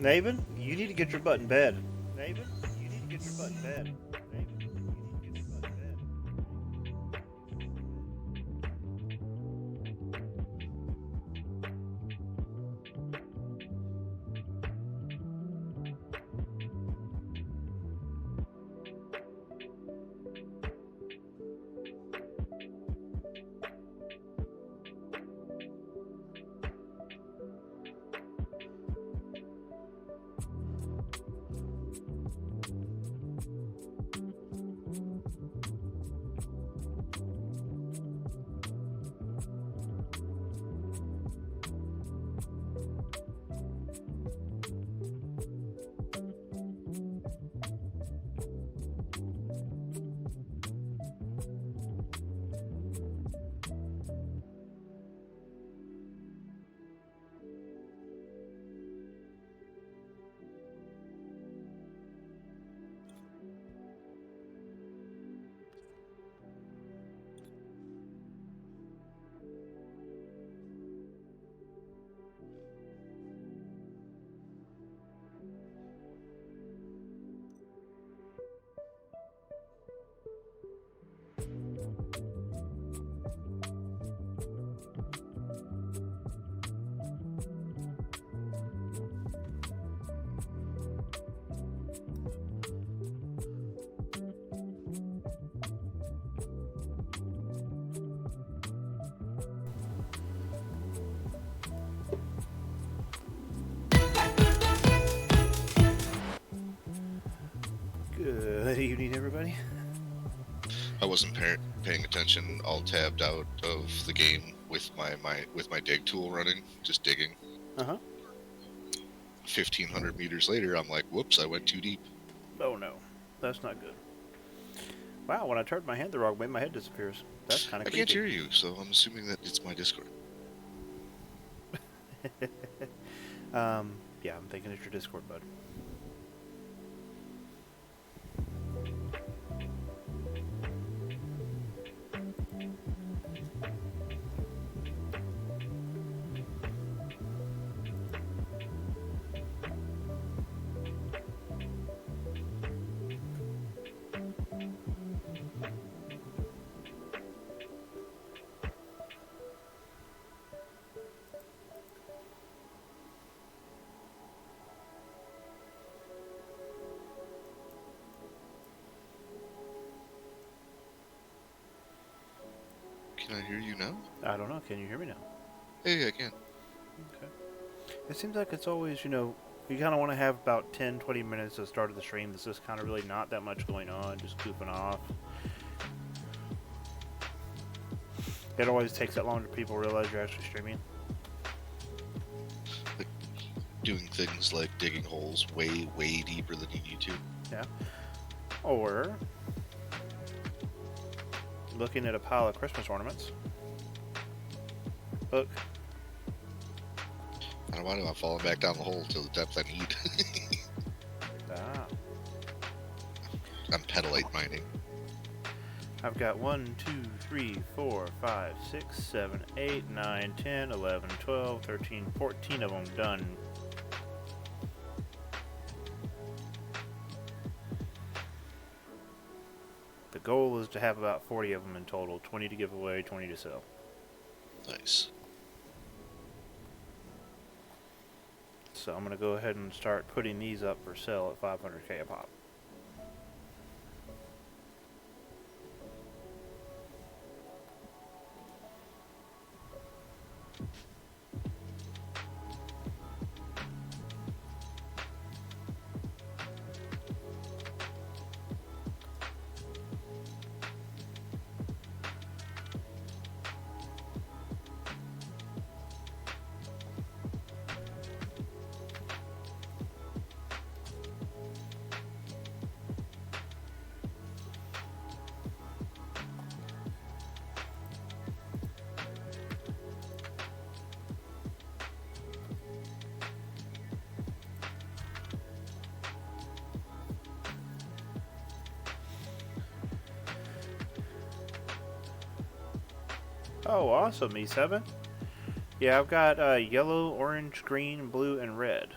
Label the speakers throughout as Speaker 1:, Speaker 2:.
Speaker 1: Naven, you need to get your butt in bed. Naven, you need to get your butt in bed. Naven, you need to get your butt in bed. Good evening, everybody.
Speaker 2: I wasn't paying attention. All tabbed out of the game with my dig tool running, just digging.
Speaker 1: Uh huh.
Speaker 2: 1,500 meters later, I'm like, whoops! I went too deep.
Speaker 1: Oh no, that's not good. Wow, when I turned my hand the wrong way, my head disappears. That's kind of
Speaker 2: I
Speaker 1: creepy.
Speaker 2: can't hear you, so I'm assuming that it's my Discord.
Speaker 1: Yeah, I'm thinking it's your Discord, bud.
Speaker 2: Can I hear you now?
Speaker 1: I don't know. Can you hear me now?
Speaker 2: Hey, I can.
Speaker 1: Okay. It seems like it's always, you kind of want to have about 10, 20 minutes at the start of the stream. There's just kind of really not that much going on, just goofing off. It always takes that long for people to realize you're actually streaming.
Speaker 2: Like, doing things like digging holes way, way deeper than you need to.
Speaker 1: Yeah. Or looking at a pile of Christmas ornaments. Look.
Speaker 2: I don't know. I'm falling back down the hole to the depth I need.
Speaker 1: Ah.
Speaker 2: I'm petalite mining.
Speaker 1: I've got 1, 2, 3, 4, 5, 6, 7, 8, 9, 10, 11, 12, 13, 14 of them done. The goal is to have about 40 of them in total. 20 to give away, 20 to sell.
Speaker 2: Nice.
Speaker 1: So I'm going to go ahead and start putting these up for sale at 500k a pop. Oh, awesome, E7. Yeah, I've got yellow, orange, green, blue, and red.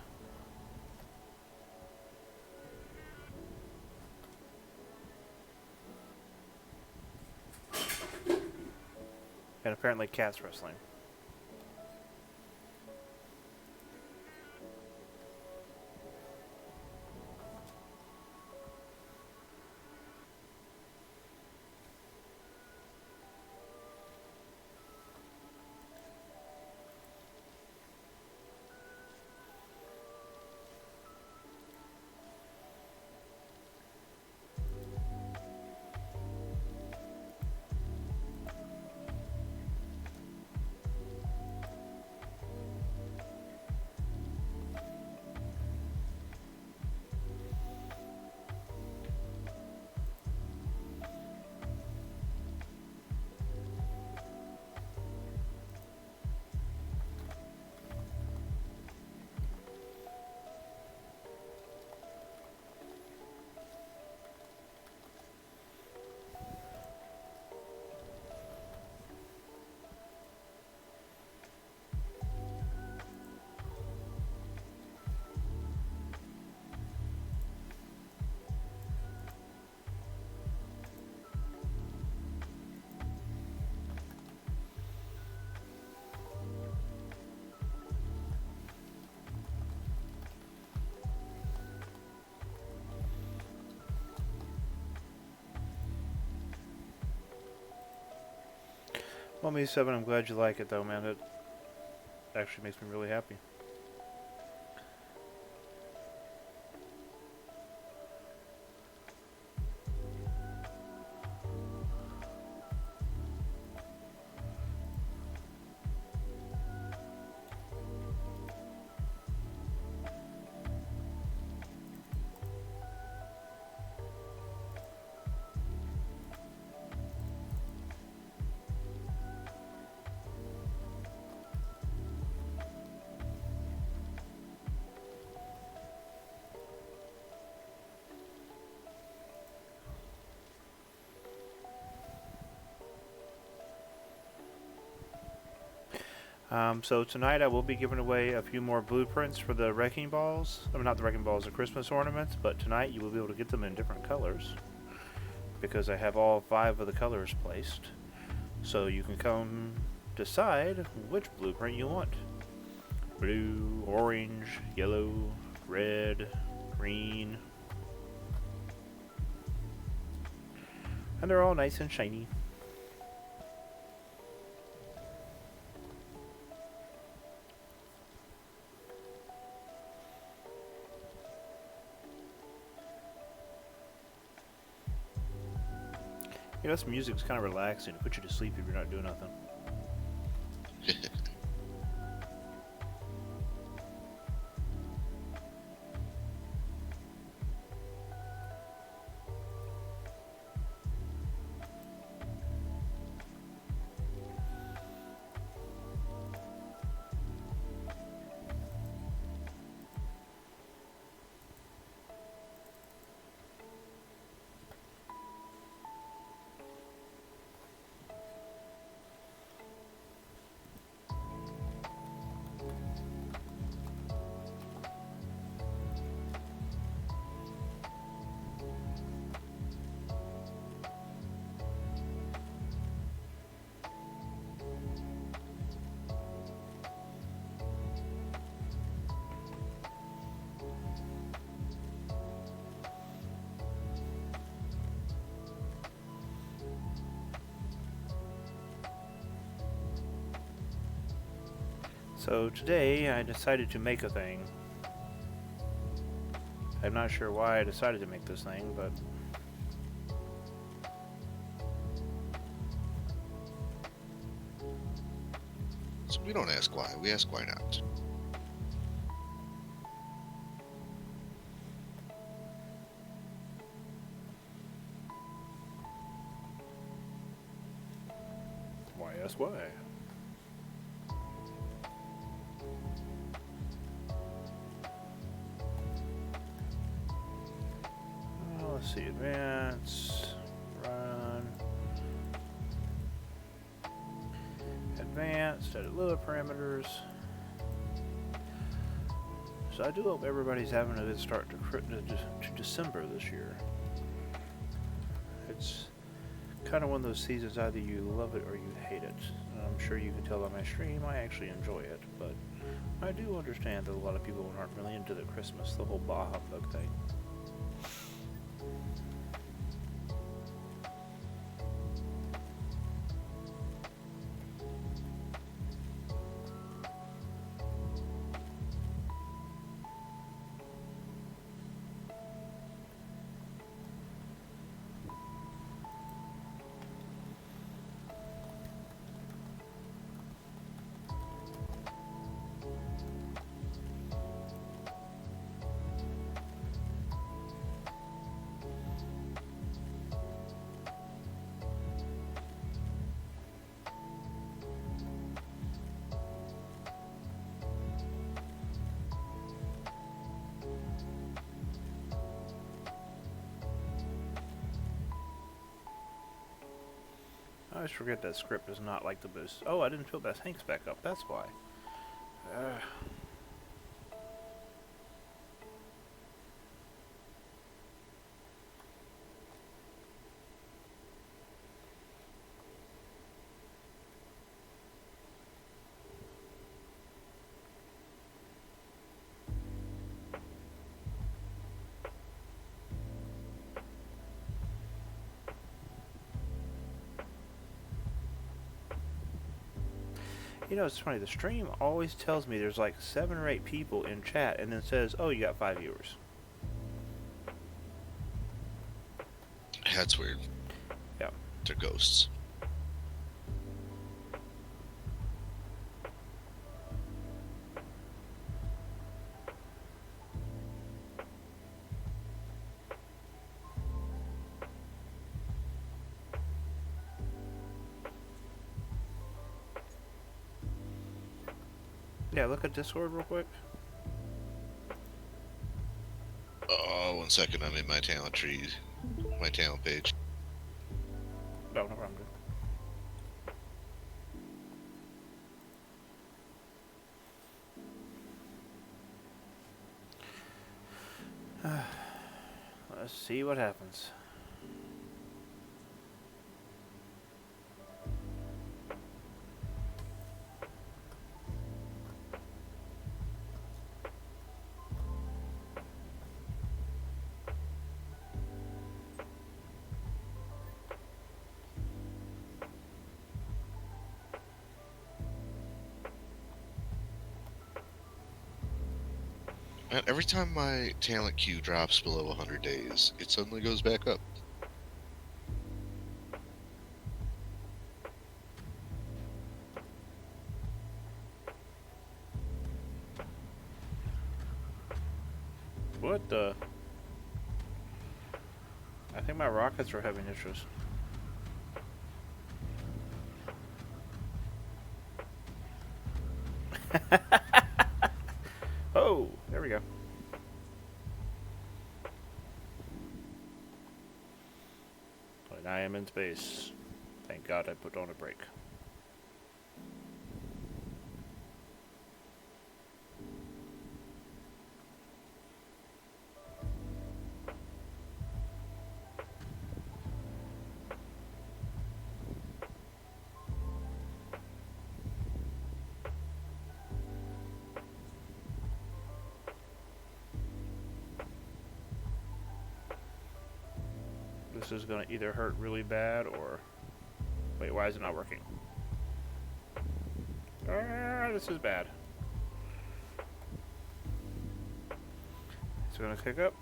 Speaker 1: And apparently cats wrestling. Well, Me7, I'm glad you like it, though, man. It actually makes me really happy. So tonight I will be giving away a few more blueprints for the wrecking balls. I mean, not the wrecking balls, the Christmas ornaments, but tonight you will be able to get them in different colors because I have all 5 of the colors placed. So you can come decide which blueprint you want. Blue, orange, yellow, red, green. And they're all nice and shiny. You know, this music's kind of relaxing. It puts you to sleep if you're not doing nothing. So today I decided to make a thing. I'm not sure why I decided to make this thing, but
Speaker 2: So we don't ask why, we ask why not.
Speaker 1: why ask why? Let's see, advance, run, advanced, edit load parameters. So I do hope everybody's having a good start to December this year. It's kind of one of those seasons, either you love it or you hate it. And I'm sure you can tell by my stream, I actually enjoy it, but I do understand that a lot of people aren't really into the Christmas, the whole bah humbug thing. I always forget that script is not like the boost. Oh, I didn't fill that tanks back up. That's why. Uh, it's funny. The stream always tells me there's like 7 or 8 people in chat and then says, oh, you got 5 viewers.
Speaker 2: That's weird.
Speaker 1: Yeah.
Speaker 2: They're ghosts.
Speaker 1: Yeah, look at Discord real quick.
Speaker 2: Oh, 1 second. I'm in my talent tree. My talent page.
Speaker 1: No, no problem. Let's see what happens.
Speaker 2: Man, every time my talent queue drops below 100 days, it suddenly goes back up.
Speaker 1: What the? I think my rockets are having issues. Oh, there we go. And I am in space. Thank God I put on a brake. This is going to either hurt really bad or... Wait, why is it not working? Ah, this is bad. It's going to kick up.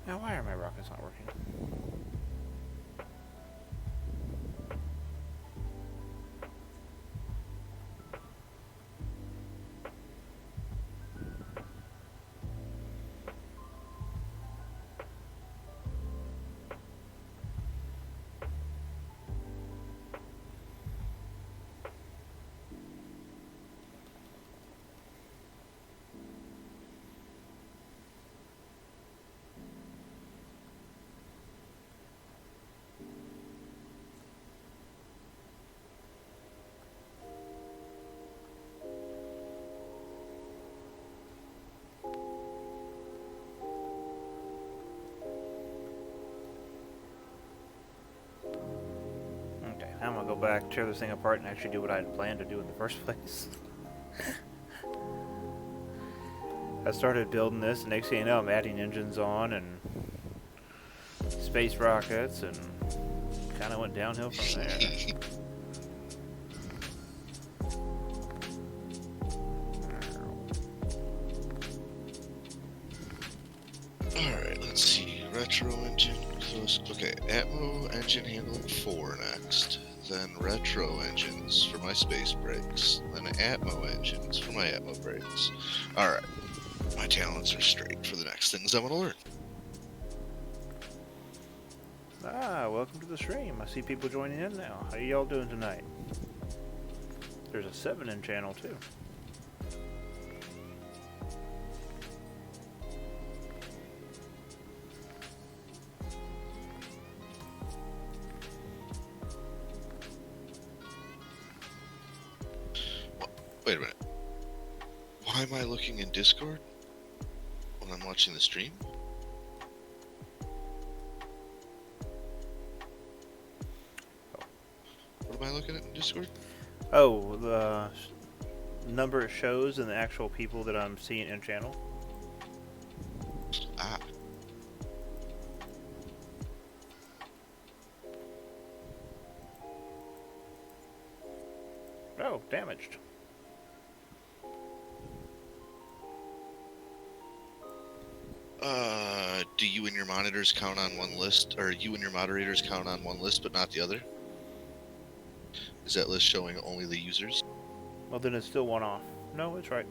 Speaker 1: Now, why are my rockets not working? back, tear this thing apart, and actually do what I had planned to do in the first place. I started building this, and next thing you know, I'm adding engines on and space rockets, and kind of went downhill from there.
Speaker 2: Alright, let's see. Retro engine, close. Okay, Atmo engine handling 4 next. Then retro engines for my space brakes. Then Atmo engines for my Atmo brakes. Alright, my talents are straight for the next things I'm gonna learn.
Speaker 1: Welcome to the stream. I see people joining in now. How y'all doing tonight? There's a 7-in channel too.
Speaker 2: Wait a minute. Why am I looking in Discord when I'm watching the stream? What am I looking at in Discord?
Speaker 1: Oh, the number of shows and the actual people that I'm seeing in channel.
Speaker 2: Ah.
Speaker 1: Oh, damaged.
Speaker 2: Do you and your monitors count on one list, or you and your moderators count on one list but not the other? Is that list showing only the users?
Speaker 1: Well, then it's still one off. No, it's right.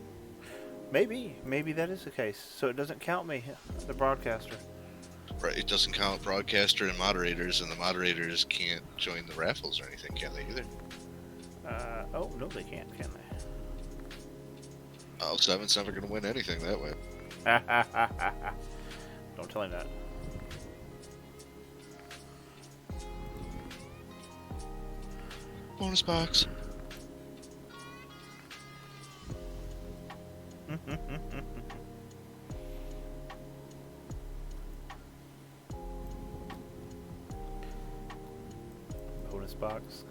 Speaker 1: Maybe that is the case. So it doesn't count me, the broadcaster.
Speaker 2: Right, it doesn't count broadcaster and moderators, and the moderators can't join the raffles or anything, can they either?
Speaker 1: Oh, no they can't, can they?
Speaker 2: Oh, Seven's never going to win anything that way.
Speaker 1: Don't tell him that.
Speaker 2: Bonus box.
Speaker 1: Bonus box.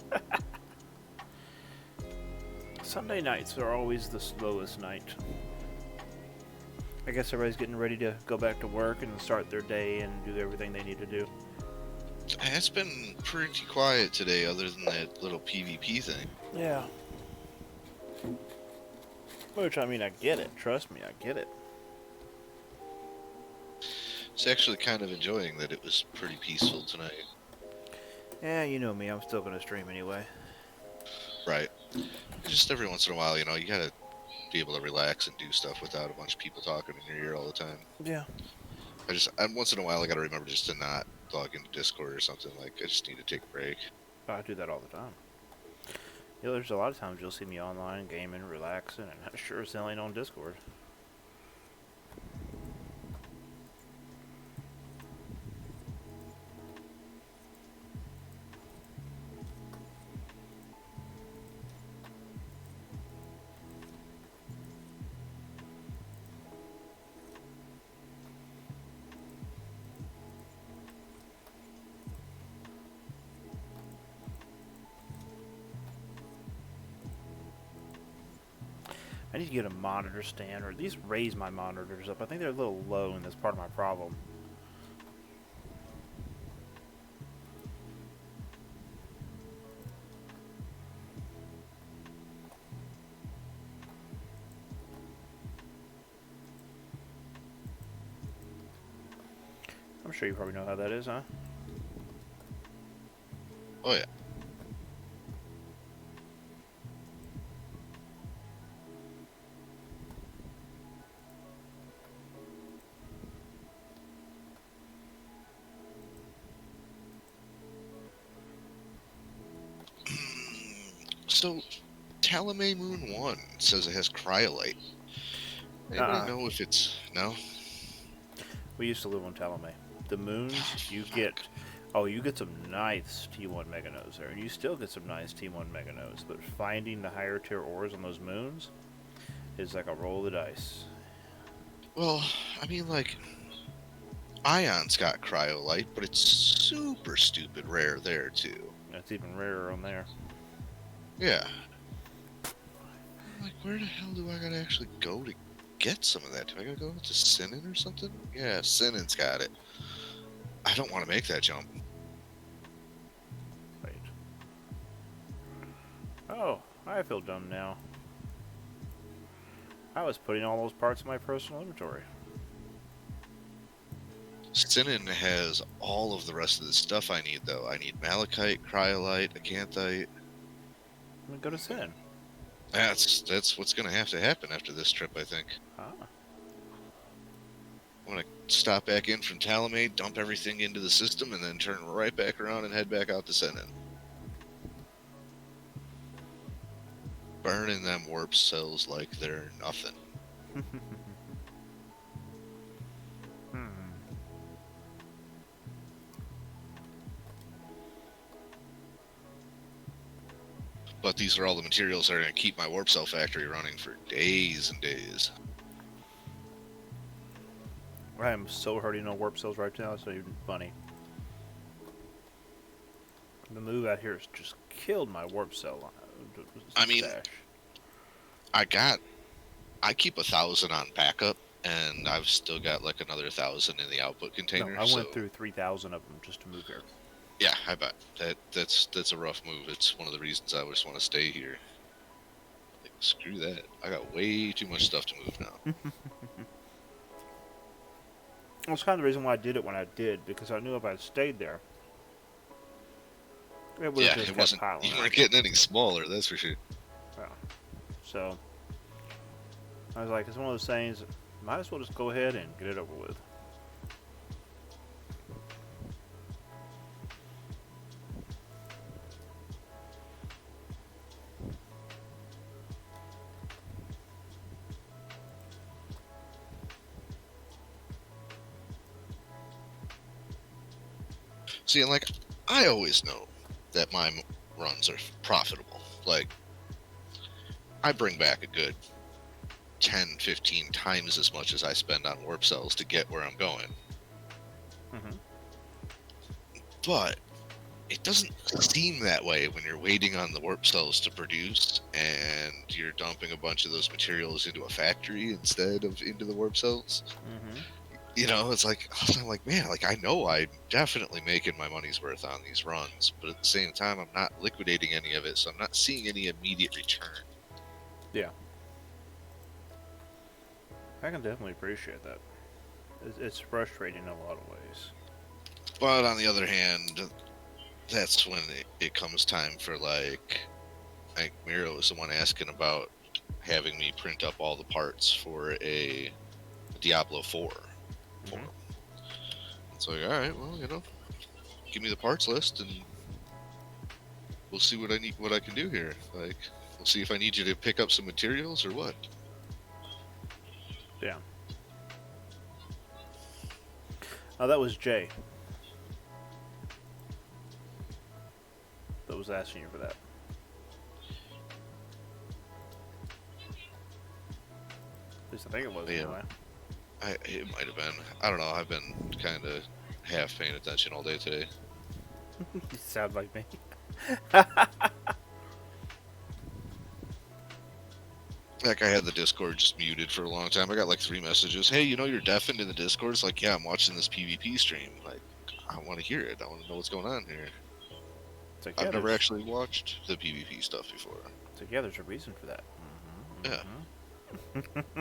Speaker 1: Sunday nights are always the slowest night. I guess everybody's getting ready to go back to work and start their day and do everything they need to do.
Speaker 2: It's been pretty quiet today, other than that little PvP thing.
Speaker 1: Yeah. Which, I mean, I get it. Trust me, I get it.
Speaker 2: It's actually kind of enjoying that it was pretty peaceful tonight.
Speaker 1: Yeah, you know me. I'm still going to stream anyway.
Speaker 2: Right. Just every once in a while, you know, you gotta be able to relax and do stuff without a bunch of people talking in your ear all the time.
Speaker 1: Yeah.
Speaker 2: Once in a while, I gotta remember just to not log into Discord or something. Like, I just need to take a break.
Speaker 1: I do that all the time. You know, there's a lot of times you'll see me online, gaming, relaxing, and I'm sure as hell ain't on Discord. I need to get a monitor stand, or at least raise my monitors up. I think they're a little low, and that's part of my problem. I'm sure you probably know how that is, huh?
Speaker 2: Oh, yeah. So, Talame Moon 1 says it has cryolite. Anybody know if it's... No?
Speaker 1: We used to live on Talame. The moons, you get... Oh, you get some nice T1 Mega Nodes there. And you still get some nice T1 Mega Nodes. But finding the higher tier ores on those moons is like a roll of the dice.
Speaker 2: Well, I mean, like... Ion's got cryolite, but it's super stupid rare there too.
Speaker 1: That's even rarer on there.
Speaker 2: Yeah. I'm like, where the hell do I gotta actually go to get some of that? Do I gotta go to Sinan or something? Yeah, Sinan's got it. I don't want to make that jump.
Speaker 1: Wait. Oh, I feel dumb now. I was putting all those parts in my personal inventory.
Speaker 2: Sinan has all of the rest of the stuff I need, though. I need malachite, cryolite, acanthite.
Speaker 1: I'm gonna go to Sin.
Speaker 2: That's what's gonna have to happen after this trip, I think.
Speaker 1: Ah.
Speaker 2: I'm gonna stop back in from Talamade, dump everything into the system, and then turn right back around and head back out to Sinan. Burning them warp cells like they're nothing. But these are all the materials that are going to keep my warp cell factory running for days and days.
Speaker 1: I am so hurting on warp cells right now, it's not even funny. The move out here has just killed my warp cell.
Speaker 2: I mean, I keep 1,000 on backup, and I've still got like another 1,000 in the output container.
Speaker 1: No, I went through 3,000 of them just to move here.
Speaker 2: Yeah, I bet that's a rough move. It's one of the reasons I just want to stay here. Like, screw that. I got way too much stuff to move now.
Speaker 1: That's kind of the reason why I did it when I did, because I knew if I had stayed there, it would have just
Speaker 2: it
Speaker 1: kept
Speaker 2: wasn't.
Speaker 1: piling
Speaker 2: You
Speaker 1: up.
Speaker 2: weren't getting any smaller, that's for sure.
Speaker 1: Yeah. So I was like, it's one of those things. Might as well just go ahead and get it over with.
Speaker 2: See, and like, I always know that my runs are profitable. Like, I bring back a good 10, 15 times as much as I spend on warp cells to get where I'm going.
Speaker 1: Mm-hmm.
Speaker 2: But it doesn't seem that way when you're waiting on the warp cells to produce and you're dumping a bunch of those materials into a factory instead of into the warp cells.
Speaker 1: Mm-hmm.
Speaker 2: You know, it's like, I'm like, man, like, I know I'm definitely making my money's worth on these runs, but at the same time, I'm not liquidating any of it, so I'm not seeing any immediate return.
Speaker 1: Yeah. I can definitely appreciate that. It's frustrating in a lot of ways.
Speaker 2: But on the other hand, that's when it comes time for, like, I think Miro was the one asking about having me print up all the parts for a Diablo 4.
Speaker 1: Mm-hmm.
Speaker 2: It's like, alright, well, you know, give me the parts list and we'll see what I can do here. Like, we'll see if I need you to pick up some materials or what.
Speaker 1: Yeah. Oh, that was Jay that was asking you for that. At least I think it was,
Speaker 2: Yeah.
Speaker 1: anyway.
Speaker 2: It might have been. I don't know. I've been kind of half paying attention all day today.
Speaker 1: You sound like me.
Speaker 2: Like, I had the Discord just muted for a long time. I got like 3 messages. Hey, you know you're deafened in the Discord? It's like, yeah, I'm watching this PvP stream. Like, I want to hear it. I want to know what's going on here.
Speaker 1: It's like, yeah,
Speaker 2: I've never actually watched the PvP stuff before.
Speaker 1: it's like, yeah, there's a reason for that. Mm-hmm,
Speaker 2: Yeah.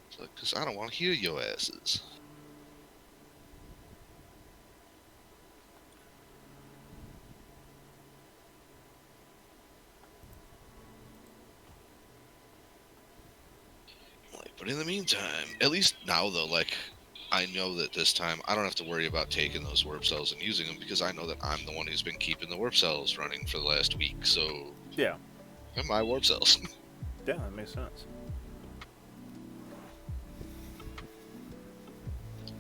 Speaker 2: It's like, because I don't want to hear your asses. Like, but in the meantime, at least now though, like, I know that this time I don't have to worry about taking those warp cells and using them because I know that I'm the one who's been keeping the warp cells running for the last week. So,
Speaker 1: Yeah.
Speaker 2: they're my warp cells.
Speaker 1: Yeah, that makes sense.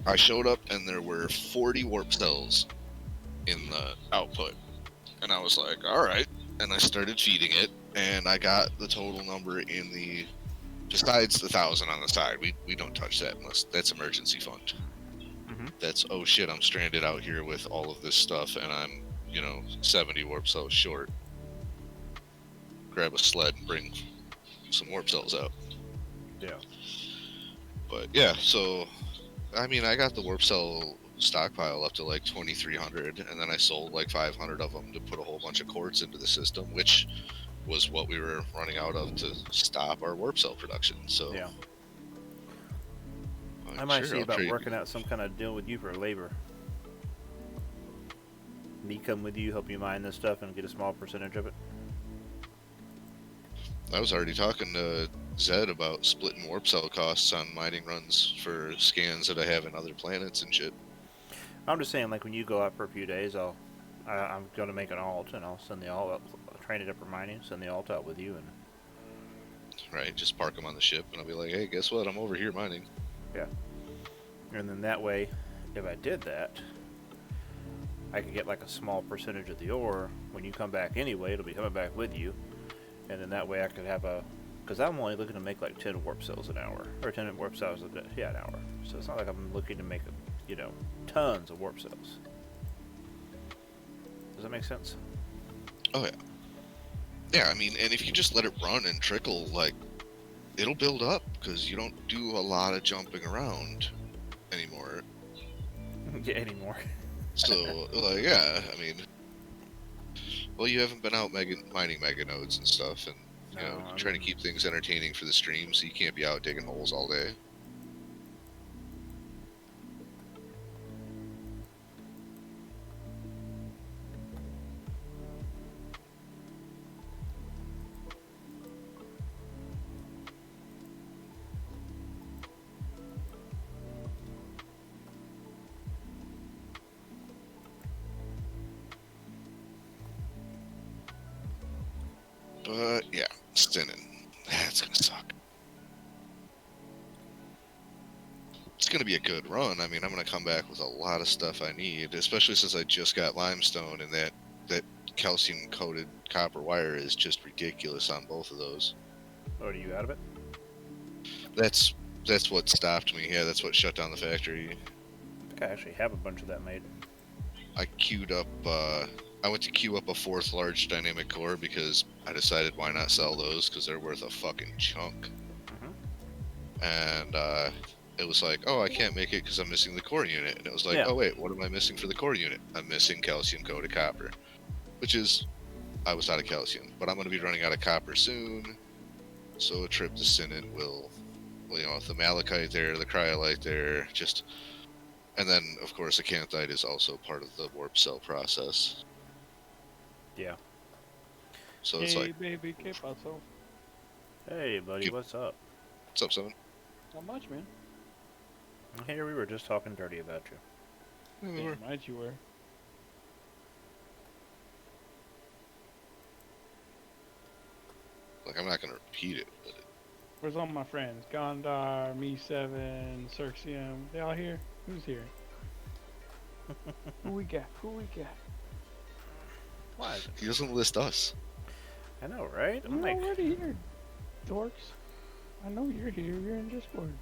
Speaker 2: I showed up and there were 40 warp cells in the output. And I was like, alright. And I started feeding it, and I got the total number in the besides the 1,000 on the side, we don't touch that unless that's emergency fund.
Speaker 1: Mm-hmm.
Speaker 2: That's, oh shit, I'm stranded out here with all of this stuff and I'm, 70 warp cells short. Grab a sled and bring some warp cells out.
Speaker 1: Yeah.
Speaker 2: But yeah, so I mean, I got the warp cell stockpile up to like 2,300, and then I sold like 500 of them to put a whole bunch of quartz into the system, which was what we were running out of to stop our warp cell production. So
Speaker 1: Yeah.
Speaker 2: I'm
Speaker 1: I might
Speaker 2: sure
Speaker 1: see
Speaker 2: I'll
Speaker 1: about
Speaker 2: trade.
Speaker 1: working out some kind of deal with you for labor. Me come with you, help you mine this stuff, and get a small percentage of it.
Speaker 2: I was already talking to Zed about splitting warp cell costs on mining runs for scans that I have in other planets and shit.
Speaker 1: I'm just saying, like when you go out for a few days, I'm gonna make an alt, and I'll send the alt up, train it up for mining, send the alt out with you, and
Speaker 2: Right, just park them on the ship, and I'll be like, hey, guess what? I'm over here mining.
Speaker 1: and then that way, if I did that, I could get like a small percentage of the ore. When you come back anyway, it'll be coming back with you, and then that way I could have because I'm only looking to make like 10 warp cells an hour, or 10 warp cells an hour. So it's not like I'm looking to make tons of warp cells. Does that make sense?
Speaker 2: Oh yeah. Yeah, I mean, and if you just let it run and trickle, like, it'll build up because you don't do a lot of jumping around anymore.
Speaker 1: Yeah, anymore.
Speaker 2: So, like, yeah, I mean, well, you haven't been out mining mega nodes and stuff, and trying to keep things entertaining for the stream, so you can't be out digging holes all day. But yeah, Stinning. That's gonna suck. It's gonna be a good run. I mean, I'm gonna come back with a lot of stuff I need, especially since I just got limestone, and that calcium coated copper wire is just ridiculous on both of those.
Speaker 1: Oh, are you out of it?
Speaker 2: That's what stopped me. Yeah, that's what shut down the factory.
Speaker 1: I think I actually have a bunch of that made.
Speaker 2: I queued up. I went to queue up a 4th large dynamic core because I decided why not sell those because they're worth a fucking chunk. And it was like, oh, I can't make it because I'm missing the core unit. And it was like,
Speaker 1: Yeah.
Speaker 2: oh wait, what am I missing for the core unit? I'm missing calcium coated copper, which is I was out of calcium, but I'm going to be running out of copper soon. So a trip to Sinnet will, with the malachite there, the cryolite there, and then of course the acanthite is also part of the warp cell process.
Speaker 1: Yeah.
Speaker 2: So it's
Speaker 3: Hey,
Speaker 2: like,
Speaker 3: baby, ¿qué pasó?
Speaker 1: Hey, buddy, what's up?
Speaker 2: what's up, Seven?
Speaker 3: Not much, man.
Speaker 1: Here we were just talking dirty about you.
Speaker 3: Damn right you were.
Speaker 2: Like, I'm not gonna repeat it, but
Speaker 3: Where's all my friends? Gondar, Me7, Cirxium. They all here? Who's here? Who we got? Who we got?
Speaker 1: Why is it?
Speaker 2: he doesn't list us.
Speaker 1: I know, right? I'm
Speaker 3: You're
Speaker 1: like,
Speaker 3: already here, dorks. I know you're here. You're in Discord.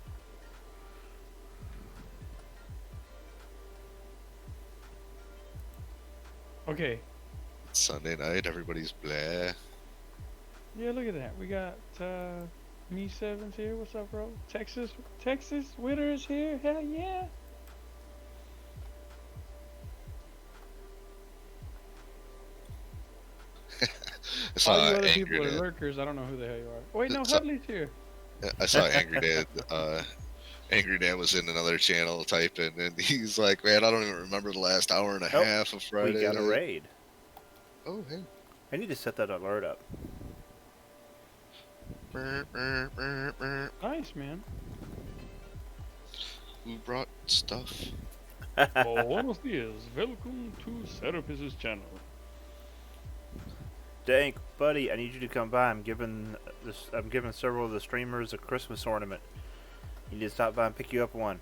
Speaker 3: Okay.
Speaker 2: It's Sunday night, everybody's blah.
Speaker 3: Yeah, look at that. We got Me7's here. What's up, bro? Texas Winter is here. Hell yeah.
Speaker 2: I saw
Speaker 3: All you other
Speaker 2: Angry
Speaker 3: people are
Speaker 2: Dad.
Speaker 3: lurkers. I don't know who the hell you are. Wait, no,
Speaker 2: So-
Speaker 3: Hudley's here.
Speaker 2: I saw Angry Dad. Angry Dad was in another channel typing, and he's like, "Man, I don't even remember the last hour and a
Speaker 1: Nope.
Speaker 2: half of Friday."
Speaker 1: we got a
Speaker 2: night."
Speaker 1: raid.
Speaker 2: Oh, hey.
Speaker 1: I need to set that alert up.
Speaker 3: Nice, man.
Speaker 2: Who brought stuff?
Speaker 3: Oh, buenos dias. Welcome to Serapis' channel.
Speaker 1: Dank, buddy, I need you to come by. I'm giving several of the streamers a Christmas ornament. You need to stop by and pick you up one.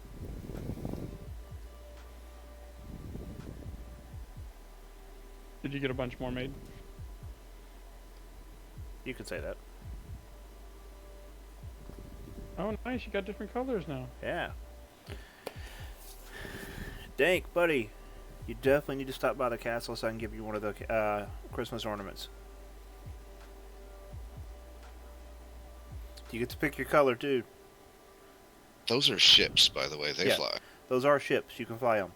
Speaker 3: Did you get a bunch more made?
Speaker 1: You can say that.
Speaker 3: Oh, nice. You got different colors now.
Speaker 1: Yeah. Dank, buddy. You definitely need to stop by the castle so I can give you one of the Christmas ornaments. You get to pick your color, too.
Speaker 2: Those are ships, by the way. They
Speaker 1: Yeah.
Speaker 2: fly.
Speaker 1: Those are ships. You can fly them.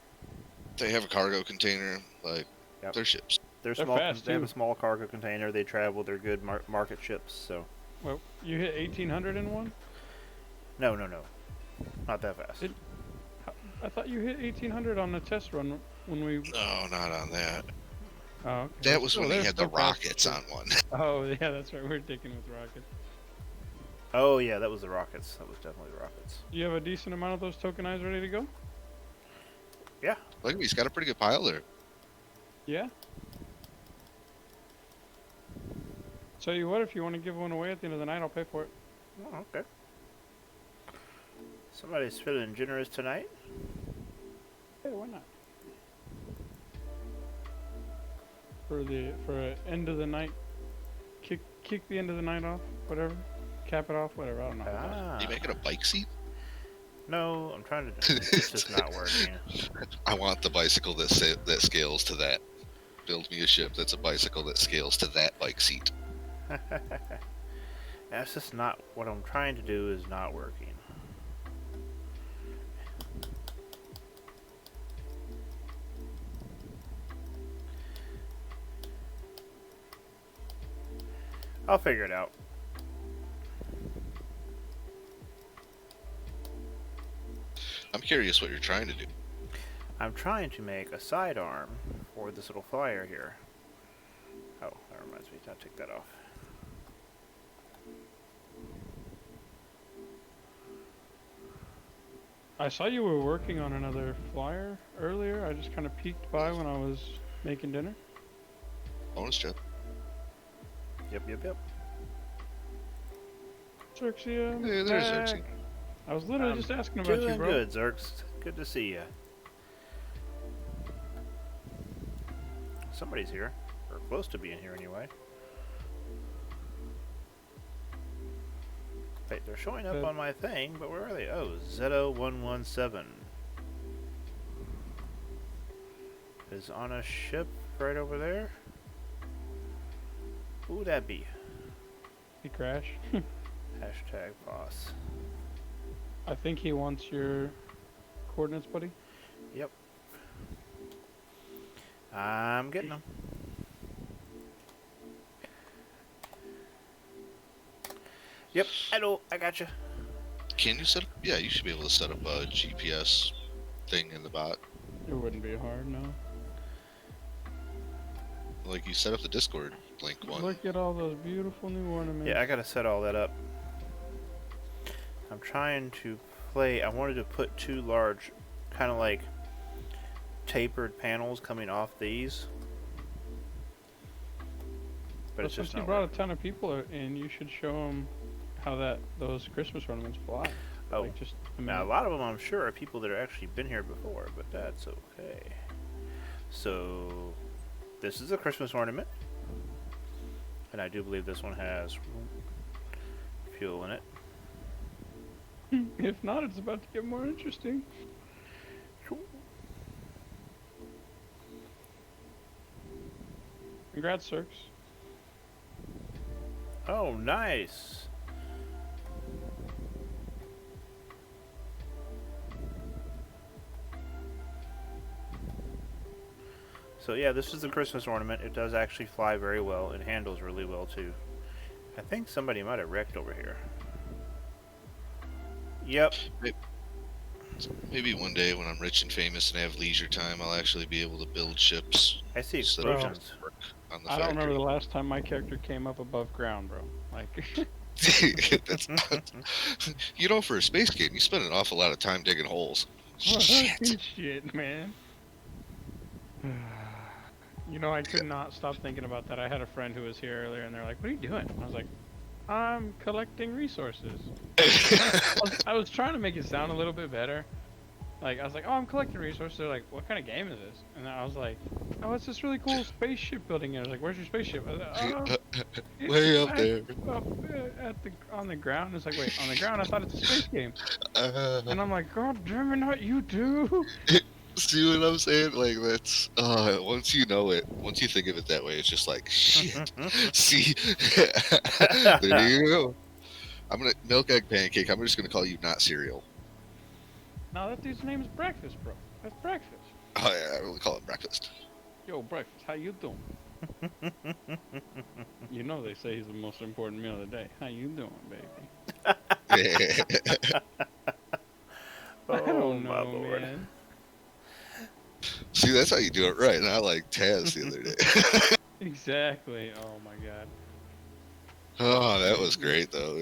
Speaker 2: They have a cargo container. Like,
Speaker 1: Yep.
Speaker 2: they're ships.
Speaker 1: They're
Speaker 3: They're
Speaker 1: small.
Speaker 3: fast,
Speaker 1: They have
Speaker 3: too.
Speaker 1: a small cargo container. They travel. They're good market ships. So
Speaker 3: Well, you hit 1800 in one?
Speaker 1: no, not that fast.
Speaker 3: I thought you hit 1800 on the test run when we.
Speaker 2: No, not on that.
Speaker 3: Oh, okay.
Speaker 2: That was
Speaker 3: Oh,
Speaker 2: when we
Speaker 3: they're
Speaker 2: had the
Speaker 3: so fast.
Speaker 2: rockets on one.
Speaker 3: Oh, yeah, that's right. We're taking with rockets.
Speaker 1: Oh yeah, that was the rockets. That was definitely the rockets.
Speaker 3: You have a decent amount of those tokenized ready to go?
Speaker 1: Yeah.
Speaker 2: Look, he's got a pretty good pile there.
Speaker 3: Yeah. Tell you what, if you want to give one away at the end of the night, I'll pay for it.
Speaker 1: Oh, okay. Somebody's feeling generous tonight.
Speaker 3: Hey, why not? For end of the night, kick the end of the night off, whatever, cap it off, whatever. I don't know.
Speaker 1: Ah.
Speaker 2: You make it a bike seat?
Speaker 1: No, I'm trying to. It's just not working.
Speaker 2: I want the bicycle that scales to that. Build me a ship that's a bicycle that scales to that bike seat.
Speaker 1: That's just not what I'm trying to do. Is not working. I'll figure it out.
Speaker 2: I'm curious what you're trying to do.
Speaker 1: I'm trying to make a sidearm for this little flyer here. Oh, that reminds me. I'll take that off.
Speaker 3: I saw you were working on another flyer earlier. I just kind of peeked by when I was making dinner.
Speaker 2: Bonus chip.
Speaker 1: Yep.
Speaker 3: Xerxia,
Speaker 2: Hey, there's
Speaker 3: back.
Speaker 2: Xerxia.
Speaker 3: I was literally
Speaker 1: I'm
Speaker 3: just asking about you,
Speaker 1: Doing
Speaker 3: bro.
Speaker 1: good, Zerx. Good to see you. Somebody's here, or close to being here anyway. Wait, they're showing up
Speaker 3: Good.
Speaker 1: on my thing, but where are they? Oh, Zeto117 is on a ship right over there. Who would that be?
Speaker 3: He crashed.
Speaker 1: Hashtag boss.
Speaker 3: I think he wants your coordinates, buddy.
Speaker 1: Yep. I'm getting them. Yep, I gotcha.
Speaker 2: Can you set up? Yeah, you should be able to set up a GPS thing in the bot.
Speaker 3: It wouldn't be hard, no.
Speaker 2: Like you set up the Discord link one.
Speaker 3: Look at all those beautiful new ornaments.
Speaker 1: Yeah, I gotta set all that up. I'm trying to play. I wanted to put two large, kind of like tapered panels coming off these, but it's
Speaker 3: Since
Speaker 1: just
Speaker 3: you
Speaker 1: not
Speaker 3: brought
Speaker 1: working.
Speaker 3: a ton of people in, you should show them how those Christmas ornaments fly.
Speaker 1: Oh,
Speaker 3: Like just a
Speaker 1: now a
Speaker 3: minute.
Speaker 1: lot of them I'm sure are people that have actually been here before, but that's okay. So this is a Christmas ornament, and I do believe this one has fuel in it.
Speaker 3: If not, it's about to get more interesting. Congrats, Cirx.
Speaker 1: Oh, nice. So yeah, this is the Christmas ornament. It does actually fly very well. It handles really well too. I think somebody might have wrecked over here. Yep.
Speaker 2: Maybe one day when I'm rich and famous and have leisure time, I'll actually be able to build ships.
Speaker 1: I see
Speaker 2: instead of
Speaker 1: explosions.
Speaker 2: just work on the
Speaker 3: I don't remember
Speaker 2: factory.
Speaker 3: the last time my character came up above ground, bro. Like,
Speaker 2: That's not, you know, for a space game, you spend an awful lot of time digging holes.
Speaker 3: fucking shit, man. You know, I could not stop thinking about that. I had a friend who was here earlier, and they're like, "What are you doing?" I was like, "I'm collecting resources." I was trying to make it sound a little bit better, Like, I was like, oh, I'm collecting resources. They're like, what kind of game is this? And I was like, oh, it's this really cool spaceship building. And I was like, where's your spaceship? I was like, oh,
Speaker 2: Way up
Speaker 3: I-
Speaker 2: there.
Speaker 3: up on the ground. It's like, wait, on the ground? I thought it's a space game. And I'm like, God damn it, not you too.
Speaker 2: See what I'm saying? Like that's once you know it, once you think of it that way, it's just like shit. See, there you go. I'm gonna milk egg pancake. I'm just gonna call you not cereal.
Speaker 3: No, that dude's name is Breakfast, bro. That's Breakfast.
Speaker 2: Oh yeah, I will call it breakfast.
Speaker 3: Yo, Breakfast, how you doing? You know they say he's the most important meal of the day. How you doing, baby? I
Speaker 1: Oh
Speaker 3: don't
Speaker 1: my
Speaker 3: know,
Speaker 1: lord.
Speaker 3: man.
Speaker 2: See, that's how you do it right. Not like Taz the other day.
Speaker 3: Exactly. Oh my god.
Speaker 2: Oh, that was great though.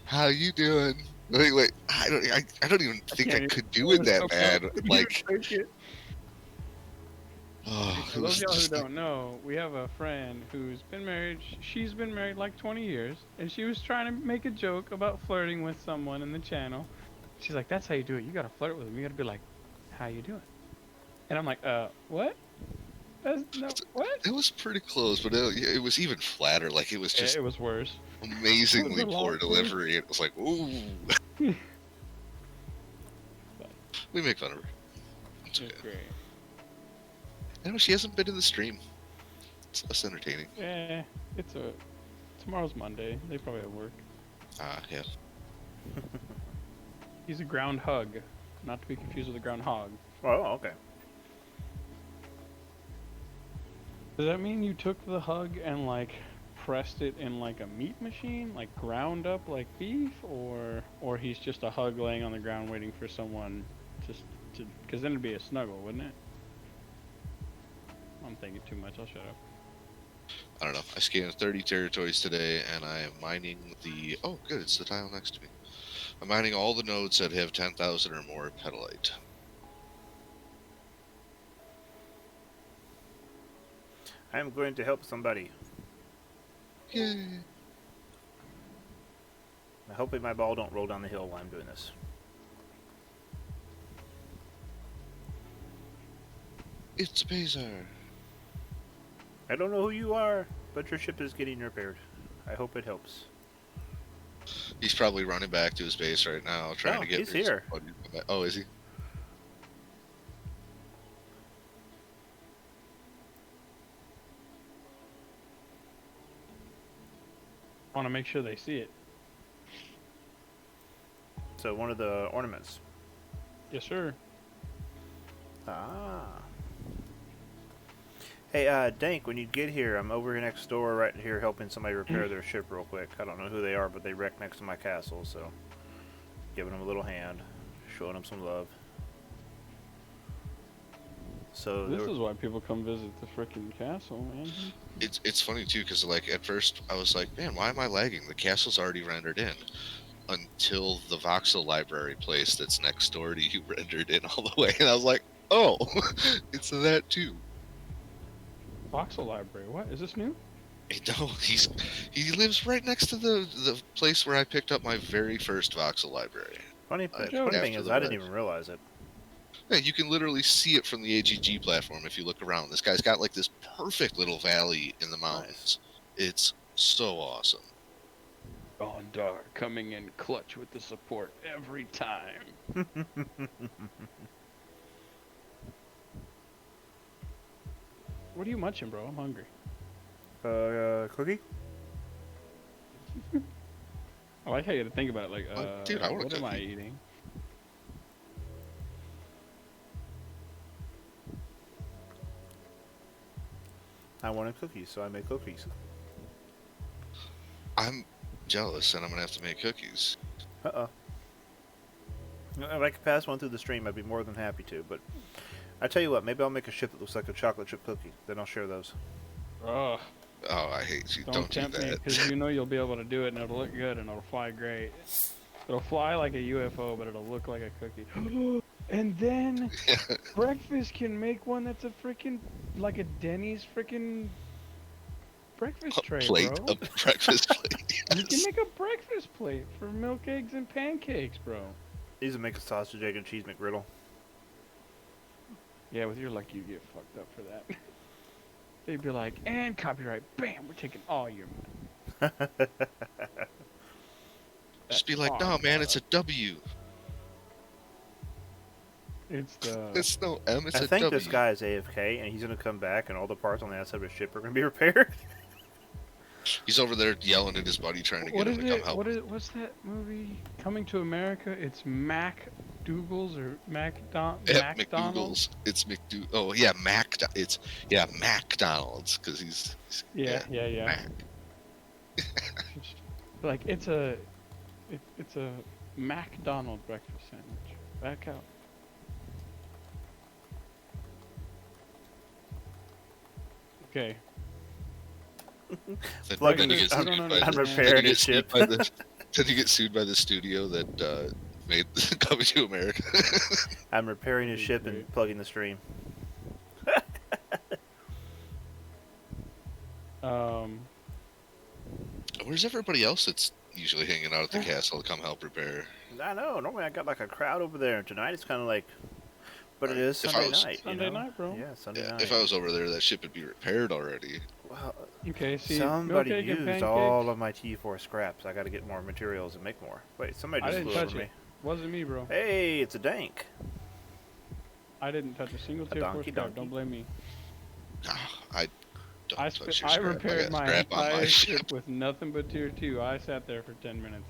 Speaker 2: How you doing? Wait. I don't even think I
Speaker 3: can't
Speaker 2: could do it that bad. Like,
Speaker 3: For
Speaker 2: oh, it
Speaker 3: those
Speaker 2: was
Speaker 3: of y'all who
Speaker 2: just like,
Speaker 3: don't know, we have a friend who's been married. She's been married like 20 years, and she was trying to make a joke about flirting with someone in the channel. She's like, "That's how you do it. You gotta flirt with them. You gotta be like, how you doing?" And I'm like, what? What?
Speaker 2: it was pretty close, but it was even flatter. Like it was
Speaker 3: Yeah,
Speaker 2: just
Speaker 3: it was worse.
Speaker 2: amazingly
Speaker 3: It was a
Speaker 2: poor
Speaker 3: lot
Speaker 2: delivery. It was like, ooh. We make fun of her. It's
Speaker 3: It's
Speaker 2: okay.
Speaker 3: great.
Speaker 2: I know she hasn't been in the stream. It's less entertaining.
Speaker 3: Yeah, tomorrow's Monday. They probably have work.
Speaker 2: Yeah.
Speaker 3: He's a groundhog, not to be confused with a groundhog.
Speaker 1: Oh, okay.
Speaker 3: Does that mean you took the hug and like pressed it in like a meat machine, like ground up like beef, or he's just a hug laying on the ground waiting for someone just to? Because then it'd be a snuggle, wouldn't it? I'm thinking too much. I'll shut up.
Speaker 2: I don't know. I scanned 30 territories today, and I am mining the. Oh, good. It's the tile next to me. I'm mining all the nodes that have 10,000 or more petalite.
Speaker 1: I'm going to help somebody.
Speaker 2: Yay!
Speaker 1: Hopefully my ball don't roll down the hill while I'm doing this.
Speaker 2: It's Bazar.
Speaker 1: I don't know who you are, but your ship is getting repaired. I hope it helps.
Speaker 2: He's probably running back to his base right now, trying
Speaker 1: No,
Speaker 2: to get.
Speaker 1: he's here.
Speaker 2: Oh, is he?
Speaker 3: I want to make sure they see it.
Speaker 1: So one of the ornaments.
Speaker 3: Yes, sir.
Speaker 1: Ah. Hey, Dank, when you get here, I'm over here next door right here helping somebody repair their ship real quick. I don't know who they are, but they wrecked next to my castle, so giving them a little hand, showing them some love. So
Speaker 3: This is why people come visit the frickin' castle, man.
Speaker 2: It's funny too, because like at first I was like, man, why am I lagging? The castle's already rendered in. Until the voxel library place that's next door to you rendered in all the way, and I was like, oh, it's that too.
Speaker 3: Voxel library. What is this new?
Speaker 2: No, he lives right next to the place where I picked up my very first voxel library.
Speaker 1: funny
Speaker 3: Joke.
Speaker 1: thing is,
Speaker 2: After the
Speaker 1: I didn't
Speaker 2: red.
Speaker 1: even realize it.
Speaker 2: Yeah, you can literally see it from the AGG platform if you look around. This guy's got like this perfect little valley in the mountains. It's so awesome.
Speaker 3: Gondar coming in clutch with the support every time. What are you munching, bro? I'm hungry.
Speaker 1: Cookie?
Speaker 3: I like how you got to think about it. Like,
Speaker 2: Dude, I want a
Speaker 3: what am I
Speaker 2: cookie.
Speaker 3: eating?
Speaker 1: I wanted cookies, so I made cookies.
Speaker 2: I'm jealous, and I'm gonna have to make cookies.
Speaker 1: Uh-oh. If I could pass one through the stream, I'd be more than happy to, but I tell you what, maybe I'll make a ship that looks like a chocolate chip cookie. Then I'll share those.
Speaker 3: Ugh.
Speaker 2: Oh, I hate you.
Speaker 3: Don't
Speaker 2: do
Speaker 3: tempt me,
Speaker 2: that.
Speaker 3: because you know you'll be able to do it, and it'll look good, and it'll fly great. It'll fly like a UFO, but it'll look like a cookie. And then breakfast can make one that's a freaking like a Denny's freaking breakfast
Speaker 2: A
Speaker 3: tray,
Speaker 2: plate,
Speaker 3: bro.
Speaker 2: a breakfast plate.
Speaker 3: You can
Speaker 2: Yes.
Speaker 3: make a breakfast plate for milk, eggs, and pancakes, bro.
Speaker 1: These will make a sausage, egg, and cheese McGriddle.
Speaker 3: Yeah, with your luck, you get fucked up for that. They'd be like, and copyright, bam, we're taking all your money.
Speaker 2: Just be
Speaker 3: That's
Speaker 2: like,
Speaker 3: our
Speaker 2: no, man, it's a
Speaker 3: product.
Speaker 2: W.
Speaker 3: It's the
Speaker 2: It's no M, it's
Speaker 1: I
Speaker 2: a
Speaker 1: think this
Speaker 2: W.
Speaker 1: guy is AFK, and he's gonna come back, and all the parts on the outside of his ship are gonna be repaired.
Speaker 2: He's over there yelling at his buddy, trying to get
Speaker 3: what
Speaker 2: him
Speaker 3: is
Speaker 2: to come
Speaker 3: it?
Speaker 2: help.
Speaker 3: What's that movie? Coming to America? It's Mac Dougals or
Speaker 2: At
Speaker 3: McDonald's?
Speaker 2: McDougal's, it's McDou. Oh yeah, It's yeah, McDonald's because
Speaker 3: Yeah,
Speaker 2: yeah,
Speaker 3: yeah, yeah.
Speaker 2: Mac.
Speaker 3: It's like it's a McDonald breakfast sandwich. Back out. Okay.
Speaker 2: Then you
Speaker 3: Breakfast,
Speaker 2: get
Speaker 3: you
Speaker 2: sued
Speaker 3: don't
Speaker 2: by
Speaker 1: I'm
Speaker 3: understand.
Speaker 1: repairing his ship.
Speaker 2: then you get sued by the studio that made Coming to America.
Speaker 1: I'm repairing his
Speaker 3: That'd be
Speaker 1: ship
Speaker 3: great.
Speaker 1: and plugging the stream.
Speaker 3: Um,
Speaker 2: Where's everybody else that's usually hanging out at the castle to come help repair?
Speaker 1: I know. Normally I got like a crowd over there. Tonight it's kind of like, but it
Speaker 2: Right.
Speaker 1: is
Speaker 2: If I
Speaker 1: Sunday
Speaker 2: was-
Speaker 1: night.
Speaker 3: Sunday
Speaker 1: you know?
Speaker 3: night, bro.
Speaker 1: Yeah, Sunday
Speaker 2: Yeah,
Speaker 1: night.
Speaker 2: if I was over there, that ship would be repaired already.
Speaker 1: Well,
Speaker 3: okay, see,
Speaker 1: somebody
Speaker 3: milk, egg, and
Speaker 1: used
Speaker 3: pancakes.
Speaker 1: all of my T4 scraps. I got to get more materials and make more. Wait, somebody
Speaker 3: I
Speaker 1: just
Speaker 3: didn't
Speaker 1: flew
Speaker 3: touch
Speaker 1: over
Speaker 3: it.
Speaker 1: me.
Speaker 3: Wasn't me, bro.
Speaker 1: Hey, it's a dank.
Speaker 3: I didn't touch a single tier 4
Speaker 1: donkey
Speaker 3: scrap.
Speaker 1: donkey.
Speaker 3: Don't blame me.
Speaker 2: I don't touch your
Speaker 3: I
Speaker 2: scrap.
Speaker 3: repaired
Speaker 2: got
Speaker 3: my
Speaker 2: scrap on
Speaker 3: entire
Speaker 2: ship.
Speaker 3: ship with nothing but tier 2. I sat there for 10 minutes.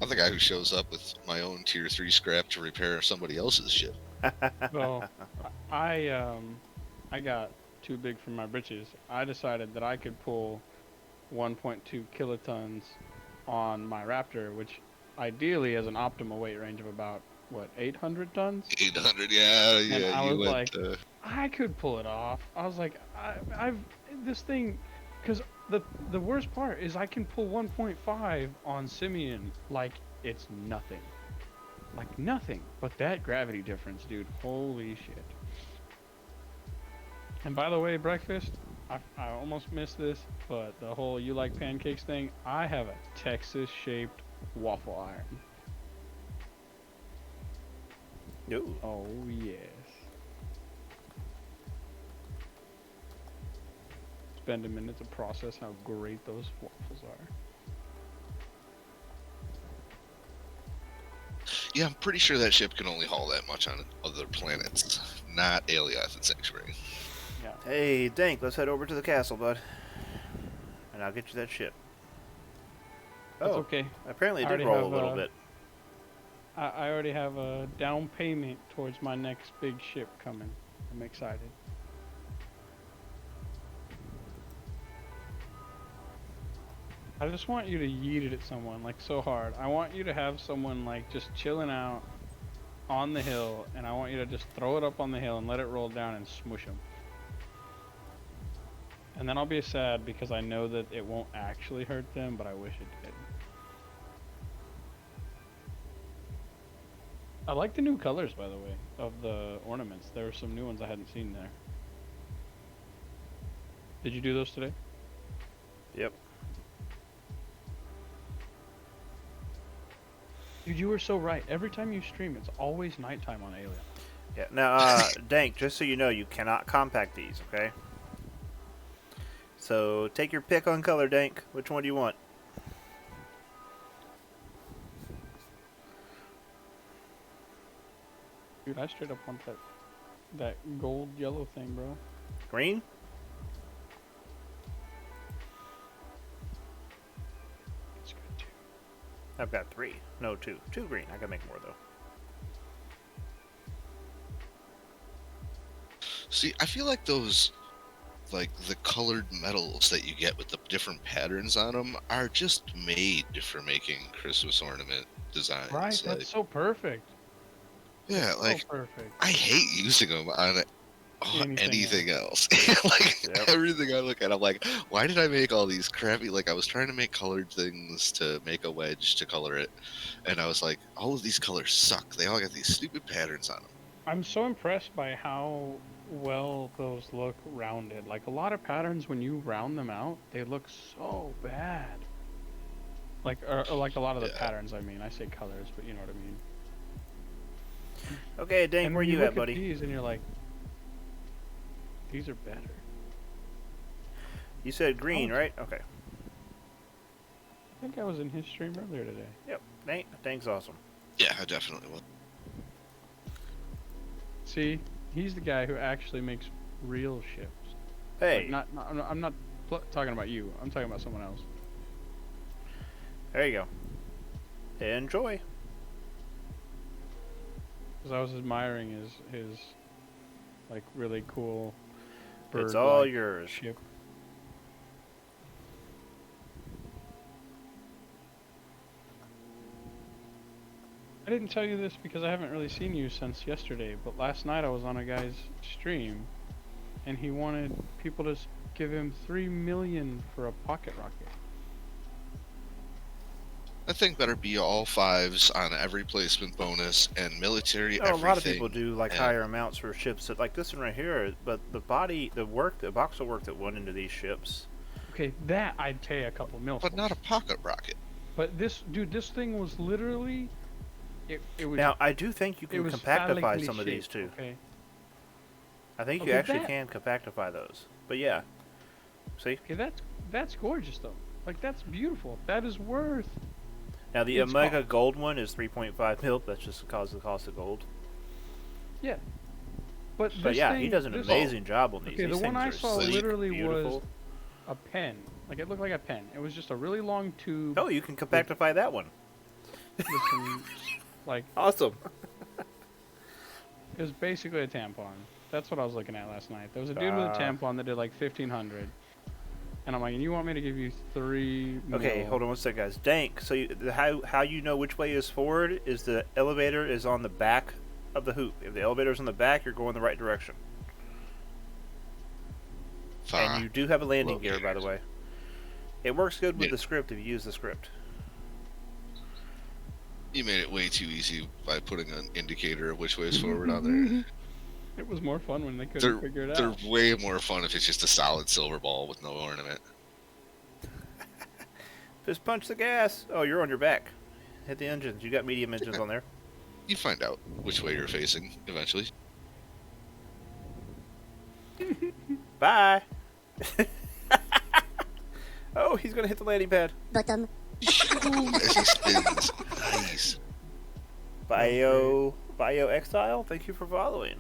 Speaker 2: I'm the guy who shows up with my own tier 3 scrap to repair somebody else's ship.
Speaker 3: Well, I got too big for my britches. I decided that I could pull 1.2 kilotons on my Raptor, which ideally has an optimal weight range of about what 800 tons.
Speaker 2: 800, yeah,
Speaker 3: And I
Speaker 2: you
Speaker 3: was
Speaker 2: went.
Speaker 3: like, I could pull it off. I was like, I've this thing, because the worst part is I can pull 1.5 on Simeon like it's nothing, like nothing. But that gravity difference, dude, holy shit. And by the way, breakfast, I almost missed this, but the whole you like pancakes thing, I have a Texas-shaped waffle iron.
Speaker 1: Ooh.
Speaker 3: Oh yes. Spend a minute to process how great those waffles are.
Speaker 2: Yeah, I'm pretty sure that ship can only haul that much on other planets, not Alioth and Sanctuary.
Speaker 3: Yeah.
Speaker 1: Hey, dank. Let's head over to the castle, bud. And I'll get you that ship.
Speaker 3: That's
Speaker 1: Oh,
Speaker 3: okay.
Speaker 1: apparently it
Speaker 3: I
Speaker 1: did
Speaker 3: already
Speaker 1: roll a
Speaker 3: have,
Speaker 1: little bit.
Speaker 3: I already have a down payment towards my next big ship coming. I'm excited. I just want you to yeet it at someone, like, so hard. I want you to have someone, like, just chilling out on the hill, and I want you to just throw it up on the hill and let it roll down and smush them. And then I'll be sad because I know that it won't actually hurt them, but I wish it did. I like the new colors, by the way, of the ornaments. There were some new ones I hadn't seen there. Did you do those today?
Speaker 1: Yep.
Speaker 3: Dude, you were so right. Every time you stream, it's always nighttime on Alien.
Speaker 1: Yeah. Now, dank. Just so you know, you cannot compact these. Okay. So take your pick on color, dank. Which one do you want?
Speaker 3: Dude, I straight up want that gold yellow thing, bro.
Speaker 1: Green?
Speaker 3: It's good too.
Speaker 1: I've got 3. No, 2. 2 green. I gotta make more though.
Speaker 2: See, I feel like those, like the colored metals that you get with the different patterns on them, are just made for making Christmas ornament designs.
Speaker 3: Right,
Speaker 2: Like,
Speaker 3: that's so perfect.
Speaker 2: yeah,
Speaker 3: So
Speaker 2: like
Speaker 3: perfect.
Speaker 2: I hate using them on anything else. Like
Speaker 1: Yep.
Speaker 2: everything I look at, I'm like, why did I make all these crappy? Like I was trying to make colored things to make a wedge to color it, and I was like, all of these colors suck. They all got these stupid patterns on them.
Speaker 3: I'm so impressed by how well those look rounded. Like a lot of patterns, when you round them out, they look so bad. Like, or like a lot of the
Speaker 2: Yeah.
Speaker 3: patterns. I mean, I say colors, but you know what I mean.
Speaker 1: Okay, Dank,
Speaker 3: And
Speaker 1: where
Speaker 3: then you
Speaker 1: you at,
Speaker 3: look
Speaker 1: buddy?
Speaker 3: these and you're like, these are better.
Speaker 1: You said green,
Speaker 3: Oh.
Speaker 1: right? Okay.
Speaker 3: I think I was in his stream earlier today.
Speaker 1: Yep. Dank's awesome.
Speaker 2: Yeah, I definitely will.
Speaker 3: See, he's the guy who actually makes real ships.
Speaker 1: Hey,
Speaker 3: Like, I'm not talking about you. I'm talking about someone else.
Speaker 1: there you go. Enjoy.
Speaker 3: Because I was admiring his like really cool bird.
Speaker 1: It's all yours.
Speaker 3: ship. I didn't tell you this because I haven't really seen you since yesterday, but last night I was on a guy's stream, and he wanted people to give him 3 million for a pocket rocket.
Speaker 2: I think better be all 5s on every placement bonus and military
Speaker 1: Oh, a
Speaker 2: everything.
Speaker 1: lot of people do like
Speaker 2: and-
Speaker 1: higher amounts for ships that, like this one right here. But the boxel work that went into these ships.
Speaker 3: Okay, that I'd pay a couple mil for.
Speaker 2: But not a pocket rocket.
Speaker 3: But this thing was literally, it was.
Speaker 1: Now, I do think you
Speaker 3: it
Speaker 1: can
Speaker 3: was
Speaker 1: compactify
Speaker 3: phallically
Speaker 1: some of these
Speaker 3: shaped,
Speaker 1: too.
Speaker 3: Okay.
Speaker 1: I think you
Speaker 3: Okay,
Speaker 1: actually
Speaker 3: that-
Speaker 1: can compactify those. But yeah, see.
Speaker 3: Okay, that's gorgeous though. Like that's beautiful. That is worth.
Speaker 1: Now the
Speaker 3: It's
Speaker 1: Omega
Speaker 3: called-
Speaker 1: Gold one is 3.5 mil. That's just because of the cost of gold.
Speaker 3: Yeah. But
Speaker 1: But
Speaker 3: this
Speaker 1: yeah,
Speaker 3: thing,
Speaker 1: he does an
Speaker 3: this-
Speaker 1: amazing job on these.
Speaker 3: Okay,
Speaker 1: These
Speaker 3: the one I
Speaker 1: things are
Speaker 3: saw
Speaker 1: sleek,
Speaker 3: literally
Speaker 1: beautiful.
Speaker 3: was a pen. Like it looked like a pen. It was just a really long tube.
Speaker 1: Oh, you can compactify that one.
Speaker 3: With some, like
Speaker 1: Awesome.
Speaker 3: it was basically a tampon. That's what I was looking at last night. There was a dude with a
Speaker 1: Ah.
Speaker 3: tampon that did like 1,500, and I'm like, and you want me to give you 3
Speaker 1: Okay,
Speaker 3: mil?
Speaker 1: hold on one second, guys. Dank. So how you know which way is forward is the elevator is on the back of the hoop. If the elevator's on the back, you're going the right direction. And you do have a landing gear, by the way. It works good with
Speaker 2: Yeah.
Speaker 1: the script if you use the script.
Speaker 2: You made it way too easy by putting an indicator of which way is forward on there.
Speaker 3: It was more fun when they couldn't figure it
Speaker 2: They're
Speaker 3: out.
Speaker 2: way more fun if it's just a solid silver ball with no ornament.
Speaker 1: Just punch the gas. Oh, you're on your back. Hit the engines. You got medium engines on there.
Speaker 2: You find out which way you're facing eventually.
Speaker 1: Bye. Oh, he's gonna hit the landing pad.
Speaker 4: Bottom.
Speaker 2: As he spins. Nice.
Speaker 1: Bio Exile, thank you for following.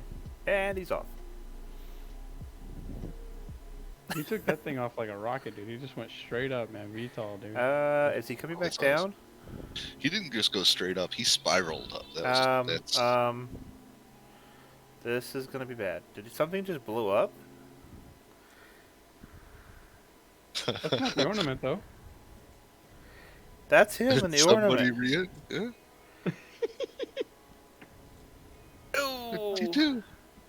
Speaker 1: And he's off.
Speaker 3: He took that thing off like a rocket, dude. He just went straight up, man. VTOL, dude.
Speaker 1: Is he coming
Speaker 2: Oh,
Speaker 1: back
Speaker 2: that's awesome.
Speaker 1: down?
Speaker 2: He didn't just go straight up, he spiraled up. That's
Speaker 1: This is gonna be bad. Did something just blow up?
Speaker 3: That's not the ornament, though.
Speaker 1: That's him in the
Speaker 2: somebody
Speaker 1: ornament.
Speaker 2: yeah?
Speaker 1: Oh.
Speaker 2: What'd you do?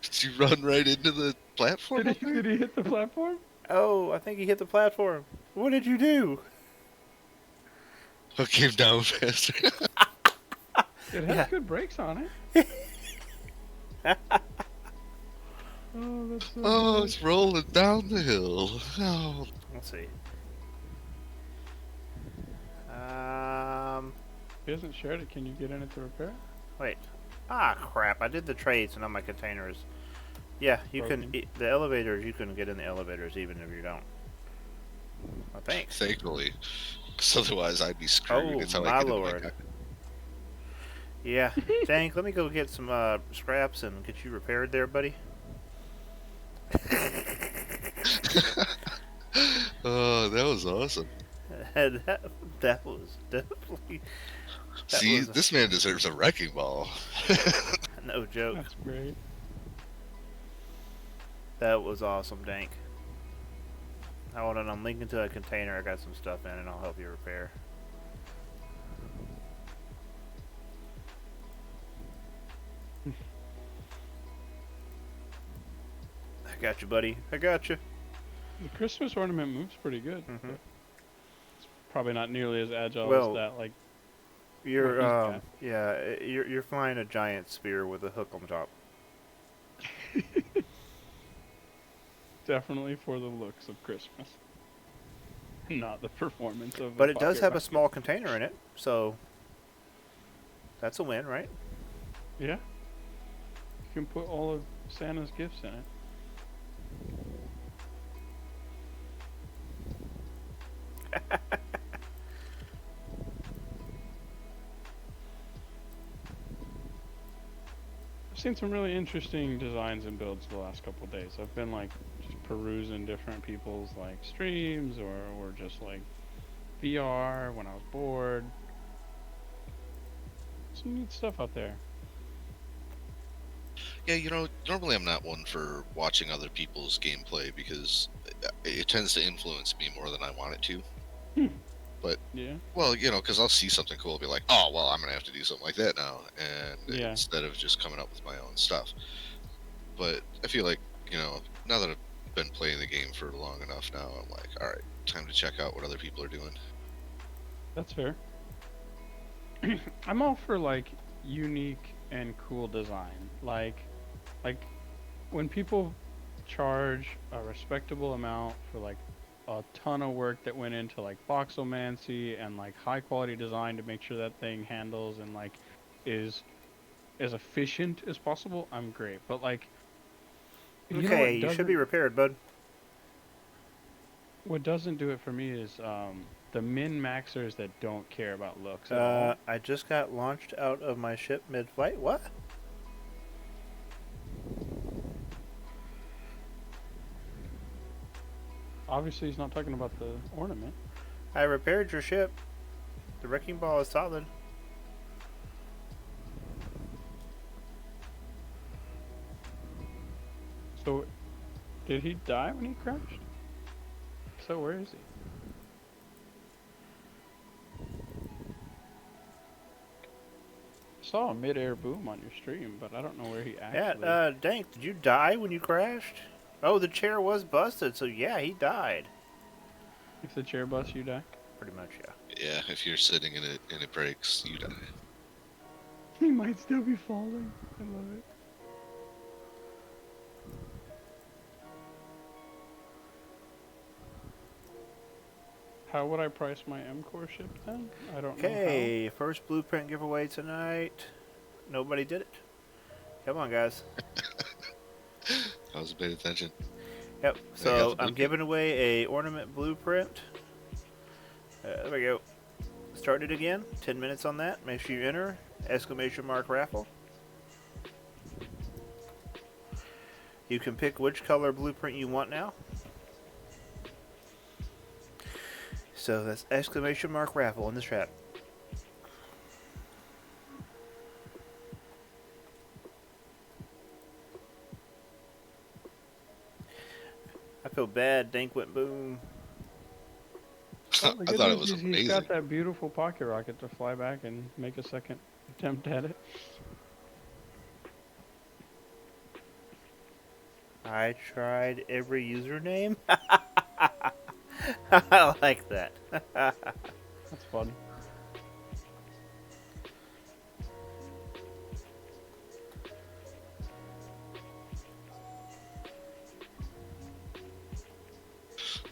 Speaker 2: Did you run right into the platform?
Speaker 3: Did he hit the platform?
Speaker 1: Oh, I think he hit the platform. What did you do?
Speaker 2: Oh, came down faster.
Speaker 3: It has
Speaker 1: Yeah.
Speaker 3: good brakes on it. Oh, that's so
Speaker 2: Oh,
Speaker 3: good.
Speaker 2: it's rolling down the hill. Oh,
Speaker 1: Let's see.
Speaker 3: He hasn't shared it. Can you get in it to repair it?
Speaker 1: Wait. Ah, crap. I did the trade, so now my containers. Yeah, you
Speaker 3: Broken.
Speaker 1: can. The elevators, you can get in the elevators even if you don't. Well, thanks.
Speaker 2: thankfully. Because otherwise I'd be screwed.
Speaker 1: Oh,
Speaker 2: It's how
Speaker 1: my
Speaker 2: I get
Speaker 1: lord.
Speaker 2: into my
Speaker 1: Yeah. Dank, let me go get some scraps and get you repaired there, buddy.
Speaker 2: Oh, that was awesome.
Speaker 1: that was definitely. That
Speaker 2: See,
Speaker 1: was
Speaker 2: this man deserves a wrecking ball.
Speaker 1: no joke.
Speaker 3: That's great.
Speaker 1: That was awesome, Dank. Hold on, I'm linking to a container. I got some stuff in, and I'll help you repair. I got you, buddy. I got you.
Speaker 3: The Christmas ornament moves pretty good.
Speaker 1: Mhm.
Speaker 3: but It's probably not nearly as agile
Speaker 1: Well,
Speaker 3: as that. Like,
Speaker 1: You're,
Speaker 3: What is
Speaker 1: yeah, you're flying a giant spear with a hook on top.
Speaker 3: definitely for the looks of Christmas, not the performance of.
Speaker 1: But
Speaker 3: a
Speaker 1: it does
Speaker 3: pocket
Speaker 1: have a
Speaker 3: rocket.
Speaker 1: small container in it, so that's a win, right?
Speaker 3: Yeah. can put all of Santa's gifts in it. I've seen some really interesting designs and builds the last couple of days. I've been like just perusing different people's like streams or just like VR when I was bored. Some neat stuff out there.
Speaker 2: Yeah, normally I'm not one for watching other people's gameplay because it tends to influence me more than I want it to.
Speaker 3: Hmm.
Speaker 2: But,
Speaker 3: Yeah.
Speaker 2: well, because I'll see something cool and be like, oh, well, I'm going to have to do something like that now. And
Speaker 3: Yeah.
Speaker 2: instead of just coming up with my own stuff. But I feel like, now that I've been playing the game for long enough now, I'm like, all right, time to check out what other people are doing.
Speaker 3: That's fair. I'm all for like unique and cool design. Like when people charge a respectable amount for like a ton of work that went into like voxelmancy and like high quality design to make sure that thing handles and like is as efficient as possible, I'm great. But like
Speaker 1: Okay, you should be repaired, bud.
Speaker 3: what doesn't do it for me is the min-maxers that don't care about looks at all.
Speaker 1: I just got launched out of my ship mid-flight. What?
Speaker 3: Obviously, he's not talking about the ornament.
Speaker 1: I repaired your ship. The wrecking ball is solid.
Speaker 3: So, did he die when he crashed? So where is he? I saw a mid-air boom on your stream, but I don't know where he actually...
Speaker 1: Yeah, Dank, did you die when you crashed? Oh, the chair was busted, so yeah, he died.
Speaker 3: If the chair busts, you die?
Speaker 1: Pretty much, yeah.
Speaker 2: Yeah, if you're sitting in it and it breaks, you die.
Speaker 3: He might still be falling. I love it. How would I price my M-Core ship then? I don't know
Speaker 1: Okay, first blueprint giveaway tonight. Nobody did it. Come on, guys.
Speaker 2: I was paying attention.
Speaker 1: Yep,
Speaker 2: I got
Speaker 1: so
Speaker 2: the
Speaker 1: I'm
Speaker 2: blueprint.
Speaker 1: giving away a ornament blueprint. There we go. Start it again. 10 minutes on that. Make sure you enter. ! raffle. You can pick which color blueprint you want now. So that's ! raffle in the chat. I feel bad. Dank went boom.
Speaker 3: Well, the
Speaker 2: I
Speaker 3: good
Speaker 2: thought it
Speaker 3: news
Speaker 2: was
Speaker 3: is
Speaker 2: amazing.
Speaker 3: He's got that beautiful pocket rocket to fly back and make a second attempt at it.
Speaker 1: I tried every username. I like that.
Speaker 3: That's fun.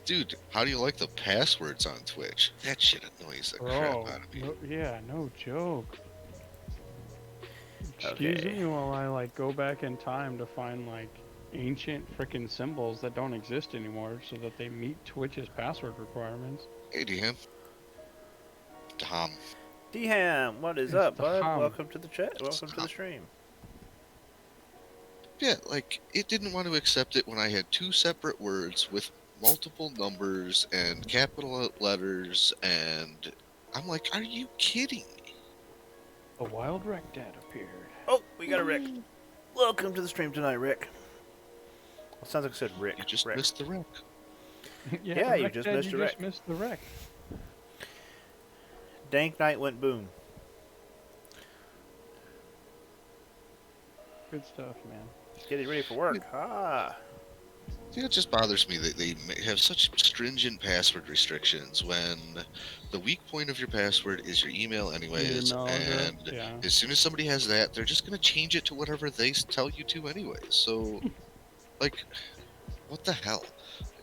Speaker 2: Dude, how do you like the passwords on Twitch? That shit annoys the crap
Speaker 3: Bro,
Speaker 2: out of me.
Speaker 3: yeah, no joke. Excuse
Speaker 1: Okay.
Speaker 3: me while I like go back in time to find like ancient freaking symbols that don't exist anymore so that they meet Twitch's password requirements.
Speaker 2: Hey, DM. Tom.
Speaker 1: Dham, what is
Speaker 3: It's
Speaker 1: up, bud?
Speaker 3: Dham.
Speaker 1: Welcome to the chat. Welcome to the stream.
Speaker 2: Yeah, like, it didn't want to accept it when I had two separate words with multiple numbers and capital letters, and I'm like, are you kidding me?
Speaker 3: A wild wreck dad appeared.
Speaker 1: Oh, we got a Rick. Welcome to the stream tonight, Rick. Well, sounds like I said Rick.
Speaker 2: You just
Speaker 1: Rick.
Speaker 2: missed the wreck.
Speaker 1: Yeah, you
Speaker 3: wreck
Speaker 1: just
Speaker 3: dad,
Speaker 1: missed
Speaker 3: you
Speaker 1: a wreck.
Speaker 3: just missed the wreck.
Speaker 1: Dank Knight went boom.
Speaker 3: Good stuff, man.
Speaker 1: Getting ready for work. Ah.
Speaker 2: Yeah, it just bothers me that they have such stringent password restrictions when the weak point of your password is your email anyways,
Speaker 3: Email address,
Speaker 2: and
Speaker 3: yeah.
Speaker 2: as soon as somebody has that, they're just going to change it to whatever they tell you to anyways. So, like, what the hell?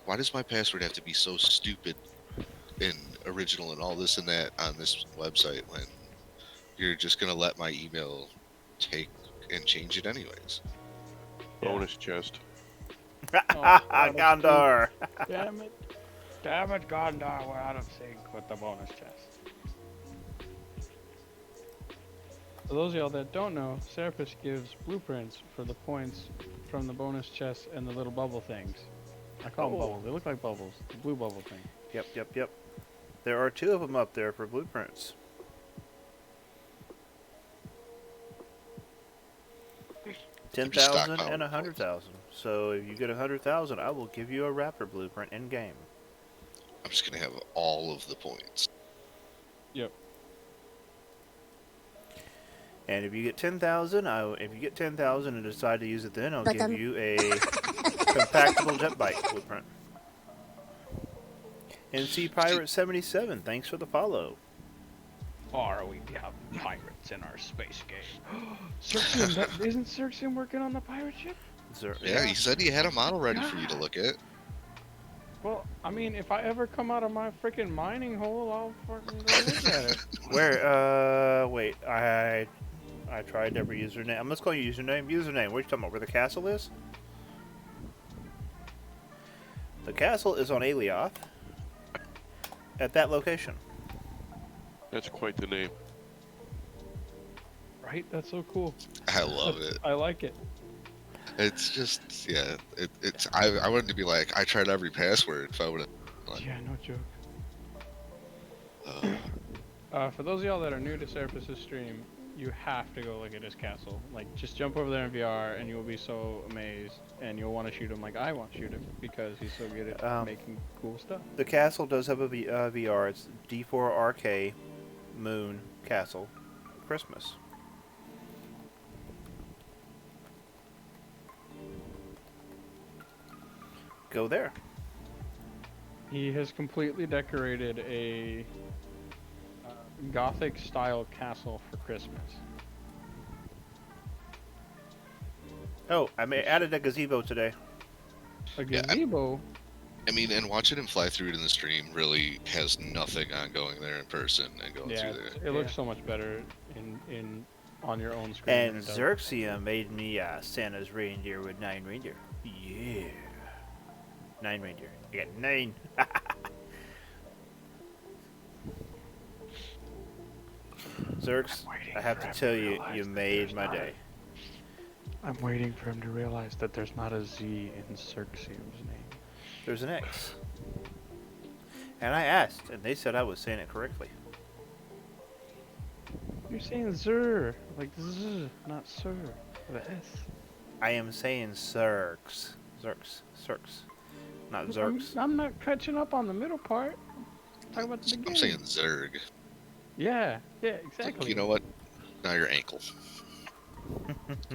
Speaker 2: Why does my password have to be so stupid and original and all this and that on this website when you're just going to let my email take and change it anyways?
Speaker 4: bonus chest.
Speaker 1: Gondar.
Speaker 3: Damn it. Damn it, Gondar, we're out of sync with the bonus chest. For those of y'all that don't know, Serapis gives blueprints for the points from the bonus chest and the little bubble things. I call them
Speaker 1: Oh.
Speaker 3: bubbles. They look like bubbles. The blue bubble thing.
Speaker 1: Yep. There are 2 of them up there for blueprints.
Speaker 2: Keep
Speaker 1: 10,000
Speaker 2: stockpiling
Speaker 1: and 100,000. So if you get 100,000, I will give you a raptor blueprint in game.
Speaker 2: I'm just gonna have all of the points.
Speaker 3: Yep.
Speaker 1: And if you get 10,000, and decide to use it, then I'll give you a compactable jet bike blueprint. NC Pirate 77, thanks for the follow.
Speaker 3: Or we have pirates in our space game. Cirxium, isn't Cirxium working on the pirate ship?
Speaker 2: Yeah, he said he had a model ready for you to look at.
Speaker 3: Well, I mean, if I ever come out of my freaking mining hole, I'll fucking go look at it.
Speaker 1: Where? Wait. I tried every username. Let's call you username. Username. What are you talking about? Where the castle is? The castle is on Alioth. At that location.
Speaker 4: That's quite the name.
Speaker 3: Right? That's so cool.
Speaker 2: I love it.
Speaker 3: I like it.
Speaker 2: It's just, yeah. I wanted to be like, I tried every password. If I would have. Like,
Speaker 3: Yeah, no joke. For those of y'all that are new to Serapis' stream, you have to go look at his castle. Like, just jump over there in VR and you'll be so amazed, and you'll want to shoot him like I want to shoot him because he's so good at making cool stuff.
Speaker 1: The castle does have a VR. It's D4RK Moon Castle Christmas. Go there.
Speaker 3: He has completely decorated a Gothic style castle for Christmas.
Speaker 1: Oh, I added a gazebo today.
Speaker 3: A
Speaker 2: Yeah,
Speaker 3: gazebo?
Speaker 2: I mean, and watching him fly through it in the stream really has nothing on going there in person and going
Speaker 3: Yeah,
Speaker 2: through there.
Speaker 3: it looks so much better in on your own screen.
Speaker 1: And
Speaker 3: than it does.
Speaker 1: Xerxia made me Santa's reindeer with 9 reindeer. Yeah. 9 reindeer. I got 9. Xerx, I have to tell you, you made my day.
Speaker 3: I'm waiting for him to realize that there's not a Z in Xerxium's name.
Speaker 1: There's an X. And I asked, and they said I was saying it correctly.
Speaker 3: You're saying Zer, like Z, not Sir, with a S.
Speaker 1: I am saying Xerx. Xerx. Not Xerx.
Speaker 3: I'm not catching up on the middle part. Talk about the beginning.
Speaker 2: I'm saying Zerg.
Speaker 3: Yeah, exactly.
Speaker 2: You know what? Now your ankle.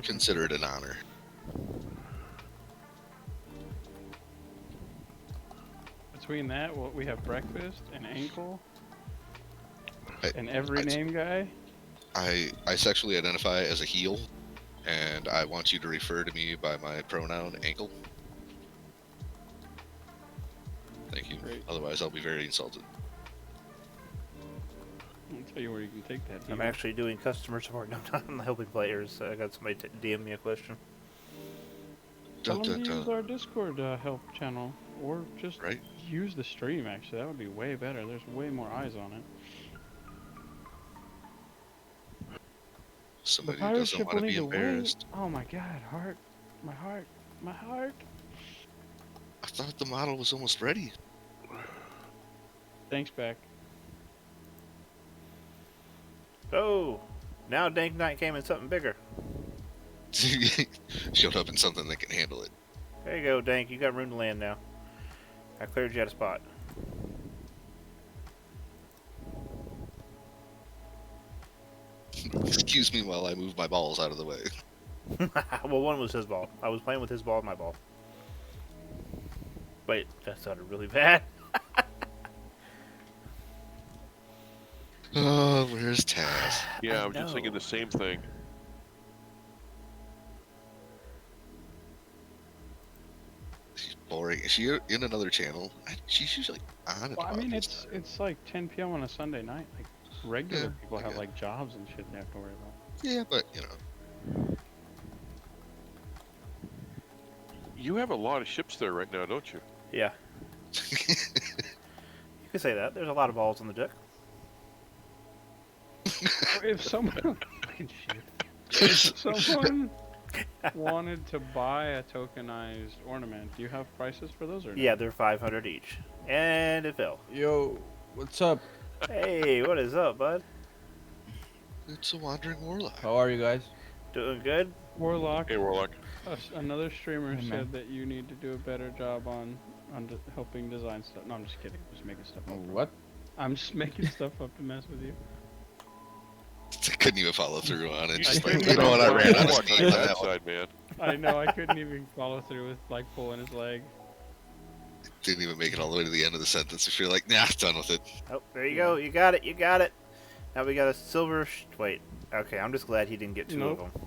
Speaker 2: Consider it an honor.
Speaker 3: Between that, we have breakfast and ankle
Speaker 2: I-
Speaker 3: and every
Speaker 2: I-
Speaker 3: name guy.
Speaker 2: I sexually identify as a heel, and I want you to refer to me by my pronoun ankle. Thank you.
Speaker 3: Great.
Speaker 2: Otherwise, I'll be very insulted.
Speaker 3: I'll tell you where you can take that.
Speaker 1: I'm actually doing customer support. No, I'm helping players. I got somebody DM me a question.
Speaker 3: Tell
Speaker 2: Dun,
Speaker 3: them
Speaker 2: dun,
Speaker 3: to use
Speaker 2: dun.
Speaker 3: our Discord help channel, or just
Speaker 2: Right?
Speaker 3: use the stream. Actually, that would be way better. There's way more eyes on it.
Speaker 2: Somebody
Speaker 3: the
Speaker 2: who
Speaker 3: pirate
Speaker 2: doesn't
Speaker 3: ship
Speaker 2: want to
Speaker 3: will
Speaker 2: be
Speaker 3: need to wait.
Speaker 2: embarrassed.
Speaker 3: Oh my God, heart, my heart, my heart.
Speaker 2: I thought the model was almost ready.
Speaker 3: Thanks, back.
Speaker 1: Oh, now Dank Knight came in something bigger.
Speaker 2: Showed up in something that can handle it.
Speaker 1: There you go, Dank. You got room to land now. I cleared you out a spot.
Speaker 2: Excuse me while I move my balls out of the way.
Speaker 1: Well, one was his ball. I was playing with his ball and my ball. Wait, that sounded really bad.
Speaker 2: Oh, where's Taz?
Speaker 4: Yeah,
Speaker 1: I
Speaker 4: I was just thinking
Speaker 1: know.
Speaker 4: the same thing.
Speaker 2: She's boring. Is she in another channel? She's usually on it.
Speaker 3: Well, I mean, it's like 10 p.m. on a Sunday night. Like regular
Speaker 2: Yeah,
Speaker 3: people
Speaker 2: I
Speaker 3: have
Speaker 2: get it.
Speaker 3: like jobs and shit they have to worry about.
Speaker 2: Yeah, but you know.
Speaker 4: You have a lot of ships there right now, don't you?
Speaker 1: Yeah. You can say that. There's a lot of balls on the deck.
Speaker 3: If someone fucking shit. If someone wanted to buy a tokenized ornament, do you have prices for those or no?
Speaker 1: Yeah, they're 500 each. And it fell.
Speaker 5: Yo, what's up?
Speaker 1: Hey, what is up, bud?
Speaker 2: It's a wandering warlock.
Speaker 5: How are you guys?
Speaker 1: Doing good?
Speaker 3: Warlock.
Speaker 4: Hey, Warlock.
Speaker 3: Another streamer
Speaker 5: Hey, man.
Speaker 3: said that you need to do a better job on helping design stuff. No, I'm just kidding. I'm just making stuff up.
Speaker 5: What?
Speaker 3: I'm just making stuff up to mess with you.
Speaker 2: I couldn't even follow through on it.
Speaker 4: You
Speaker 2: Just
Speaker 3: I
Speaker 2: like,
Speaker 3: couldn't
Speaker 2: you know what, I
Speaker 3: even
Speaker 2: ran out
Speaker 3: follow
Speaker 2: of
Speaker 4: Warlock
Speaker 2: steam
Speaker 4: on
Speaker 2: on
Speaker 4: that
Speaker 2: that one.
Speaker 4: side, man.
Speaker 3: I know. I couldn't even follow through with like pulling his leg.
Speaker 2: Didn't even make it all the way to the end of the sentence. If you're like, nah, done with it.
Speaker 1: Oh, there you go. You got it. You got it. Now we got a silver. Wait. Okay, I'm just glad he didn't get two
Speaker 3: Nope.
Speaker 1: of them.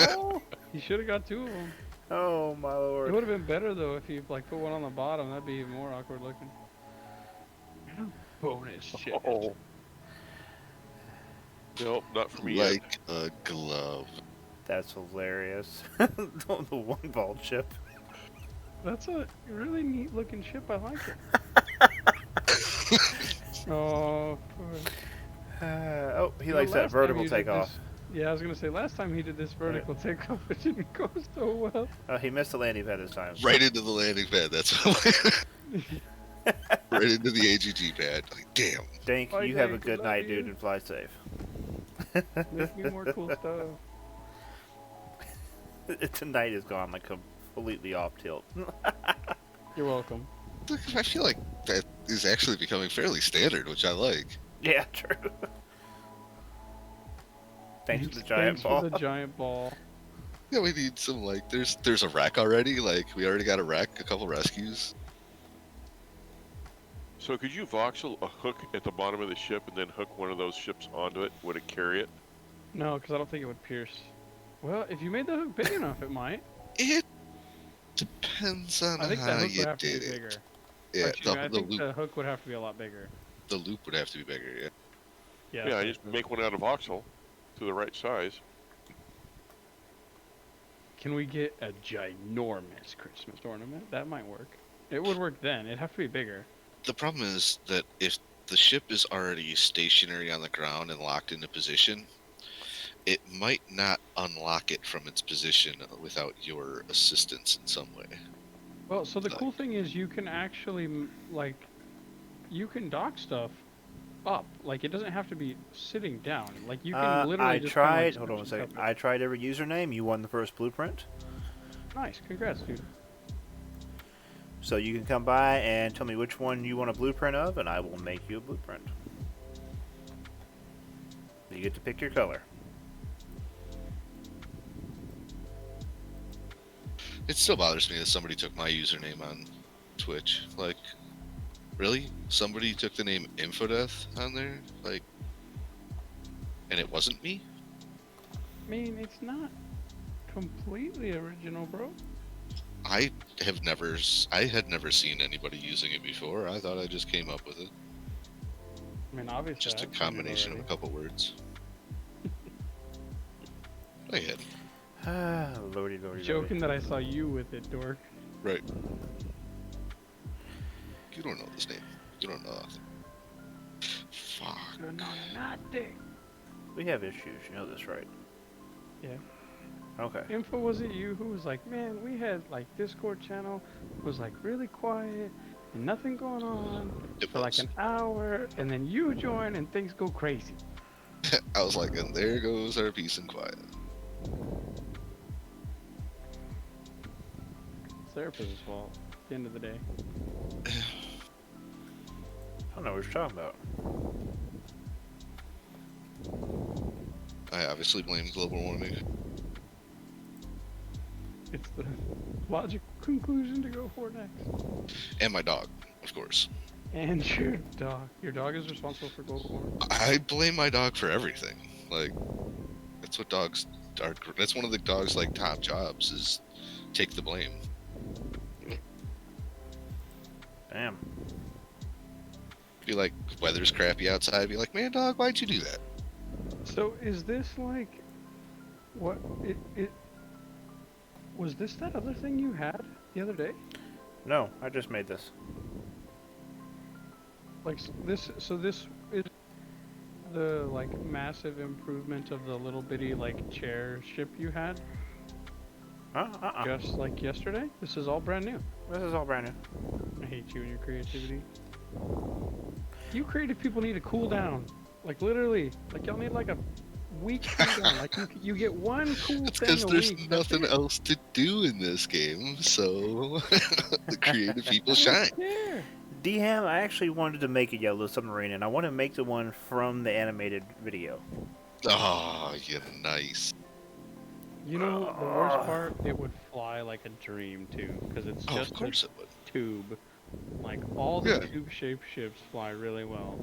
Speaker 3: Oh, he should have got two of them.
Speaker 1: Oh my
Speaker 3: It
Speaker 1: lord.
Speaker 3: would have been better though if he like put one on the bottom. That'd be even more awkward looking. Bonus shit.
Speaker 4: Oh. Nope, not for me yet.
Speaker 2: Like a glove.
Speaker 1: That's hilarious. The one ball chip.
Speaker 3: That's a really neat looking ship. I like it. Oh, poor.
Speaker 1: Oh, he
Speaker 3: You know,
Speaker 1: likes that
Speaker 3: last time
Speaker 1: vertical
Speaker 3: you did
Speaker 1: takeoff.
Speaker 3: this- Yeah, I was gonna say last time he did this vertical takeoff, it didn't go so well.
Speaker 1: Oh, he missed the landing pad this time.
Speaker 2: Right into the landing pad. That's what right into the AGG pad. Like, damn.
Speaker 1: Dink,
Speaker 3: Bye,
Speaker 1: you have a
Speaker 3: Dink,
Speaker 1: good
Speaker 3: love
Speaker 1: night,
Speaker 3: you.
Speaker 1: dude, and fly safe.
Speaker 3: Make me more cool stuff.
Speaker 1: Tonight has gone like completely off tilt.
Speaker 3: You're welcome.
Speaker 2: Look, I feel like that is actually becoming fairly standard, which I like.
Speaker 1: Yeah, true. Thanks for the giant
Speaker 3: Thanks
Speaker 1: ball.
Speaker 3: for the giant ball.
Speaker 2: Yeah, we need some like. There's a wreck already. Like we already got a wreck, a couple rescues.
Speaker 4: So could you voxel a hook at the bottom of the ship and then hook one of those ships onto it? Would it carry it?
Speaker 3: No, because I don't think it would pierce. Well, if you made the hook big enough, it might.
Speaker 2: It depends on
Speaker 3: I think the
Speaker 2: how
Speaker 3: hook
Speaker 2: you
Speaker 3: would have to
Speaker 2: did
Speaker 3: be
Speaker 2: it.
Speaker 3: bigger.
Speaker 2: Yeah,
Speaker 3: Aren't you? I
Speaker 2: the
Speaker 3: think
Speaker 2: loop,
Speaker 3: the hook would have to be a lot bigger.
Speaker 2: the loop would have to be bigger. Yeah.
Speaker 3: Yeah.
Speaker 4: Yeah,
Speaker 3: so-
Speaker 4: I just make one out of voxel to the right size.
Speaker 3: Can we get a ginormous Christmas ornament? That might work. It would work then. It'd have to be bigger.
Speaker 2: The problem is that if the ship is already stationary on the ground and locked into position, it might not unlock it from its position without your assistance in some way.
Speaker 3: Well, so the
Speaker 2: Like-
Speaker 3: cool thing is you can actually you can dock stuff up. Like it doesn't have to be sitting down. Like you can literally
Speaker 1: I
Speaker 3: just
Speaker 1: tried.
Speaker 3: kinda,
Speaker 1: Hold on a
Speaker 3: switch
Speaker 1: second.
Speaker 3: stuff
Speaker 1: I tried every username. You won the first blueprint.
Speaker 3: up. Nice, congrats, dude.
Speaker 1: So you can come by and tell me which one you want a blueprint of, and I will make you a blueprint. You get to pick your color.
Speaker 2: It still bothers me that somebody took my username on Twitch. Like, really? Somebody took the name Infodeath on there? Like, and it wasn't me?
Speaker 3: I mean, it's not completely original, bro.
Speaker 2: I had never seen anybody using it before. I thought I just came up with it.
Speaker 3: I mean, obviously.
Speaker 2: Just a
Speaker 3: I've seen it
Speaker 2: combination of a
Speaker 3: already.
Speaker 2: couple words. I had.
Speaker 1: Ah, lordy, lordy,
Speaker 3: Joking that I saw you with it, dork.
Speaker 2: Right. You don't know this name. You don't know nothing. Fuck.
Speaker 3: No, no, nothing.
Speaker 1: We have issues. You know this, right?
Speaker 3: Yeah.
Speaker 1: Okay.
Speaker 3: Info, was it you who was like, man, we had like Discord channel was like really quiet and nothing going on
Speaker 2: It
Speaker 3: for like
Speaker 2: was.
Speaker 3: an hour, and then you join and things go crazy.
Speaker 2: I was like, and there goes our peace and quiet.
Speaker 3: It's Therapist's fault. At the end of the day.
Speaker 1: I don't know what you're talking about.
Speaker 2: I obviously blame global warming.
Speaker 3: It's the logical conclusion to go for next.
Speaker 2: And my dog, of course.
Speaker 3: And your dog. Your dog is responsible for global warming.
Speaker 2: I blame my dog for everything. Like, that's what dogs are. That's one of the dog's like top jobs is take the blame.
Speaker 1: Damn.
Speaker 2: Be like, weather's crappy outside. Be like, man, dog, why'd you do that?
Speaker 3: So is this like what it Was this that other thing you had the other day?
Speaker 1: No, I just made this.
Speaker 3: Like this, so this is the like massive improvement of the little bitty like chair ship you had just like yesterday? This is all brand new.
Speaker 1: This is all brand new.
Speaker 3: I hate you and your creativity. You creative people need to cool down. Like literally, like y'all need like a week cool down. Like you get one cool
Speaker 2: It's
Speaker 3: thing
Speaker 2: because
Speaker 3: a
Speaker 2: there's
Speaker 3: week.
Speaker 2: nothing else to do in this game, so the creative people shine.
Speaker 3: Yeah.
Speaker 1: D-Ham, I actually wanted to make a yellow submarine, and I want to make the one from the animated video.
Speaker 2: Oh, you're nice.
Speaker 3: You know the worst part? It would fly like a dream too, because it's
Speaker 2: Oh,
Speaker 3: just
Speaker 2: of course it would.
Speaker 3: a tube. Like all the
Speaker 2: Yeah.
Speaker 3: tube-shaped ships fly really well.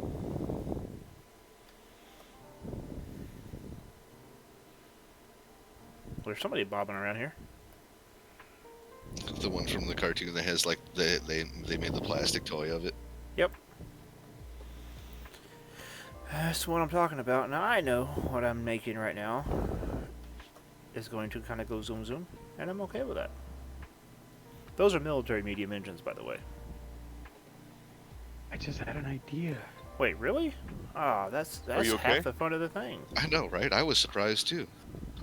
Speaker 1: There's somebody bobbing around here.
Speaker 2: The one from the cartoon that has like they made the plastic toy of it.
Speaker 1: Yep. That's what I'm talking about. Now I know what I'm making right now is going to kind of go zoom zoom, and I'm okay with that. Those are military medium engines, by the way.
Speaker 3: I just had an idea.
Speaker 1: Wait, really? Ah, that's
Speaker 4: you okay?
Speaker 1: half the fun of the thing.
Speaker 2: I know, right? I was surprised too.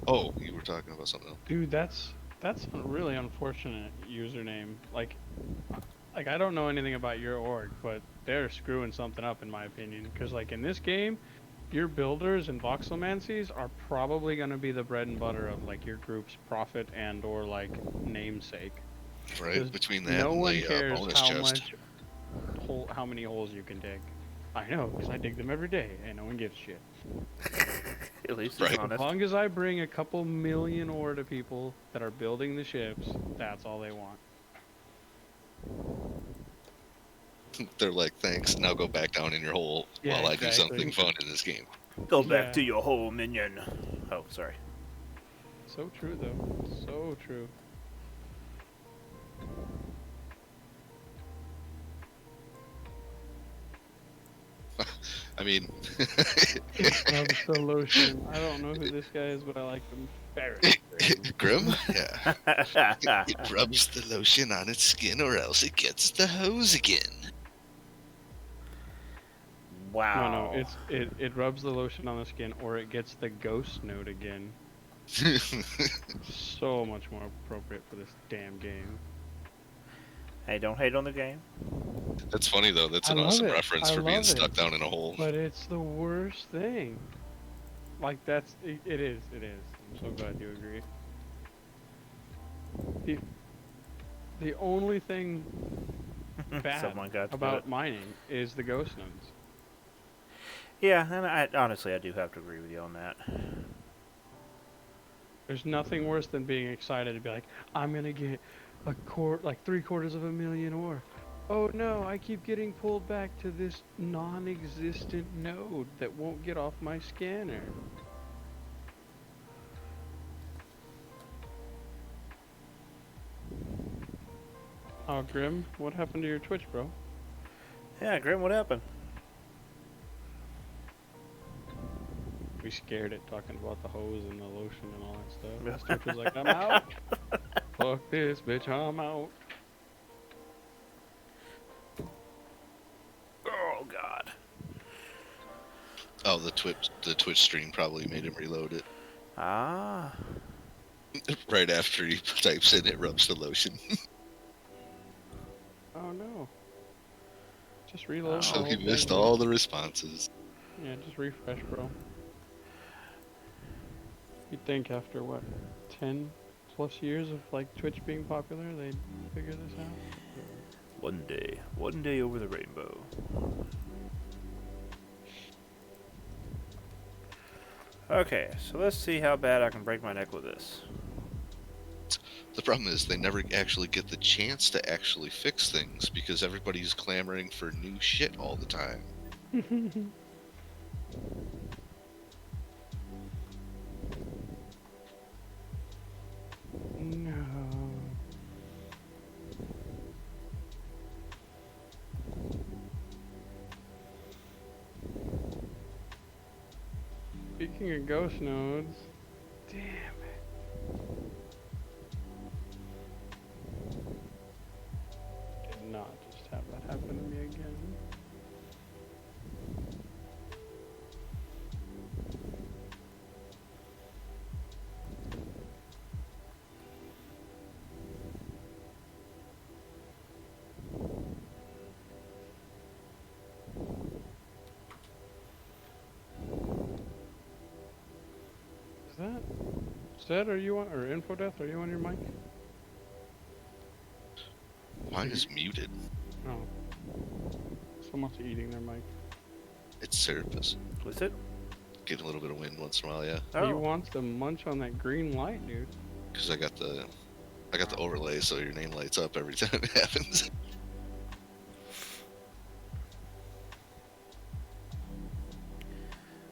Speaker 2: Oh, you were talking about something else.
Speaker 3: Dude, that's a really unfortunate username. Like I don't know anything about your org, but they're screwing something up in my opinion. Because like in this game, your builders and voxelmancies are probably going to be the bread and butter of like your group's profit and or like namesake.
Speaker 2: Right?
Speaker 3: 'Cause
Speaker 2: Between that
Speaker 3: no
Speaker 2: and
Speaker 3: one
Speaker 2: the
Speaker 3: cares
Speaker 2: bonus
Speaker 3: how
Speaker 2: chest.
Speaker 3: much how many holes you can dig. I know, because I dig them every day, and no one gives a shit.
Speaker 1: At least
Speaker 2: Right.
Speaker 1: it's
Speaker 3: As
Speaker 1: honest.
Speaker 3: long as I bring a couple million ore to people that are building the ships, that's all they want.
Speaker 2: They're like, thanks, now go back down in your hole
Speaker 3: Yeah,
Speaker 2: while I do
Speaker 3: exactly.
Speaker 2: something fun in this game.
Speaker 1: Go back
Speaker 3: Yeah.
Speaker 1: to your hole, minion. Oh, sorry.
Speaker 3: So true, though. So true.
Speaker 2: I mean,
Speaker 3: Rubs the lotion. I don't know who this guy is, but I like him very.
Speaker 2: Grim? Yeah. It rubs the lotion on its skin or else it gets the hose again.
Speaker 1: Wow.
Speaker 3: No, it rubs the lotion on the skin, or it gets the ghost note again. So much more appropriate for this damn game.
Speaker 1: Hey, don't hate on the game.
Speaker 2: That's funny though. That's
Speaker 3: I
Speaker 2: an
Speaker 3: love
Speaker 2: awesome
Speaker 3: it.
Speaker 2: reference
Speaker 3: I
Speaker 2: for being
Speaker 3: love
Speaker 2: stuck
Speaker 3: it.
Speaker 2: down in a hole.
Speaker 3: But it's the worst thing. Like that's it is. I'm so glad you agree. The only thing bad
Speaker 1: Someone got to
Speaker 3: about
Speaker 1: it.
Speaker 3: mining is the ghost nodes.
Speaker 1: Yeah, and I honestly I do have to agree with you on that.
Speaker 3: There's nothing worse than being excited to be like, I'm gonna get like 750,000 ore. Oh no, I keep getting pulled back to this non-existent node that won't get off my scanner. Oh, Grim, what happened to your Twitch, bro?
Speaker 1: Yeah, Grim, what happened?
Speaker 3: We scared it talking about the hose and the lotion and all that stuff. This Twitch was like, I'm out. Fuck this, bitch, I'm out.
Speaker 1: Oh God.
Speaker 2: Oh, the Twitch stream probably made him reload it
Speaker 1: Ah.
Speaker 2: right after he types in it rubs the lotion.
Speaker 3: Oh no. Just reload.
Speaker 2: So
Speaker 3: the
Speaker 2: he
Speaker 3: whole
Speaker 2: missed
Speaker 3: thing,
Speaker 2: all the responses.
Speaker 3: Yeah, just refresh, bro. You'd think after what, 10 plus years of like Twitch being popular, they'd figure this out.
Speaker 1: One day over the rainbow. Okay, so let's see how bad I can break my neck with this.
Speaker 2: The problem is they never actually get the chance to actually fix things because everybody's clamoring for new shit all the time.
Speaker 3: No. Speaking of ghost nodes, damn it. not just have that happen to me again. Zed, are you on, or Info Death, are you on your mic?
Speaker 2: Mine is muted.
Speaker 3: No. Someone's eating their mic.
Speaker 2: It's Serapis.
Speaker 1: Was it?
Speaker 2: Getting a little bit of wind once in a while, yeah.
Speaker 3: He
Speaker 1: Oh,
Speaker 3: wants to munch on that green light, dude.
Speaker 2: Because I got the overlay, so your name lights up every time it happens.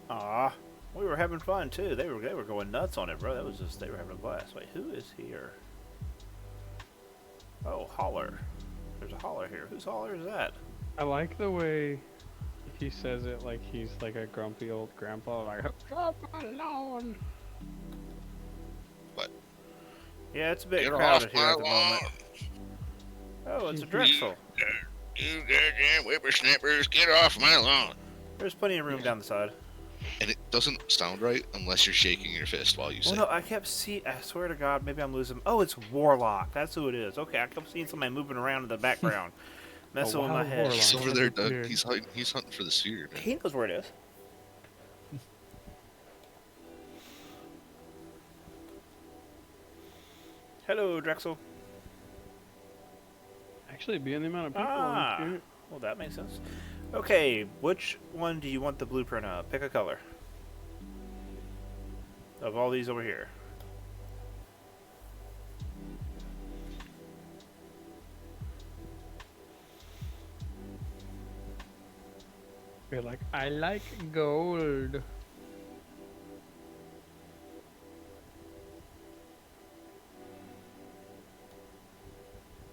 Speaker 1: aw. We were having fun too. They were going nuts on it, bro. That was just they were having a blast. Wait, who is here? Oh, Holler. There's a Holler here. Whose Holler is that?
Speaker 3: I like the way he says it like he's like a grumpy old grandpa, like, drop my lawn.
Speaker 1: Yeah, it's a bit
Speaker 2: Get
Speaker 1: crowded
Speaker 2: off
Speaker 1: here
Speaker 2: my
Speaker 1: at the moment. Oh, it's a Drexel.
Speaker 2: You goddamn whippersnappers, get off my lawn.
Speaker 1: There's plenty of room down the side.
Speaker 2: And it doesn't sound right unless you're shaking your fist while you say
Speaker 1: Well, no, I kept seeing. I swear to God, maybe I'm losing. Oh, it's Warlock. That's who it is. Okay, I kept seeing somebody moving around in the background, messing with my
Speaker 3: wild
Speaker 1: head.
Speaker 3: Warlock.
Speaker 2: He's over there, Doug.
Speaker 3: Weird.
Speaker 2: He's hunting for the sphere, man.
Speaker 1: He knows where it is. Hello, Drexel.
Speaker 3: Actually, being the amount of people
Speaker 1: Ah.
Speaker 3: on here,
Speaker 1: Well, that makes sense. Okay, which one do you want the blueprint of? Pick a color. Of all these over here.
Speaker 3: you're like, I like gold.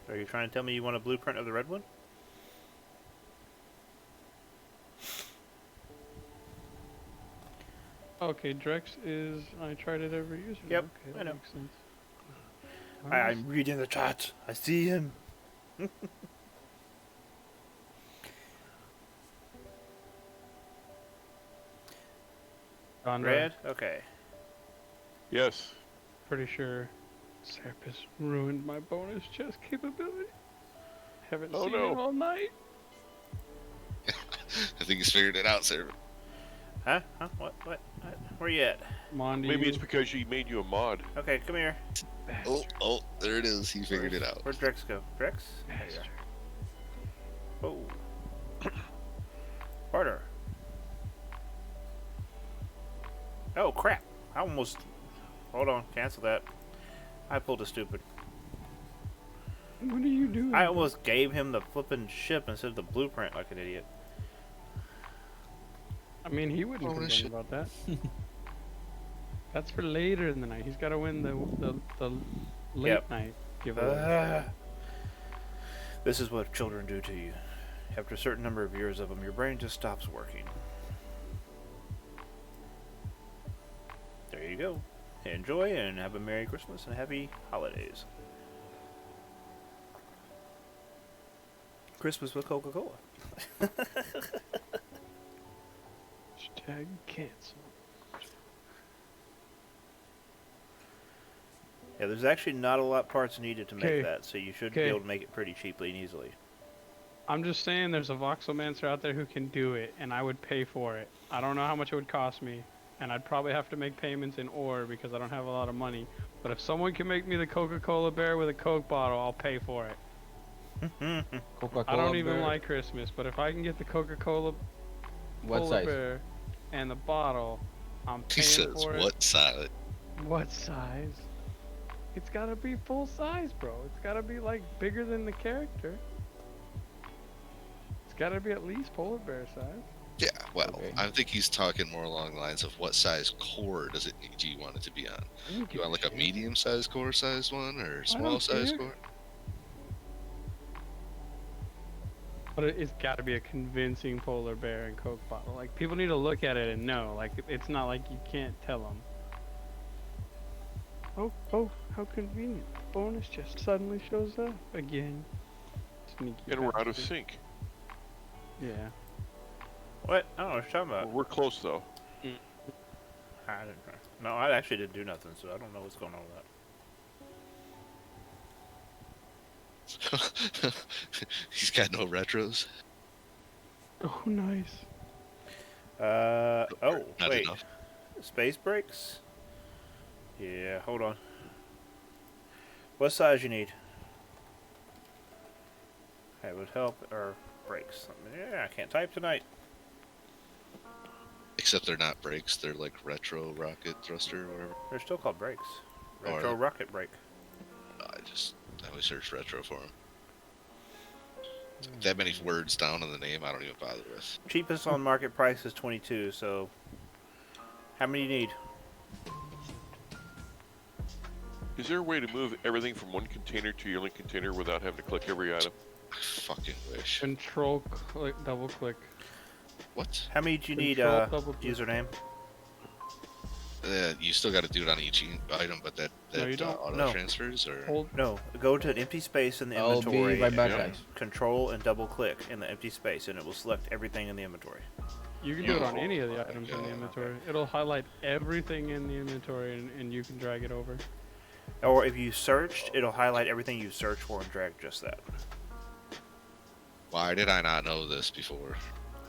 Speaker 1: Are you trying to tell me you want a blueprint of the red one?
Speaker 3: Okay, Drex is. I tried it every user.
Speaker 1: Yep,
Speaker 3: okay,
Speaker 1: I know.
Speaker 3: that makes sense.
Speaker 1: I'm reading the chat. I see him.
Speaker 3: Gone
Speaker 1: Red? Okay.
Speaker 4: Yes.
Speaker 3: Pretty sure Serapis ruined my bonus chest capability. Haven't
Speaker 4: Oh,
Speaker 3: seen
Speaker 4: no.
Speaker 3: it all night.
Speaker 2: I think he's figured it out, sir.
Speaker 1: Huh? Huh? What? Where you at?
Speaker 3: Mondi,
Speaker 4: Maybe it's because she made you a mod.
Speaker 1: Okay, come here.
Speaker 2: Oh, there it is. He figured it out.
Speaker 1: Where'd Drex go? Drex? There you
Speaker 3: Bastard.
Speaker 1: are. Oh. Harder. Oh, crap. I almost... Hold on. Cancel that. I pulled a stupid.
Speaker 3: What are you doing?
Speaker 1: I almost gave him the flippin' ship instead of the blueprint like an idiot.
Speaker 3: I mean, he wouldn't
Speaker 2: Oh,
Speaker 3: complain
Speaker 2: shit.
Speaker 3: about that. That's for later in the night. He's got to win the late
Speaker 1: Yep.
Speaker 3: night giveaway.
Speaker 1: This is what children do to you. After a certain number of years of them, your brain just stops working. There you go. Enjoy and have a Merry Christmas and Happy Holidays. Christmas with Coca-Cola.
Speaker 3: Hashtag cancel.
Speaker 1: Yeah, there's actually not a lot of parts needed to make
Speaker 3: Okay.
Speaker 1: that, so you should be
Speaker 3: Okay.
Speaker 1: able to make it pretty cheaply and easily.
Speaker 3: I'm just saying there's a voxelmancer out there who can do it, and I would pay for it. I don't know how much it would cost me, and I'd probably have to make payments in ore because I don't have a lot of money. But if someone can make me the Coca-Cola bear with a Coke bottle, I'll pay for it.
Speaker 5: Coca-Cola
Speaker 3: I don't even
Speaker 5: bear.
Speaker 3: like Christmas, but if I can get the Coca-Cola
Speaker 5: What
Speaker 3: polar
Speaker 5: size?
Speaker 3: bear and the bottle, I'm
Speaker 2: He
Speaker 3: paying
Speaker 2: says,
Speaker 3: for
Speaker 2: what side?
Speaker 3: it. What size? It's gotta be full size, bro. It's gotta be like bigger than the character. It's gotta be at least polar bear size.
Speaker 2: Yeah, well,
Speaker 5: Okay.
Speaker 2: I think he's talking more along the lines of what size core do you want it to be on?
Speaker 3: I don't
Speaker 2: You want like
Speaker 3: give
Speaker 2: a
Speaker 3: shit.
Speaker 2: medium-sized core size one or
Speaker 3: I
Speaker 2: small
Speaker 3: don't
Speaker 2: size
Speaker 3: care.
Speaker 2: core?
Speaker 3: But it's gotta be a convincing polar bear and Coke bottle. Like, people need to look at it and know. Like, it's not like you can't tell them. Oh, how convenient. The bonus just suddenly shows up again. Sneaky.
Speaker 4: And we're out of
Speaker 3: bastard.
Speaker 4: sync.
Speaker 3: Yeah.
Speaker 1: What? I don't know what you're talking
Speaker 4: Well,
Speaker 1: about.
Speaker 4: we're close though.
Speaker 1: I didn't, no, I actually didn't do nothing, so I don't know what's going on with that.
Speaker 2: He's got no retros.
Speaker 3: Oh, nice.
Speaker 1: Oh,
Speaker 2: Not
Speaker 1: wait.
Speaker 2: enough.
Speaker 1: Space brakes? Yeah, hold on. What size you need? That would help, or brakes. Yeah, I can't type tonight.
Speaker 2: Except they're not brakes. They're like retro rocket thruster or whatever.
Speaker 1: They're still called brakes.
Speaker 2: Oh, are
Speaker 1: Retro
Speaker 2: they?
Speaker 1: rocket brake.
Speaker 2: I always search retro for them. That many words down in the name, I don't even bother with.
Speaker 1: Cheapest on market price is 22, so how many do you need?
Speaker 4: Is there a way to move everything from one container to your link container without having to click every item?
Speaker 2: I fucking wish.
Speaker 3: Control click, double click.
Speaker 2: What?
Speaker 1: How many do you need,
Speaker 3: Control double click.
Speaker 1: username?
Speaker 2: You still got to do it on each item, but that
Speaker 3: No, you don't.
Speaker 2: auto
Speaker 1: No.
Speaker 2: transfers or
Speaker 3: Hold.
Speaker 1: No, go to an empty space in the
Speaker 5: I'll
Speaker 1: inventory.
Speaker 5: be right back,
Speaker 4: Yeah.
Speaker 5: guys.
Speaker 1: Control and double click in the empty space, and it will select everything in the inventory.
Speaker 3: You can do it on
Speaker 2: Oh,
Speaker 3: any of the items in the
Speaker 2: okay.
Speaker 3: inventory. It'll highlight everything in the inventory, and you can drag it over.
Speaker 1: Or if you searched, it'll highlight everything you searched for and drag just that.
Speaker 2: why did I not know this before?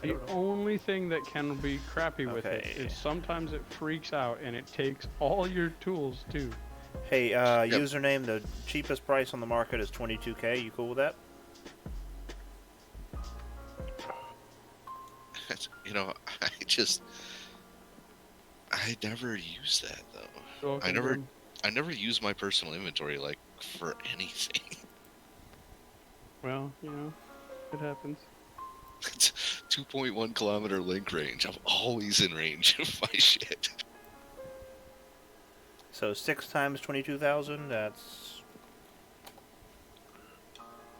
Speaker 1: I
Speaker 3: The
Speaker 1: don't know.
Speaker 3: only thing that can be crappy with it
Speaker 1: Okay.
Speaker 3: is sometimes it freaks out and it takes all your tools too.
Speaker 1: Hey, username, the cheapest price on the market is 22K. You cool with that?
Speaker 2: You know, I never use that though.
Speaker 3: So
Speaker 2: I never use my personal inventory like for anything.
Speaker 3: Well, you know, it happens.
Speaker 2: It's 2.1 kilometer link range. I'm always in range of my shit.
Speaker 1: So 6 times 22,000, that's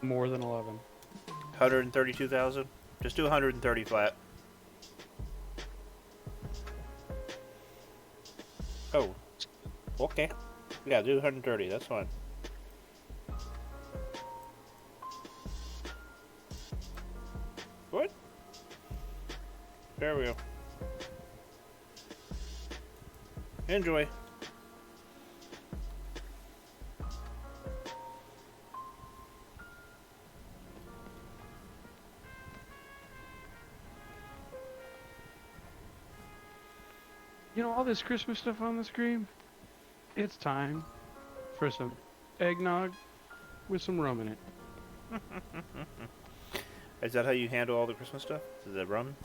Speaker 3: More than 11.
Speaker 1: 132,000. Just do 130 flat. Oh, okay. Yeah, do 130. That's fine. What? There we go. Enjoy.
Speaker 3: You know, all this Christmas stuff on the screen? It's time for some eggnog with some rum in it.
Speaker 1: Is that how you handle all the Christmas stuff? Is it rum?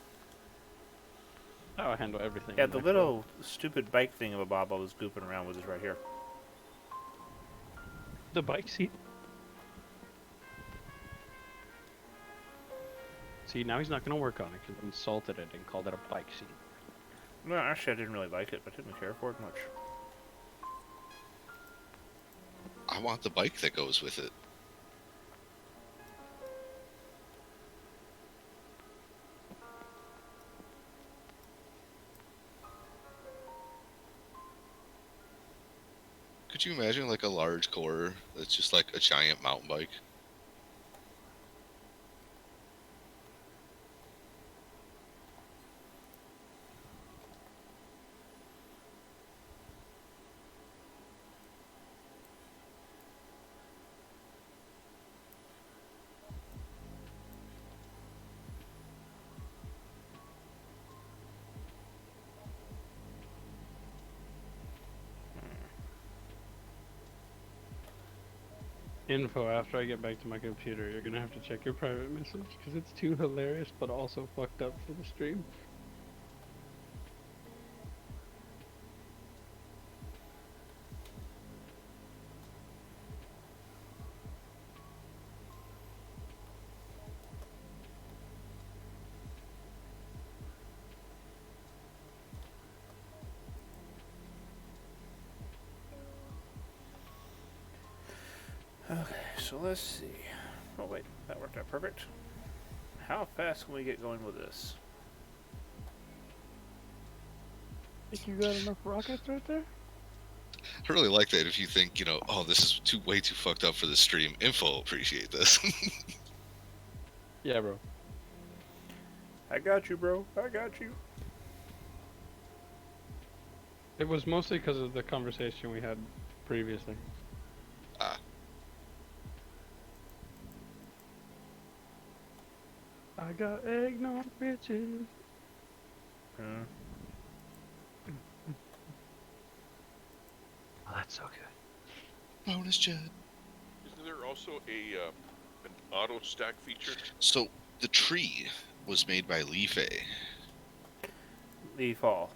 Speaker 3: I'll handle everything.
Speaker 1: Yeah,
Speaker 3: in
Speaker 1: the
Speaker 3: my
Speaker 1: little stupid bike thing of a Bob I was gooping around with is right here.
Speaker 3: The bike seat. See, now he's not going to work on it because I insulted it and called it a bike seat.
Speaker 1: No, actually, I didn't really like it. I didn't care for it much.
Speaker 2: I want the bike that goes with it. Could you imagine like a large core that's just like a giant mountain bike?
Speaker 3: Info after I get back to my computer, you're going to have to check your private message because it's too hilarious but also fucked up for the stream.
Speaker 1: Okay, so let's see. Oh wait, that worked out perfect. How fast can we get going with this?
Speaker 3: Think you got enough rockets right there?
Speaker 2: I really like that if you think, oh, this is way too fucked up for the stream. Info will appreciate this.
Speaker 3: Yeah, bro.
Speaker 1: I got you, bro. I got you.
Speaker 3: It was mostly because of the conversation we had previously.
Speaker 2: Ah,
Speaker 3: I got eggnog bitches.
Speaker 1: Hmm.
Speaker 3: Oh, that's so good.
Speaker 2: bonus jet.
Speaker 4: Isn't there also a an auto stack feature?
Speaker 2: So the tree was made by Leaf
Speaker 1: Leafall.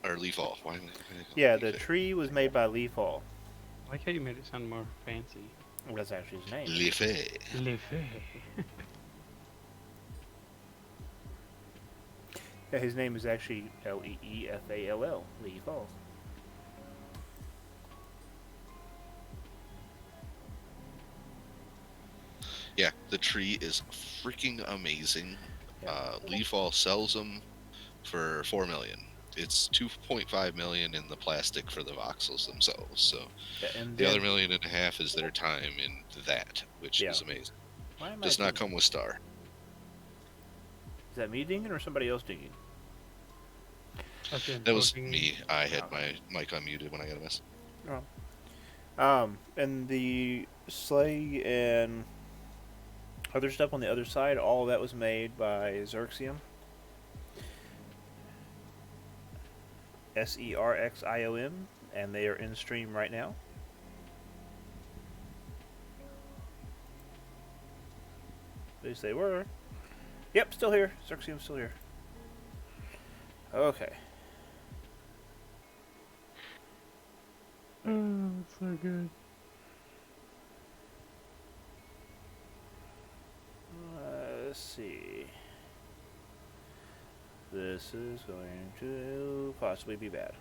Speaker 2: or Leaf All. Why did I call
Speaker 1: Yeah,
Speaker 2: it
Speaker 1: the
Speaker 2: Leaf
Speaker 1: tree was made by Leafall.
Speaker 3: I like how you made it sound more fancy.
Speaker 1: Well, that's actually his name.
Speaker 2: Leaf
Speaker 3: Leafy.
Speaker 1: Yeah, his name is actually Leefall. Leafall.
Speaker 2: Yeah, the tree is freaking amazing.
Speaker 1: Yeah.
Speaker 2: Leaf All sells them for 4 million. It's 2.5 million in the plastic for the voxels themselves. So
Speaker 1: Yeah, and
Speaker 2: the
Speaker 1: then,
Speaker 2: other 1.5 million is their time in that, which
Speaker 1: Yeah.
Speaker 2: is amazing.
Speaker 1: why am I
Speaker 2: Does not
Speaker 1: dinging?
Speaker 2: come with star.
Speaker 1: Is that me dinging or somebody else dinging?
Speaker 3: Okay,
Speaker 2: That was
Speaker 3: voting-
Speaker 2: me. I had
Speaker 1: Oh.
Speaker 2: my mic unmuted when I got a message.
Speaker 1: And the sleigh and other stuff on the other side, all of that was made by Xerxium. Serxiom, and they are in stream right now. At least they were. Yep, still here. Xerxium's still here. Okay.
Speaker 3: Oh, that's so good.
Speaker 1: Let's see. This is going to possibly be bad.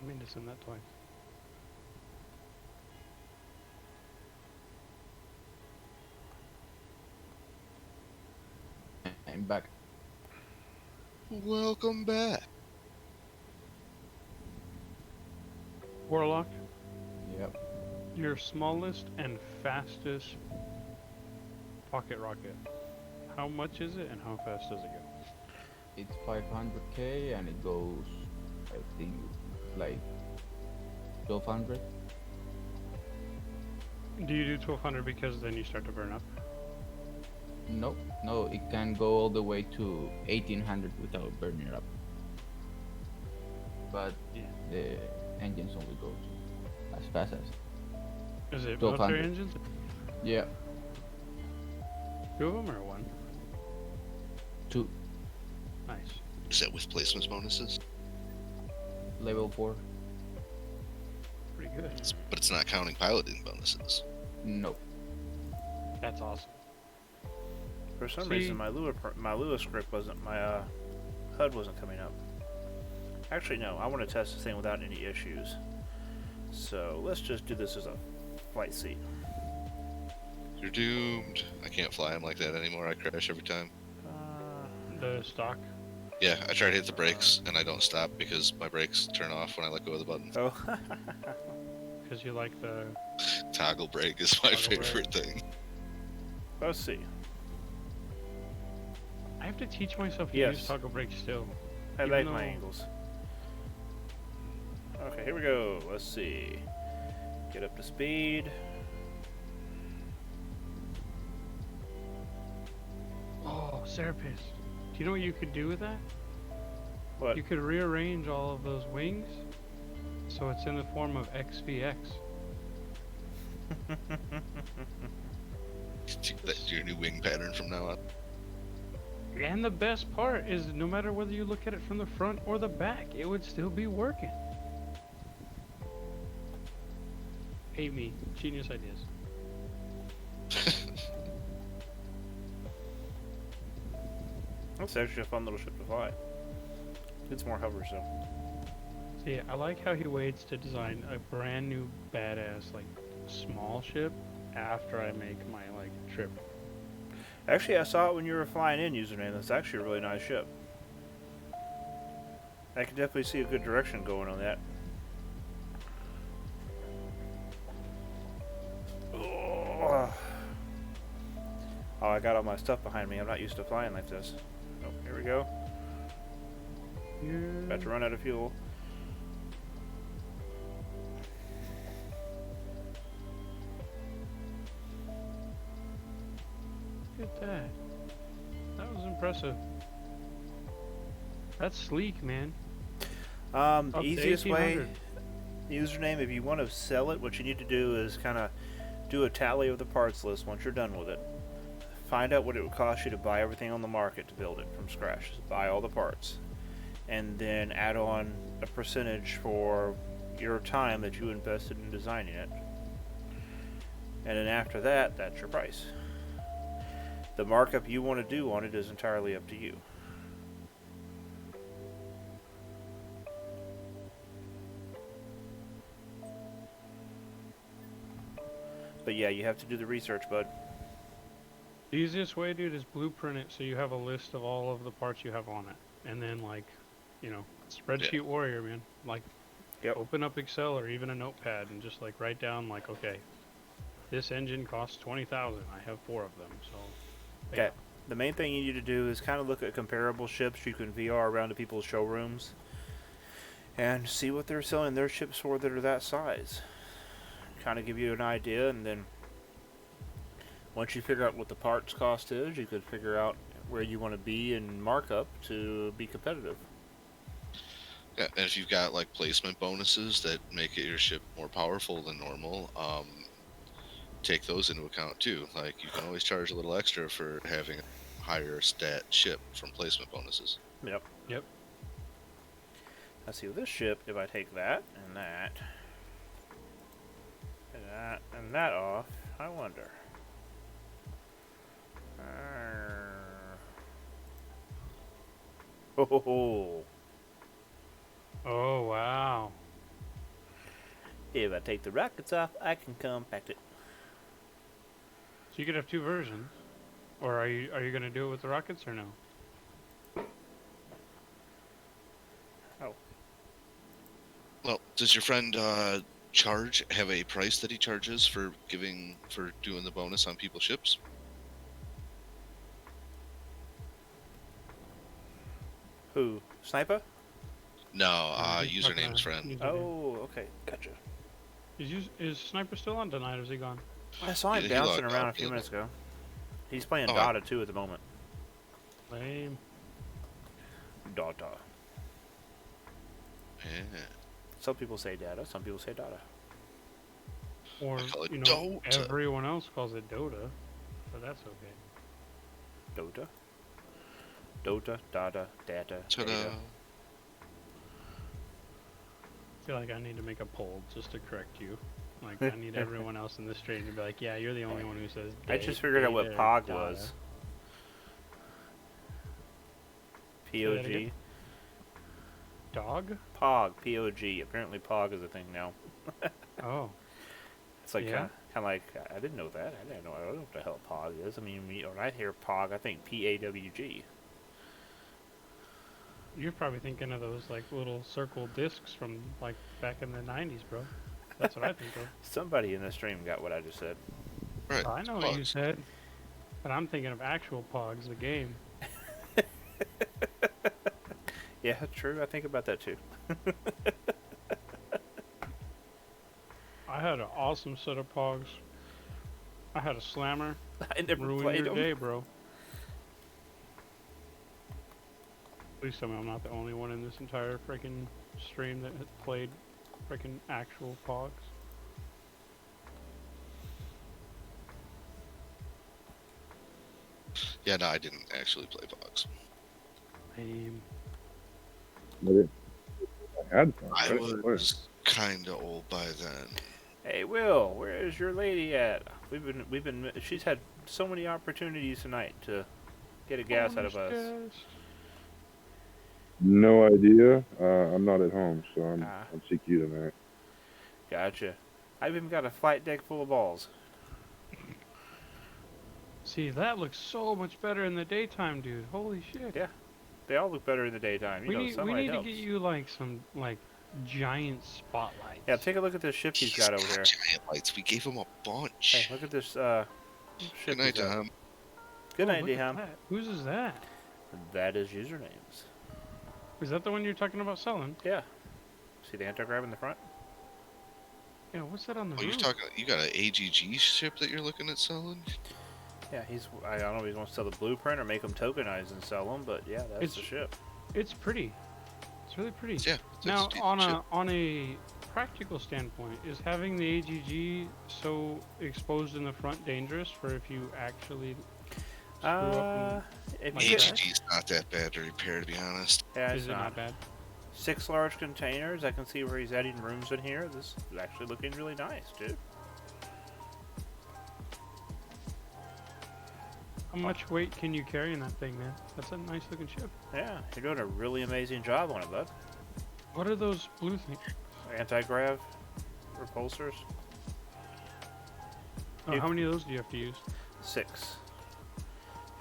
Speaker 3: I mean to send that twice.
Speaker 5: I'm back.
Speaker 2: Welcome back.
Speaker 3: Warlock,
Speaker 5: Yep.
Speaker 3: your smallest and fastest pocket rocket. How much is it and how fast does it go?
Speaker 5: It's 500k and it goes, I think, like 1200.
Speaker 3: Do you do 1200 because then you start to burn up?
Speaker 5: No, no, it can go all the way to 1800 without burning up. But
Speaker 3: Yeah.
Speaker 5: the engines only go to as fast as.
Speaker 3: Is it
Speaker 5: 1200.
Speaker 3: military engines?
Speaker 5: Yeah,
Speaker 3: 2 of them or 1?
Speaker 5: 2,
Speaker 3: Nice.
Speaker 2: Is that with placements bonuses?
Speaker 5: level 4.
Speaker 3: Pretty good.
Speaker 2: But it's not counting piloting bonuses.
Speaker 5: No.
Speaker 3: That's awesome.
Speaker 1: For some
Speaker 3: See-
Speaker 1: reason, my Lua script wasn't, my HUD wasn't coming up. Actually, no, I want to test this thing without any issues. So let's just do this as a flight seat.
Speaker 2: You're doomed. I can't fly them like that anymore. I crash every time.
Speaker 3: The stock.
Speaker 2: Yeah, I try to hit the brakes and I don't stop because my brakes turn off when I let go of the button.
Speaker 1: Oh,
Speaker 3: Because you like the.
Speaker 2: Toggle brake is my
Speaker 3: Toggle brake.
Speaker 2: favorite thing.
Speaker 1: let's see.
Speaker 3: I have to teach myself to
Speaker 1: Yes.
Speaker 3: use toggle brake still.
Speaker 1: I
Speaker 3: Even
Speaker 1: like
Speaker 3: though-
Speaker 1: my angles. Okay, here we go. Let's see. Get up to speed.
Speaker 3: Oh, Serapis. Do you know what you could do with that?
Speaker 1: What?
Speaker 3: You could rearrange all of those wings so it's in the form of XVX.
Speaker 2: That's your new wing pattern from now on.
Speaker 3: And the best part is no matter whether you look at it from the front or the back, it would still be working. Hate me. Genius ideas.
Speaker 1: That's actually a fun little ship to fly. It's more hovers though.
Speaker 3: See, I like how he waits to design a brand new badass, like, small ship after I make my, like, trip.
Speaker 1: Actually, I saw it when you were flying in, username. That's actually a really nice ship. I can definitely see a good direction going on that. Oh, I got all my stuff behind me. I'm not used to flying like this. Oh, here we go. About to run out of fuel.
Speaker 3: Look at that. That was impressive. That's sleek, man.
Speaker 1: The
Speaker 3: Up to
Speaker 1: easiest way,
Speaker 3: 1800.
Speaker 1: username, if you want to sell it, what you need to do is kind of do a tally of the parts list once you're done with it. Find out what it would cost you to buy everything on the market to build it from scratch. Just buy all the parts. And then add on a percentage for your time that you invested in designing it. And then after that, that's your price. The markup you want to do on it is entirely up to you. But yeah, you have to do the research, bud.
Speaker 3: The easiest way, dude, is blueprint it so you have a list of all of the parts you have on it. And then, like, you know, spreadsheet warrior, man. Like,
Speaker 1: Yep.
Speaker 3: open up Excel or even a notepad and just, like, write down, like, okay, this engine costs 20,000. I have 4 of them, so.
Speaker 1: Okay. The main thing you need to do is kind of look at comparable ships you can VR around to people's showrooms and see what they're selling their ships for that are that size. Kind of give you an idea, and then once you figure out what the parts cost is, you could figure out where you want to be in markup to be competitive.
Speaker 2: Yeah, and if you've got like placement bonuses that make your ship more powerful than normal, take those into account too. Like you can always charge a little extra for having a higher stat ship from placement bonuses.
Speaker 1: Yep.
Speaker 3: Yep.
Speaker 1: Let's see, with this ship, if I take that and that off, I wonder. Oh,
Speaker 3: Oh, wow.
Speaker 1: if I take the rockets off, I can compact it.
Speaker 3: So you could have 2 versions. Or are you going to do it with the rockets or no?
Speaker 2: Well, does your friend have a price that he charges for doing the bonus on people's ships?
Speaker 1: Who? Sniper?
Speaker 2: No,
Speaker 3: he's talking
Speaker 2: username's
Speaker 3: to
Speaker 2: friend.
Speaker 3: username.
Speaker 1: Oh, okay, gotcha.
Speaker 3: Is Sniper still on tonight or is he gone?
Speaker 1: I saw him
Speaker 2: He
Speaker 1: bouncing
Speaker 2: logged
Speaker 1: around a
Speaker 2: out,
Speaker 1: few
Speaker 2: didn't
Speaker 1: minutes ago. He's playing
Speaker 2: Oh,
Speaker 1: Dota 2 at the moment.
Speaker 3: Lame.
Speaker 1: Dota.
Speaker 2: Yeah.
Speaker 1: Some people say Data, some people say Dota.
Speaker 3: Or,
Speaker 2: I call it
Speaker 3: you know,
Speaker 2: Dota.
Speaker 3: everyone else calls it Dota. So that's okay.
Speaker 1: Dota? Dota, Data, Data,
Speaker 2: Ta-da.
Speaker 1: Data.
Speaker 3: I feel like I need to make a poll just to correct you. Like, I need everyone else in the stream to be like, yeah, you're the only one who says
Speaker 1: I just figured out what
Speaker 3: data,
Speaker 1: POG
Speaker 3: data."
Speaker 1: was.
Speaker 3: that
Speaker 1: POG.
Speaker 3: again? Dog?
Speaker 1: POG, POG. Apparently POG is a thing now.
Speaker 3: Oh.
Speaker 1: It's like
Speaker 3: Yeah.
Speaker 1: kind of like I didn't know that. I don't know what the hell POG is. I mean, when I hear POG, I think PAWG.
Speaker 3: You're probably thinking of those, like, little circle discs from, like, back in the 90s, bro. That's what I think of.
Speaker 1: Somebody in the stream got what I just said.
Speaker 2: Right.
Speaker 3: I know what you
Speaker 2: Pogs.
Speaker 3: said. But I'm thinking of actual Pogs, the game.
Speaker 1: Yeah, true. I think about that too.
Speaker 3: I had an awesome set of Pogs. I had a slammer.
Speaker 1: I never
Speaker 3: Ruin
Speaker 1: played
Speaker 3: your
Speaker 1: them.
Speaker 3: day, bro. Please tell me I'm not the only one in this entire freaking stream that has played freaking actual Pogs.
Speaker 2: Yeah, no, I didn't actually play Pogs.
Speaker 3: Lame.
Speaker 6: I had some.
Speaker 2: I
Speaker 6: What-
Speaker 2: was kind of old by then.
Speaker 1: Hey, Will, where is your lady at? We've been. She's had so many opportunities tonight to get a gas out of us.
Speaker 3: Almost
Speaker 6: No idea. I'm not at home, so I'm
Speaker 1: Ah.
Speaker 6: on CQ tonight.
Speaker 1: Gotcha. I've even got a flight deck full of balls.
Speaker 3: See, that looks so much better in the daytime, dude. Holy shit.
Speaker 1: Yeah, They all look better in the daytime. You
Speaker 3: We
Speaker 1: know,
Speaker 3: need, we
Speaker 1: sunlight
Speaker 3: need to
Speaker 1: helps.
Speaker 3: get you like some like giant spotlights.
Speaker 1: Yeah, take a look at this ship he's got over there.
Speaker 2: Giant lights. We gave him a bunch.
Speaker 1: Hey, look at this ship
Speaker 2: Good night,
Speaker 1: he's got.
Speaker 2: Tom.
Speaker 1: Good
Speaker 3: Oh,
Speaker 1: night,
Speaker 3: look at
Speaker 1: D-Ham.
Speaker 3: that. Whose is that?
Speaker 1: That is usernames.
Speaker 3: Is that the one you're talking about selling?
Speaker 1: Yeah. See the anti-grav in the front?
Speaker 3: Yeah, what's that on the
Speaker 2: Oh, you're
Speaker 3: roof?
Speaker 2: talking. You got an AGG ship that you're looking at selling?
Speaker 1: Yeah, I don't know if he wants to sell the blueprint or make them tokenize and sell them, but yeah, that's
Speaker 3: It's-
Speaker 1: the ship.
Speaker 3: It's pretty. It's really pretty.
Speaker 2: Yeah. It's
Speaker 3: Now,
Speaker 2: a decent
Speaker 3: on
Speaker 2: ship.
Speaker 3: a practical standpoint, is having the AGG so exposed in the front dangerous for if you actually screw up?
Speaker 1: If
Speaker 3: like
Speaker 1: you get,
Speaker 3: that?
Speaker 2: AGG's not that bad to repair, to be honest.
Speaker 1: yeah,
Speaker 3: And,
Speaker 1: it's
Speaker 3: is it not
Speaker 1: not.
Speaker 3: bad?
Speaker 1: 6 large containers. I can see where he's adding rooms in here. This is actually looking really nice, dude.
Speaker 3: How much weight can you carry in that thing, man? That's a nice looking ship.
Speaker 1: Yeah, you're doing a really amazing job on it, bud.
Speaker 3: What are those blue things?
Speaker 1: Anti-grav repulsors.
Speaker 3: Oh,
Speaker 1: You-
Speaker 3: how many of those do you have to use?
Speaker 1: 6.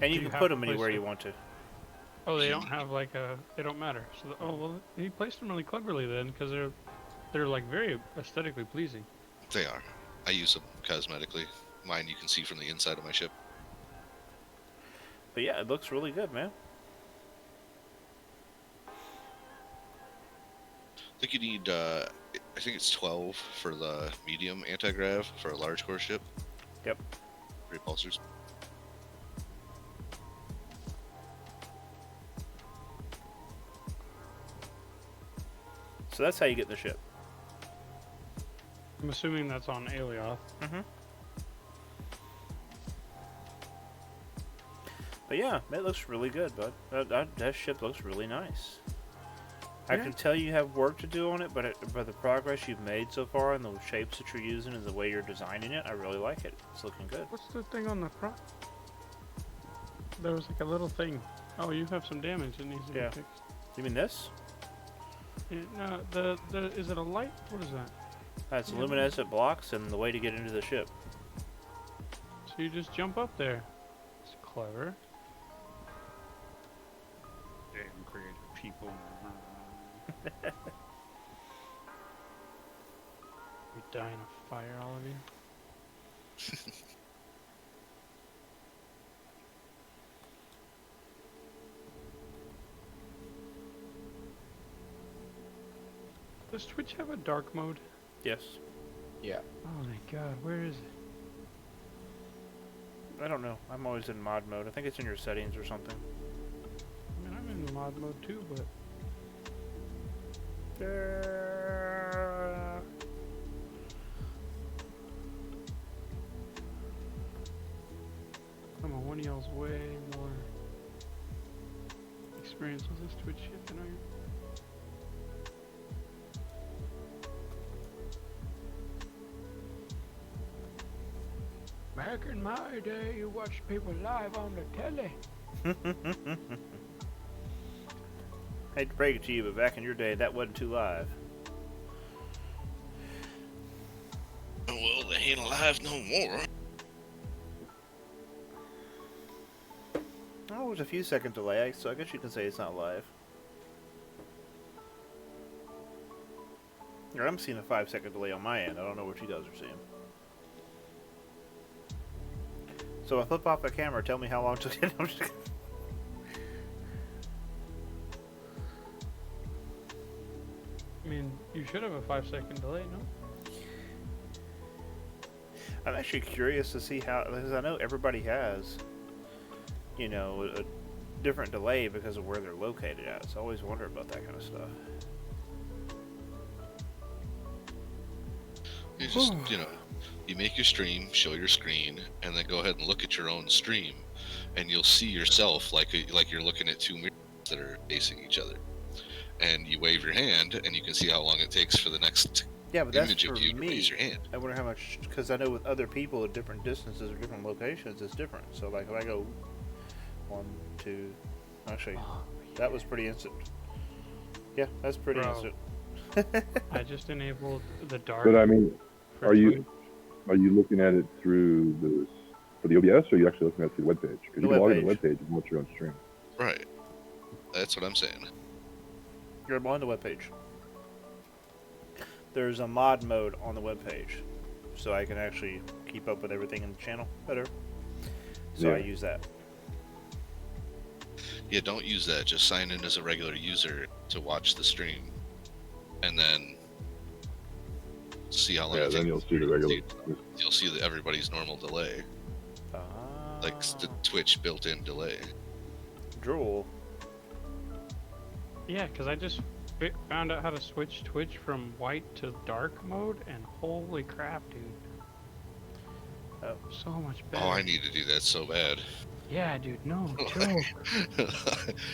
Speaker 1: And
Speaker 3: Do
Speaker 1: you
Speaker 3: you
Speaker 1: can
Speaker 3: have
Speaker 1: put
Speaker 3: to
Speaker 1: them
Speaker 3: place
Speaker 1: anywhere
Speaker 3: them?
Speaker 1: you want to.
Speaker 3: Oh, they don't have like a. They don't matter. So, oh well, he placed them really cleverly then, because they're like very aesthetically pleasing.
Speaker 2: They are. I use them cosmetically. Mine you can see from the inside of my ship.
Speaker 1: But yeah, it looks really good, man.
Speaker 2: I think you need. I think it's 12 for the medium anti-grav for a large core ship.
Speaker 1: Yep.
Speaker 2: Repulsors.
Speaker 1: So that's how you get the ship.
Speaker 3: I'm assuming that's on Alioth.
Speaker 1: Mm-hmm. But yeah, it looks really good, bud. That ship looks really nice. I
Speaker 3: Yeah.
Speaker 1: can tell you have work to do on it, but by the progress you've made so far and the shapes that you're using and the way you're designing it, I really like it. It's looking good.
Speaker 3: What's the thing on the front? There was like a little thing. Oh, you have some damage that needs to
Speaker 1: Yeah.
Speaker 3: be fixed.
Speaker 1: You mean this?
Speaker 3: Yeah, no, the is it a light? What is that?
Speaker 1: That's
Speaker 3: Yeah.
Speaker 1: luminescent blocks and the way to get into the ship.
Speaker 3: So you just jump up there. It's clever. Damn creative people. You die in a fire, all of you. Does Twitch have a dark mode?
Speaker 1: Yes.
Speaker 5: Yeah.
Speaker 3: Oh my god, where is it?
Speaker 1: I don't know. I'm always in mod mode. I think it's in your settings or something.
Speaker 3: I mean, I'm in mod mode too, but come on, one of y'all's way more experience with this Twitch shit than I am. Back in my day, you watched people live on the telly.
Speaker 1: Hate to break it to you, but back in your day, that wasn't too live.
Speaker 2: Well, they ain't alive no more.
Speaker 1: Oh, there's a few second delay, so I guess you can say it's not live. Or I'm seeing a 5-second delay on my end. I don't know what you guys are seeing. So I flip off the camera. Tell me how long to get. I'm just kidding.
Speaker 3: I mean, you should have a 5-second delay, no?
Speaker 1: I'm actually curious to see how, because I know everybody has, you know, a different delay because of where they're located at. So I always wonder about that kind of stuff.
Speaker 2: You just, you make your stream, show your screen, and then go ahead and look at your own stream, and you'll see yourself like you're looking at two mirrors that are facing each other. And you wave your hand, and you can see how long it takes for the next
Speaker 1: Yeah, but that's
Speaker 2: image
Speaker 1: for
Speaker 2: of you to
Speaker 1: me.
Speaker 2: raise your hand.
Speaker 1: I wonder how much, because I know with other people at different distances or different locations, it's different. So like if I go 1, 2, actually, that was pretty instant. Yeah, that's pretty
Speaker 3: Bro.
Speaker 1: instant.
Speaker 3: I just enabled the dark.
Speaker 6: But I mean,
Speaker 3: for
Speaker 6: are you
Speaker 3: Twitch.
Speaker 6: are you looking at it through for the OBS, or are you actually looking at it through the webpage? Because
Speaker 1: The
Speaker 6: you can log in the
Speaker 1: webpage.
Speaker 6: webpage and watch your own stream.
Speaker 2: Right. That's what I'm saying.
Speaker 1: You're on the webpage. There's a mod mode on the webpage, so I can actually keep up with everything in the channel better. So I
Speaker 6: Yeah.
Speaker 1: use that.
Speaker 2: Yeah, don't use that. Just sign in as a regular user to watch the stream, and then see how long.
Speaker 6: Yeah,
Speaker 2: it
Speaker 6: then
Speaker 2: takes
Speaker 6: you'll see the regular.
Speaker 2: You'll see everybody's normal delay, like the Twitch built-in delay.
Speaker 1: Drool.
Speaker 3: Yeah, because I just found out how to switch Twitch from white to dark mode, and holy crap, dude.
Speaker 1: Oh.
Speaker 3: So much better.
Speaker 2: Oh, I need to do that so bad.
Speaker 3: Yeah, dude, no joke.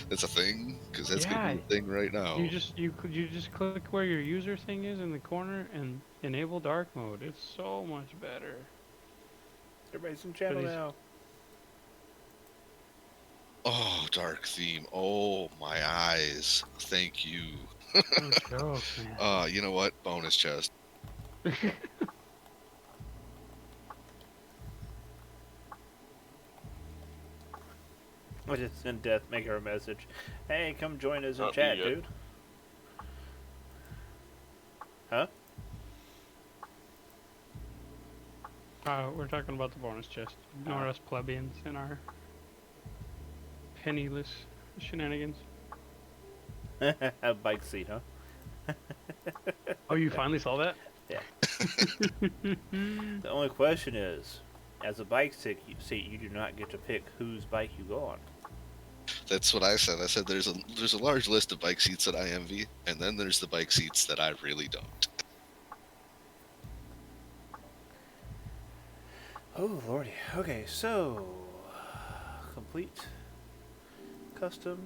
Speaker 2: That's a thing, because that's
Speaker 3: Yeah.
Speaker 2: gonna be a thing right now.
Speaker 3: You just click where your user thing is in the corner and enable dark mode. It's so much better.
Speaker 1: Everybody's in channel
Speaker 3: Please.
Speaker 1: now.
Speaker 2: Oh, dark theme. Oh, my eyes. Thank you.
Speaker 3: No joke, man.
Speaker 2: You know what? Bonus chest.
Speaker 1: I just send Death Maker a message. Hey, come join us in
Speaker 4: Not me
Speaker 1: chat,
Speaker 4: yet.
Speaker 1: dude. Huh?
Speaker 3: We're talking about the bonus chest. Ignore us plebeians and our penniless shenanigans.
Speaker 1: A bike seat, huh?
Speaker 3: Oh, you finally saw that?
Speaker 1: Yeah. The only question is, as a bike seat, you do not get to pick whose bike you go on.
Speaker 2: That's what I said. I said there's a large list of bike seats that I envy, and then there's the bike seats that I really don't.
Speaker 1: Oh, lordy. Okay, so... complete. Custom.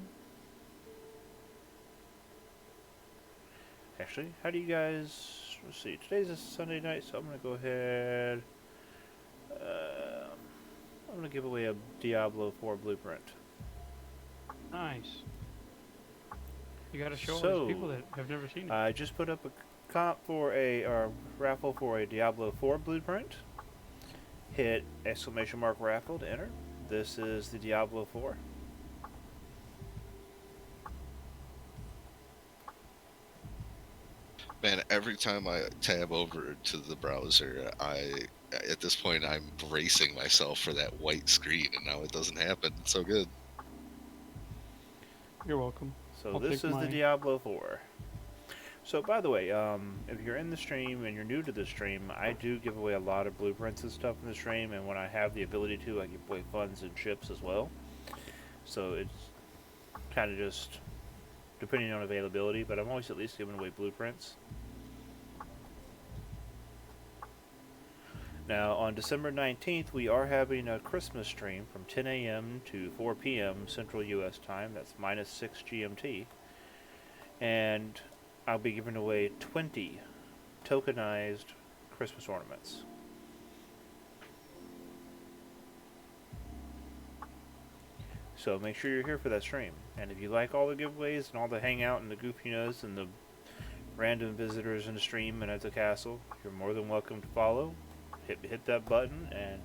Speaker 1: Actually, how do you guys... let's see, today's a Sunday night, so I'm going to go ahead... I'm going to give away a Diablo 4 blueprint.
Speaker 3: Nice. You gotta show
Speaker 1: So,
Speaker 3: us people that have never seen it.
Speaker 1: I just put up a comp for a raffle for a Diablo 4 blueprint. Hit !mark raffle to enter. This is the Diablo 4.
Speaker 2: Man, every time I tab over to the browser, at this point I'm bracing myself for that white screen, and now it doesn't happen. It's so good.
Speaker 3: You're welcome.
Speaker 1: So
Speaker 3: I'll
Speaker 1: this
Speaker 3: take
Speaker 1: is the
Speaker 3: mine.
Speaker 1: Diablo 4. So by the way, if you're in the stream and you're new to the stream, I do give away a lot of blueprints and stuff in the stream, and when I have the ability to, I give away funds and chips as well. So it's kind of just depending on availability, but I'm always at least giving away blueprints. Now, on December 19th, we are having a Christmas stream from 10 a.m. to 4 p.m. Central U.S. time. That's -6 GMT. And I'll be giving away 20 tokenized Christmas ornaments. So make sure you're here for that stream. And if you like all the giveaways and all the hangout and the goofiness and the random visitors in the stream and at the castle, you're more than welcome to follow. Hit that button, and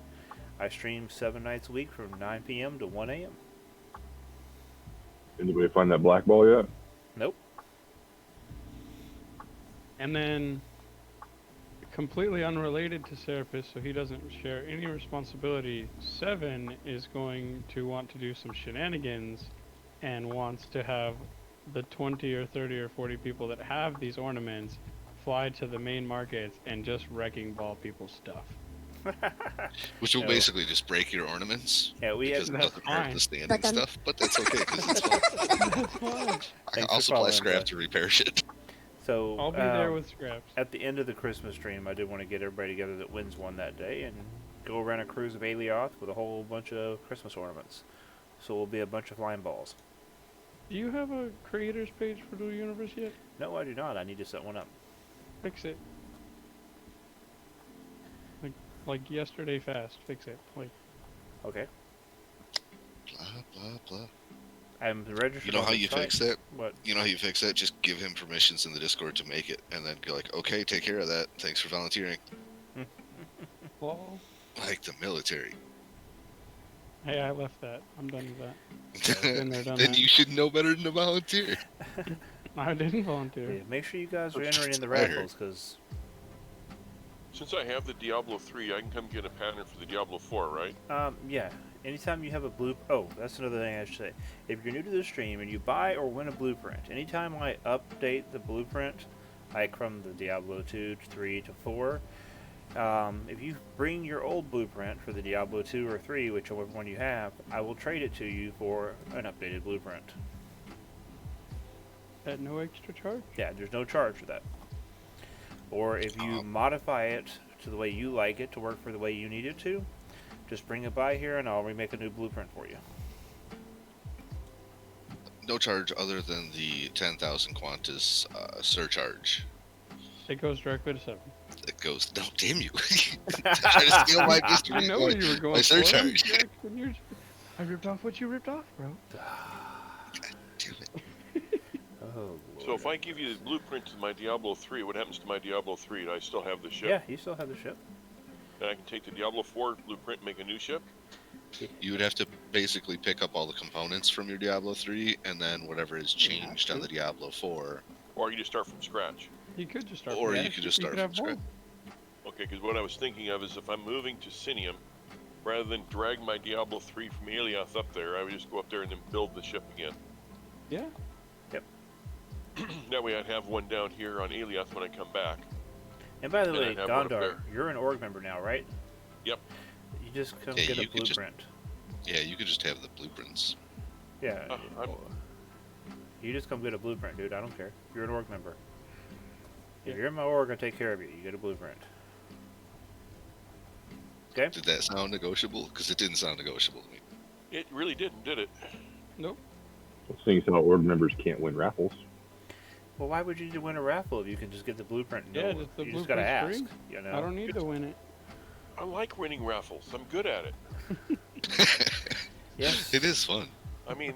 Speaker 1: I stream 7 nights a week from 9 p.m. to 1 a.m.
Speaker 6: Anybody find that black ball yet?
Speaker 1: Nope.
Speaker 3: And then, completely unrelated to Serapis, so he doesn't share any responsibility, Seven is going to want to do some shenanigans and wants to have the 20 or 30 or 40 people that have these ornaments fly to the main markets and just wrecking ball people's stuff.
Speaker 2: Which will
Speaker 1: No.
Speaker 2: basically just break your ornaments.
Speaker 1: Yeah, we
Speaker 2: Because
Speaker 1: have.
Speaker 3: That's
Speaker 2: nothing hurt
Speaker 3: fine.
Speaker 2: the standing stuff, but that's okay because it's fun.
Speaker 3: That's fine.
Speaker 1: Thanks
Speaker 2: I'll
Speaker 1: for
Speaker 2: supply
Speaker 1: following,
Speaker 2: scrap
Speaker 1: Beth.
Speaker 2: to repair shit.
Speaker 1: So
Speaker 3: I'll be there with scraps.
Speaker 1: at the end of the Christmas stream, I did want to get everybody together that wins one that day and go around a cruise of Alioth with a whole bunch of Christmas ornaments. So we'll be a bunch of flying balls.
Speaker 3: Do you have a creators page for Dual Universe yet?
Speaker 1: No, I do not. I need to set one up.
Speaker 3: Fix it. Like yesterday fast. Fix it. Like,
Speaker 1: Okay.
Speaker 2: Blah, blah, blah.
Speaker 1: I'm registered.
Speaker 2: You know
Speaker 1: on
Speaker 2: how
Speaker 1: the
Speaker 2: you
Speaker 1: site.
Speaker 2: fix that?
Speaker 1: What?
Speaker 2: You know how you fix that? Just give him permissions in the Discord to make it, and then go like, okay, take care of that. Thanks for volunteering.
Speaker 3: well,
Speaker 2: Like the military.
Speaker 3: hey, I left that. I'm done with that. Been there, done
Speaker 2: Then
Speaker 3: that.
Speaker 2: you should know better than to volunteer.
Speaker 3: I didn't volunteer.
Speaker 1: Yeah, make sure you guys are
Speaker 2: Okay,
Speaker 1: entering in the
Speaker 2: I heard.
Speaker 1: raffles, because
Speaker 4: Since I have the Diablo 3, I can come get a pattern for the Diablo 4, right?
Speaker 1: yeah, anytime you have a oh, that's another thing I should say. If you're new to the stream and you buy or win a blueprint, anytime I update the blueprint, like from the Diablo 2 to 3 to 4, if you bring your old blueprint for the Diablo 2 or 3, whichever one you have, I will trade it to you for an updated blueprint.
Speaker 3: At no extra charge?
Speaker 1: Yeah, there's no charge for that. Or if you modify it to the way you like it to work for the way you need it to, just bring it by here and I'll remake a new blueprint for you.
Speaker 2: No charge other than the 10,000 Qantas surcharge.
Speaker 3: It goes directly to 7.
Speaker 2: It goes, no, damn you. Trying to steal my mystery.
Speaker 3: I know where you were going
Speaker 2: My
Speaker 3: for.
Speaker 2: surcharge.
Speaker 3: Jackson, I ripped off what you ripped off, bro.
Speaker 2: Damn it.
Speaker 1: Oh,
Speaker 4: So if I give you the blueprint to my Diablo 3, what happens to my Diablo 3? Do I still have the ship?
Speaker 1: yeah, you still have the ship.
Speaker 4: And I can take the Diablo 4 blueprint and make a new ship?
Speaker 2: You would have to basically pick up all the components from your Diablo 3 and then whatever is changed on the Diablo 4.
Speaker 4: Or you just start from scratch?
Speaker 3: You could just start.
Speaker 2: Or
Speaker 3: from
Speaker 2: you
Speaker 3: scratch.
Speaker 2: could just start
Speaker 3: could
Speaker 2: from
Speaker 3: have both.
Speaker 2: scratch.
Speaker 4: Okay, because what I was thinking of is if I'm moving to Sinium, rather than drag my Diablo 3 from Eliath up there, I would just go up there and then build the ship again.
Speaker 3: Yeah.
Speaker 4: That way I'd have one down here on Eliath when I come back.
Speaker 1: And by the
Speaker 4: And
Speaker 1: way,
Speaker 4: I'd have one up
Speaker 1: Gondar,
Speaker 4: there.
Speaker 1: you're an org member now, right?
Speaker 4: Yep.
Speaker 1: You just come
Speaker 2: Yeah,
Speaker 1: get a
Speaker 2: you could just-
Speaker 1: blueprint.
Speaker 2: Yeah, you could just have the blueprints.
Speaker 1: Yeah.
Speaker 4: I'm-
Speaker 1: You just come get a blueprint, dude. I don't care. You're an org member. If
Speaker 3: Yeah.
Speaker 1: you're in my org, I'll take care of you. You get a blueprint. Okay?
Speaker 2: Did that sound negotiable? Because it didn't sound negotiable to me.
Speaker 4: It really didn't, did it?
Speaker 3: Nope.
Speaker 6: Well, seeing as how org members can't win raffles.
Speaker 1: Well, why would you need to win a raffle if you can just get the blueprint? And
Speaker 3: Yeah,
Speaker 1: go?
Speaker 3: just the
Speaker 1: You just gotta ask.
Speaker 3: blueprint's
Speaker 1: You know?
Speaker 3: I don't need to win it.
Speaker 4: I like winning raffles. I'm good at it.
Speaker 1: Yes.
Speaker 2: It is fun.
Speaker 4: I mean,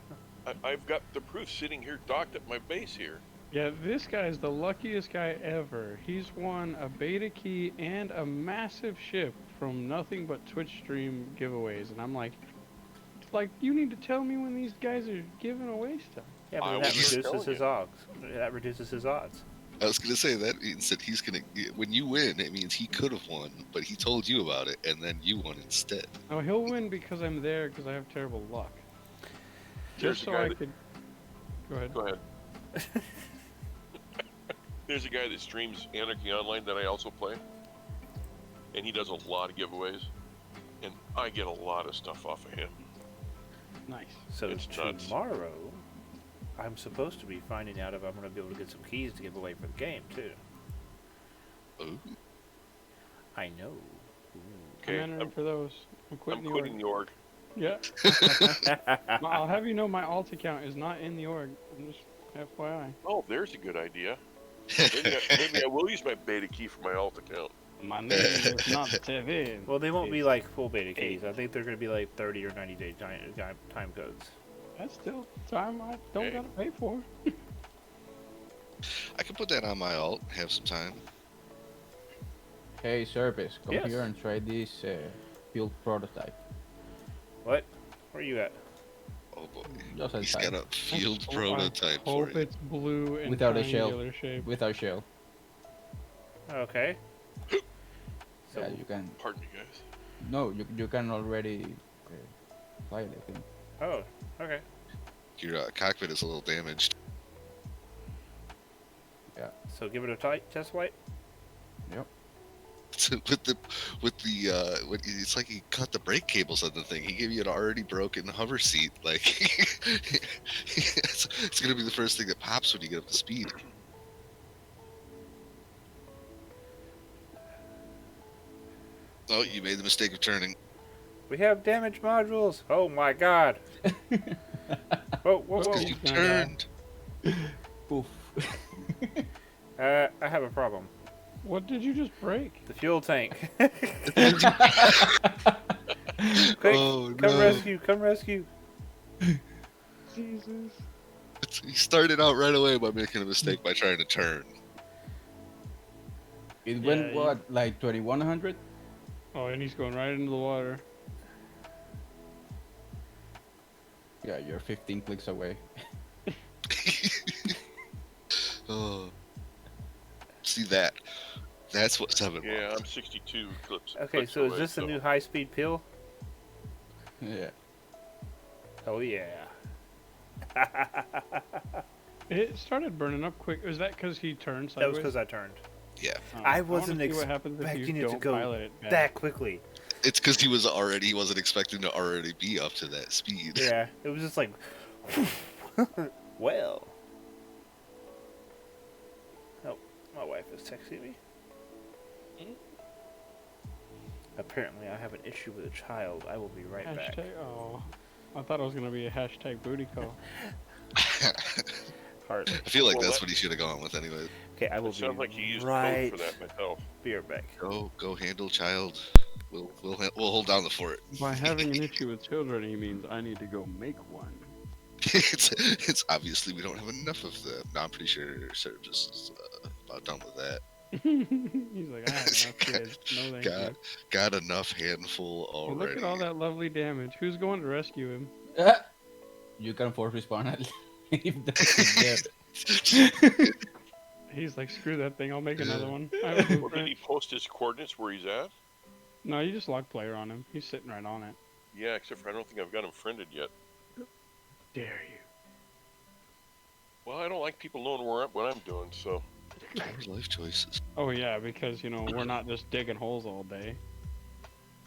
Speaker 4: I've got the proof sitting here docked at my base here.
Speaker 3: Yeah, this guy is the luckiest guy ever. He's won a beta key and a massive ship from nothing but Twitch stream giveaways, and I'm like, you need to tell me when these guys are giving away stuff.
Speaker 1: Yeah,
Speaker 4: I
Speaker 1: but that
Speaker 4: was
Speaker 1: reduces
Speaker 4: telling
Speaker 1: his
Speaker 4: you.
Speaker 1: odds. That reduces his odds.
Speaker 2: I was gonna say that means that he's gonna. When you win, it means he could have won, but he told you about it, and then you won instead.
Speaker 3: Oh, he'll win because I'm there because I have terrible luck.
Speaker 4: There's
Speaker 3: Just
Speaker 4: a
Speaker 3: so
Speaker 4: guy
Speaker 3: I
Speaker 4: that-
Speaker 3: could. Go ahead.
Speaker 4: Go ahead. There's a guy that streams Anarchy Online that I also play, and he does a lot of giveaways, and I get a lot of stuff off of him.
Speaker 3: Nice.
Speaker 1: So
Speaker 4: It's nuts.
Speaker 1: tomorrow, I'm supposed to be finding out if I'm going to be able to get some keys to give away for the game, too.
Speaker 2: Ooh.
Speaker 1: I know.
Speaker 4: Okay,
Speaker 3: I'm entering for those. I'm quitting
Speaker 4: I'm
Speaker 3: the
Speaker 4: quitting the org.
Speaker 3: Yeah. I'll have you know my alt account is not in the org. I'm just FYI.
Speaker 4: Oh, there's a good idea. Maybe I will use my beta key for my alt account.
Speaker 3: My name is not Tevin.
Speaker 1: Well, they won't be like full beta keys. I think they're going to be like 30 or 90 day time codes.
Speaker 3: That's still time I don't
Speaker 4: Hey.
Speaker 3: gotta pay for.
Speaker 2: I can put that on my alt. Have some time.
Speaker 5: Hey, Service, come
Speaker 1: Yes.
Speaker 5: here and try this build prototype.
Speaker 1: What? Where are you at?
Speaker 2: Oh boy,
Speaker 5: Just
Speaker 2: he's
Speaker 5: outside.
Speaker 2: got a field
Speaker 3: I
Speaker 2: prototype for
Speaker 3: hope
Speaker 2: it.
Speaker 3: it's blue and
Speaker 5: Without a shell.
Speaker 3: triangular shape.
Speaker 5: Without shell.
Speaker 1: Okay. So,
Speaker 5: Yeah, you can.
Speaker 4: Pardon me, guys.
Speaker 5: No, you can already fly it, I think.
Speaker 1: oh, okay.
Speaker 2: Your cockpit is a little damaged.
Speaker 1: So give it a tight test flight.
Speaker 5: Yep.
Speaker 2: with the it's like he cut the brake cables on the thing. He gave you an already broken hover seat. Like it's gonna be the first thing that pops when you get up to speed. Oh, you made the mistake of turning.
Speaker 1: We have damaged modules. Oh my god. Whoa, whoa,
Speaker 2: That's because
Speaker 1: whoa.
Speaker 2: you
Speaker 3: Gonna
Speaker 2: turned.
Speaker 5: Poof.
Speaker 1: I have a problem.
Speaker 3: What did you just break?
Speaker 1: The fuel tank. Quick,
Speaker 2: Oh
Speaker 1: come
Speaker 2: no!
Speaker 1: rescue, come rescue.
Speaker 3: Jesus.
Speaker 2: He started out right away by making a mistake by trying to turn.
Speaker 5: It
Speaker 3: Yeah,
Speaker 5: went
Speaker 3: you-
Speaker 5: what, like 2100?
Speaker 3: Oh, and he's going right into the water.
Speaker 5: Yeah, you're 15 clicks away.
Speaker 2: Oh, see that? That's what 7
Speaker 4: Yeah,
Speaker 2: wants.
Speaker 4: I'm 62 clips.
Speaker 1: Okay,
Speaker 4: clicks
Speaker 1: so is
Speaker 4: away,
Speaker 1: this the new high-speed pill?
Speaker 5: Yeah.
Speaker 1: Oh yeah.
Speaker 3: It started burning up quick. Was that because he turned
Speaker 1: That was
Speaker 3: sideways?
Speaker 1: because I turned.
Speaker 2: Yeah,
Speaker 3: Oh,
Speaker 1: I
Speaker 3: wanna
Speaker 1: wasn't
Speaker 3: see what happens if
Speaker 1: expecting
Speaker 3: you
Speaker 1: it to
Speaker 3: don't
Speaker 1: go
Speaker 3: pilot it back.
Speaker 1: that quickly.
Speaker 2: it's because he wasn't expecting to already be up to that speed.
Speaker 1: Yeah, it was just like, well. Oh, my wife is texting me. Apparently, I have an issue with a child. I will be right back.
Speaker 3: Hashtag. Oh, I thought it was gonna be a hashtag booty call.
Speaker 1: Hardly.
Speaker 2: I feel like
Speaker 4: Well,
Speaker 2: that's
Speaker 4: that-
Speaker 2: what he should have gone with anyway.
Speaker 1: Okay, I will
Speaker 4: It sounds
Speaker 1: be
Speaker 4: like you used
Speaker 1: right.
Speaker 4: code for that myself.
Speaker 1: Be right back.
Speaker 2: Go handle child. We'll hold down the fort.
Speaker 3: By having an issue with children, he means I need to go make one.
Speaker 2: it's obviously we don't have enough of them. No, I'm pretty sure Serb is about done with that.
Speaker 3: He's like, I have enough kids. No, thank you.
Speaker 2: Got enough handful
Speaker 3: Well,
Speaker 2: already.
Speaker 3: look at all that lovely damage. Who's going to rescue him?
Speaker 5: You can force respawn at if that's dead.
Speaker 3: He's like, screw that thing. I'll make another one. I have a
Speaker 4: Well, did
Speaker 3: blueprint.
Speaker 4: he post his coordinates where he's at?
Speaker 3: No, you just lock player on him. He's sitting right on it.
Speaker 4: Yeah, except for I don't think I've got him friended yet.
Speaker 3: Dare you?
Speaker 4: Well, I don't like people knowing what I'm doing, so.
Speaker 2: Poor life choices.
Speaker 3: Oh yeah, because we're not just digging holes all day.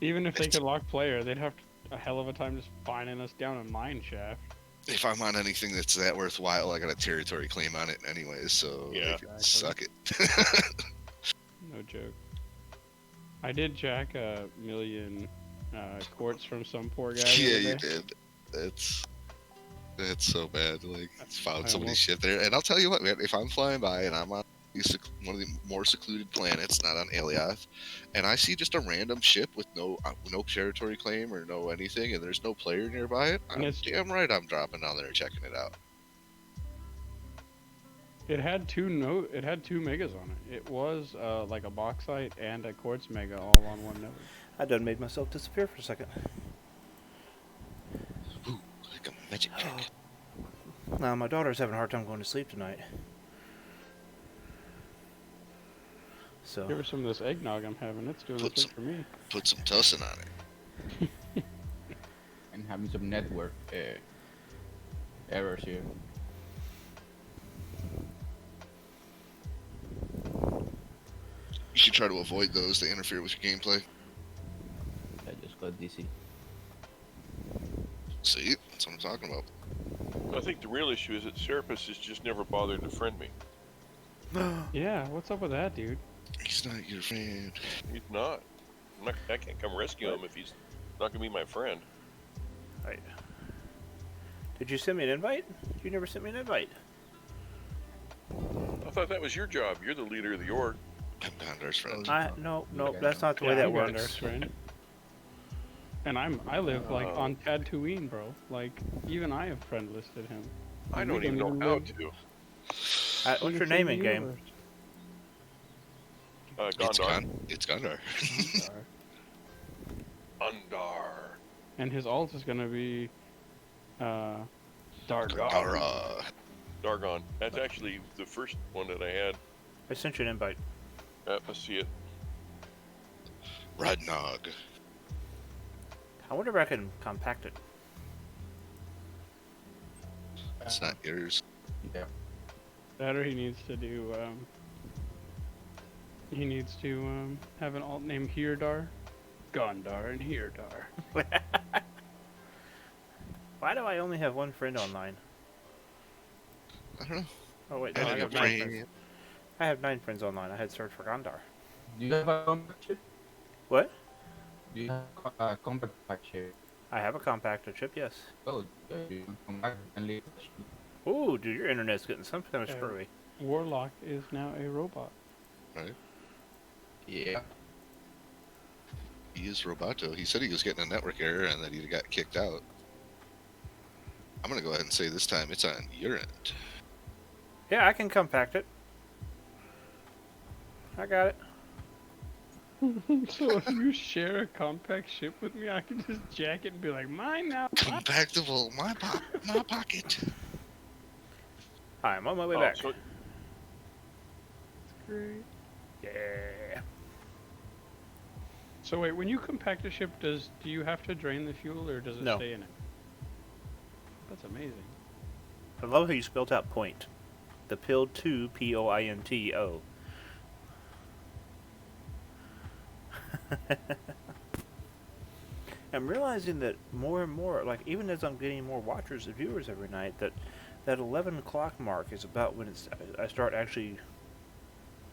Speaker 3: Even if they could lock player, they'd have a hell of a time just finding us down a mine shaft.
Speaker 2: If I'm on anything that's that worthwhile, I got a territory claim on it anyways, so
Speaker 4: Yeah.
Speaker 2: they can suck it.
Speaker 3: No joke. I did jack 1,000,000 quartz from some poor guy. the
Speaker 2: Yeah,
Speaker 3: other
Speaker 2: you
Speaker 3: day.
Speaker 2: did. That's so bad. Like, found
Speaker 3: I
Speaker 2: so many
Speaker 3: almost-
Speaker 2: shit there. And I'll tell you what, man, if I'm flying by and I'm on one of the more secluded planets, not on Alioth, and I see just a random ship with no territory claim or no anything, and there's no player nearby it,
Speaker 3: And
Speaker 2: I'm
Speaker 3: it's-
Speaker 2: damn right I'm dropping down there and checking it out.
Speaker 3: It had two megas on it. It was like a bauxite and a quartz mega all on one node.
Speaker 1: I done made myself disappear for a second.
Speaker 2: Ooh, like a magic trick.
Speaker 1: Now, my daughter's having a hard time going to sleep tonight. So,
Speaker 3: Give her some of this eggnog I'm having. It's doing the
Speaker 2: Put
Speaker 3: trick
Speaker 2: some-
Speaker 3: for me.
Speaker 2: Put some tussin on it.
Speaker 5: And having some network errors here.
Speaker 2: You should try to avoid those that interfere with your gameplay.
Speaker 5: I just got DC.
Speaker 2: See? That's what I'm talking about.
Speaker 4: I think the real issue is that Serapis has just never bothered to friend me.
Speaker 3: Yeah, what's up with that, dude?
Speaker 2: He's not your friend.
Speaker 4: He's not. I can't come rescue him if he's not gonna be my friend.
Speaker 1: right. Did you send me an invite? You never sent me an invite.
Speaker 4: I thought that was your job. You're the leader of the org.
Speaker 2: I'm Gondar's friend.
Speaker 1: No,
Speaker 5: Okay.
Speaker 1: that's not the way
Speaker 3: Yeah,
Speaker 1: that
Speaker 3: I'm
Speaker 1: works.
Speaker 3: Gondor's friend. And I live like on Tatooine, bro. Like even I have friend listed him.
Speaker 4: I
Speaker 3: We
Speaker 4: don't even know
Speaker 3: even
Speaker 4: how
Speaker 3: live
Speaker 4: to.
Speaker 1: What's
Speaker 3: in
Speaker 1: your
Speaker 3: the
Speaker 1: name
Speaker 3: same
Speaker 1: in game?
Speaker 3: universe.
Speaker 4: Gondar.
Speaker 2: It's Gondar.
Speaker 4: Undar.
Speaker 3: And his alt is gonna be Dargar.
Speaker 2: Gondara.
Speaker 4: Dargon. That's actually the first one that I had.
Speaker 1: I sent you an invite.
Speaker 4: I see it.
Speaker 2: Radnog.
Speaker 1: I wonder if I can compact it.
Speaker 2: It's not yours.
Speaker 5: Yeah.
Speaker 3: That or he needs to do have an alt named Hirdar. Gondar and Hirdar.
Speaker 1: Why do I only have one friend online?
Speaker 2: I don't know.
Speaker 1: Oh wait,
Speaker 2: I
Speaker 1: no, I
Speaker 2: have
Speaker 1: have
Speaker 2: a
Speaker 1: 9
Speaker 2: friend.
Speaker 1: friends. I have 9 friends online. I had searched for Gondar.
Speaker 5: Do you have a compact chip?
Speaker 1: What?
Speaker 5: Do you have a compact chip?
Speaker 1: I have a compactor chip, yes.
Speaker 5: Oh, yeah, you can compact and leave.
Speaker 1: Ooh, dude, your internet's getting some kind of
Speaker 3: Yeah.
Speaker 1: screwy.
Speaker 3: Warlock is now a robot.
Speaker 5: Yeah.
Speaker 2: He is Roboto. He said he was getting a network error and that he got kicked out. I'm gonna go ahead and say this time it's on your end.
Speaker 1: Yeah, I can compact it. I got it.
Speaker 3: So if you share a compact ship with me, I can just jack it and be like, mine now.
Speaker 2: Compactable, my pocket.
Speaker 1: Hi, I'm on my way
Speaker 4: Oh,
Speaker 1: back.
Speaker 4: so
Speaker 3: Great.
Speaker 1: Yeah.
Speaker 3: So wait, when you compact a ship, do you have to drain the fuel or does it
Speaker 1: No.
Speaker 3: stay in it? That's amazing.
Speaker 1: I love how you spelled out point. The pill 2 POINTO. I'm realizing that more and more, like even as I'm getting more watchers and viewers every night, that 11 o'clock mark is about when I start actually,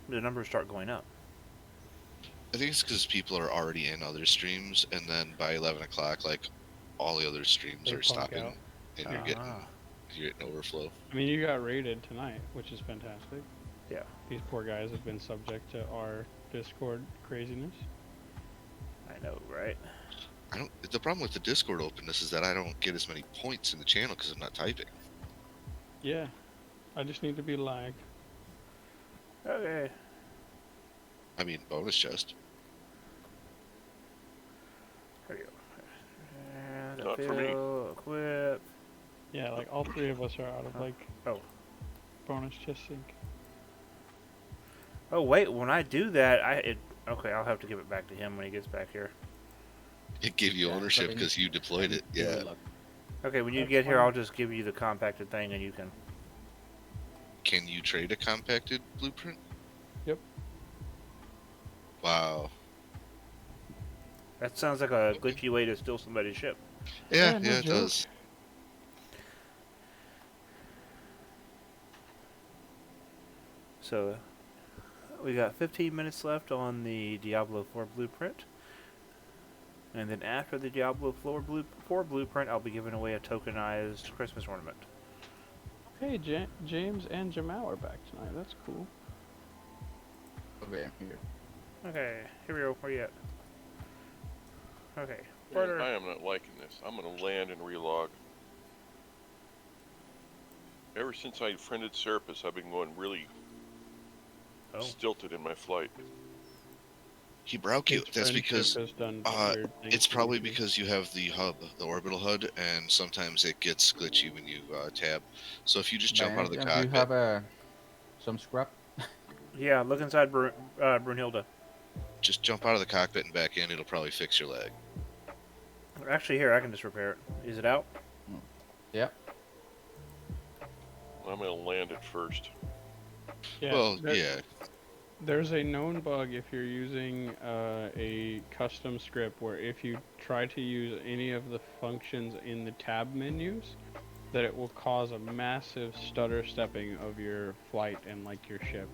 Speaker 1: the numbers start going up.
Speaker 2: I think it's because people are already in other streams, and then by 11 o'clock, like all the other streams
Speaker 3: They
Speaker 2: are
Speaker 3: punk
Speaker 2: stopping,
Speaker 3: out.
Speaker 2: and
Speaker 1: Ah.
Speaker 2: you're getting overflow.
Speaker 3: I mean, you got raided tonight, which is fantastic.
Speaker 1: Yeah.
Speaker 3: These poor guys have been subject to our Discord craziness.
Speaker 1: I know, right?
Speaker 2: The problem with the Discord openness is that I don't get as many points in the channel because I'm not typing.
Speaker 3: Yeah, I just need to be lag.
Speaker 1: Okay.
Speaker 2: I mean, bonus chest.
Speaker 1: There you go. And
Speaker 4: Not for me.
Speaker 1: equip.
Speaker 3: Yeah, like all three of us are out of like
Speaker 1: Oh.
Speaker 3: bonus chest sync.
Speaker 1: Oh wait, when I do that, okay, I'll have to give it back to him when he gets back here.
Speaker 2: It gave you
Speaker 5: Yeah,
Speaker 2: ownership
Speaker 5: but
Speaker 2: because you deployed it.
Speaker 5: Good
Speaker 2: Yeah.
Speaker 5: luck.
Speaker 1: Okay, when you
Speaker 3: That's
Speaker 1: get here,
Speaker 3: fine.
Speaker 1: I'll just give you the compacted thing, and you can.
Speaker 2: Can you trade a compacted blueprint?
Speaker 3: Yep.
Speaker 2: Wow.
Speaker 1: That sounds like a glitchy way to steal somebody's ship.
Speaker 2: Yeah,
Speaker 3: Yeah, no
Speaker 2: yeah, it
Speaker 3: joke.
Speaker 2: does.
Speaker 1: So, we got 15 minutes left on the Diablo 4 blueprint. And then after the Diablo 4 blueprint, I'll be giving away a tokenized Christmas ornament.
Speaker 3: Hey, James and Jamal are back tonight. That's cool.
Speaker 5: Okay, I'm here.
Speaker 1: Okay, here we go. Where you at? Okay,
Speaker 4: Man,
Speaker 1: further.
Speaker 4: I am not liking this. I'm gonna land and relog. Ever since I friended Serapis, I've been going really
Speaker 1: Oh,
Speaker 4: stilted in my flight.
Speaker 2: He broke you.
Speaker 3: His
Speaker 2: That's
Speaker 3: friendship
Speaker 2: because
Speaker 3: has done weird things
Speaker 2: it's
Speaker 3: to
Speaker 2: probably
Speaker 3: you.
Speaker 2: because you have the hub, the orbital HUD, and sometimes it gets glitchy when you tab. So if you just jump out of the
Speaker 5: Do you
Speaker 2: cockpit,
Speaker 5: have some scrap?
Speaker 1: yeah, look inside Brunhilde.
Speaker 2: just jump out of the cockpit and back in. It'll probably fix your lag.
Speaker 1: Actually, here, I can just repair it. Is it out?
Speaker 5: Yep.
Speaker 4: I'm gonna land it first.
Speaker 3: Yeah,
Speaker 2: Well,
Speaker 3: there-
Speaker 2: yeah.
Speaker 3: There's a known bug if you're using a custom script where if you try to use any of the functions in the tab menus, that it will cause a massive stutter stepping of your flight and like your ship.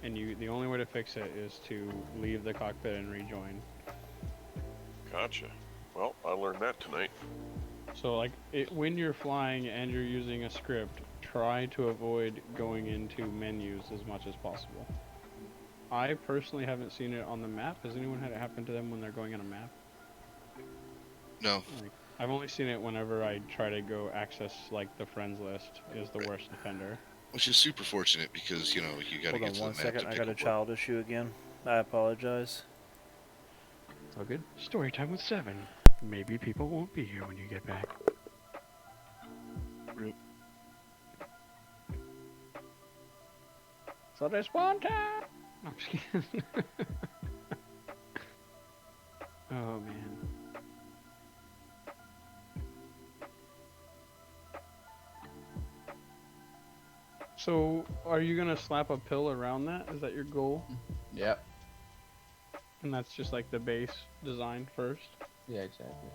Speaker 3: And the only way to fix it is to leave the cockpit and rejoin.
Speaker 4: Gotcha. Well, I learned that tonight.
Speaker 3: So like when you're flying and you're using a script, try to avoid going into menus as much as possible. I personally haven't seen it on the map. Has anyone had it happen to them when they're going on a map?
Speaker 2: No.
Speaker 3: I've only seen it whenever I try to go access like the friends list is the worst offender.
Speaker 2: Which is super fortunate because, you know, you gotta
Speaker 1: Hold
Speaker 2: get
Speaker 1: on
Speaker 2: to
Speaker 1: one
Speaker 2: the map
Speaker 1: second.
Speaker 2: to
Speaker 1: I
Speaker 2: pick
Speaker 1: got a
Speaker 2: up
Speaker 1: child issue again. I apologize.
Speaker 3: It's all good. Story time with 7. Maybe people won't be here when you get back.
Speaker 2: Rip.
Speaker 3: So there's one time. No, I'm just kidding. Oh man. So, are you gonna slap a pill around that? Is that your goal?
Speaker 5: Yep.
Speaker 3: And that's just like the base design first?
Speaker 5: Yeah, exactly.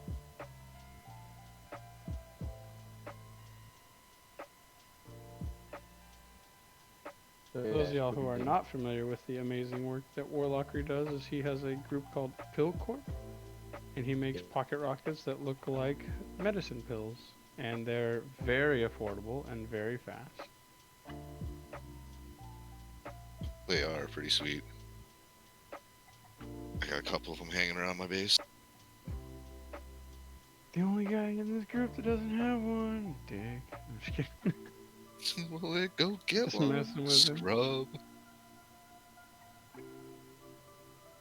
Speaker 5: So,
Speaker 3: For those of y'all who are not familiar with the amazing work that Warlockery does, is he has a group called Pill Corp, and he makes pocket rockets that look like medicine pills, and they're very affordable and very fast.
Speaker 2: They are pretty sweet. I got a couple of them hanging around my base.
Speaker 3: The only guy in this group that doesn't have one, dick. I'm just kidding.
Speaker 2: Well, then go get
Speaker 3: Just
Speaker 2: one.
Speaker 3: messing with him.
Speaker 2: Scrub.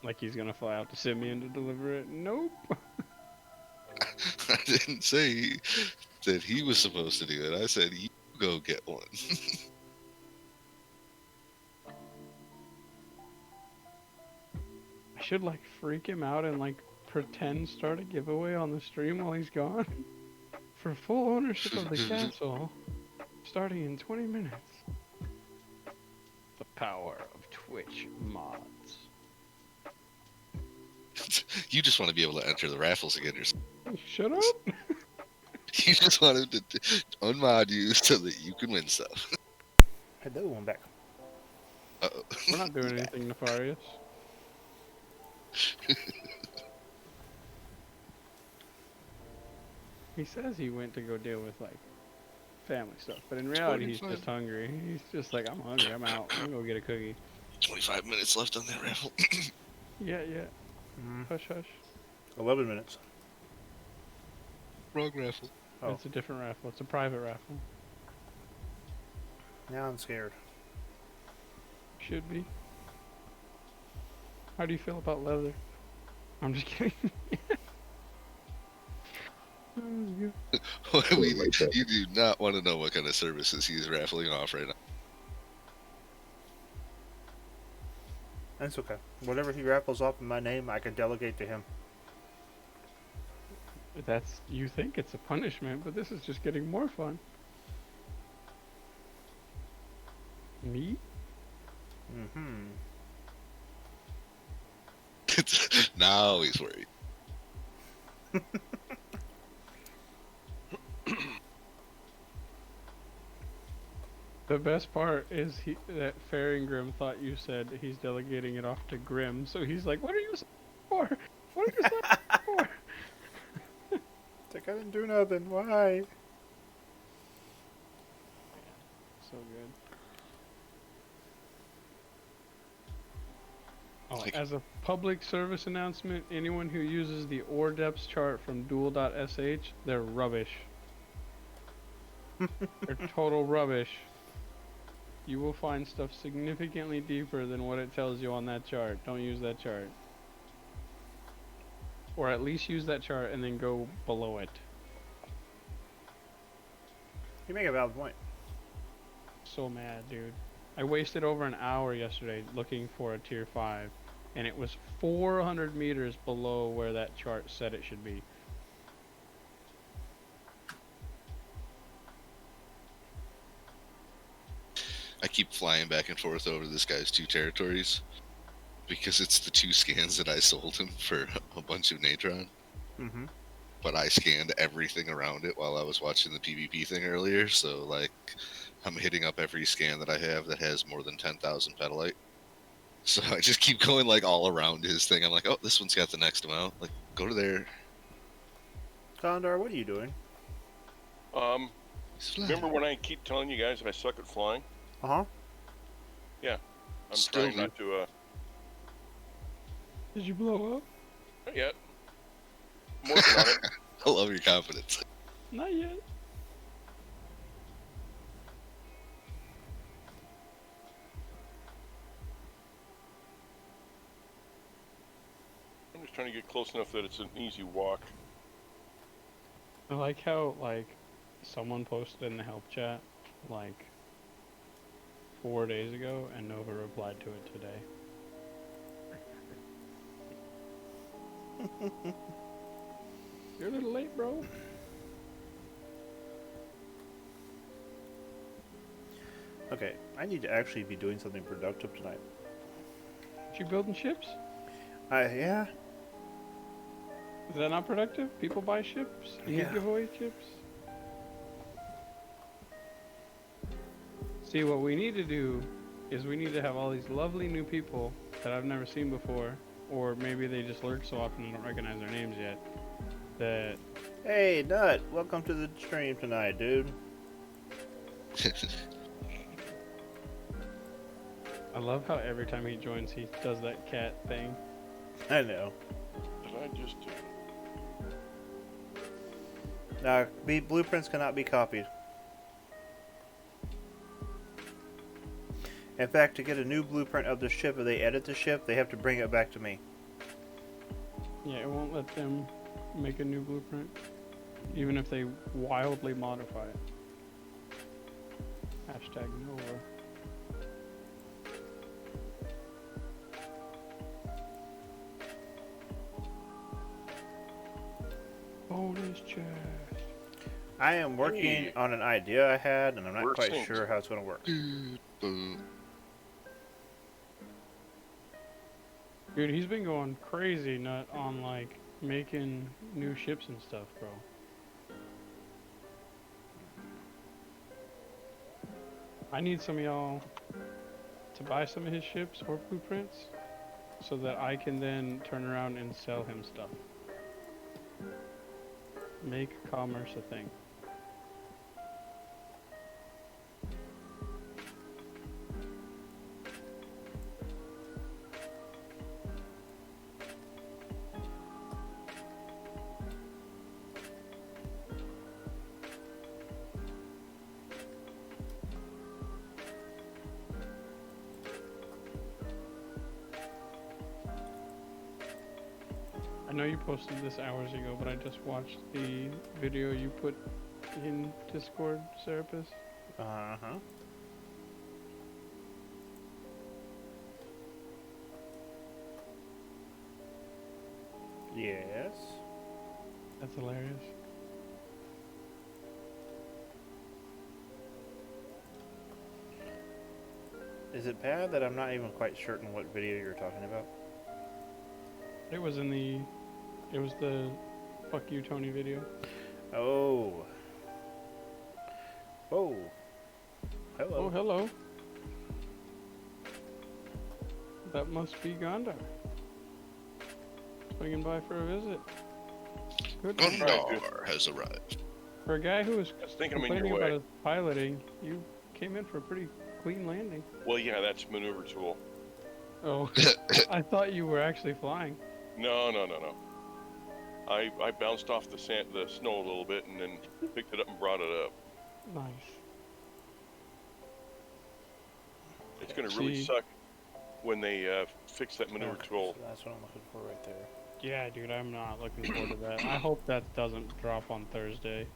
Speaker 3: Like he's gonna fly out to Simeon to deliver it. Nope.
Speaker 2: I didn't say that he was supposed to do it. I said you go get one.
Speaker 3: I should like freak him out and like pretend start a giveaway on the stream while he's gone? For full ownership of the castle, starting in 20 minutes. The power of Twitch mods.
Speaker 2: You just want to be able to enter the raffles again yourself.
Speaker 3: Shut up!
Speaker 2: You just wanted to unmod you so that you can win stuff.
Speaker 1: Hello, I'm back.
Speaker 2: Uh-oh.
Speaker 3: We're not doing anything nefarious. He says he went to go deal with, like, family stuff, but in reality he's
Speaker 2: 25.
Speaker 3: just hungry. He's just like, I'm hungry, I'm out, I'm gonna go get a cookie.
Speaker 2: 25 minutes left on that raffle.
Speaker 3: Yeah.
Speaker 1: Mm,
Speaker 3: Hush, hush.
Speaker 1: 11 minutes.
Speaker 2: Wrong raffle.
Speaker 1: Oh.
Speaker 3: It's a different raffle. It's a private raffle.
Speaker 1: Now I'm scared.
Speaker 3: Should be. How do you feel about leather? I'm just kidding.
Speaker 2: You do not want to know what kind of services he's raffling off right now.
Speaker 1: That's okay. Whatever he raffles off in my name, I can delegate to him.
Speaker 3: That's, you think it's a punishment, but this is just getting more fun. Me?
Speaker 1: Mm-hmm.
Speaker 2: Now he's worried.
Speaker 3: The best part is that Faringrim thought you said he's delegating it off to Grim, so he's like, what are you for? What are you for?
Speaker 1: It's like, I didn't do nothing. Why?
Speaker 3: So good. Oh,
Speaker 2: Like-
Speaker 3: as a public service announcement, anyone who uses the ore depths chart from duel.sh, they're rubbish. They're total rubbish. You will find stuff significantly deeper than what it tells you on that chart. Don't use that chart. Or at least use that chart and then go below it.
Speaker 1: You make a valid point.
Speaker 3: So mad, dude. I wasted over an hour yesterday looking for a tier 5, and it was 400 meters below where that chart said it should be.
Speaker 2: I keep flying back and forth over this guy's 2 territories because it's the 2 scans that I sold him for a bunch of Natron.
Speaker 1: Mm-hmm.
Speaker 2: But I scanned everything around it while I was watching the PvP thing earlier, so like I'm hitting up every scan that I have that has more than 10,000 petalite. So I just keep going like all around his thing. I'm like, oh, this one's got the next amount. Like, go to there.
Speaker 1: Condor, what are you doing?
Speaker 4: Remember when I keep telling you guys that I suck at flying?
Speaker 1: Uh-huh.
Speaker 4: I'm
Speaker 2: Still
Speaker 4: trying
Speaker 2: do.
Speaker 4: not to,
Speaker 3: Did you blow up?
Speaker 4: not yet. I'm working on it.
Speaker 2: I love your confidence.
Speaker 3: Not yet.
Speaker 4: I'm just trying to get close enough that it's an easy walk.
Speaker 3: I like how, like, someone posted in the help chat, like, 4 days ago, and Nova replied to it today. You're a little late, bro.
Speaker 1: Okay, I need to actually be doing something productive tonight.
Speaker 3: You building ships?
Speaker 1: Yeah.
Speaker 3: Is that not productive? People buy ships? And
Speaker 1: Yeah.
Speaker 3: you give away ships? See, what we need to do is we need to have all these lovely new people that I've never seen before, or maybe they just lurk so often I don't recognize their names yet, that
Speaker 1: Hey, Nut, welcome to the stream tonight, dude.
Speaker 3: I love how every time he joins he does that cat thing.
Speaker 1: I know.
Speaker 4: Did I just do?
Speaker 1: Blueprints cannot be copied. In fact, to get a new blueprint of the ship, if they edit the ship, they have to bring it back to me.
Speaker 3: Yeah, it won't let them make a new blueprint, even if they wildly modify it. Hashtag Nova. chest.
Speaker 1: I am working
Speaker 4: Hey.
Speaker 1: on an idea I had, and I'm not
Speaker 4: We're
Speaker 1: quite
Speaker 4: synced.
Speaker 1: sure how it's going to work.
Speaker 2: Boom.
Speaker 3: Dude, he's been going crazy nut on like making new ships and stuff, bro. I need some of y'all to buy some of his ships or blueprints so that I can then turn around and sell him stuff. Make commerce a thing. I know you posted this hours ago, but I just watched the video you put in Discord, Serapis.
Speaker 1: Uh-huh. Yes.
Speaker 3: That's hilarious.
Speaker 1: Is it bad that I'm not even quite certain what video you're talking about?
Speaker 3: It was in the, it was the fuck you Tony video.
Speaker 1: Oh. Oh. Hello.
Speaker 3: Oh, hello. That must be Gondar. Swinging by for a visit. Good. one.
Speaker 2: Gondar has arrived.
Speaker 3: For a guy who was
Speaker 4: I was thinking I'm in
Speaker 3: complaining
Speaker 4: your
Speaker 3: about
Speaker 4: way.
Speaker 3: his piloting, you came in for a pretty clean landing.
Speaker 4: Well, yeah, that's maneuver tool.
Speaker 3: Oh, I thought you were actually flying.
Speaker 4: No. I bounced off the snow a little bit and then picked it up and brought it up.
Speaker 3: Nice.
Speaker 4: It's gonna really
Speaker 3: See-
Speaker 4: suck when they fix that maneuver
Speaker 1: Okay,
Speaker 4: tool.
Speaker 1: so that's what I'm looking for right there.
Speaker 3: Yeah, dude, I'm not looking forward to that. I hope that doesn't drop on Thursday.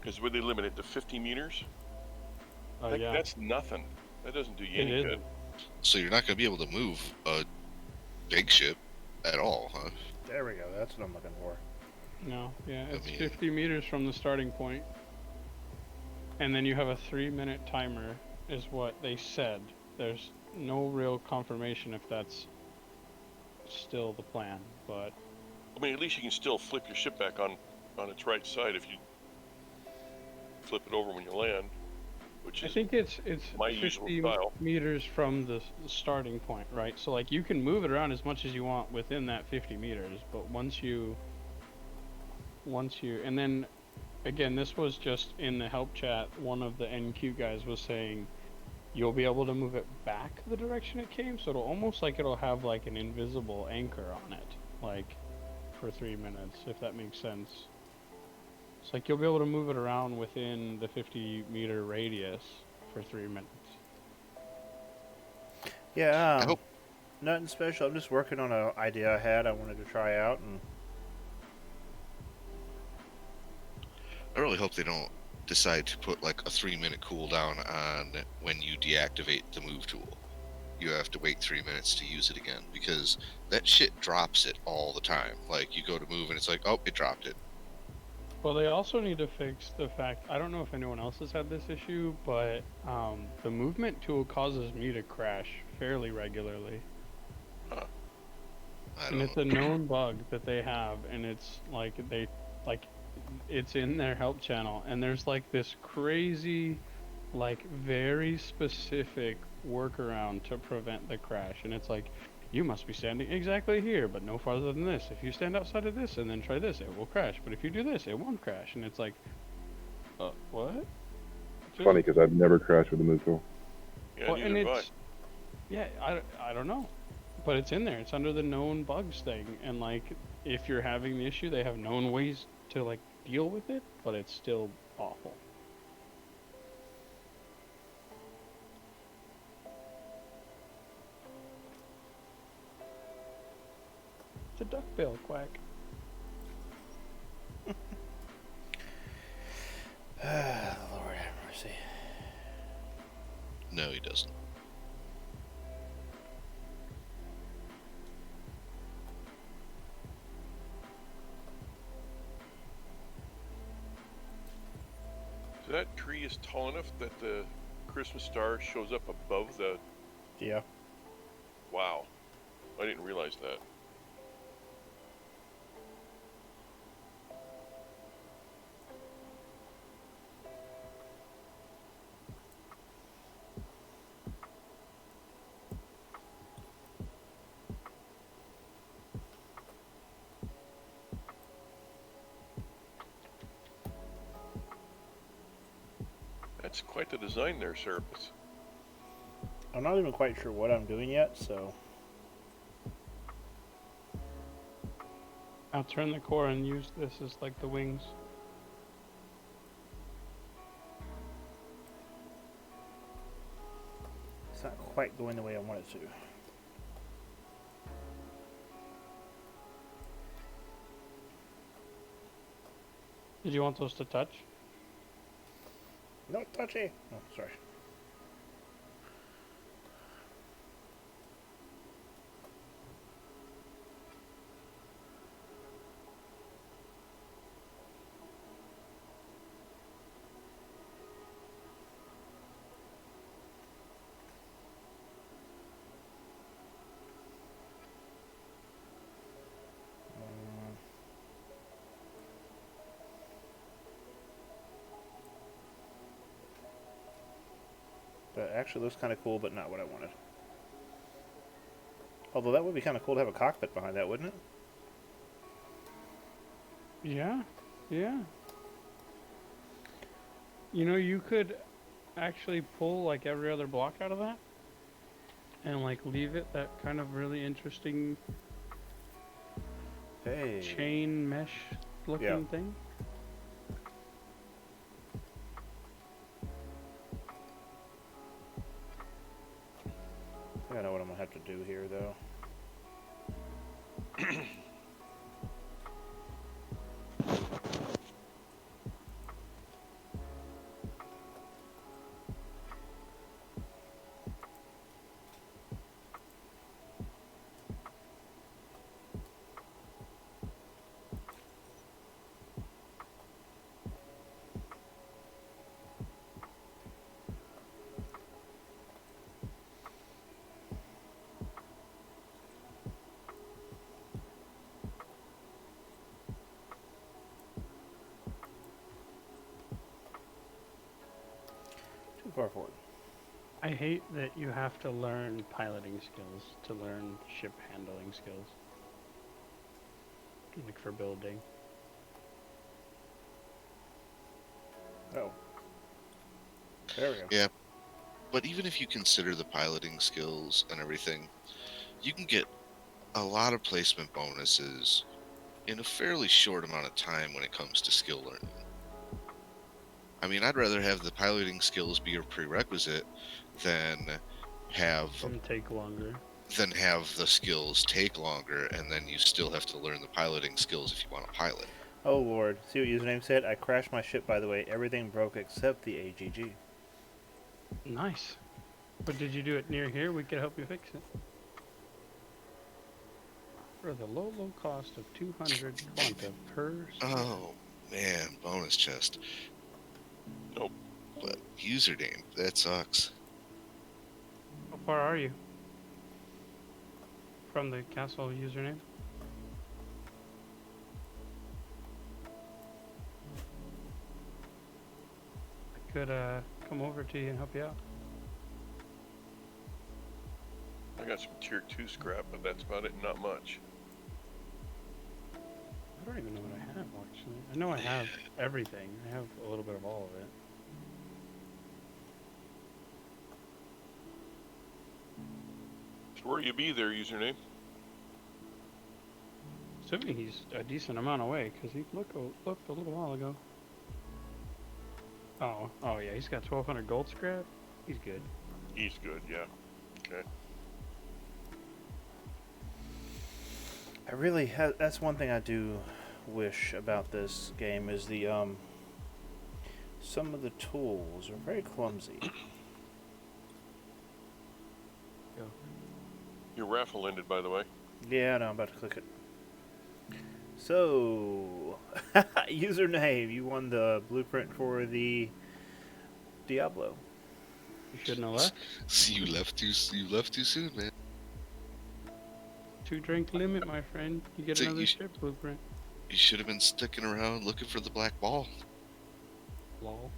Speaker 4: Because would they limit it to 50 meters?
Speaker 3: Yeah,
Speaker 4: That's nothing. That doesn't do you
Speaker 3: it
Speaker 4: any
Speaker 3: is.
Speaker 4: good.
Speaker 2: So you're not going to be able to move a big ship at all, huh?
Speaker 1: There we go. That's what I'm looking for.
Speaker 3: No, yeah,
Speaker 2: I
Speaker 3: it's
Speaker 2: mean-
Speaker 3: 50 meters from the starting point. And then you have a 3-minute timer, is what they said. There's no real confirmation if that's still the plan, but
Speaker 4: I mean, at least you can still flip your ship back on its right side if you flip it over when you land, which
Speaker 3: I
Speaker 4: is
Speaker 3: think it's
Speaker 4: my usual
Speaker 3: 50
Speaker 4: style.
Speaker 3: meters from the starting point, right? So like you can move it around as much as you want within that 50 meters, but once you and then again, this was just in the help chat, one of the NQ guys was saying you'll be able to move it back the direction it came, so it'll almost like it'll have like an invisible anchor on it, like for 3 minutes, if that makes sense. It's like you'll be able to move it around within the 50-meter radius for 3 minutes.
Speaker 1: Yeah,
Speaker 2: I hope-
Speaker 1: nothing special. I'm just working on an idea I had I wanted to try out, and
Speaker 2: I really hope they don't decide to put like a 3-minute cooldown on when you deactivate the move tool. You have to wait 3 minutes to use it again because that shit drops it all the time. Like you go to move and it's like, oh, it dropped it.
Speaker 3: Well, they also need to fix the fact, I don't know if anyone else has had this issue, but the movement tool causes me to crash fairly regularly.
Speaker 2: I
Speaker 3: And
Speaker 2: don't
Speaker 3: it's
Speaker 2: know.
Speaker 3: a known bug that they have, and it's like it's in their help channel, and there's like this crazy, like very specific workaround to prevent the crash, and it's like, you must be standing exactly here, but no farther than this. If you stand outside of this and then try this, it will crash. But if you do this, it won't crash. And it's like, what?
Speaker 6: It's funny because I've never crashed with the move tool.
Speaker 4: Yeah,
Speaker 3: Well, and
Speaker 4: neither have I.
Speaker 3: it's, yeah, I don't know, but it's in there. It's under the known bugs thing, and like, if you're having the issue, they have known ways to like deal with it, but it's still awful. It's a duckbill quack.
Speaker 1: Lord have mercy.
Speaker 2: No, he doesn't.
Speaker 4: That tree is tall enough that the Christmas star shows up above the.
Speaker 1: Yeah.
Speaker 4: Wow, I didn't realize that. That's quite the design there, Serapis.
Speaker 1: I'm not even quite sure what I'm doing yet, so
Speaker 3: I'll turn the core and use this as like the wings.
Speaker 1: it's not quite going the way I want it to.
Speaker 3: Did you want those to touch?
Speaker 1: No, touchy. Oh, sorry. That actually looks kind of cool, but not what I wanted. Although that would be kind of cool to have a cockpit behind that, wouldn't it?
Speaker 3: Yeah, yeah. You know, you could actually pull like every other block out of that and like leave it that kind of really interesting
Speaker 1: Hey.
Speaker 3: chain mesh looking
Speaker 1: Yeah.
Speaker 3: thing.
Speaker 1: I think I know what I'm gonna have to do here, though. Too far forward.
Speaker 3: I hate that you have to learn piloting skills to learn ship handling skills. Like for building.
Speaker 1: Oh. There we go.
Speaker 2: Yeah, but even if you consider the piloting skills and everything, you can get a lot of placement bonuses in a fairly short amount of time when it comes to skill learning. I mean, I'd rather have the piloting skills be a prerequisite than have
Speaker 3: And take longer.
Speaker 2: the skills take longer, and then you still have to learn the piloting skills if you want to pilot.
Speaker 1: Oh lord. See what username said? I crashed my ship, by the way. Everything broke except the AGG.
Speaker 3: Nice. But did you do it near here? We could help you fix it. For the low cost of 200 quanta per.
Speaker 2: Oh man, bonus chest.
Speaker 4: Nope.
Speaker 2: But username, that sucks.
Speaker 3: How far are you from the castle username? I could come over to you and help you out.
Speaker 4: I got some tier 2 scrap, but that's about it, not much.
Speaker 3: I don't even know what I have actually. I know I have everything. I have a little bit of all of it.
Speaker 4: So where you be there, username?
Speaker 3: Assuming he's a decent amount away, because he looked a little while ago. Oh yeah, he's got 1,200 gold scrap. He's good.
Speaker 4: He's good, yeah. Okay.
Speaker 1: I really that's one thing I do wish about this game is the some of the tools are very clumsy.
Speaker 4: Your raffle ended, by the way.
Speaker 1: Yeah, no, I'm about to click it. So, username, you won the blueprint for the Diablo.
Speaker 3: You shouldn't have left.
Speaker 2: See, you left too soon, man.
Speaker 3: 2-drink limit, my friend. You get
Speaker 2: So
Speaker 3: another
Speaker 2: you sh-
Speaker 3: ship blueprint.
Speaker 2: You should have been sticking around looking for the black ball.
Speaker 3: Lol.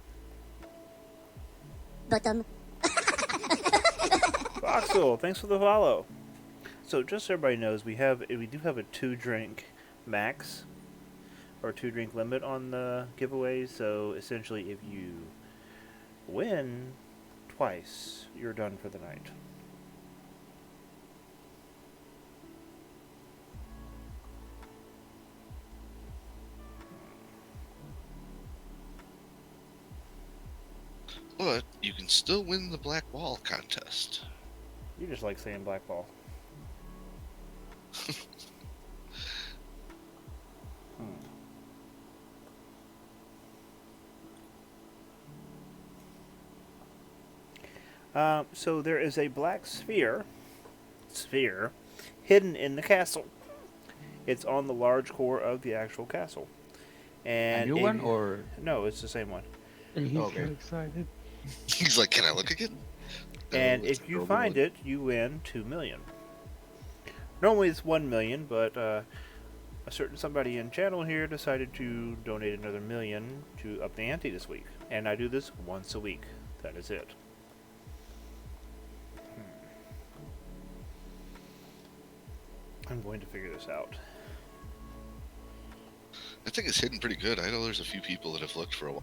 Speaker 7: Bottom.
Speaker 1: Voxel, thanks for the follow. So just so everybody knows, we do have a 2-drink max or 2-drink limit on the giveaways. So essentially, if you win twice, you're done for the night.
Speaker 2: But you can still win the black ball contest.
Speaker 1: You just like saying black ball. So there is a black sphere hidden in the castle. It's on the large core of the actual castle. And
Speaker 5: A new one or
Speaker 1: no, it's the same one.
Speaker 3: And he's
Speaker 5: Okay.
Speaker 3: so excited.
Speaker 2: He's like, can I look again?
Speaker 1: And
Speaker 2: No, it's
Speaker 1: if you
Speaker 2: a
Speaker 1: find
Speaker 2: one.
Speaker 1: it, you win 2 million. Normally it's 1 million, but a certain somebody in channel here decided to donate another million to up the ante this week. And I do this once a week. That is it. I'm going to figure this out.
Speaker 2: I think it's hidden pretty good. I know there's a few people that have looked for a while.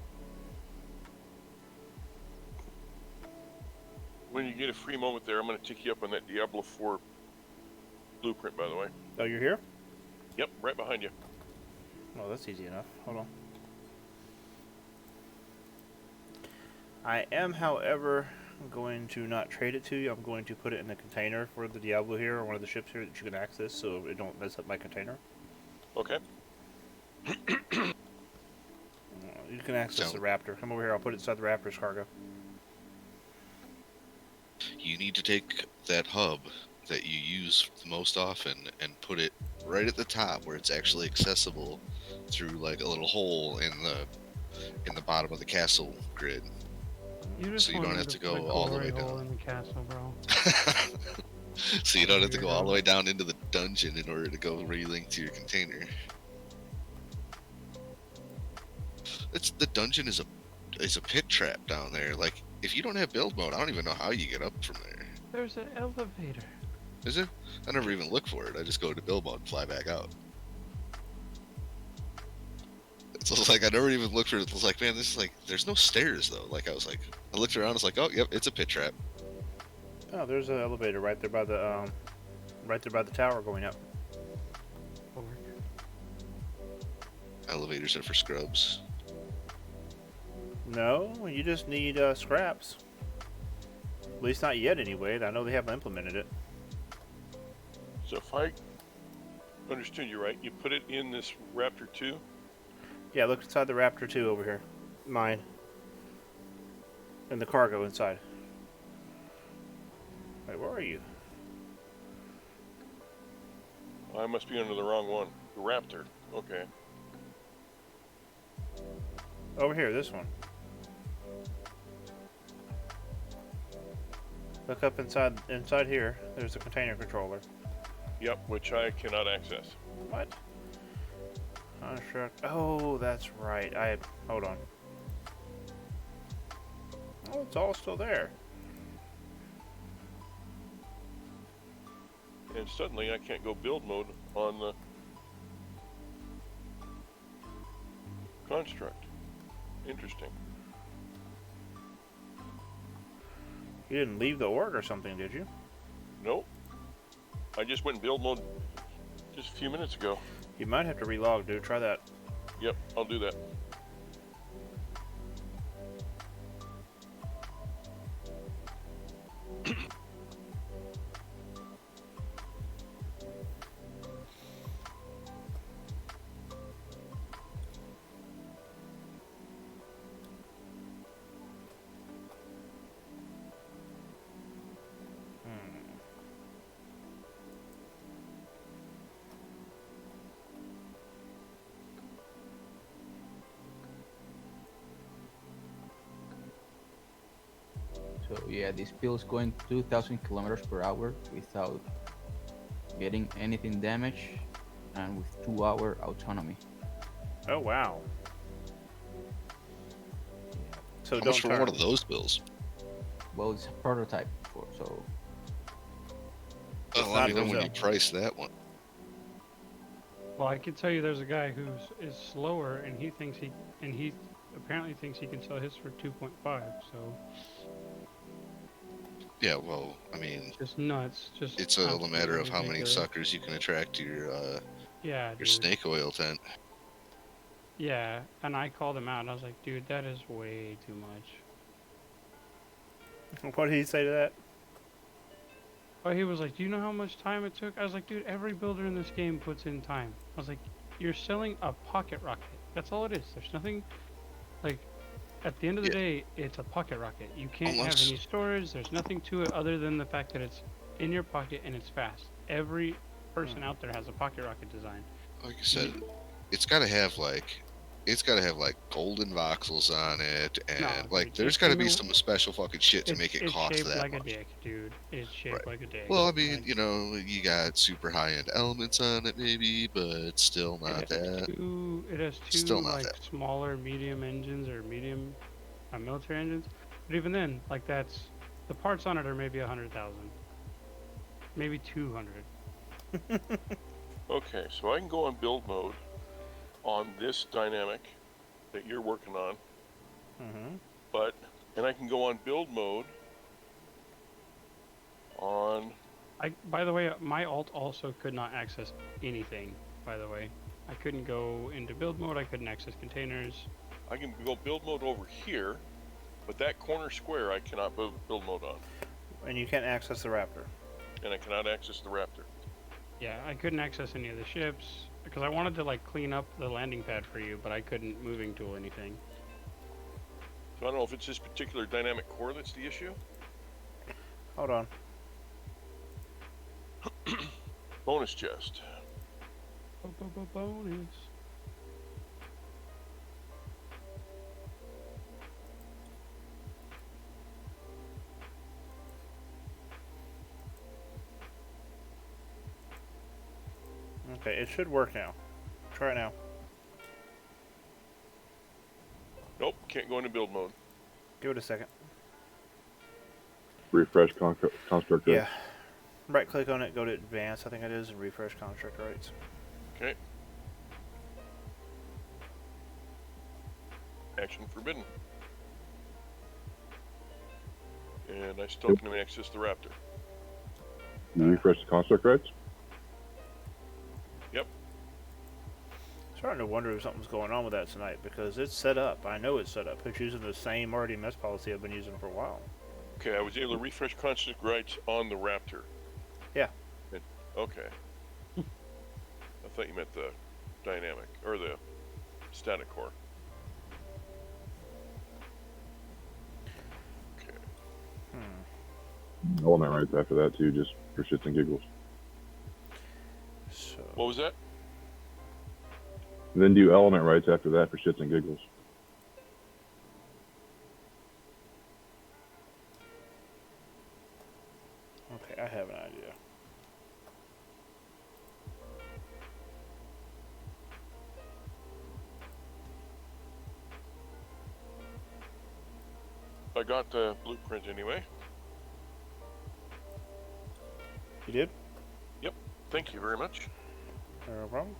Speaker 4: When you get a free moment there, I'm going to tick you up on that Diablo 4 blueprint, by the way.
Speaker 1: Oh, you're here?
Speaker 4: Yep, right behind you.
Speaker 1: Oh, that's easy enough. Hold on. I am, however, going to not trade it to you. I'm going to put it in the container for the Diablo here, or one of the ships here that you can access, so it don't mess up my container.
Speaker 4: Okay.
Speaker 1: You can access
Speaker 2: So-
Speaker 1: the Raptor. Come over here. I'll put it inside the Raptor's cargo.
Speaker 2: You need to take that hub that you use the most often and put it right at the top where it's actually accessible through like a little hole in the bottom of the castle grid.
Speaker 3: You just
Speaker 2: So you don't
Speaker 3: wanted
Speaker 2: have to
Speaker 3: put a
Speaker 2: go all the
Speaker 3: glory
Speaker 2: way
Speaker 3: hole
Speaker 2: down.
Speaker 3: in the castle, bro.
Speaker 2: So you don't have to go all the way down into the dungeon in order to go relink to your container. The dungeon is a pit trap down there. Like if you don't have build mode, I don't even know how you get up from there.
Speaker 3: There's an elevator.
Speaker 2: Is it? I never even look for it. I just go to build mode and fly back out. It's like I never even looked for it. It was like, man, this is like there's no stairs though. Like I was like, I looked around. It's like, oh, yep, it's a pit trap.
Speaker 1: Oh, there's an elevator right there by the tower going up.
Speaker 2: Elevators are for scrubs.
Speaker 1: No, you just need scraps. At least not yet, anyway. I know they haven't implemented it.
Speaker 4: So if I understood you right, you put it in this Raptor 2.
Speaker 1: Yeah, look inside the Raptor 2 over here. Mine. And the cargo inside. Wait, where are you?
Speaker 4: I must be under the wrong one. The Raptor. Okay.
Speaker 1: Over here, this one. Look up inside here. There's a container controller.
Speaker 4: Yep, which I cannot access.
Speaker 1: What? Construct. Oh, that's right. Hold on. Oh, it's all still there.
Speaker 4: And suddenly I can't go build mode on the construct. Interesting.
Speaker 1: You didn't leave the org or something, did you?
Speaker 4: Nope. I just went in build mode just a few minutes ago.
Speaker 1: You might have to relog, dude. Try that.
Speaker 4: Yep, I'll do that.
Speaker 5: So yeah, this pill is going 2,000 kilometers per hour without getting anything damaged, and with 2-hour autonomy.
Speaker 1: Oh wow. So
Speaker 2: How
Speaker 1: don't
Speaker 2: much for
Speaker 1: turn.
Speaker 2: one of those bills?
Speaker 5: Well, it's a prototype for so.
Speaker 1: It's
Speaker 2: Oh, let
Speaker 1: not
Speaker 2: me know when
Speaker 1: Brazil.
Speaker 2: you price that one.
Speaker 3: Well, I can tell you, there's a guy is slower, and he apparently thinks he can sell his for 2.5. So
Speaker 2: Yeah, well, I mean,
Speaker 3: just nuts. Just
Speaker 2: it's a
Speaker 3: absolutely
Speaker 2: matter of how many
Speaker 3: ridiculous.
Speaker 2: suckers you can attract to
Speaker 3: Yeah,
Speaker 2: your
Speaker 3: dude.
Speaker 2: snake oil tent.
Speaker 3: Yeah, and I called him out. And I was like, dude, that is way too much.
Speaker 1: What did he say to that?
Speaker 3: Oh, he was like, do you know how much time it took? I was like, dude, every builder in this game puts in time. I was like, you're selling a pocket rocket. That's all it is. There's nothing, like, at the end of the
Speaker 2: Yeah.
Speaker 3: day, it's a pocket rocket. You can't have
Speaker 2: Unless-
Speaker 3: any storage. There's nothing to it other than the fact that it's in your pocket and it's fast. Every person out there has a pocket rocket design.
Speaker 2: Like I said, it's got to have like golden voxels on it, and
Speaker 3: No,
Speaker 2: like
Speaker 3: dude,
Speaker 2: there's
Speaker 3: it's
Speaker 2: got to
Speaker 3: in
Speaker 2: be
Speaker 3: the-
Speaker 2: some special fucking shit to make it
Speaker 3: It's
Speaker 2: cost
Speaker 3: shaped
Speaker 2: that
Speaker 3: like
Speaker 2: much.
Speaker 3: a dick, dude. It's shaped
Speaker 2: Right.
Speaker 3: like a dick.
Speaker 2: Well, I mean,
Speaker 3: Like,
Speaker 2: you know, you got super high-end elements on it, maybe, but still not that.
Speaker 3: It has two
Speaker 2: Still not
Speaker 3: like
Speaker 2: that.
Speaker 3: smaller medium engines or medium military engines. But even then, like that's the parts on it are maybe 100,000, maybe 200.
Speaker 4: Okay, so I can go on build mode on this dynamic that you're working on,
Speaker 1: Mm-hmm.
Speaker 4: and I can go on build mode on.
Speaker 3: By the way, my alt also could not access anything. By the way, I couldn't go into build mode. I couldn't access containers.
Speaker 4: I can go build mode over here, but that corner square I cannot build mode on,
Speaker 1: And you can't access the Raptor.
Speaker 4: and I cannot access the Raptor.
Speaker 3: Yeah, I couldn't access any of the ships because I wanted to like clean up the landing pad for you, but I couldn't moving tool anything.
Speaker 4: So I don't know if it's this particular dynamic core that's the issue.
Speaker 1: Hold on.
Speaker 4: Bonus chest.
Speaker 3: Bonus.
Speaker 1: Okay, it should work now. Try it now.
Speaker 4: Nope, can't go into build mode.
Speaker 1: Give it a second.
Speaker 6: Refresh construct.
Speaker 1: Yeah. Right click on it, go to advanced, I think it is, and refresh construct rights.
Speaker 4: Okay. Action forbidden. And I still can access the Raptor.
Speaker 6: You refresh the construct rights.
Speaker 4: Yep.
Speaker 1: Starting to wonder if something's going on with that tonight because it's set up. I know it's set up. It's using the same RDMS policy I've been using for a while.
Speaker 4: Okay, I was able to refresh construct rights on the Raptor.
Speaker 1: Yeah.
Speaker 4: Okay. I thought you meant the dynamic, or the static core. Okay.
Speaker 6: Element rights after that too, just for shits and giggles.
Speaker 1: So
Speaker 4: What was that?
Speaker 6: Then do element rights after that for shits and giggles.
Speaker 1: okay, I have an idea.
Speaker 4: I got the blueprint anyway.
Speaker 1: You did?
Speaker 4: Thank you very much.
Speaker 1: No problem.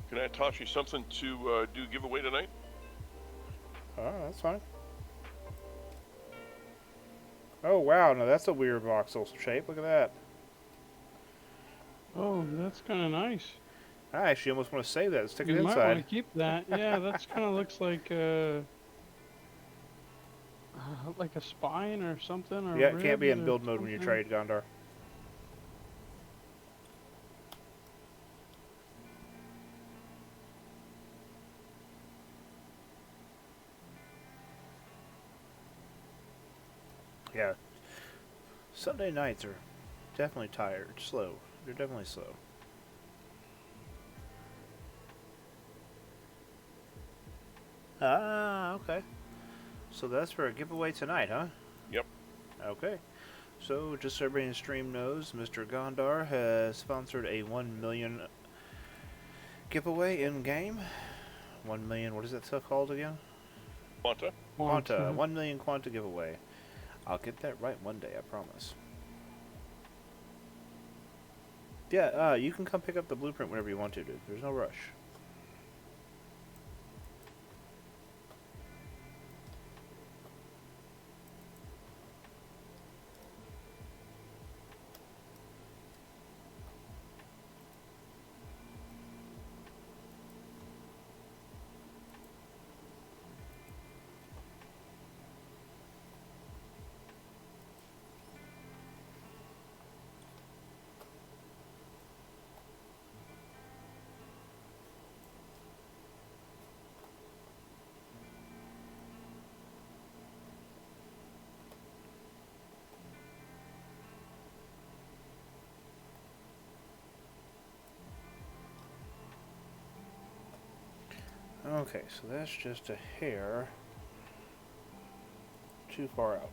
Speaker 4: Can I toss you something to do giveaway tonight?
Speaker 1: Oh, that's fine. Oh wow, no, that's a weird voxel shape. Look at that.
Speaker 3: Oh, that's kind of nice.
Speaker 1: I actually almost want to save that and stick it
Speaker 3: You might want to
Speaker 1: inside.
Speaker 3: keep that. Yeah, that's kind of looks like like a spine or something. Or
Speaker 1: Yeah, it can't be
Speaker 3: ribs
Speaker 1: in
Speaker 3: or
Speaker 1: build mode when you
Speaker 3: something.
Speaker 1: trade, Gondar. Yeah. Sunday nights are definitely tired, slow. They're definitely slow. Ah, okay. So that's for a giveaway tonight, huh?
Speaker 4: Yep.
Speaker 1: Okay. So, just so everybody in the stream knows, Mr. Gondar has sponsored a 1 million giveaway in game. 1 million, what is that stuff called again?
Speaker 4: Quanta?
Speaker 1: Quanta. 1 million Quanta giveaway. I'll get that right one day, I promise. Yeah, you can come pick up the blueprint whenever you want to, dude. There's no rush. Okay, so that's just a hair too far out.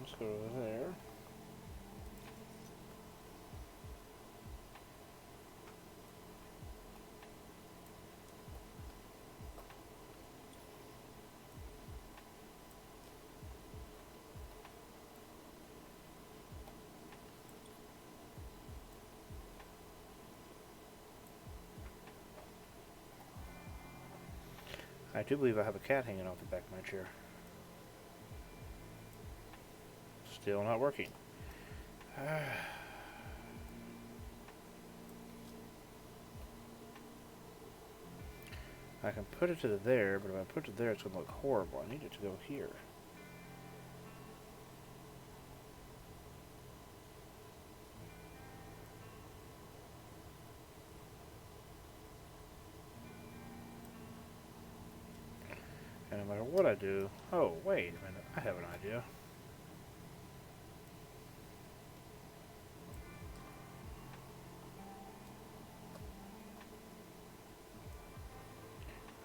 Speaker 1: Let's go over there. I do believe I have a cat hanging off the back of my chair. Still not working. I can put it to there, but if I put it there, it's going to look horrible. I need it to go here. And no matter what I do... Oh, wait a minute. I have an idea.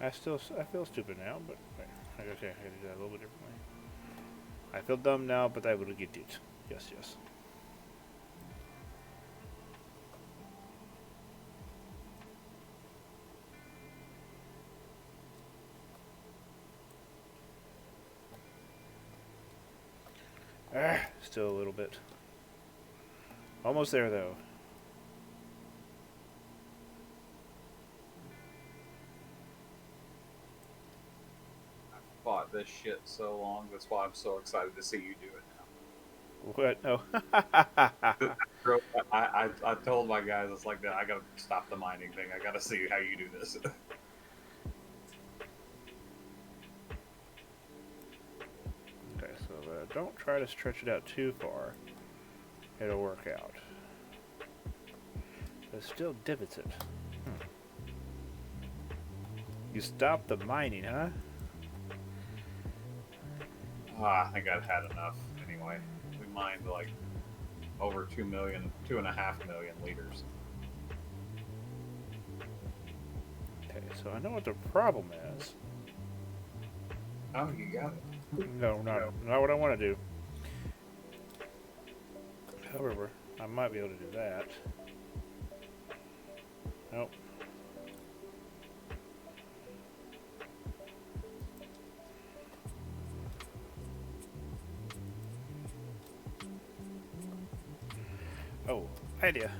Speaker 1: I feel stupid now, but wait, okay, I gotta do that a little bit differently. I feel dumb now, but I will get it. Yes, yes. Still a little bit. Almost there, though.
Speaker 7: Fought this shit so long. That's why I'm so excited to see you do it
Speaker 1: What? Oh.
Speaker 7: now. I told my guys, it's like, I gotta stop the mining thing. I gotta see how you do this.
Speaker 1: Okay, so don't try to stretch it out too far. It'll work out. But it still divots it. You stopped the mining, huh?
Speaker 7: I think I've had enough anyway. We mined like over 2.5 million liters.
Speaker 1: Okay, so I know what the problem is.
Speaker 7: Oh, you got it.
Speaker 1: No, not what I want to do. However, I might be able to do that. Nope. Oh, idea.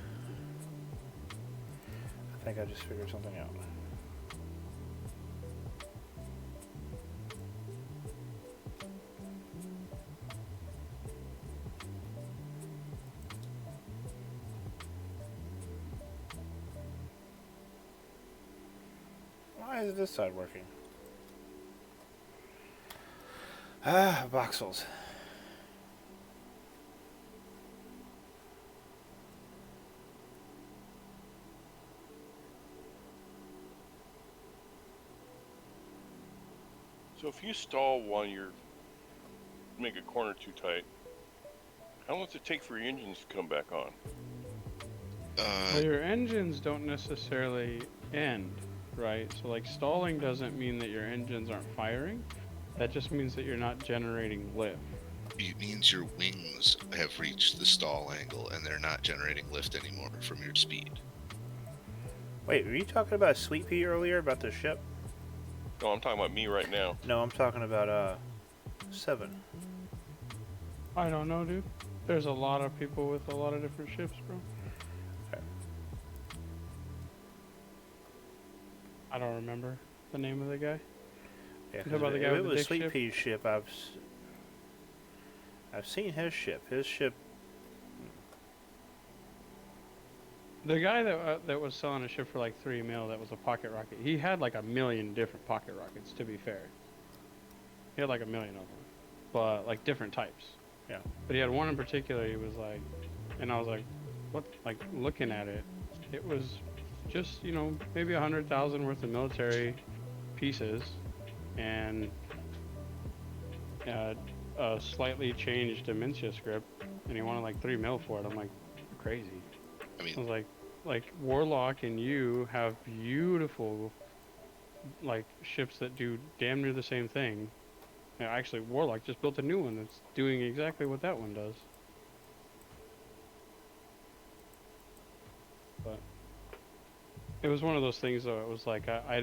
Speaker 1: I think I just figured something out. Why is this side working? Ah, voxels.
Speaker 4: So if you stall while you're make a corner too tight, how long does it take for your engines to come back on?
Speaker 3: Well, your engines don't necessarily end, right? So like stalling doesn't mean that your engines aren't firing. That just means that you're not generating lift.
Speaker 2: it means your wings have reached the stall angle and they're not generating lift anymore from your speed.
Speaker 1: Wait, were you talking about Sweet Pea earlier about the ship?
Speaker 4: No, I'm talking about me right now.
Speaker 1: No, I'm talking about 7.
Speaker 3: I don't know, dude. There's a lot of people with a lot of different ships, bro.
Speaker 1: Okay.
Speaker 3: I don't remember the name of the guy.
Speaker 1: Yeah,
Speaker 3: You
Speaker 1: 'cause
Speaker 3: talking about the
Speaker 1: if
Speaker 3: guy
Speaker 1: it
Speaker 3: with the
Speaker 1: was
Speaker 3: dick
Speaker 1: Sweet
Speaker 3: ship?
Speaker 1: Pea's ship, I've seen his ship. His ship.
Speaker 3: The guy that was selling a ship for like 3 mil that was a pocket rocket. He had like a million different pocket rockets. To be fair, he had like a million of them, but like different types.
Speaker 1: Yeah.
Speaker 3: But he had one in particular. He was like, and I was like, what? Like looking at it, it was just maybe 100,000 worth of military pieces, and a slightly changed Dementia script, and he wanted like 3 mil for it. I'm like, you're crazy.
Speaker 2: I
Speaker 3: I
Speaker 2: mean,
Speaker 3: was like Warlock and you have beautiful like ships that do damn near the same thing. Yeah, actually, Warlock just built a new one that's doing exactly what that one does. But it was one of those things though. It was like I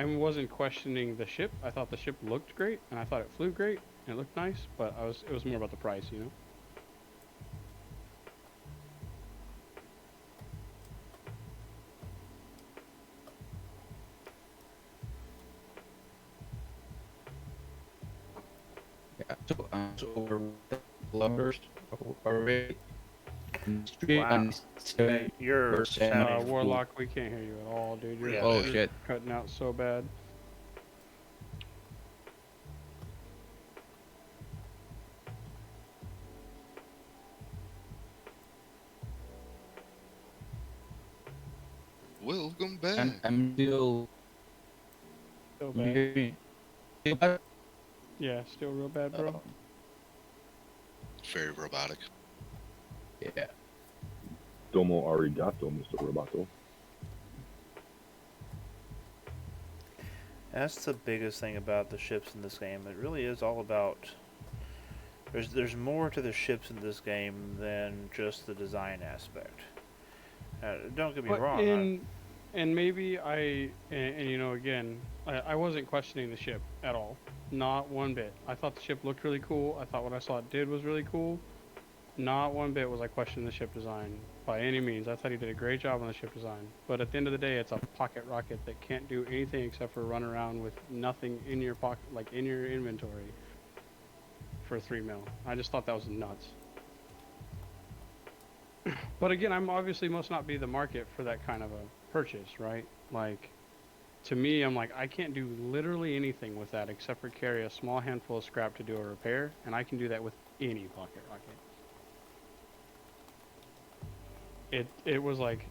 Speaker 3: wasn't questioning the ship. I thought the ship looked great and I thought it flew great and it looked nice, but it was more about the price, you know.
Speaker 5: Yeah, so over kilometers already in the street,
Speaker 1: Wow.
Speaker 5: and it's
Speaker 1: Hey, you're
Speaker 5: 70%
Speaker 1: sounding
Speaker 5: full.
Speaker 3: Warlock, we can't hear you at all, dude. You're,
Speaker 1: Yeah.
Speaker 5: Oh
Speaker 3: you're
Speaker 5: shit.
Speaker 3: cutting out so bad.
Speaker 2: welcome back.
Speaker 5: I'm still.
Speaker 3: So
Speaker 5: You
Speaker 3: bad.
Speaker 5: hear me? Still bad?
Speaker 3: Yeah, still real bad, bro.
Speaker 5: Oh,
Speaker 2: Very robotic.
Speaker 5: yeah.
Speaker 6: Domo arigato, Mr. Roboto.
Speaker 1: That's the biggest thing about the ships in this game. It really is all about. There's more to the ships in this game than just the design aspect. Don't get me
Speaker 3: But
Speaker 1: wrong.
Speaker 3: and maybe again, I wasn't questioning the ship at all, not one bit. I thought the ship looked really cool. I thought what I saw it did was really cool. Not one bit was I questioning the ship design by any means. I thought he did a great job on the ship design. But at the end of the day, it's a pocket rocket that can't do anything except for run around with nothing in your pocket, like in your inventory, for 3 mil. I just thought that was nuts. But again, I'm obviously must not be the market for that kind of a purchase, right? Like, to me, I'm like, I can't do literally anything with that except for carry a small handful of scrap to do a repair, and I can do that with any pocket rocket. It was like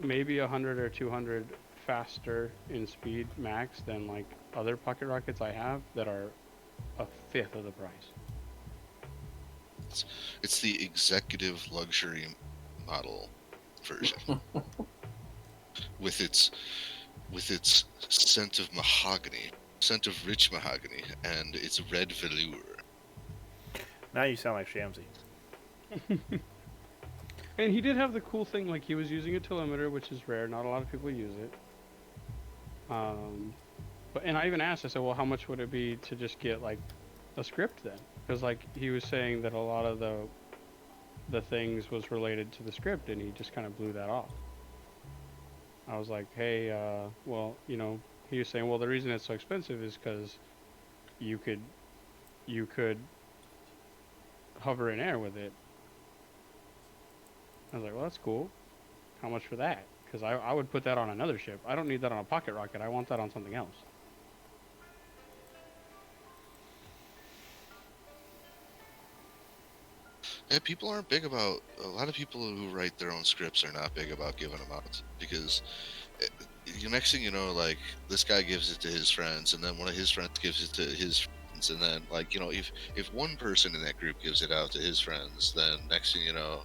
Speaker 3: maybe 100 or 200 faster in speed max than like other pocket rockets I have that are a fifth of the price.
Speaker 2: It's the executive luxury model version with its scent of mahogany, scent of rich mahogany, and its red velour.
Speaker 1: Now you sound like Shamsi.
Speaker 3: And he did have the cool thing, like he was using a telemeter, which is rare. Not a lot of people use it. And I even asked, I said, well, how much would it be to just get like a script then? Because like he was saying that a lot of the things was related to the script, and he just kind of blew that off. I was like, hey, well, he was saying, well, the reason it's so expensive is because you could hover in air with it. I was like, well, that's cool. How much for that? Because I would put that on another ship. I don't need that on a pocket rocket. I want that on something else.
Speaker 2: Yeah, people aren't big about. A lot of people who write their own scripts are not big about giving them out because the next thing you know, like this guy gives it to his friends, and then one of his friends gives it to his friends, and then like if one person in that group gives it out to his friends, then next thing you know,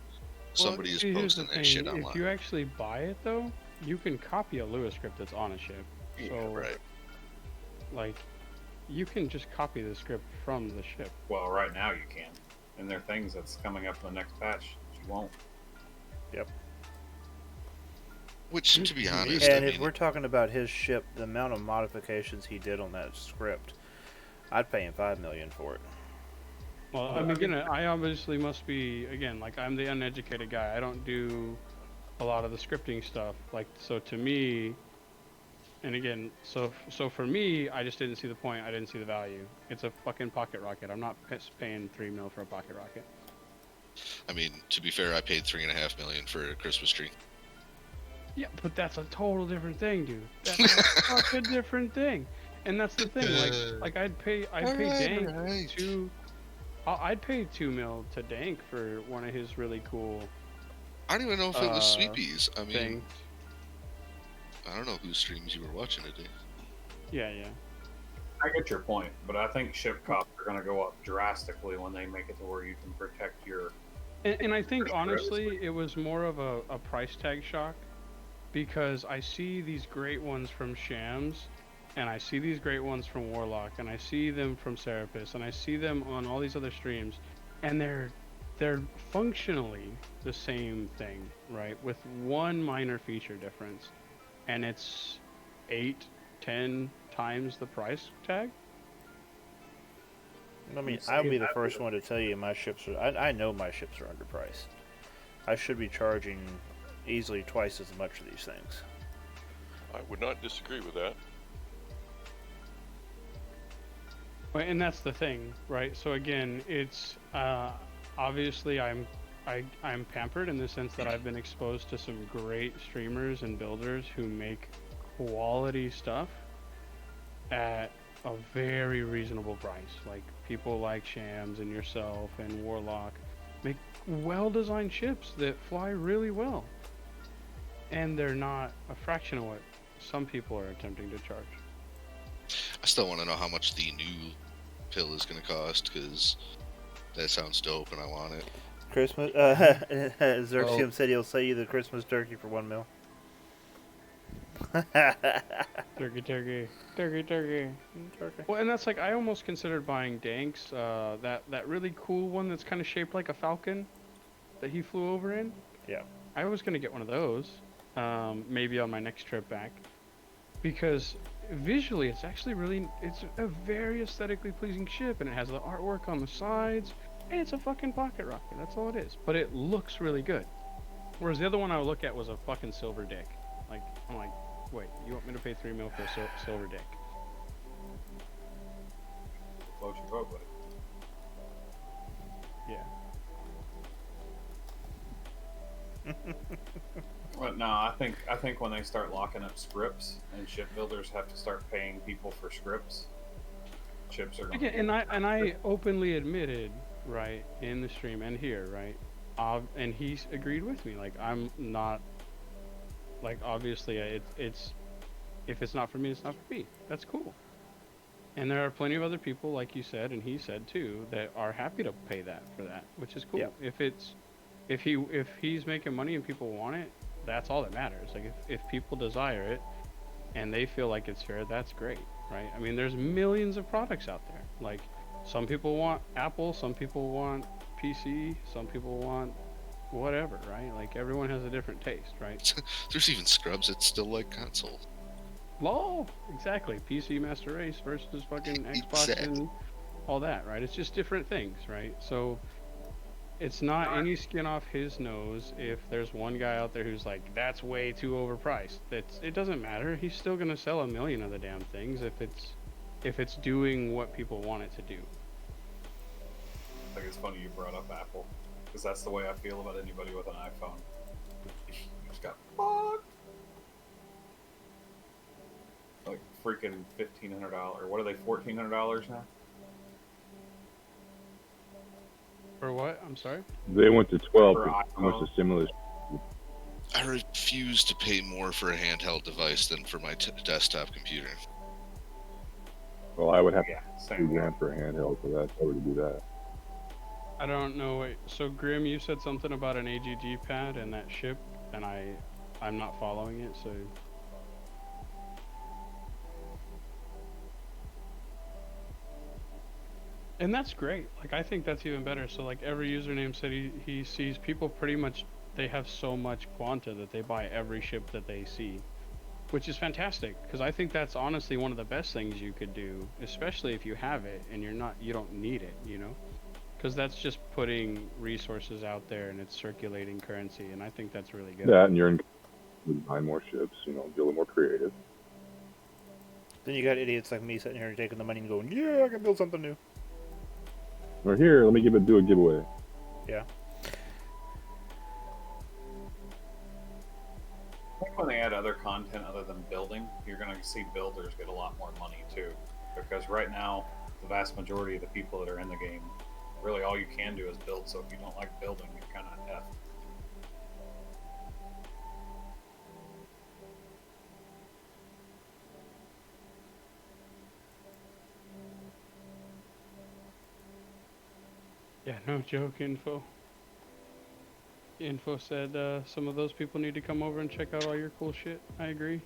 Speaker 2: somebody is
Speaker 3: see, here's
Speaker 2: posting
Speaker 3: the
Speaker 2: that
Speaker 3: thing.
Speaker 2: shit
Speaker 3: If
Speaker 2: online.
Speaker 3: you actually buy it though, you can copy a Lua script that's on a ship.
Speaker 2: Yeah,
Speaker 3: So
Speaker 2: right.
Speaker 3: like, you can just copy the script from the ship.
Speaker 7: Well, right now you can. And there are things that's coming up in the next patch that you won't.
Speaker 2: Which, to be honest,
Speaker 1: And
Speaker 2: I
Speaker 1: if
Speaker 2: mean,
Speaker 1: we're talking about his ship, the amount of modifications he did on that script, I'd pay him $5 million for it.
Speaker 3: Well, I mean, again, I obviously must be, again, like, I'm the uneducated guy. I don't do a lot of the scripting stuff. Like, so to me, and again, so for me, I just didn't see the point. I didn't see the value. It's a fucking pocket rocket. I'm not paying $3 million for a pocket rocket.
Speaker 2: I mean, to be fair, I paid $3.5 million for a Christmas tree.
Speaker 3: Yeah, but that's a total different thing, dude. That's a fucking different thing. And that's the thing. Like I'd pay Dank
Speaker 2: Alright.
Speaker 3: I'd pay $2 million to Dank for one of his really cool
Speaker 2: I don't even know if it was Sweepies. I mean,
Speaker 3: things.
Speaker 2: I don't know whose streams you were watching today.
Speaker 3: Yeah.
Speaker 7: I get your point, but I think ship costs are going to go up drastically when they make it to where you can protect your.
Speaker 3: And I think honestly, it was more of a price tag shock, because I see these great ones from Shams, and I see these great ones from Warlock, and I see them from Serapis, and I see them on all these other streams, and they're functionally the same thing, right? With one minor feature difference, and it's 8-10 times the price tag.
Speaker 1: I mean, I'll be the first one to tell you my ships are. I know my ships are underpriced. I should be charging easily twice as much for these things.
Speaker 4: I would not disagree with that.
Speaker 3: Well, and that's the thing, right? So again, it's obviously I'm pampered in the sense that I've been exposed to some great streamers and builders who make quality stuff at a very reasonable price. Like people like Shams and yourself and Warlock make well-designed ships that fly really well, and they're not a fraction of what some people are attempting to charge.
Speaker 2: I still want to know how much the new pill is going to cost, because that sounds dope and I want it.
Speaker 1: Christmas. Xerxium said he'll sell you the Christmas turkey for $1 million.
Speaker 3: Turkey. Well, and that's like, I almost considered buying Dank's, that really cool one that's kind of shaped like a falcon that he flew over in.
Speaker 1: Yeah.
Speaker 3: I was gonna get one of those, maybe on my next trip back, because visually it's actually it's a very aesthetically pleasing ship, and it has the artwork on the sides, and it's a fucking pocket rocket. That's all it is. But it looks really good. Whereas the other one I would look at was a fucking silver dick. Like, I'm like, wait, you want me to pay $3 million for a silver dick?
Speaker 7: Float your boat, buddy.
Speaker 3: Yeah.
Speaker 7: But no, I think when they start locking up scripts and shipbuilders have to start paying people for scripts, ships are going
Speaker 3: Again, and I openly admitted, right, in the stream and here, right, and he agreed with me. Like, I'm not, like, obviously it's if it's not for me, it's not for me. That's cool. And there are plenty of other people, like you said, and he said too, that are happy to pay that for that, which is cool.
Speaker 1: Yep.
Speaker 3: If he's making money and people want it, that's all that matters. Like, if people desire it and they feel like it's fair, that's great, right? I mean, there's millions of products out there. Like, some people want Apple, some people want PC, some people want whatever, right? Like, everyone has a different taste, right?
Speaker 2: There's even scrubs that still like console.
Speaker 3: Lol, exactly. PC Master Race versus fucking Xbox and all that, right? It's just different things, right? So it's not any skin off his nose if there's one guy out there who's like, that's way too overpriced. It doesn't matter. He's still gonna sell 1 million of the damn things if it's doing what people want it to do.
Speaker 7: I think it's funny you brought up Apple, because that's the way I feel about anybody with an iPhone. You just got fucked. Like freaking $1,500. What are they? $1,400 now?
Speaker 3: For what? I'm sorry?
Speaker 6: They went to 12
Speaker 7: For
Speaker 6: how much the
Speaker 7: iPhone.
Speaker 6: stimulus.
Speaker 2: I refuse to pay more for a handheld device than for my desktop computer.
Speaker 6: Well, I would have
Speaker 7: Yeah,
Speaker 6: $2
Speaker 7: same.
Speaker 6: grand for a handheld for that. If I were to do that.
Speaker 3: I don't know. Wait, so Grim, you said something about an AGG pad and that ship, and I'm not following it. So and that's great. Like I think that's even better. So like every username said he sees people pretty much they have so much quanta that they buy every ship that they see, which is fantastic because I think that's honestly one of the best things you could do, especially if you have it and you don't need it, you know, because that's just putting resources out there and it's circulating currency, and I think that's really good.
Speaker 6: That, and you're in buy more ships. You know, be a little more creative.
Speaker 1: Then you got idiots like me sitting here taking the money and going, yeah, I can build something new.
Speaker 6: Or here, let me do a giveaway.
Speaker 1: Yeah.
Speaker 7: I think when they add other content other than building, you're going to see builders get a lot more money too. Because right now, the vast majority of the people that are in the game, really all you can do is build. So if you don't like building, you're kind of effed.
Speaker 3: Yeah, no joke. Info said some of those people need to come over and check out all your cool shit. I agree.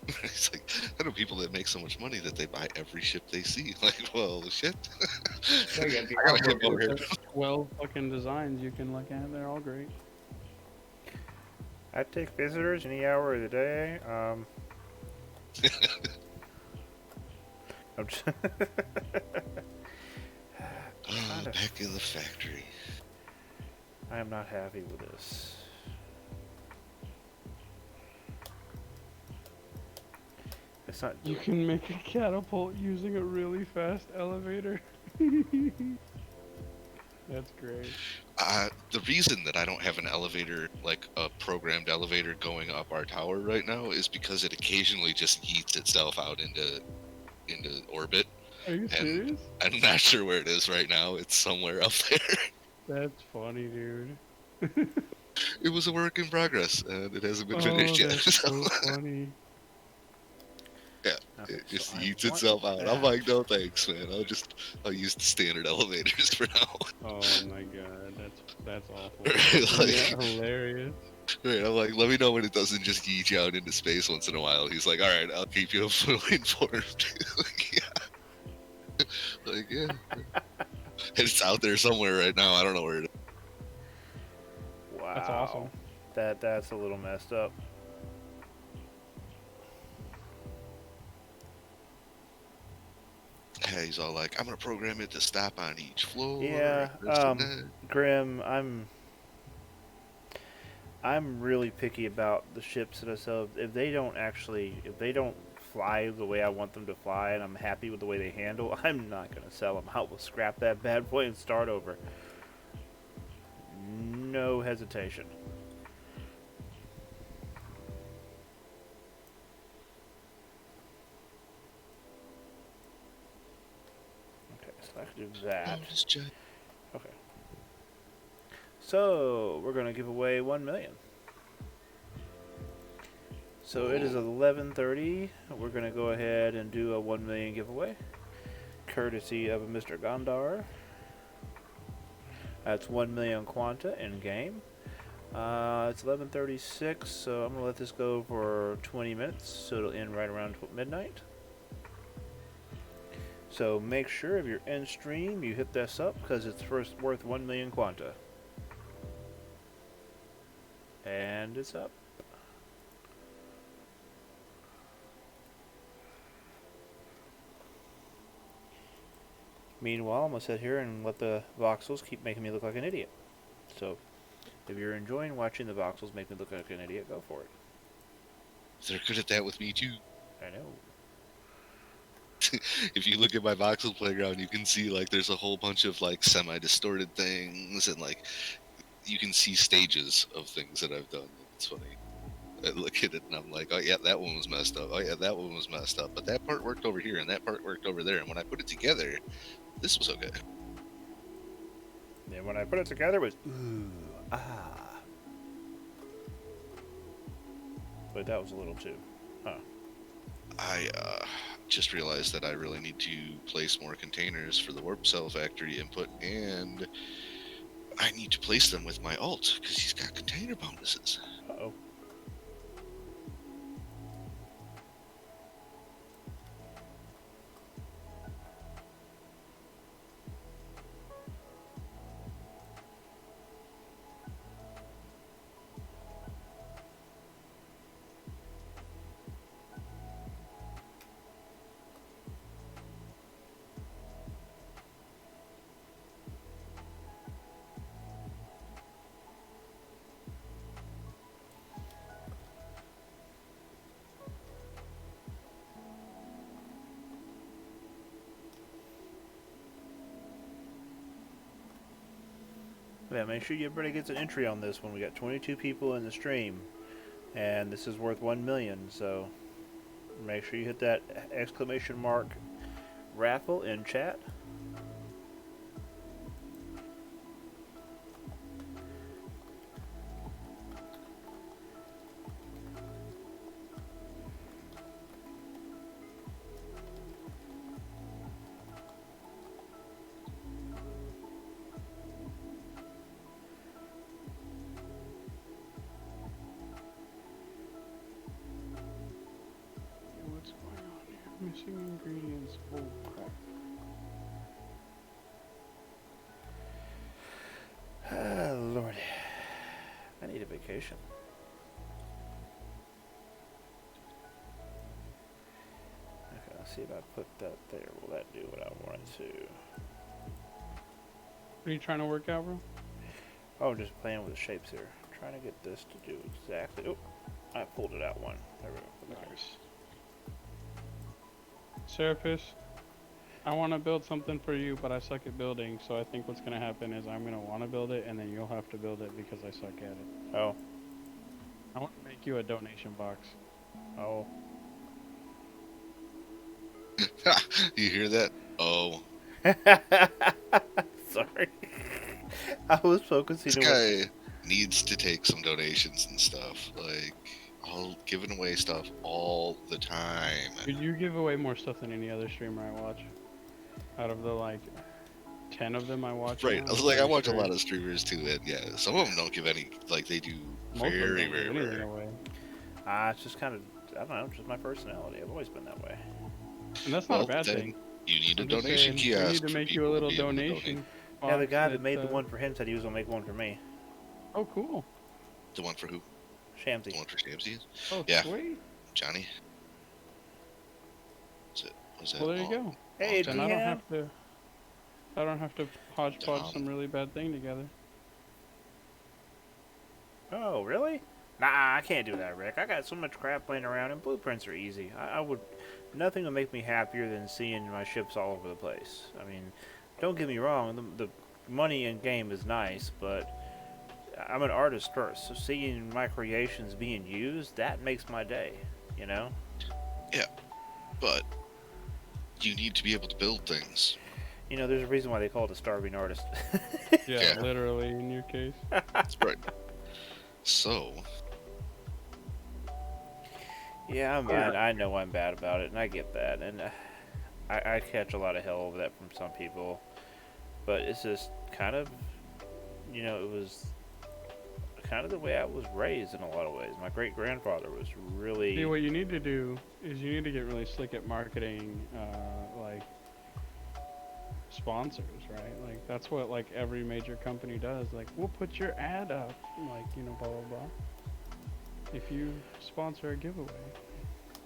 Speaker 2: It's like, I know people that make so much money that they buy every ship they see. Like, well, shit.
Speaker 7: Yeah, you got the
Speaker 2: I gotta get over here.
Speaker 3: There's 12 fucking designs you can look at. They're all great.
Speaker 1: I take visitors any hour of the day. I'm just
Speaker 2: Oh, back in the factory.
Speaker 1: I am not happy with this. It's not.
Speaker 3: You can make a catapult using a really fast elevator. That's great.
Speaker 2: The reason that I don't have an elevator, like a programmed elevator going up our tower right now, is because it occasionally just yeets itself out into orbit.
Speaker 3: Are you serious?
Speaker 2: I'm not sure where it is right now. It's somewhere up there.
Speaker 3: That's funny, dude.
Speaker 2: It was a work in progress, and it hasn't been
Speaker 3: Oh,
Speaker 2: finished yet.
Speaker 3: that's
Speaker 2: So,
Speaker 3: so funny.
Speaker 2: yeah,
Speaker 1: Okay,
Speaker 2: it just
Speaker 1: so I
Speaker 2: yeets
Speaker 1: want
Speaker 2: itself out.
Speaker 1: that.
Speaker 2: I'm like, no thanks, man. I'll use the standard elevators for now.
Speaker 3: Oh my god, that's awful.
Speaker 2: Like-
Speaker 3: Yeah, hilarious.
Speaker 2: Right, I'm like, let me know when it doesn't just yeet you out into space once in a while. He's like, all right, I'll keep you fully informed. Like, yeah. Like, yeah. And it's out there somewhere right now. I don't know where it is.
Speaker 1: Wow.
Speaker 3: That's awesome.
Speaker 1: That's a little messed up.
Speaker 2: Yeah, he's all like, I'm gonna program it to stop on each floor.
Speaker 1: Yeah,
Speaker 2: this and that.
Speaker 1: Grim, I'm really picky about the ships that I sell. If they don't fly the way I want them to fly, and I'm happy with the way they handle, I'm not gonna sell them. I will scrap that bad boy and start over. No hesitation. Okay, so I can do that.
Speaker 2: Oh, just check.
Speaker 1: Okay. So we're gonna give away 1 million. So it is 11:30. We're gonna go ahead and do a 1 million giveaway, courtesy of Mr. Gondar. That's 1 million quanta in game. It's 11:36, so I'm gonna let this go for 20 minutes, so it'll end right around midnight. So make sure if you're in stream, you hit this up because it's first worth 1 million quanta. And it's up. Meanwhile, I'm going to sit here and let the voxels keep making me look like an idiot. So, if you're enjoying watching the voxels make me look like an idiot, go for it.
Speaker 2: They're good at that with me too.
Speaker 1: I know.
Speaker 2: If you look at my voxel playground, you can see like there's a whole bunch of like semi-distorted things, and like you can see stages of things that I've done. It's funny. I look at it and I'm like, oh yeah, that one was messed up. Oh yeah, that one was messed up. But that part worked over here and that part worked over there. And when I put it together, this was okay.
Speaker 1: And when I put it together, it was ooh, ah. But that was a little too, huh?
Speaker 2: just realized that I really need to place more containers for the warp cell factory input, and I need to place them with my alt because he's got container bonuses.
Speaker 1: Uh-oh. Yeah, make sure everybody gets an entry on this one. We got 22 people in the stream, and this is worth 1 million. So make sure you hit that exclamation mark raffle in chat.
Speaker 3: What's going on here? Missing ingredients. Oh crap.
Speaker 1: Oh, Lord. I need a vacation. Okay, let's see if I put that there. Will that do what I want it to?
Speaker 3: What are you trying to work out, bro?
Speaker 1: Oh, I'm just playing with the shapes here. Trying to get this to do exactly. Oh, I pulled it out one. There we go.
Speaker 3: Nice. Serapis, I want to build something for you, but I suck at building, so I think what's going to happen is I'm going to want to build it, and then you'll have to build it because I suck at it.
Speaker 1: Oh,
Speaker 3: I want to make you a donation box.
Speaker 1: oh.
Speaker 2: You hear that? Oh,
Speaker 1: Sorry. I was focusing
Speaker 2: this
Speaker 1: on.
Speaker 2: guy needs to take some donations and stuff. Like, I'll giving away stuff all the time.
Speaker 3: Dude, you give away more stuff than any other streamer I watch. Out of the, like, 10 of them I watch.
Speaker 2: Right.
Speaker 3: now,
Speaker 2: I was like, I
Speaker 3: every
Speaker 2: watch a
Speaker 3: stream,
Speaker 2: lot of streamers too, and yeah, some of them don't give any. Like, they do
Speaker 3: most of them
Speaker 2: very,
Speaker 3: don't
Speaker 2: very
Speaker 3: give anything
Speaker 2: rare.
Speaker 3: away.
Speaker 1: It's just kind of, I don't know, just my personality. I've always been that way.
Speaker 3: And that's not
Speaker 2: Well,
Speaker 3: a bad
Speaker 2: then
Speaker 3: thing.
Speaker 2: You need a
Speaker 3: I'm just
Speaker 2: donation
Speaker 3: saying, we
Speaker 2: kiosk.
Speaker 3: need to
Speaker 2: for
Speaker 3: make you
Speaker 2: people
Speaker 3: a
Speaker 2: to
Speaker 3: little
Speaker 2: be able to donate.
Speaker 3: donation.
Speaker 1: Yeah, the
Speaker 3: box
Speaker 1: guy that made the
Speaker 3: uh,
Speaker 1: one for him said he was gonna make one for me.
Speaker 3: Oh, cool.
Speaker 2: The one for who? The
Speaker 1: Shamsy.
Speaker 2: one for Shamsy?
Speaker 3: Oh,
Speaker 2: Yeah.
Speaker 3: sweet.
Speaker 2: Johnny? Was that
Speaker 3: Well, there you
Speaker 2: all?
Speaker 3: go.
Speaker 1: Hey,
Speaker 3: Then I don't
Speaker 1: Deanne.
Speaker 3: have to. I don't have to hodgepodge
Speaker 2: Dom.
Speaker 3: some really bad thing together.
Speaker 1: Oh, really? Nah, I can't do that, Rick. I got so much crap laying around, and blueprints are easy. I would. Nothing would make me happier than seeing my ships all over the place. I mean, don't get me wrong. The money in game is nice, but I'm an artist first. So seeing my creations being used, that makes my day. You know?
Speaker 2: But you need to be able to build things.
Speaker 1: You know, there's a reason why they call it a starving artist.
Speaker 3: Yeah,
Speaker 2: Yeah.
Speaker 3: literally in your case.
Speaker 2: That's right. So,
Speaker 1: Yeah, I'm bad. I know I'm bad about it, and I get that. And I catch a lot of hell over that from some people. But it's just kind of, you know, it was kind of the way I was raised in a lot of ways. My great-grandfather was really...
Speaker 3: See, what you need to do is you need to get really slick at marketing, like, sponsors, right? Like, that's what, like, every major company does. Like, we'll put your ad up, like, you know, blah, blah, blah. If you sponsor a giveaway.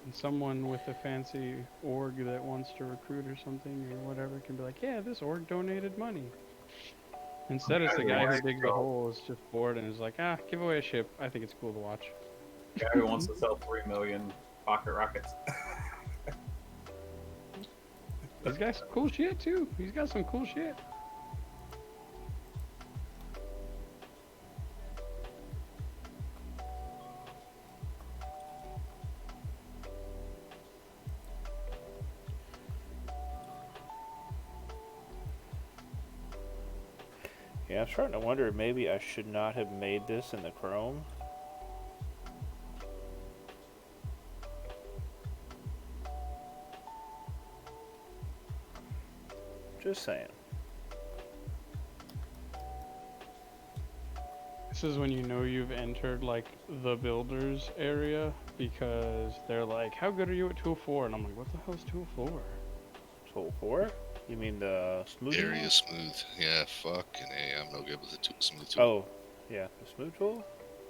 Speaker 3: And someone with a fancy org that wants to recruit or something or whatever can be like, yeah, this org donated money. Instead, it's the guy who digs a hole, is just bored and is like, give away a ship. I think it's cool to watch.
Speaker 7: Guy who wants to sell 3 million pocket rockets.
Speaker 3: He's got some cool shit too. He's got some cool shit.
Speaker 1: Yeah, I'm starting to wonder if maybe I should not have made this in the Chrome. Just saying.
Speaker 3: This is when you know you've entered like the builders area because they're like, "How good are you at tool 4?" And I'm like, "What the hell is tool 4?"
Speaker 1: Tool 4? You mean the smooth
Speaker 2: Area
Speaker 1: one?
Speaker 2: smooth. Yeah, fucking A. I'm no good with the smooth tool.
Speaker 1: Oh, yeah, the smooth tool.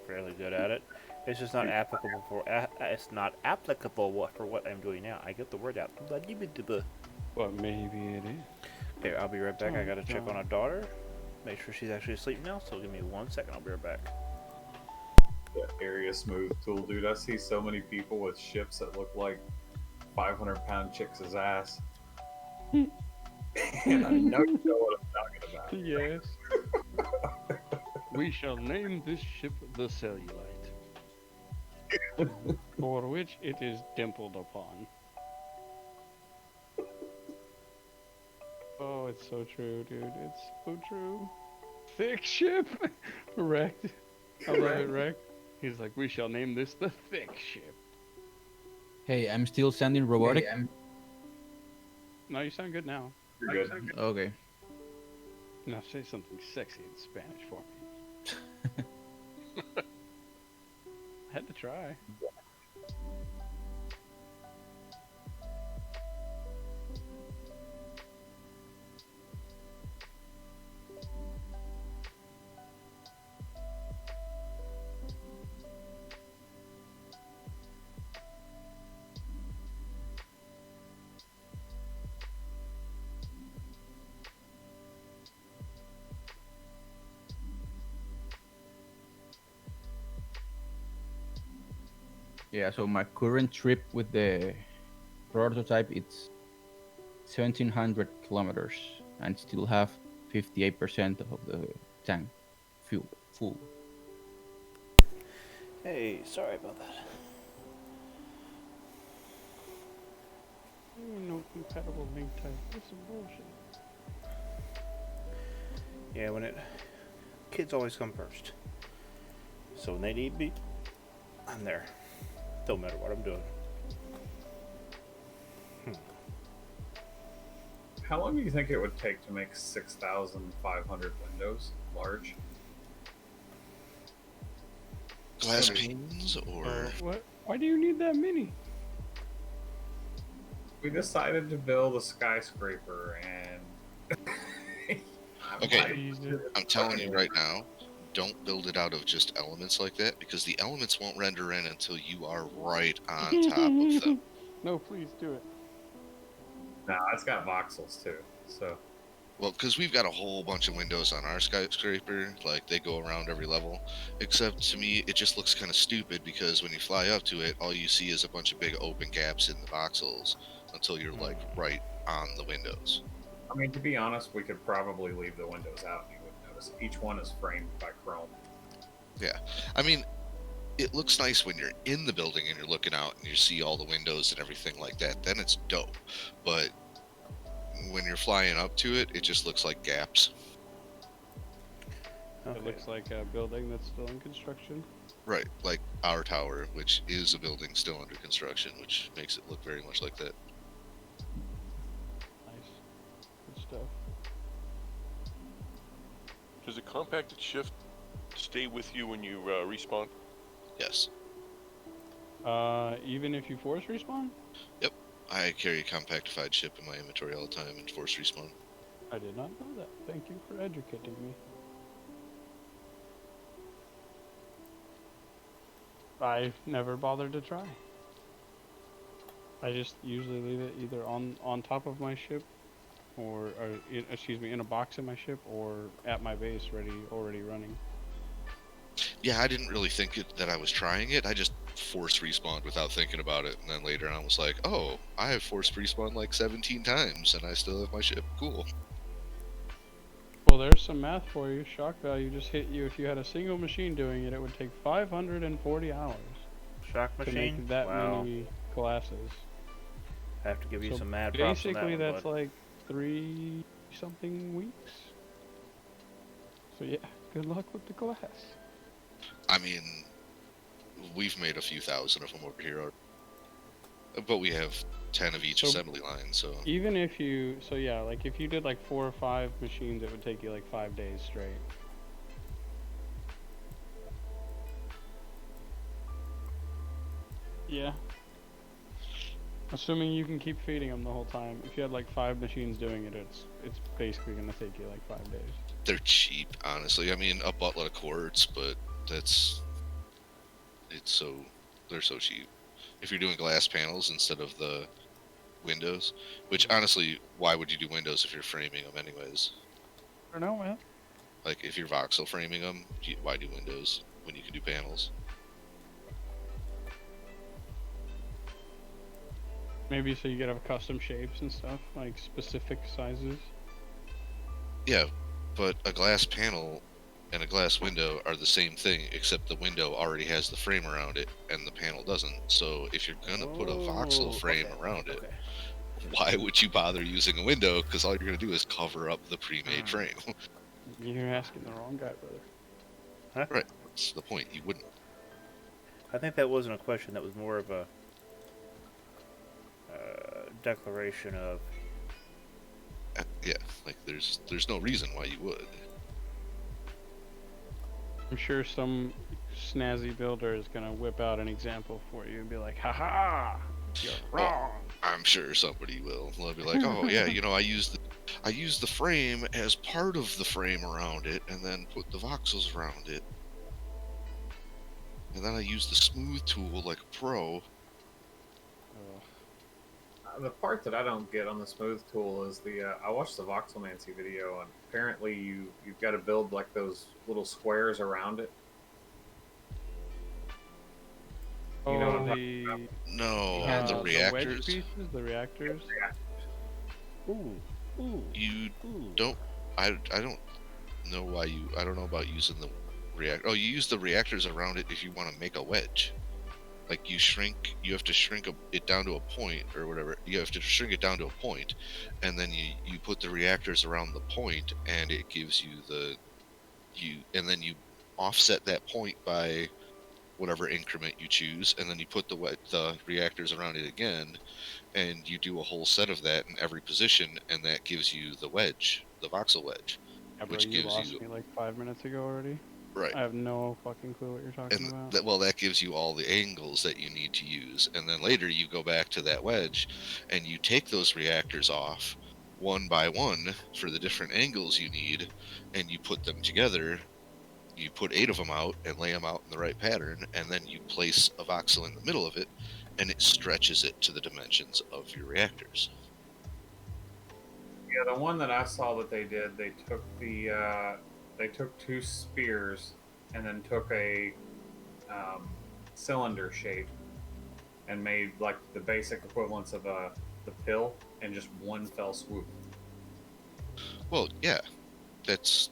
Speaker 1: Fairly good at it. It's just not applicable for. It's not applicable for what I'm doing now. I get the word out.
Speaker 3: But maybe it is.
Speaker 1: Okay, I'll be right back. I
Speaker 3: Oh,
Speaker 1: gotta check
Speaker 3: no.
Speaker 1: on a daughter. Make sure she's actually asleep now. So give me 1 second. I'll be right back.
Speaker 7: The area smooth tool, dude. I see so many people with ships that look like 500-pound chicks' ass. And I know you know what I'm talking about.
Speaker 3: Yes. We shall name this ship the Cellulite, for which it is dimpled upon. Oh, it's so true, dude. It's so true. Thick ship, wrecked. I love it, wrecked. He's like, we shall name this the thick ship.
Speaker 5: Hey, I'm still sounding robotic.
Speaker 3: No, you sound good now.
Speaker 7: You're good.
Speaker 5: Okay.
Speaker 3: Now say something sexy in Spanish for me. I had to try.
Speaker 5: Yeah, so my current trip with the prototype, it's 1700 kilometers and still have 58% of the tank full.
Speaker 1: Hey, sorry about that.
Speaker 3: No compatible link type. That's some bullshit.
Speaker 1: Yeah, kids always come first. So when they need me, I'm there. Don't matter what I'm doing.
Speaker 7: How long do you think it would take to make 6,500 windows large?
Speaker 2: Glass panes or
Speaker 3: What? Why do you need that many?
Speaker 7: We decided to build a skyscraper and.
Speaker 2: Okay.
Speaker 3: Jesus.
Speaker 2: I'm telling you right now, don't build it out of just elements like that because the elements won't render in until you are right on top of them.
Speaker 3: No, please do it.
Speaker 7: Nah, it's got voxels too. So
Speaker 2: Well, because we've got a whole bunch of windows on our skyscraper, like they go around every level. Except to me, it just looks kind of stupid because when you fly up to it, all you see is a bunch of big open gaps in the voxels until you're like right on the windows.
Speaker 7: I mean, to be honest, we could probably leave the windows out and you wouldn't notice. Each one is framed by chrome.
Speaker 2: Yeah, I mean, it looks nice when you're in the building and you're looking out and you see all the windows and everything like that. Then it's dope. But when you're flying up to it, it just looks like gaps.
Speaker 1: Okay.
Speaker 3: It looks like a building that's still in construction.
Speaker 2: Right, like our tower, which is a building still under construction, which makes it look very much like that.
Speaker 3: Nice. Good stuff.
Speaker 4: Does the compacted shift stay with you when you respawn?
Speaker 2: Yes,
Speaker 3: Even if you force respawn?
Speaker 2: I carry a compactified ship in my inventory all the time and force respawn.
Speaker 3: I did not know that. Thank you for educating me. I've never bothered to try. I just usually leave it either on top of my ship, or in a box in my ship, or at my base, already running.
Speaker 2: Yeah, I didn't really think that I was trying it. I just force respawned without thinking about it, and then later on was like, oh, I have forced respawn like 17 times, and I still have my ship. Cool.
Speaker 3: Well, there's some math for you. Shock value just hit you. If you had a single machine doing it, it would take 540 hours
Speaker 1: Shock
Speaker 3: to
Speaker 1: machine?
Speaker 3: make that
Speaker 1: Wow.
Speaker 3: many classes.
Speaker 1: I have to give you
Speaker 3: So
Speaker 1: some mad props on that
Speaker 3: basically,
Speaker 1: one,
Speaker 3: that's
Speaker 1: bud.
Speaker 3: like 3-something weeks. So yeah, good luck with the class.
Speaker 2: I mean, we've made a few thousand of them over here, but we have 10 of each
Speaker 3: So-
Speaker 2: assembly line. So
Speaker 3: Even if you, so yeah, like if you did like 4 or 5 machines, it would take you like 5 days straight. Yeah. Assuming you can keep feeding them the whole time. If you had like 5 machines doing it, it's basically gonna take you like 5 days.
Speaker 2: they're cheap, honestly. I mean, a buttload of quartz, but they're so cheap. If you're doing glass panels instead of the windows, which honestly, why would you do windows if you're framing them anyways?
Speaker 3: I don't know, man.
Speaker 2: Like if you're voxel framing them, why do windows when you can do panels?
Speaker 3: Maybe so you could have custom shapes and stuff, like specific sizes.
Speaker 2: Yeah, but a glass panel and a glass window are the same thing, except the window already has the frame around it and the panel doesn't. So if you're gonna put a voxel frame around it, why would you bother using a window? Because all you're gonna do is cover up the pre-made frame.
Speaker 3: You're asking the wrong guy, brother.
Speaker 2: Right. That's the point. You wouldn't.
Speaker 1: I think that wasn't a question. That was more of a declaration of.
Speaker 2: Yeah, like there's no reason why you would.
Speaker 3: I'm sure some snazzy builder is gonna whip out an example for you and be like, haha, you're wrong.
Speaker 2: I'm sure somebody will. They'll be like, oh yeah, I use the frame as part of the frame around it, and then put the voxels around it, and then I use the smooth tool like a pro.
Speaker 7: The part that I don't get on the smooth tool is I watched the Voxelmancy video, and apparently you've got to build like those little squares around it.
Speaker 3: Oh,
Speaker 7: You know what I'm
Speaker 3: the,
Speaker 2: No,
Speaker 3: uh,
Speaker 2: the
Speaker 3: wedge
Speaker 2: reactors.
Speaker 3: pieces, the reactors.
Speaker 1: Ooh, ooh,
Speaker 2: You
Speaker 1: ooh.
Speaker 2: don't. I don't know why you. I don't know about using the reactor. Oh, you use the reactors around it if you want to make a wedge. Like you have to shrink it down to a point or whatever. You have to shrink it down to a point, and then you put the reactors around the point, and it gives you and then you offset that point by whatever increment you choose, and then you put the reactors around it again, and you do a whole set of that in every position, and that gives you the wedge, the voxel wedge,
Speaker 3: Yeah, bro,
Speaker 2: which
Speaker 3: you
Speaker 2: gives
Speaker 3: lost
Speaker 2: you
Speaker 3: me like 5 minutes ago already.
Speaker 2: right.
Speaker 3: I have no fucking clue what you're talking
Speaker 2: And
Speaker 3: about.
Speaker 2: that gives you all the angles that you need to use, and then later you go back to that wedge and you take those reactors off one by one for the different angles you need, and you put them together. You put 8 of them out and lay them out in the right pattern, and then you place a voxel in the middle of it, and it stretches it to the dimensions of your reactors.
Speaker 7: Yeah, the one that I saw that they did, they took 2 spears and then took a cylinder shape and made like the basic equivalents of the pill in just one fell swoop.
Speaker 2: Well, yeah, that's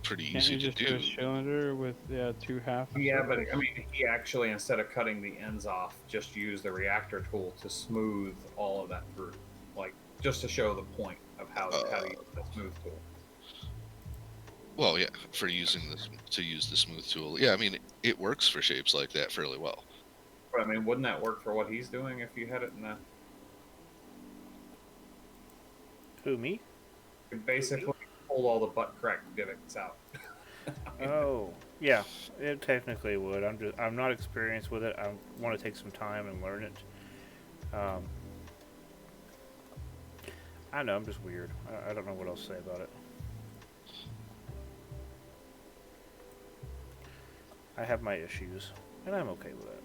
Speaker 2: pretty
Speaker 3: Can't
Speaker 2: easy
Speaker 3: you
Speaker 2: to
Speaker 3: just do
Speaker 2: do.
Speaker 3: a cylinder with 2 half?
Speaker 7: Yeah, but I mean, he actually, instead of cutting the ends off, just used the reactor tool to smooth all of that through, like just to show the point of how to use the smooth tool.
Speaker 2: Well, yeah, for using to use the smooth tool. Yeah, I mean, it works for shapes like that fairly well.
Speaker 7: But I mean, wouldn't that work for what he's doing if you had it in the
Speaker 1: Who, me?
Speaker 7: basically pull all the butt crack divots out?
Speaker 1: Oh, yeah. It technically would. I'm not experienced with it. I want to take some time and learn it. I know I'm just weird. I don't know what else to say about it. I have my issues, and I'm okay with that.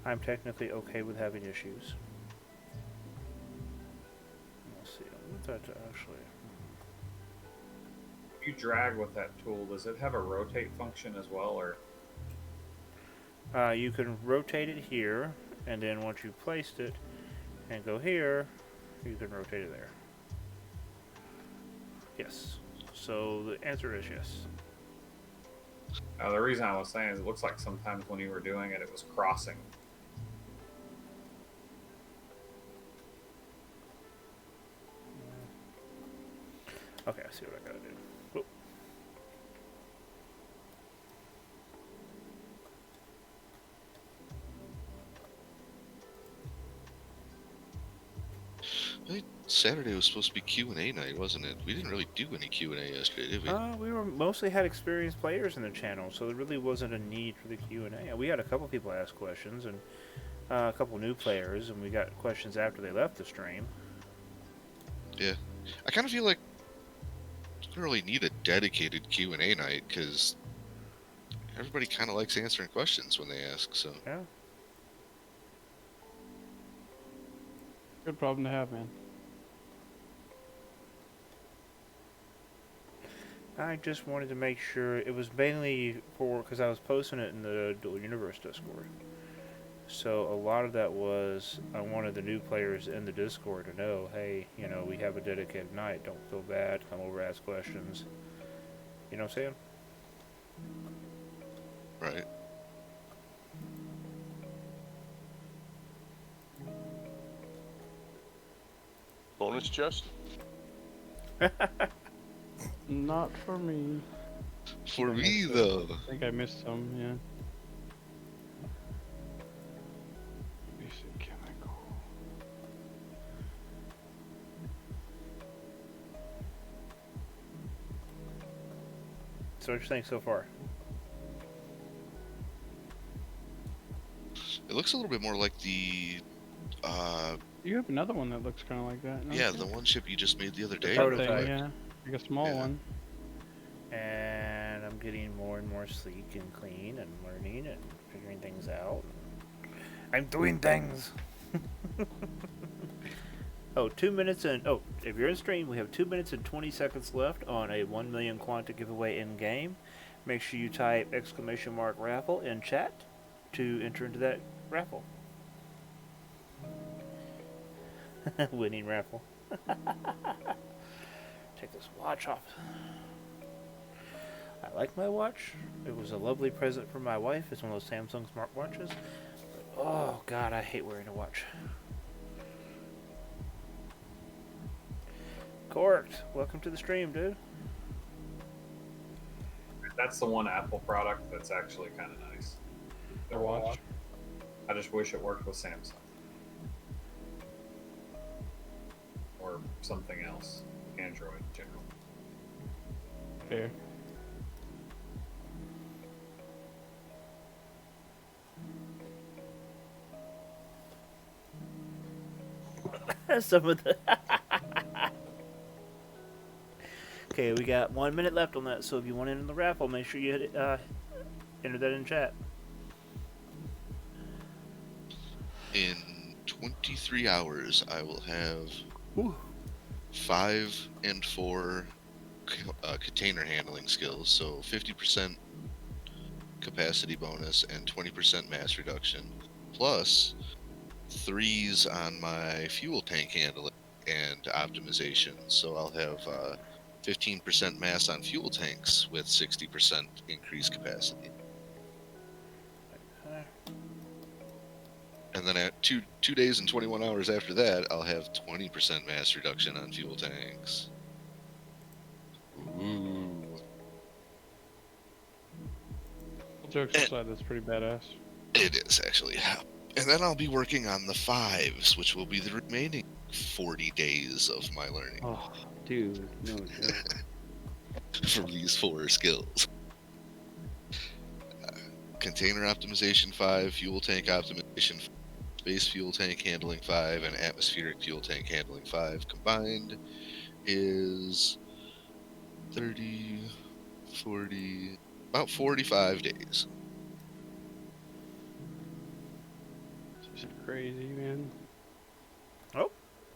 Speaker 1: I'm technically okay with having issues. Let's see. What that actually?
Speaker 7: If you drag with that tool, does it have a rotate function as well, or?
Speaker 1: You can rotate it here, and then once you've placed it and go here, you can rotate it there. Yes. So the answer is yes.
Speaker 7: The reason I was saying is it looks like sometimes when you were doing it, it was crossing.
Speaker 1: Okay, I see what I gotta do. Oh.
Speaker 2: Saturday was supposed to be Q&A night, wasn't it? We didn't really do any Q&A yesterday, did we?
Speaker 1: We were mostly had experienced players in the channel, so there really wasn't a need for the Q&A. We had a couple people ask questions, and a couple new players, and we got questions after they left the stream.
Speaker 2: Yeah. I kind of feel like we don't really need a dedicated Q&A night, because everybody kind of likes answering questions when they ask, so...
Speaker 1: Yeah.
Speaker 3: Good problem to have, man.
Speaker 1: I just wanted to make sure it was mainly for because I was posting it in the Dual Universe Discord. So a lot of that was I wanted the new players in the Discord to know, hey, you know, we have a dedicated night. Don't feel bad. Come over, ask questions. You know what I'm saying?
Speaker 2: Right.
Speaker 4: Bonus chest?
Speaker 3: Not for me.
Speaker 2: For me, though.
Speaker 3: I think I missed some, yeah. Basic chemical.
Speaker 1: So what you think so far?
Speaker 2: It looks a little bit more like the...
Speaker 3: You have another one that looks kind of like that. don't
Speaker 2: yeah,
Speaker 3: you?
Speaker 2: the one ship you just made the other day.
Speaker 3: That
Speaker 1: prototype.
Speaker 3: thing, yeah. Like a small
Speaker 2: Yeah.
Speaker 3: one.
Speaker 1: And I'm getting more and more sleek and clean and learning and figuring things out. I'm doing things. Oh, 2 minutes and if you're in stream, we have 2 minutes and 20 seconds left on a 1 million quanta giveaway in game. Make sure you type !raffle in chat to enter into that raffle. Winning raffle. Take this watch off. I like my watch. It was a lovely present from my wife. It's one of those Samsung smartwatches. But, oh god, I hate wearing a watch. Corked, welcome to the stream, dude.
Speaker 7: That's the one Apple product that's actually kind of nice. Their watch. I just wish it worked with Samsung. Or something else. Android in general.
Speaker 3: Fair.
Speaker 1: Some of the. Okay, we got 1 minute left on that, so if you want in the raffle, make sure you hit it, enter that in chat.
Speaker 2: In 23 hours, I will have
Speaker 1: Ooh.
Speaker 2: 5 and 4 container handling skills, so 50% capacity bonus and 20% mass reduction, plus 3s on my fuel tank handling and optimization. So I'll have 15% mass on fuel tanks with 60% increased capacity. And then at two days and 21 hours after that, I'll have 20% mass reduction on fuel tanks. Ooh.
Speaker 3: Jokes aside, that's pretty badass.
Speaker 2: It is, actually. And then I'll be working on the 5s, which will be the remaining 40 days of my learning
Speaker 3: Oh, dude, no joke.
Speaker 2: from these 4 skills. Container optimization 5, fuel tank optimization 5, space fuel tank handling 5, and atmospheric fuel tank handling 5 combined is 30, 40, about 45 days.
Speaker 3: This is crazy, man.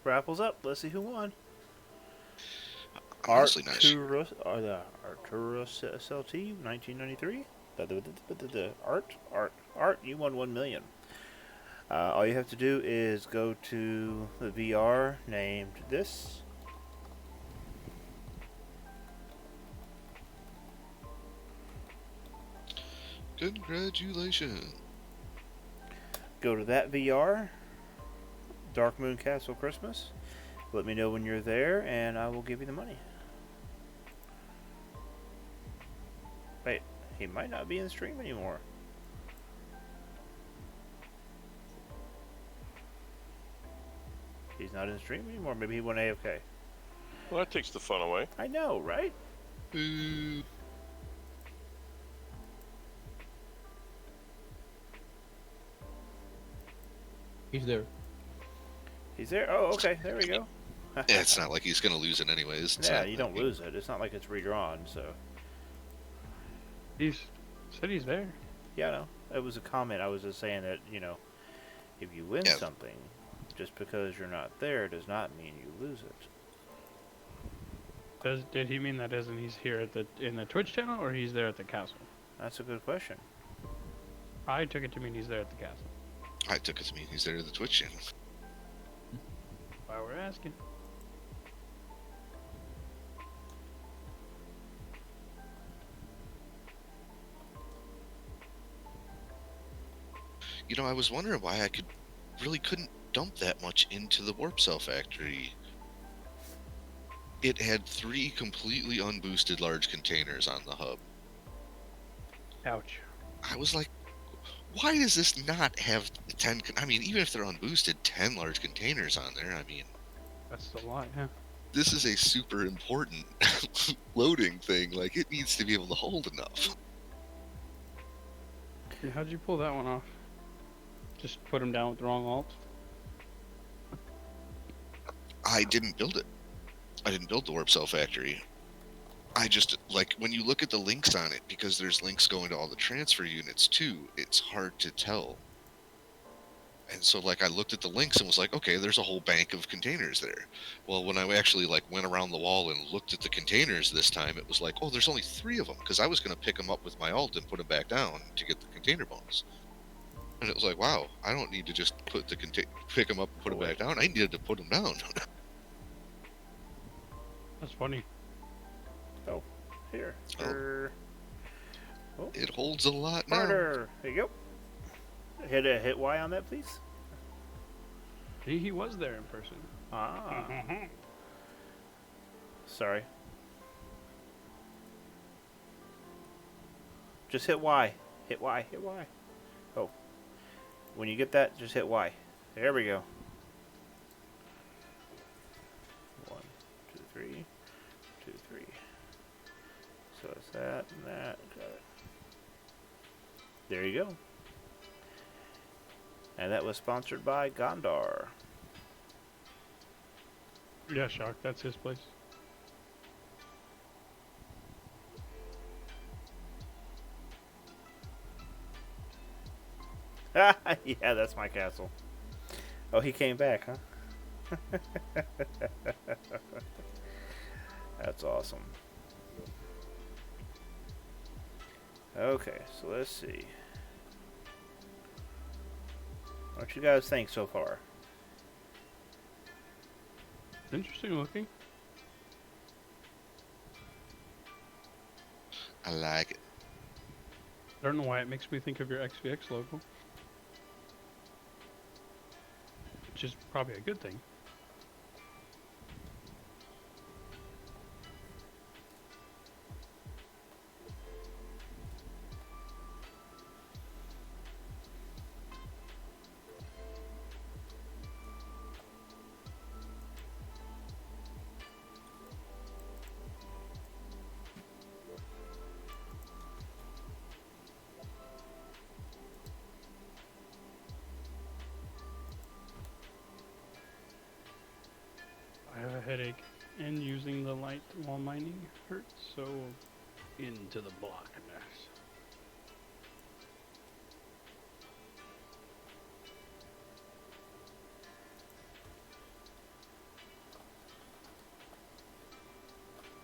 Speaker 1: Raffle's up. Let's see who won.
Speaker 2: I'm honestly not sure.
Speaker 1: The Arturus SLT 1993. The Art. You won 1 million. All you have to do is go to the VR named this.
Speaker 2: Congratulations.
Speaker 1: Go to that VR. Dark Moon Castle Christmas. Let me know when you're there, and I will give you the money. Wait, he might not be in the stream anymore. He's not in stream anymore. Maybe he went AFK.
Speaker 4: Well, that takes the fun away.
Speaker 1: I know, right?
Speaker 2: Boo.
Speaker 5: He's there.
Speaker 1: He's there. Oh, okay. There we go.
Speaker 2: Yeah, it's not like he's gonna lose it anyways. It's
Speaker 1: Yeah,
Speaker 2: not
Speaker 1: you
Speaker 2: like
Speaker 1: don't lose it. It's not like it's redrawn. So
Speaker 3: He's said he's there.
Speaker 1: yeah, no. It was a comment. I was just saying that if you win
Speaker 2: Yeah.
Speaker 1: something, just because you're not there does not mean you lose it.
Speaker 3: Did he mean that as in he's here at in the Twitch channel, or he's there at the castle?
Speaker 1: That's a good question.
Speaker 3: I took it to mean he's there at the castle.
Speaker 2: I took it to mean he's there to the Twitch channel.
Speaker 3: Why we're asking.
Speaker 2: I was wondering why I really couldn't dump that much into the warp cell factory. It had 3 completely unboosted large containers on the hub.
Speaker 3: Ouch.
Speaker 2: I was like, why does this not have 10? I mean, even if they're unboosted, 10 large containers on there. I mean,
Speaker 3: That's a lot, yeah.
Speaker 2: this is a super important loading thing. Like, it needs to be able to hold enough.
Speaker 3: Yeah, how'd you pull that one off? Just put him down with the wrong alt?
Speaker 2: I didn't build it. I didn't build the warp cell factory. I just, like, when you look at the links on it, because there's links going to all the transfer units too, it's hard to tell. And so, like, I looked at the links and was like, okay, there's a whole bank of containers there. Well, when I actually, like, went around the wall and looked at the containers this time, it was like, oh, there's only 3 of them, because I was going to pick them up with my alt and put them back down to get the container bonus. And it was like, wow, I don't need to just put the pick them up and put them back down. I needed to put them down.
Speaker 3: That's funny.
Speaker 1: Here.
Speaker 2: Oh.
Speaker 1: Sure.
Speaker 2: It holds a lot now.
Speaker 1: Murder. There you go. Hit Y on that, please.
Speaker 3: He was there in person.
Speaker 1: Ah. Sorry. Just hit Y. Hit Y. Hit Y. Oh. When you get that, just hit Y. There we go. 1, 2, 3. 2, 3. So it's that and that. Got it. There you go. And that was sponsored by Gondar.
Speaker 3: Yeah, Shock, that's his place.
Speaker 1: Yeah, that's my castle. Oh, he came back, huh? That's awesome. Okay, so let's see. What you guys think so far?
Speaker 3: Interesting looking.
Speaker 2: I like it.
Speaker 3: I don't know why it makes me think of your XVX logo. Which is probably a good thing. I have a headache, and using the light while mining hurts, so into the blackness.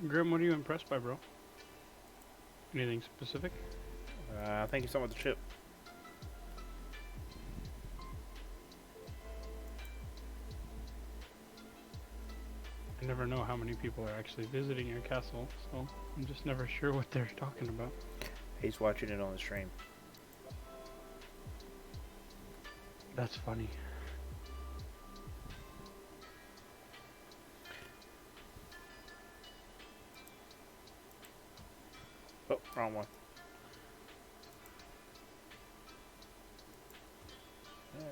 Speaker 3: Grim, what are you impressed by, bro? Anything specific?
Speaker 1: I think he's talking about the ship.
Speaker 3: I never know how many people are actually visiting your castle, so I'm just never sure what they're talking about.
Speaker 1: He's watching it on the stream.
Speaker 3: That's funny.
Speaker 1: Oh, wrong one. There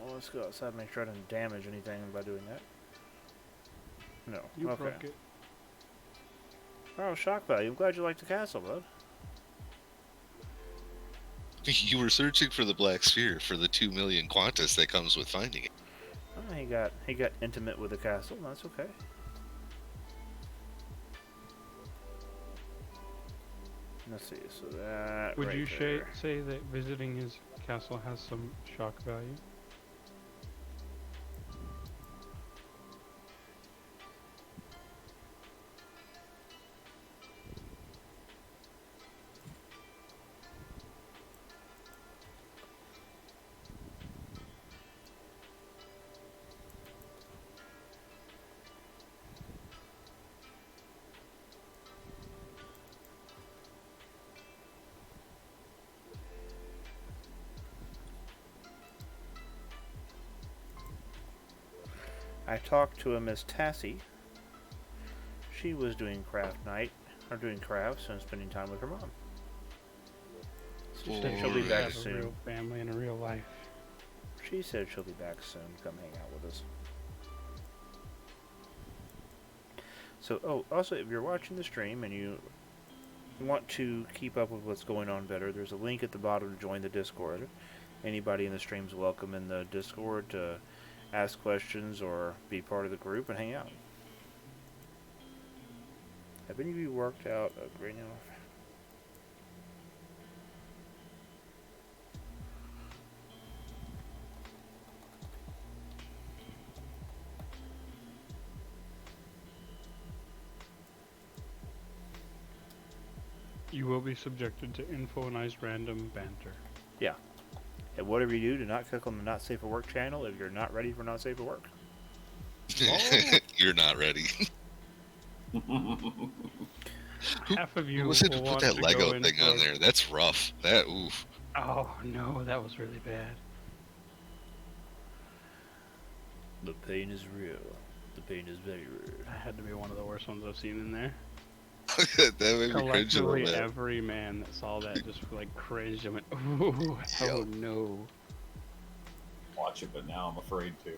Speaker 1: we go. let's go outside and make sure I didn't damage anything by doing that. No.
Speaker 3: You
Speaker 1: okay.
Speaker 3: broke it.
Speaker 1: Oh, shock value. I'm glad you liked the castle, bud.
Speaker 2: You were searching for the black sphere for the 2 million Qantas that comes with finding it.
Speaker 1: Oh, he got intimate with the castle. That's okay. Let's see. So that.
Speaker 3: Would
Speaker 1: right
Speaker 3: you
Speaker 1: there.
Speaker 3: say that visiting his castle has some shock value?
Speaker 1: I talked to a Miss Tassie. She was doing craft night, or doing crafts and spending time with her mom. She said she'll be back
Speaker 3: Have a
Speaker 1: soon.
Speaker 3: real family and a real life.
Speaker 1: She said she'll be back soon. Come hang out with us. So, oh, also, if you're watching the stream and you want to keep up with what's going on better, there's a link at the bottom to join the Discord. Anybody in the stream's welcome in the Discord to ask questions or be part of the group and hang out. Have any of you worked out a granular?
Speaker 3: You will be subjected to infoized random banter.
Speaker 1: And whatever you do not click on the Not Safe for Work channel if you're not ready for Not Safe for Work.
Speaker 2: You're not ready.
Speaker 3: Half of you
Speaker 2: Who was it
Speaker 3: will
Speaker 2: who put
Speaker 3: want
Speaker 2: that
Speaker 3: to
Speaker 2: Lego
Speaker 3: go in
Speaker 2: thing on
Speaker 3: for-
Speaker 2: there? That's rough. That oof.
Speaker 3: Oh no, that was really bad.
Speaker 1: The pain is real. The pain is very real.
Speaker 3: That had to be one of the worst ones I've seen in there.
Speaker 2: That made me cringe a little
Speaker 3: Collectively,
Speaker 2: bit.
Speaker 3: every man that saw that just like cringed and went, "Ooh, oh no."
Speaker 7: Watch it, but now I'm afraid to.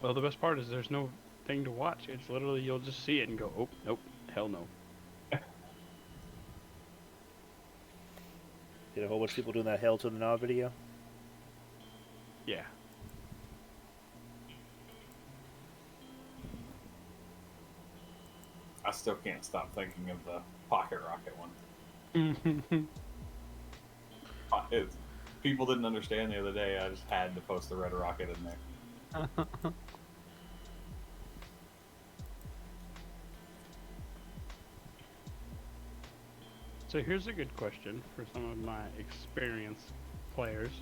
Speaker 3: Well, the best part is there's no thing to watch. It's literally you'll just see it and go, "Oh, nope, hell no."
Speaker 1: Did a whole bunch of people doing that Hell to the Knob video?
Speaker 3: Yeah.
Speaker 7: I still can't stop thinking of the pocket rocket one. People didn't understand the other day. I just had to post the red rocket in there.
Speaker 3: So here's a good question for some of my experienced players.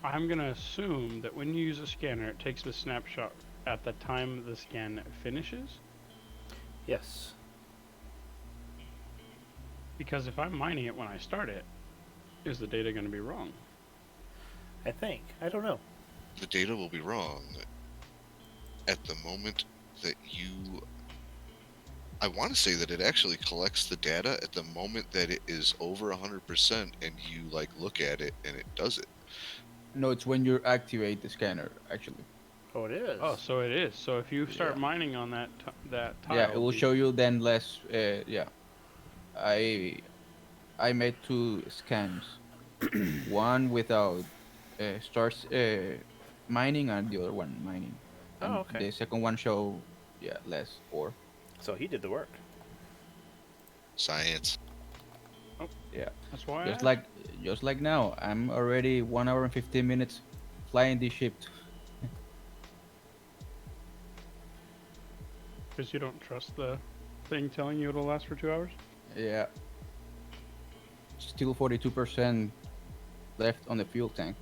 Speaker 3: I'm gonna assume that when you use a scanner, it takes the snapshot at the time the scan finishes.
Speaker 1: Yes.
Speaker 3: Because if I'm mining it when I start it, is the data gonna be wrong?
Speaker 1: I think. I don't know.
Speaker 2: The data will be wrong at the moment that you. I want to say that it actually collects the data at the moment that it is over 100%, and you like look at it and it does it.
Speaker 5: No, it's when you activate the scanner, actually.
Speaker 1: Oh, it is.
Speaker 3: Oh, so it is. So if you start
Speaker 5: Yeah.
Speaker 3: mining on that that tile,
Speaker 5: Yeah, it will show you then less. Yeah, I made 2 scans, one without starts mining and the other one mining. And
Speaker 1: Oh, okay.
Speaker 5: The second one show less ore.
Speaker 1: So he did the work.
Speaker 2: Science.
Speaker 3: that's why.
Speaker 5: Just like now, I'm already 1 hour and 15 minutes flying this ship.
Speaker 3: Because you don't trust the thing telling you it'll last for 2 hours.
Speaker 5: Yeah. Still 42% left on the fuel tank.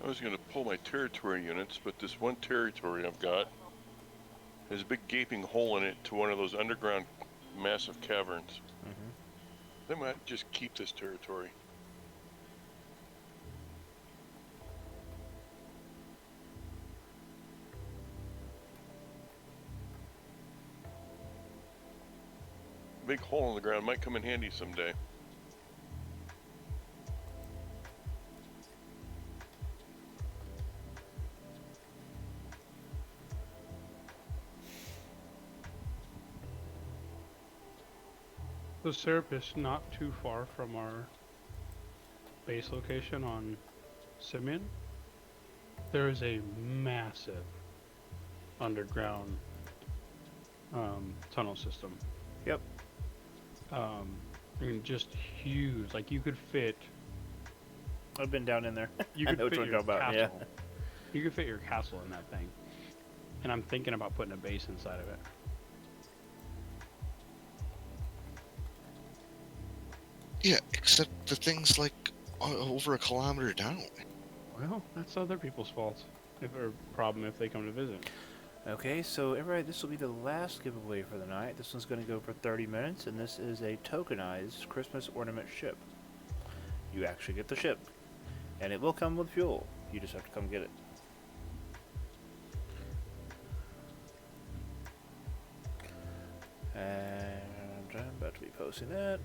Speaker 4: I was going to pull my territory units, but this one territory I've got has a big gaping hole in it to one of those underground massive caverns.
Speaker 1: Mm-hmm.
Speaker 4: I might just keep this territory. Big hole in the ground might come in handy someday.
Speaker 3: The Serapis not too far from our base location on Simeon. There is a massive underground tunnel system.
Speaker 1: Yep.
Speaker 3: I mean, just huge. Like you could fit.
Speaker 1: I've been down in there.
Speaker 3: You
Speaker 1: I
Speaker 3: could
Speaker 1: know what
Speaker 3: fit
Speaker 1: you're
Speaker 3: your
Speaker 1: talking about. Yeah.
Speaker 3: castle. You could fit your castle in that thing. And I'm thinking about putting a base inside of it.
Speaker 2: Yeah, except the thing's like over a kilometer down.
Speaker 3: Well, that's other people's fault. Or problem if they come to visit.
Speaker 1: Okay, so everybody, this will be the last giveaway for the night. This one's going to go for 30 minutes, and this is a tokenized Christmas ornament ship. You actually get the ship, and it will come with fuel. You just have to come get it. And I'm about to be posting that.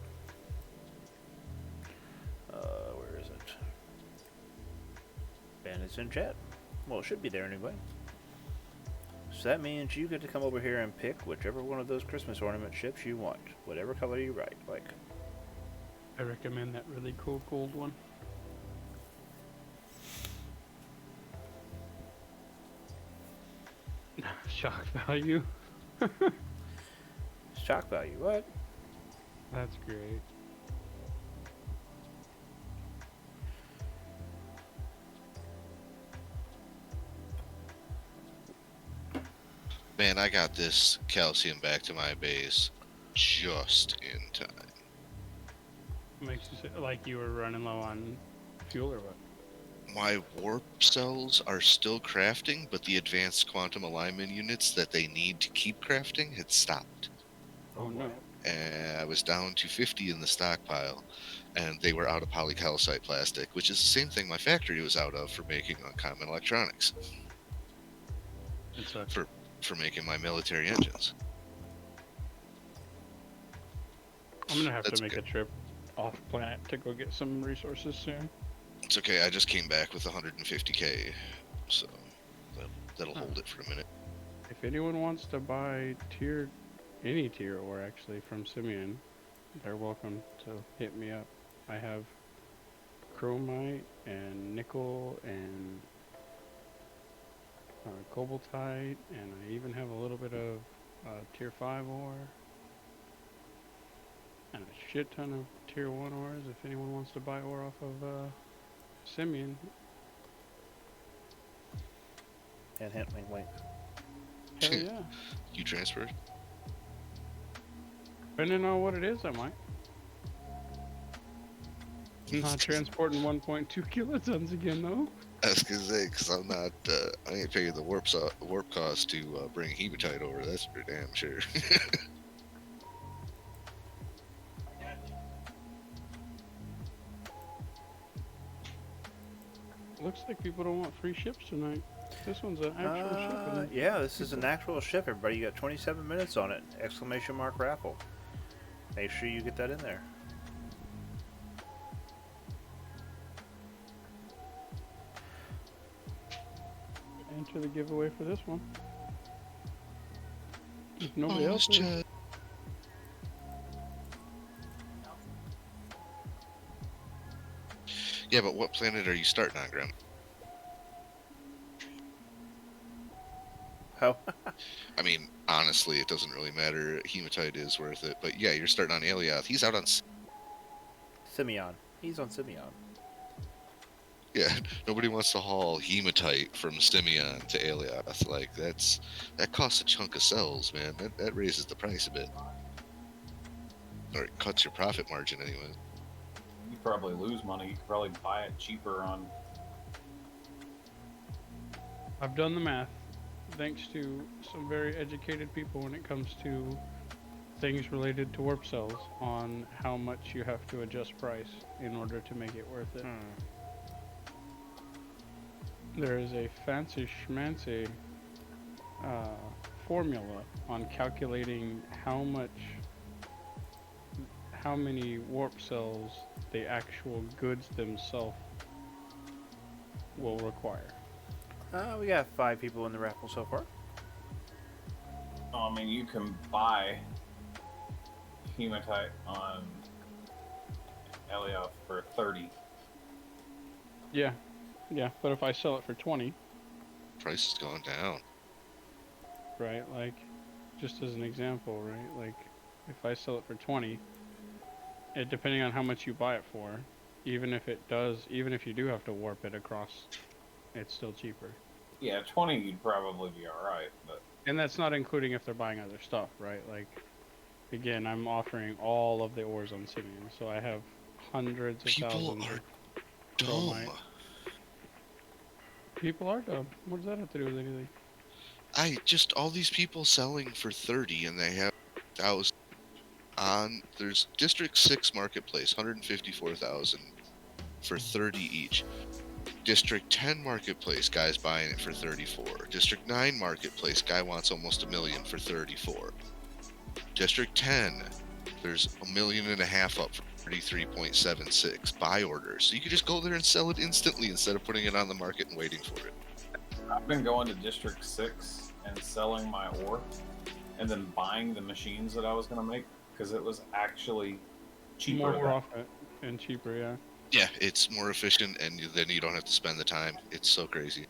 Speaker 1: Where is it? And it's in chat. Well, it should be there anyway. So that means you get to come over here and pick whichever one of those Christmas ornament ships you want. Whatever color you like.
Speaker 3: I recommend that really cool gold one. Shock value.
Speaker 1: Shock value, what?
Speaker 3: That's great.
Speaker 2: Man, I got this calcium back to my base just in time.
Speaker 3: Makes you like you were running low on fuel or what?
Speaker 2: My warp cells are still crafting, but the advanced quantum alignment units that they need to keep crafting had stopped.
Speaker 3: Oh no.
Speaker 2: And I was down to 50 in the stockpile, and they were out of polycalcite plastic, which is the same thing my factory was out of for making uncommon electronics,
Speaker 3: It sucks.
Speaker 2: for making my military engines.
Speaker 3: I'm gonna have
Speaker 2: That's
Speaker 3: to make
Speaker 2: good.
Speaker 3: a trip off planet to go get some resources soon.
Speaker 2: It's okay, I just came back with 150k, so that'll hold it for a minute.
Speaker 3: If anyone wants to buy any tier ore actually from Simeon, they're welcome to hit me up. I have chromite and nickel and cobaltite, and I even have a little bit of tier 5 ore and a shit ton of tier 1 ores if anyone wants to buy ore off of Simeon.
Speaker 1: And hint, wink, wink.
Speaker 3: Hell yeah.
Speaker 2: You transferred?
Speaker 3: Depending on what it is, I might. Not transporting 1.2 kilotons again, though.
Speaker 2: I was gonna say, because I'm not, I ain't paying the warp cost to bring hematite over, that's for damn sure.
Speaker 3: Looks like people don't want free ships tonight. This one's an actual ship, isn't it?
Speaker 1: Yeah, this is an actual ship, everybody. You got 27 minutes on it. Exclamation mark raffle. Make sure you get that in there.
Speaker 3: Enter the giveaway for this one. If nobody
Speaker 2: Oh,
Speaker 3: else
Speaker 2: it's
Speaker 3: is.
Speaker 2: just... Yeah, but what planet are you starting on, Grim?
Speaker 1: How?
Speaker 2: I mean, honestly, it doesn't really matter. Hematite is worth it. But yeah, you're starting on Alioth. He's out on...
Speaker 1: Simeon. He's on Simeon.
Speaker 2: Yeah, nobody wants to haul hematite from Simeon to Alioth. Like, that costs a chunk of cells, man. That raises the price a bit. Or it cuts your profit margin anyway.
Speaker 7: You probably lose money. You could probably buy it cheaper on.
Speaker 3: I've done the math. Thanks to some very educated people when it comes to things related to warp cells on how much you have to adjust price in order to make it worth it. There is a fancy schmancy formula on calculating how much how many warp cells the actual goods themselves will require.
Speaker 1: We got 5 people in the raffle so far.
Speaker 7: I mean, you can buy hematite on Elioth for 30.
Speaker 3: Yeah, yeah. But if I sell it for 20,
Speaker 2: Price is going down.
Speaker 3: right? Like, just as an example, right? Like, if I sell it for 20, it depending on how much you buy it for, even if you do have to warp it across, it's still cheaper.
Speaker 7: Yeah, 20 you'd probably be alright, but
Speaker 3: And that's not including if they're buying other stuff, right? Like, again, I'm offering all of the ores on Simeon, so I have hundreds of
Speaker 2: People
Speaker 3: thousands
Speaker 2: are
Speaker 3: of
Speaker 2: dumb.
Speaker 3: chromite. People are dumb. What does that have to do with anything?
Speaker 2: All these people selling for 30 and they have 1,000 on. There's District 6 Marketplace, 154,000 for 30 each. District 10 Marketplace, guy's buying it for 34. District 9 Marketplace, guy wants almost $1 million for 34. District 10, there's $1.5 million up for 33.76 buy orders. So you could just go there and sell it instantly instead of putting it on the market and waiting for it.
Speaker 7: I've been going to District 6 and selling my ore and then buying the machines that I was going to make because it was actually cheaper.
Speaker 3: More
Speaker 7: than-
Speaker 3: profit and cheaper, yeah.
Speaker 2: Yeah, it's more efficient, and then you don't have to spend the time. It's so crazy.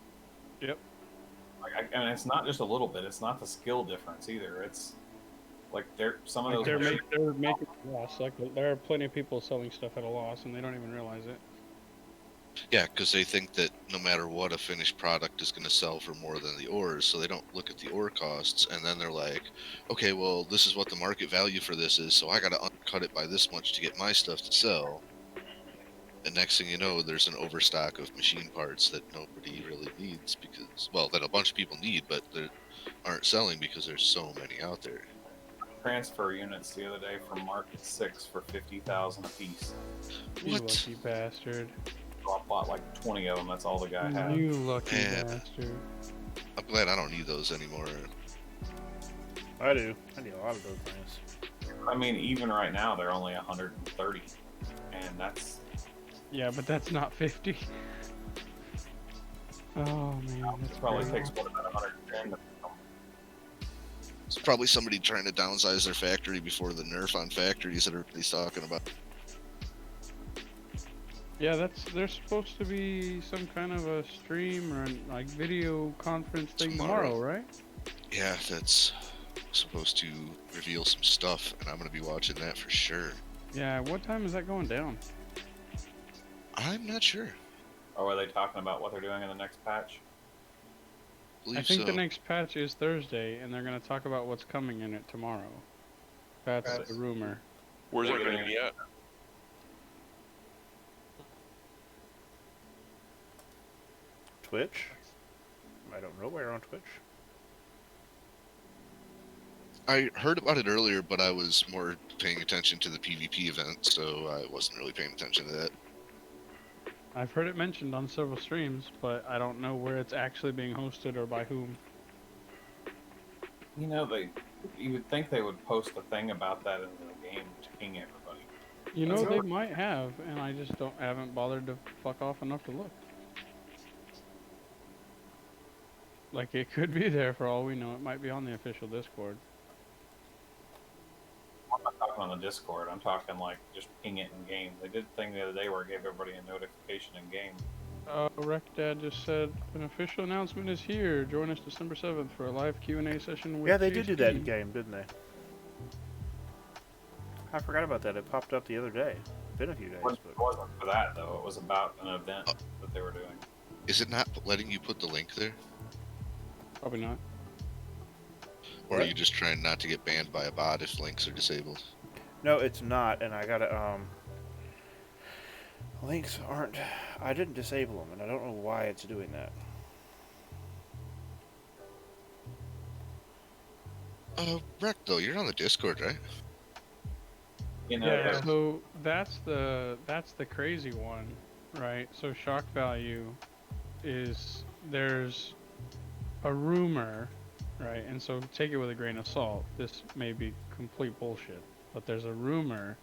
Speaker 7: and it's not just a little bit. It's not the skill difference either. It's like some of
Speaker 3: Like
Speaker 7: those.
Speaker 3: they're making a loss. Like, there are plenty of people selling stuff at a loss, and they don't even realize it.
Speaker 2: Yeah, because they think that no matter what, a finished product is going to sell for more than the ores, so they don't look at the ore costs, and then they're like, okay, well, this is what the market value for this is, so I got to undercut it by this much to get my stuff to sell. And next thing you know, there's an overstock of machine parts that nobody really needs because, well, that a bunch of people need, but that aren't selling because there's so many out there.
Speaker 7: Transfer units the other day from Market 6 for 50,000 a piece.
Speaker 3: You
Speaker 2: What?
Speaker 3: lucky bastard.
Speaker 7: So I bought like 20 of them. That's all the guy had.
Speaker 3: You lucky
Speaker 2: Man.
Speaker 3: bastard.
Speaker 2: I'm glad I don't need those anymore.
Speaker 1: I do. I need a lot of those things.
Speaker 7: I mean, even right now, they're only 130, and that's
Speaker 3: Yeah, but that's not 50. Oh man, that's
Speaker 7: probably
Speaker 3: crazy.
Speaker 7: takes what about 110.
Speaker 2: It's probably somebody trying to downsize their factory before the nerf on factories that everybody's talking about.
Speaker 3: Yeah, there's supposed to be some kind of a stream or like video conference thing tomorrow, right?
Speaker 2: Yeah, that's supposed to reveal some stuff, and I'm going to be watching that for sure.
Speaker 3: Yeah, what time is that going down?
Speaker 2: I'm not sure.
Speaker 7: Or are they talking about what they're doing in the next patch?
Speaker 2: Believe
Speaker 3: I think
Speaker 2: so.
Speaker 3: the next patch is Thursday, and they're going to talk about what's coming in it tomorrow. That's
Speaker 7: That's-
Speaker 3: a rumor.
Speaker 4: Where's that going to be at?
Speaker 1: Twitch? I don't know where on Twitch.
Speaker 2: I heard about it earlier, but I was more paying attention to the PvP event, so I wasn't really paying attention to that.
Speaker 3: I've heard it mentioned on several streams, but I don't know where it's actually being hosted or by whom.
Speaker 7: You know, you would think they would post a thing about that in the game to ping everybody.
Speaker 3: You know,
Speaker 7: That's
Speaker 3: they
Speaker 7: all.
Speaker 3: might have, and I just haven't bothered to fuck off enough to look. Like, it could be there for all we know. It might be on the official Discord.
Speaker 7: I'm not talking on the Discord. I'm talking like just ping it in game. They did a thing the other day where it gave everybody a notification in game.
Speaker 3: Rec Dad just said an official announcement is here. Join us December 7th for a live Q&A session with
Speaker 1: Yeah, they did do that in
Speaker 3: GSP.
Speaker 1: game, didn't they? I forgot about that. It popped up the other day. Been a few days,
Speaker 7: It
Speaker 1: but
Speaker 7: wasn't for that though. It was about an event that they were doing.
Speaker 2: Is it not letting you put the link there?
Speaker 3: Probably not.
Speaker 2: Or are
Speaker 1: What?
Speaker 2: you just trying not to get banned by a bot if links are disabled?
Speaker 1: no, it's not. And I gotta links aren't. I didn't disable them, and I don't know why it's doing that.
Speaker 2: Rec, though, you're on the Discord, right?
Speaker 7: You know,
Speaker 3: Yeah,
Speaker 7: there's-
Speaker 3: so that's the crazy one, right? So shock value is there's a rumor, right? And so take it with a grain of salt. This may be complete bullshit, but there's a rumor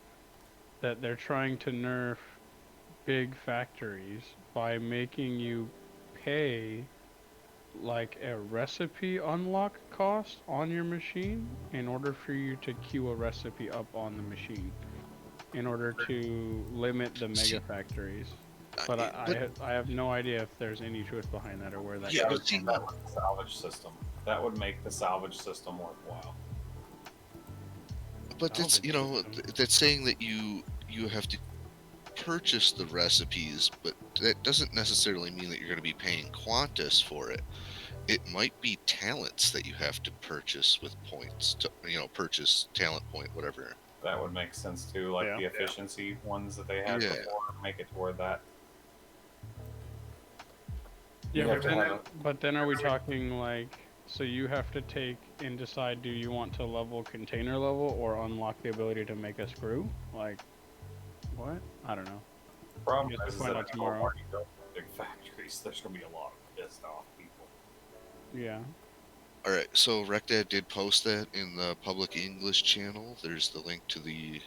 Speaker 3: that they're trying to nerf big factories by making you pay like a recipe unlock cost on your machine in order for you to queue a recipe up on the machine in order to limit the
Speaker 2: See,
Speaker 3: mega factories. But
Speaker 2: but
Speaker 3: I have no idea if there's any truth behind that or where that
Speaker 2: yeah,
Speaker 7: I
Speaker 3: came
Speaker 7: would
Speaker 2: but
Speaker 3: from.
Speaker 2: see,
Speaker 7: think that was the salvage system. That would make the salvage system worthwhile.
Speaker 2: but it's
Speaker 3: Salvage system.
Speaker 2: that's saying that you have to purchase the recipes, but that doesn't necessarily mean that you're going to be paying Qantas for it. It might be talents that you have to purchase with points to purchase talent point, whatever.
Speaker 7: That would make sense too, like
Speaker 1: Yeah.
Speaker 7: the efficiency ones that they had
Speaker 2: Yeah.
Speaker 7: before. Make it toward that.
Speaker 3: Yeah,
Speaker 7: You have to have a,
Speaker 3: but then are we talking like, so you have to take and decide, do you want to level container level or unlock the ability to make a screw? Like, what? I don't know.
Speaker 7: problem
Speaker 3: guess we'll
Speaker 7: is
Speaker 3: find
Speaker 7: that
Speaker 3: out
Speaker 7: people
Speaker 3: tomorrow.
Speaker 7: already built big factories. There's gonna be a lot of pissed off people.
Speaker 3: Yeah.
Speaker 2: All right, so Recdad did post that in the public English channel. There's the link to the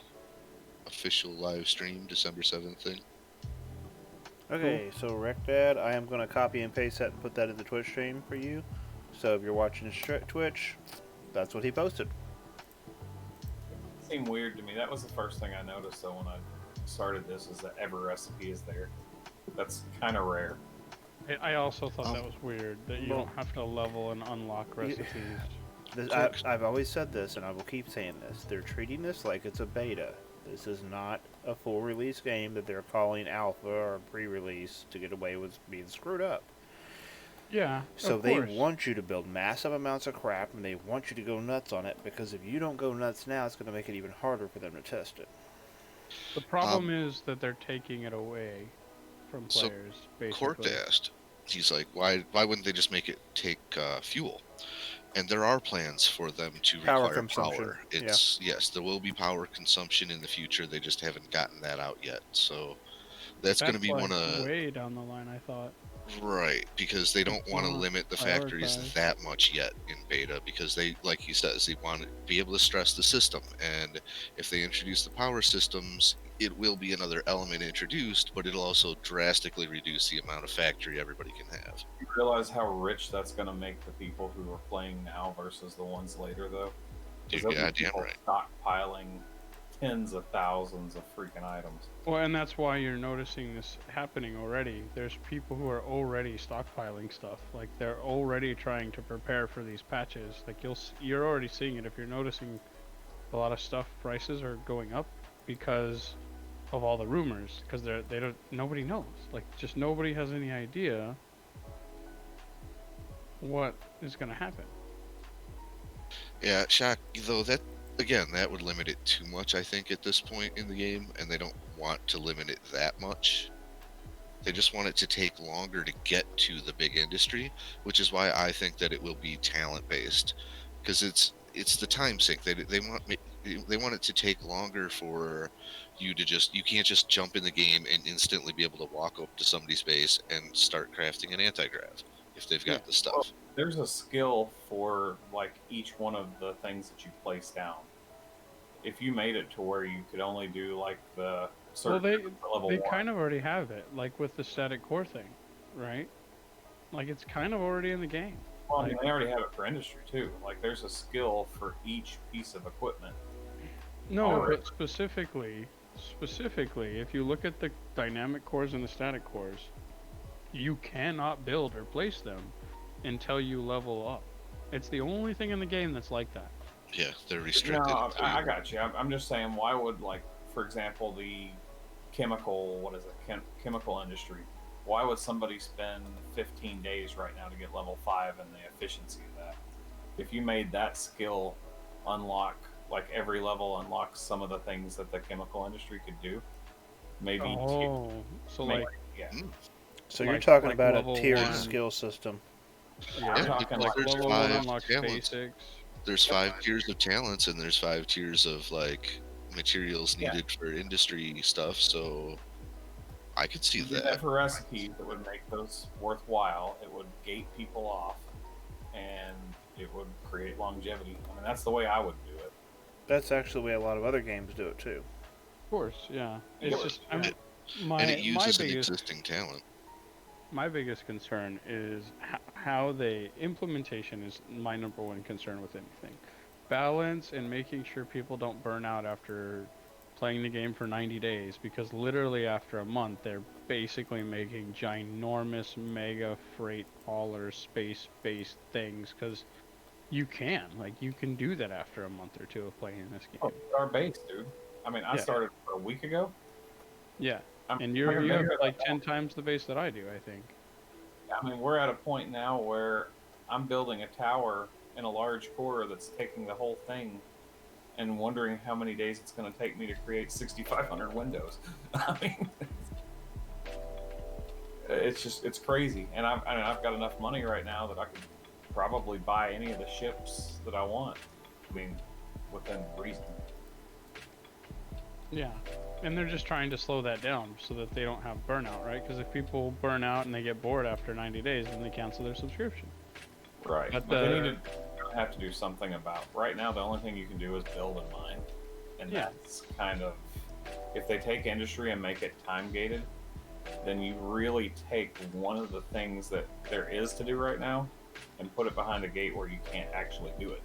Speaker 2: official live stream, December 7th thing.
Speaker 1: Okay, so Recdad, I am going to copy and paste that and put that in the Twitch stream for you. So if you're watching Twitch, that's what he posted.
Speaker 7: It seemed weird to me. That was the first thing I noticed though when I started this, is that every recipe is there. That's kind of rare.
Speaker 3: I also thought that was weird, that you
Speaker 1: well-
Speaker 3: don't have to level and unlock recipes.
Speaker 1: I've always said this, and I will keep saying this. They're treating this like it's a beta. This is not a full release game that they're calling alpha or pre-release to get away with being screwed up.
Speaker 3: Yeah,
Speaker 1: So
Speaker 3: of
Speaker 1: they
Speaker 3: course.
Speaker 1: want you to build massive amounts of crap, and they want you to go nuts on it, because if you don't go nuts now, it's going to make it even harder for them to test it.
Speaker 3: The problem is that they're taking it away from
Speaker 2: So,
Speaker 3: players,
Speaker 2: Court
Speaker 3: basically.
Speaker 2: asked, he's like, why wouldn't they just make it take fuel? And there are plans for them to
Speaker 1: Power
Speaker 2: require
Speaker 1: consumption,
Speaker 2: power. Yes, there will be power consumption in the future. They just haven't gotten that out yet. So that's going to be
Speaker 3: like
Speaker 2: one of
Speaker 3: way down the line, I thought.
Speaker 2: right, because they don't want to
Speaker 3: wanna
Speaker 2: limit the factories
Speaker 3: prioritize.
Speaker 2: that much yet in beta, because they, like he says, they want to be able to stress the system. And if they introduce the power systems, it will be another element introduced, but it'll also drastically reduce the amount of factory everybody can have.
Speaker 7: You realize how rich that's going to make the people who are playing now versus the ones later, though?
Speaker 2: Dude,
Speaker 7: There'll be
Speaker 2: yeah, damn
Speaker 7: people
Speaker 2: right.
Speaker 7: stockpiling tens of thousands of freaking items.
Speaker 3: Well, and that's why you're noticing this happening already. There's people who are already stockpiling stuff. Like, they're already trying to prepare for these patches. Like, you're already seeing it. If you're noticing a lot of stuff, prices are going up because of all the rumors. Because nobody knows. Like, just nobody has any idea what is going to happen.
Speaker 2: Yeah, Shock, though, that, again, that would limit it too much, I think, at this point in the game, and they don't want to limit it that much. They just want it to take longer to get to the big industry, which is why I think that it will be talent-based, because it's the time sink. They want it to take longer for you to you can't just jump in the game and instantly be able to walk up to somebody's base and start crafting an anti-grav if they've got the stuff.
Speaker 7: Well, there's a skill for like each one of the things that you place down. If you made it to where you could only do like the
Speaker 3: Well,
Speaker 7: certain level
Speaker 3: they
Speaker 7: one,
Speaker 3: kind of already have it, like with the static core thing, right? Like, it's kind of already in the game.
Speaker 7: well, I mean, they already have it for industry too. Like there's a skill for each piece of equipment.
Speaker 3: No,
Speaker 7: Alright.
Speaker 3: but specifically, if you look at the dynamic cores and the static cores, you cannot build or place them until you level up. It's the only thing in the game that's like that.
Speaker 2: Yeah, they're
Speaker 7: No,
Speaker 2: restricted.
Speaker 7: I got you. I'm just saying, why would, like, for example, the chemical, chemical industry, why would somebody spend 15 days right now to get level 5 and the efficiency of that? If you made that skill unlock, like every level unlocks some of the things that the chemical industry could do, maybe.
Speaker 3: Oh, so
Speaker 7: maybe-
Speaker 3: like,
Speaker 7: yeah.
Speaker 1: So you're
Speaker 3: Like-
Speaker 1: talking
Speaker 3: like
Speaker 1: about a
Speaker 3: level
Speaker 1: tiered
Speaker 3: one.
Speaker 1: skill system.
Speaker 3: yeah,
Speaker 7: I'm
Speaker 2: Yeah,
Speaker 7: talking
Speaker 2: because
Speaker 7: like
Speaker 2: there's
Speaker 3: level 1
Speaker 2: 5
Speaker 3: unlocks
Speaker 2: talents.
Speaker 3: basics.
Speaker 2: There's 5 tiers of talents, and there's 5 tiers of like materials
Speaker 7: Yeah.
Speaker 2: needed for industry stuff. So I could see
Speaker 7: You did that
Speaker 2: that.
Speaker 7: for recipes that would make those worthwhile. It would gate people off, and it would create longevity. I mean, that's the way I would do it.
Speaker 1: That's actually the way a lot of other games do it too.
Speaker 3: course, yeah. It's
Speaker 7: Yeah.
Speaker 3: just
Speaker 2: And
Speaker 3: my
Speaker 2: it
Speaker 3: my
Speaker 2: uses an
Speaker 3: biggest
Speaker 2: existing talent.
Speaker 3: my biggest concern is how they implementation is my number one concern with anything. Balance and making sure people don't burn out after playing the game for 90 days, because literally after a month they're basically making ginormous mega freight hauler space based things, because you can do that after a month or two of playing this
Speaker 7: Oh,
Speaker 3: game.
Speaker 7: our base, dude. I mean, I
Speaker 3: Yeah.
Speaker 7: started a week ago.
Speaker 3: Yeah.
Speaker 7: I'm,
Speaker 3: And
Speaker 7: we're
Speaker 3: you have
Speaker 7: here
Speaker 3: like 10 times the base that I do, I think.
Speaker 7: I mean, we're at a point now where I'm building a tower in a large core that's taking the whole thing, and wondering how many days it's going to take me to create 6,500 windows. I mean, it's crazy. And I've got enough money right now that I could probably buy any of the ships that I want. I mean, within reason.
Speaker 3: Yeah. And they're just trying to slow that down so that they don't have burnout, right? Because if people burn out and they get bored after 90 days, then they cancel their subscription.
Speaker 7: Right.
Speaker 3: But
Speaker 7: But they need to have to do something about. Right now, the only thing you can do is build and mine, and
Speaker 3: Yeah.
Speaker 7: that's kind of, if they take industry and make it time gated, then you really take one of the things that there is to do right now and put it behind a gate where you can't actually do it anymore.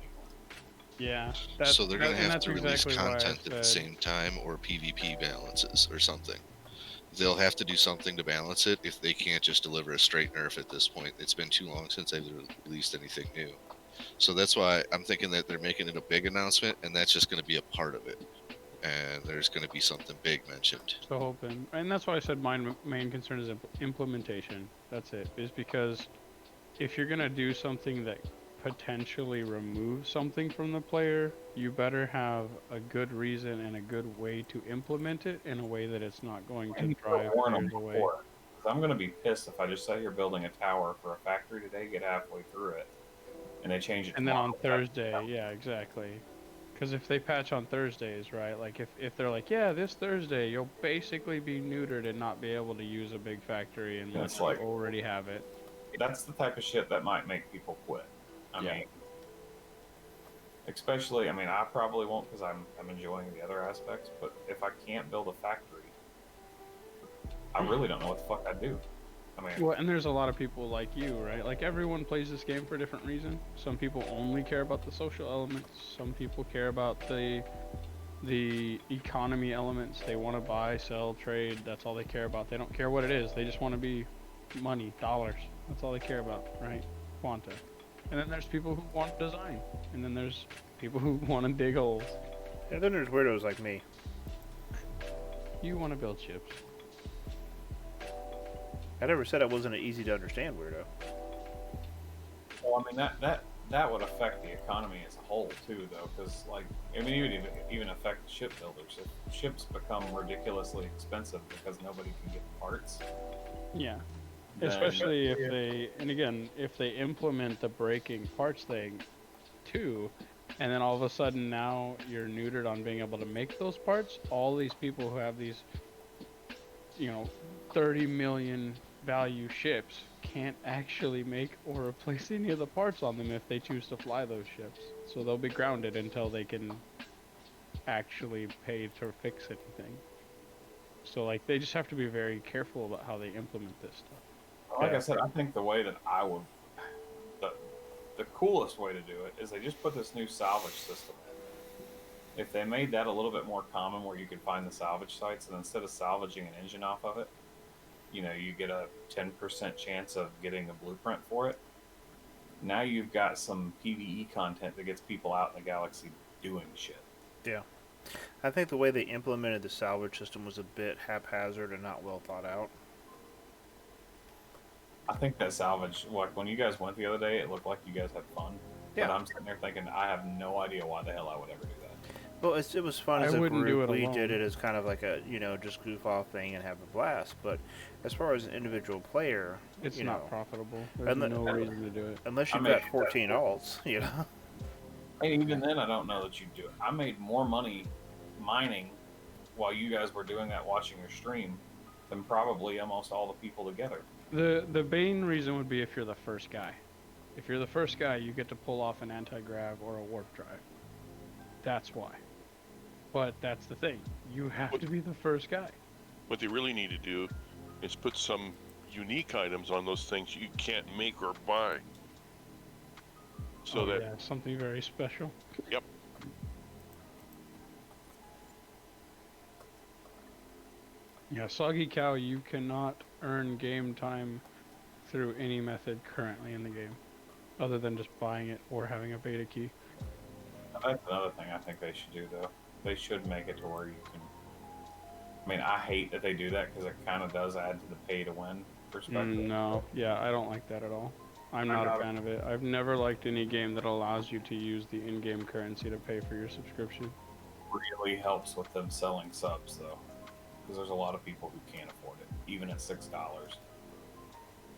Speaker 3: Yeah.
Speaker 2: So they're going to
Speaker 3: and
Speaker 2: have
Speaker 3: that's
Speaker 2: to release
Speaker 3: exactly why I
Speaker 2: content at the
Speaker 3: said-
Speaker 2: same time, or PvP balances or something. They'll have to do something to balance it if they can't just deliver a straight nerf at this point. It's been too long since they've released anything new. So that's why I'm thinking that they're making it a big announcement, and that's just going to be a part of it. And there's going to be something big mentioned.
Speaker 3: So hoping, and that's why I said my main concern is implementation. That's it. Is because if you're gonna do something that potentially removes something from the player, you better have a good reason and a good way to implement it in a way that it's not going to
Speaker 7: And you
Speaker 3: drive
Speaker 7: gotta warn them
Speaker 3: players away.
Speaker 7: before. 'Cause I'm going to be pissed if I just say you're building a tower for a factory today, get halfway through it, and they change it.
Speaker 3: And then on
Speaker 7: tomorrow.
Speaker 3: Thursday, yeah, exactly. Because if they patch on Thursdays, right? Like if they're like, yeah, this Thursday you'll basically be neutered and not be able to use a big factory unless
Speaker 7: It's like-
Speaker 3: you already have it.
Speaker 7: That's the type of shit that might make people quit. I
Speaker 3: Yeah.
Speaker 7: mean, especially, I mean, I probably won't because I'm enjoying the other aspects. But if I can't build a factory, I really don't know what the fuck I'd do. I mean,
Speaker 3: Well, and there's a lot of people like you, right? Like everyone plays this game for a different reason. Some people only care about the social elements. Some people care about the economy elements. They want to buy, sell, trade. That's all they care about. They don't care what it is. They just want to be money, dollars. That's all they care about, right? Quanta. And then there's people who want design. And then there's people who want to dig holes.
Speaker 1: And then there's weirdos like me.
Speaker 3: You want to build ships.
Speaker 1: I never said I wasn't an easy to understand weirdo.
Speaker 7: well, I mean that would affect the economy as a whole too, though, because like, I mean, it would even affect ship builders if ships become ridiculously expensive because nobody can get parts.
Speaker 3: Yeah.
Speaker 7: then-
Speaker 3: Especially if they, and again, if they implement the breaking parts thing too, and then all of a sudden now you're neutered on being able to make those parts, all these people who have these, 30 million value ships can't actually make or replace any of the parts on them if they choose to fly those ships. So they'll be grounded until they can actually pay to fix anything. So like they just have to be very careful about how they implement this stuff.
Speaker 7: Like I said, I think the way that I would, the coolest way to do it is they just put this new salvage system in. If they made that a little bit more common, where you could find the salvage sites, and instead of salvaging an engine off of it, you get a 10% chance of getting a blueprint for it. Now you've got some PvE content that gets people out in the galaxy doing shit.
Speaker 1: Yeah. I think the way they implemented the salvage system was a bit haphazard and not well thought out.
Speaker 7: I think that salvage, like when you guys went the other day, it looked like you guys had fun.
Speaker 1: Yeah.
Speaker 7: But I'm sitting there thinking, I have no idea why the hell I would ever do that.
Speaker 1: Well, it was fun
Speaker 3: I
Speaker 1: as a
Speaker 3: wouldn't do
Speaker 1: group.
Speaker 3: it
Speaker 1: We
Speaker 3: alone.
Speaker 1: did it as kind of like a, just goof off thing and have a blast. But as far as an individual player,
Speaker 3: It's
Speaker 1: you
Speaker 3: not
Speaker 1: know,
Speaker 3: profitable. There's
Speaker 1: unle-
Speaker 3: no reason to do it.
Speaker 1: unless
Speaker 7: I
Speaker 1: you've
Speaker 7: mean,
Speaker 1: got 14 alts,
Speaker 7: And even then, I don't know that you do it. I made more money mining while you guys were doing that, watching your stream, than probably almost all the people together.
Speaker 3: The main reason would be if you're the first guy. If you're the first guy, you get to pull off an anti-grav or a warp drive. That's why. But that's the thing. You have to be the first guy.
Speaker 4: What they really need to do is put some unique items on those things you can't make or buy. So
Speaker 3: Oh,
Speaker 4: that
Speaker 3: yeah, something very special.
Speaker 4: Yep.
Speaker 3: Yeah, Soggy Cow, you cannot earn game time through any method currently in the game, other than just buying it or having a beta key.
Speaker 7: That's another thing I think they should do, though. They should make it to where you can. I mean, I hate that they do that because it kind of does add to the pay to win perspective.
Speaker 3: No, yeah, I don't like that at all. I'm not a fan of it. I've never liked any game that allows you to use the in-game currency to pay for your subscription.
Speaker 7: Really helps with them selling subs, though, because there's a lot of people who can't afford it, even at $6.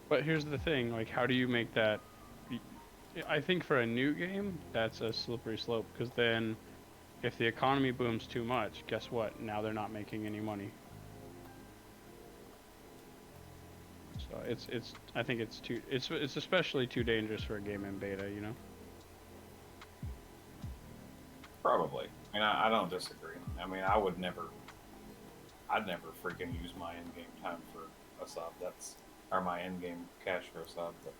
Speaker 3: But here's the thing, like, how do you make that? I think for a new game, that's a slippery slope, because then if the economy booms too much, guess what? Now they're not making any money. So I think it's especially too dangerous for a game in beta, you know?
Speaker 7: Probably. I mean, I don't disagree. I mean, I'd never freaking use my in-game time for a sub. Or my in-game cash for a sub. But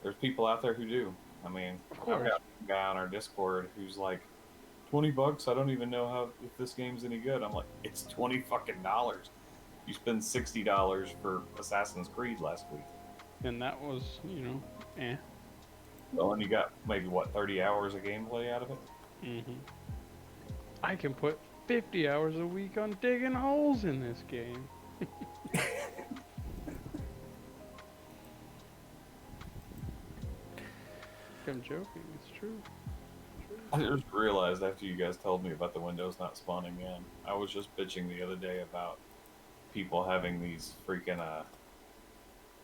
Speaker 7: there's people out there who do. I mean,
Speaker 3: Of course.
Speaker 7: I've got a guy on our Discord who's like, $20. I don't even know if this game's any good. I'm like, it's $20 fucking dollars. You spend $60 for Assassin's Creed last week.
Speaker 3: And that was, you know, eh.
Speaker 7: Well, and you got maybe what 30 hours of gameplay out of it.
Speaker 3: Mm-hmm. I can put 50 hours a week on digging holes in this game. I'm joking. It's true.
Speaker 7: I just realized after you guys told me about the windows not spawning in, I was just bitching the other day about people having these freaking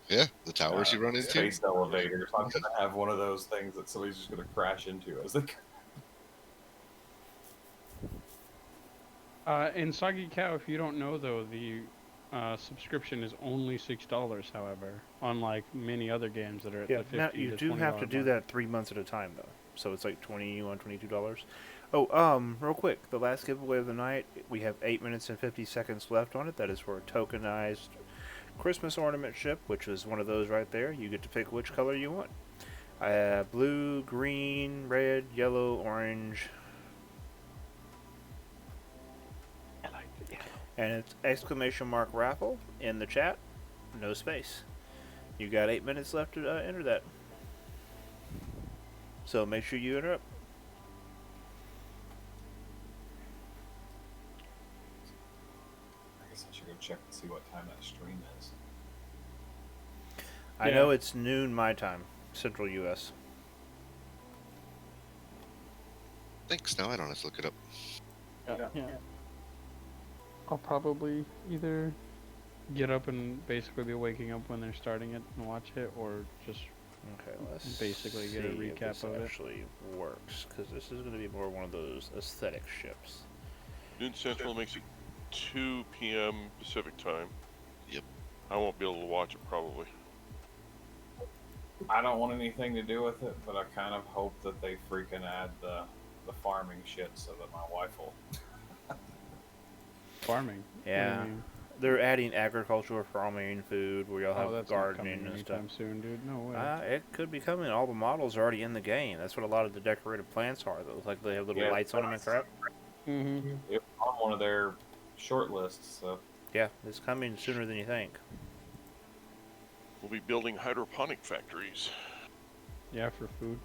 Speaker 2: Yeah, the towers you run into.
Speaker 7: space elevators. I'm gonna have one of those things that somebody's just gonna crash into as they.
Speaker 3: In Soggy Cow, if you don't know though, the subscription is only $6. However, unlike many other games that are at
Speaker 1: Yeah,
Speaker 3: the $50
Speaker 1: now you
Speaker 3: to
Speaker 1: do have to
Speaker 3: $20
Speaker 1: do
Speaker 3: mark.
Speaker 1: that 3 months at a time though. So it's like $22. Oh, real quick, the last giveaway of the night, we have 8 minutes and 50 seconds left on it. That is for a tokenized Christmas ornament ship, which is one of those right there. You get to pick which color you want. Blue, green, red, yellow, orange,
Speaker 3: I like the yellow.
Speaker 1: and it's exclamation mark raffle in the chat, no space. You got 8 minutes left to enter that. So make sure you enter up.
Speaker 7: I guess I should go check and see what time that stream is.
Speaker 1: I
Speaker 3: Yeah.
Speaker 1: know it's noon my time, Central U.S.
Speaker 2: Thanks. Now I don't have to look it up.
Speaker 3: Yeah. I'll probably either get up and basically be waking up when they're starting it and watch it, or just
Speaker 1: Okay, let's
Speaker 3: basically get a
Speaker 1: see if
Speaker 3: recap
Speaker 1: this
Speaker 3: of it.
Speaker 1: actually works, because this is going to be more one of those aesthetic ships.
Speaker 4: Noon Central makes it 2 p.m. Pacific time.
Speaker 2: Yep.
Speaker 4: I won't be able to watch it probably.
Speaker 7: I don't want anything to do with it, but I kind of hope that they freaking add the farming shit so that my wife will.
Speaker 3: Farming. What do you
Speaker 1: Yeah.
Speaker 3: mean?
Speaker 1: They're adding agriculture, farming, food, where you'll
Speaker 3: Oh,
Speaker 1: have
Speaker 3: that's not
Speaker 1: gardening
Speaker 3: coming
Speaker 1: and stuff.
Speaker 3: anytime soon, dude. No way.
Speaker 1: It could be coming. All the models are already in the game. That's what a lot of the decorated plants are, though. Like they have little
Speaker 7: Yeah.
Speaker 1: lights on them and crap.
Speaker 3: Mm-hmm.
Speaker 7: It's on one of their short lists, so
Speaker 1: Yeah, it's coming sooner than you think.
Speaker 4: We'll be building hydroponic factories.
Speaker 3: Yeah, for food.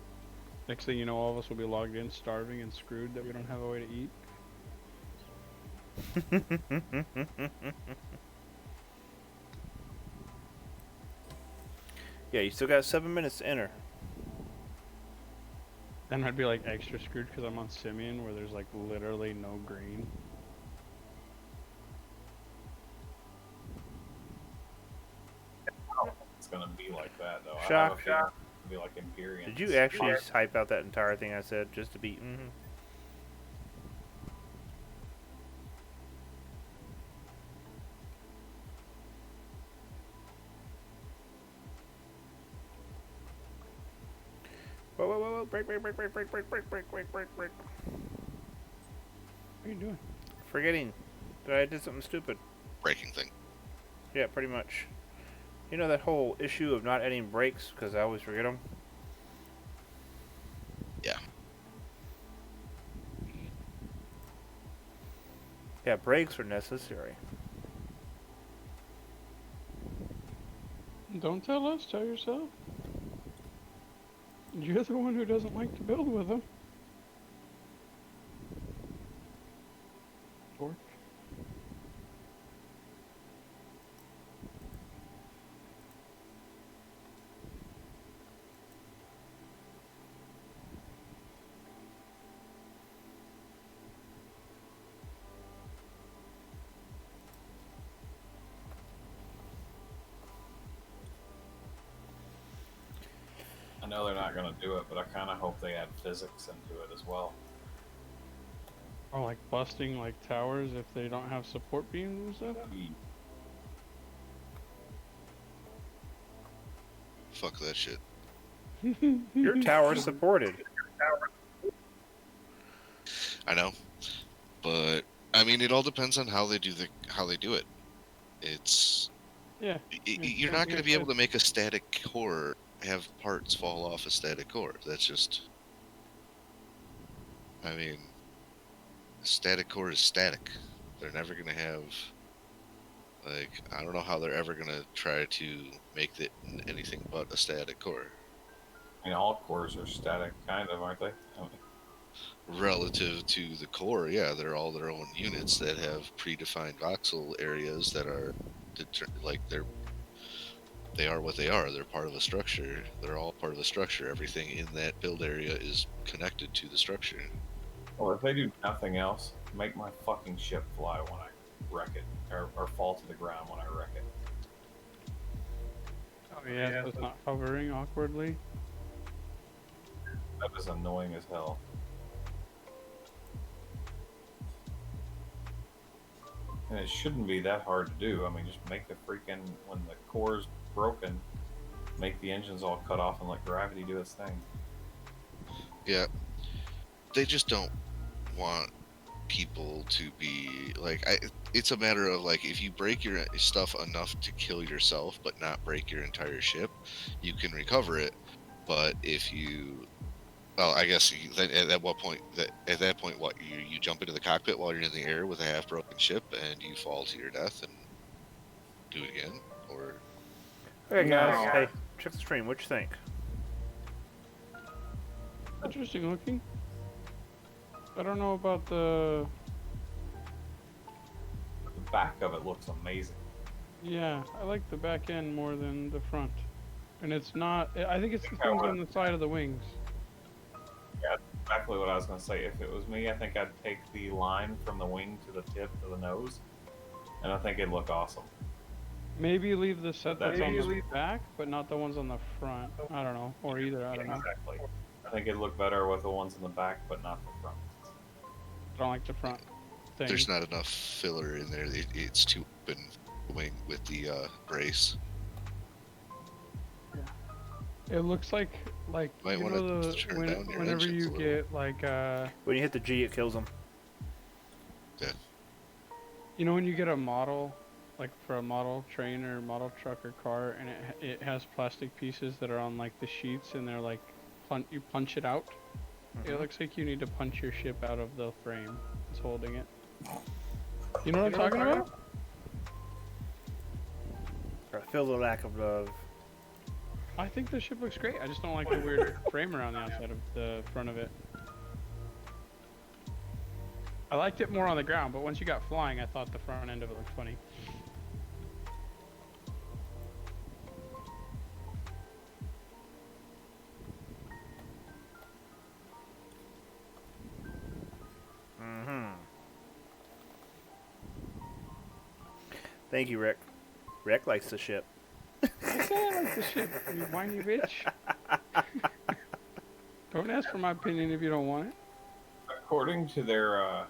Speaker 3: Next thing you know, all of us will be logged in, starving and screwed that we don't have a way to eat.
Speaker 1: Yeah, you still got 7 minutes to enter.
Speaker 3: Then I'd be like extra screwed because I'm on Simeon where there's like literally no green.
Speaker 7: it's gonna be like that though. I have a
Speaker 1: Shock.
Speaker 7: feeling it's gonna be like Imperium.
Speaker 1: Did you actually type out that entire thing I said just to be? Whoa, whoa, whoa, whoa, break, break, break, break, break, break, break, break, break, break, break.
Speaker 3: are you doing?
Speaker 1: Forgetting that I did something stupid.
Speaker 2: Breaking thing.
Speaker 1: Yeah, pretty much. You know that whole issue of not adding brakes because I always forget them?
Speaker 2: Yeah.
Speaker 1: Yeah, brakes are necessary.
Speaker 3: Don't tell us, tell yourself. You're the one who doesn't like to build with them. Dork.
Speaker 7: I know they're not going to do it, but I kind of hope they add physics into it as well.
Speaker 3: Or like busting like towers if they don't have support beams and stuff.
Speaker 2: Fuck that shit.
Speaker 1: Your tower's supported.
Speaker 2: I know, but I mean, it all depends on how they do it. It's
Speaker 3: Yeah.
Speaker 2: you're not going to be able to make a static core have parts fall off a static core. That's just, I mean, a static core is static. They're never going to have, like, I don't know how they're ever going to try to make it anything but a static core.
Speaker 7: I mean, all cores are static, kind of, aren't they? I mean,
Speaker 2: Relative to the core, yeah, they're all their own units that have predefined voxel areas that are, like, they are what they are. They're part of a structure. They're all part of the structure. Everything in that build area is connected to the structure.
Speaker 7: well, if they do nothing else, make my fucking ship fly when I wreck it, or fall to the ground when I wreck it.
Speaker 3: Oh yeah, so it's not hovering awkwardly.
Speaker 7: That is annoying as hell. And it shouldn't be that hard to do. I mean, just make the freaking, when the core's broken, make the engines all cut off and let gravity do its thing.
Speaker 2: Yeah, they just don't want people to be like. It's a matter of like, if you break your stuff enough to kill yourself, but not break your entire ship, you can recover it. But if you, well, I guess at what point at that point, what you jump into the cockpit while you're in the air with a half-broken ship and you fall to your death and do it again, or
Speaker 1: Okay, guys.
Speaker 7: No.
Speaker 1: Hey, check the stream. What you think?
Speaker 3: Interesting looking. I don't know about the.
Speaker 7: The back of it looks amazing.
Speaker 3: Yeah, I like the back end more than the front. And it's not. I think it's the things on the side of the wings.
Speaker 7: Yeah, that's exactly what I was going to say. If it was me, I think I'd take the line from the wing to the tip of the nose, and I think it'd look awesome.
Speaker 3: Maybe leave the set that's on
Speaker 7: Maybe
Speaker 3: the back, but not the ones on the front. I don't know. Or either. I don't know.
Speaker 7: Exactly. I think it'd look better with the ones in the back, but not the front.
Speaker 3: I don't like the front thing.
Speaker 2: there's not enough filler in there. It's too open wing with the brace.
Speaker 3: It looks like
Speaker 2: Might
Speaker 3: you
Speaker 2: wanna
Speaker 3: know
Speaker 2: turn down your
Speaker 3: whenever
Speaker 2: engines
Speaker 3: you
Speaker 2: a little.
Speaker 3: get like
Speaker 1: When you hit the G, it kills them.
Speaker 3: you know when you get a model like for a model train or model truck or car and it has plastic pieces that are on like the sheets and they're like you punch it out. It looks like you need to punch your ship out of the frame that's holding it. You know what I'm talking about?
Speaker 1: I feel the lack of love.
Speaker 3: I think the ship looks great. I just don't like the weird frame around the outside of the front of it. I liked it more on the ground, but once you got flying, I thought the front end of it looked funny.
Speaker 1: Thank you, Rick. Rick likes the ship.
Speaker 3: I said I like the ship, you whiny bitch. Don't ask for my opinion if you don't want it.
Speaker 7: According to their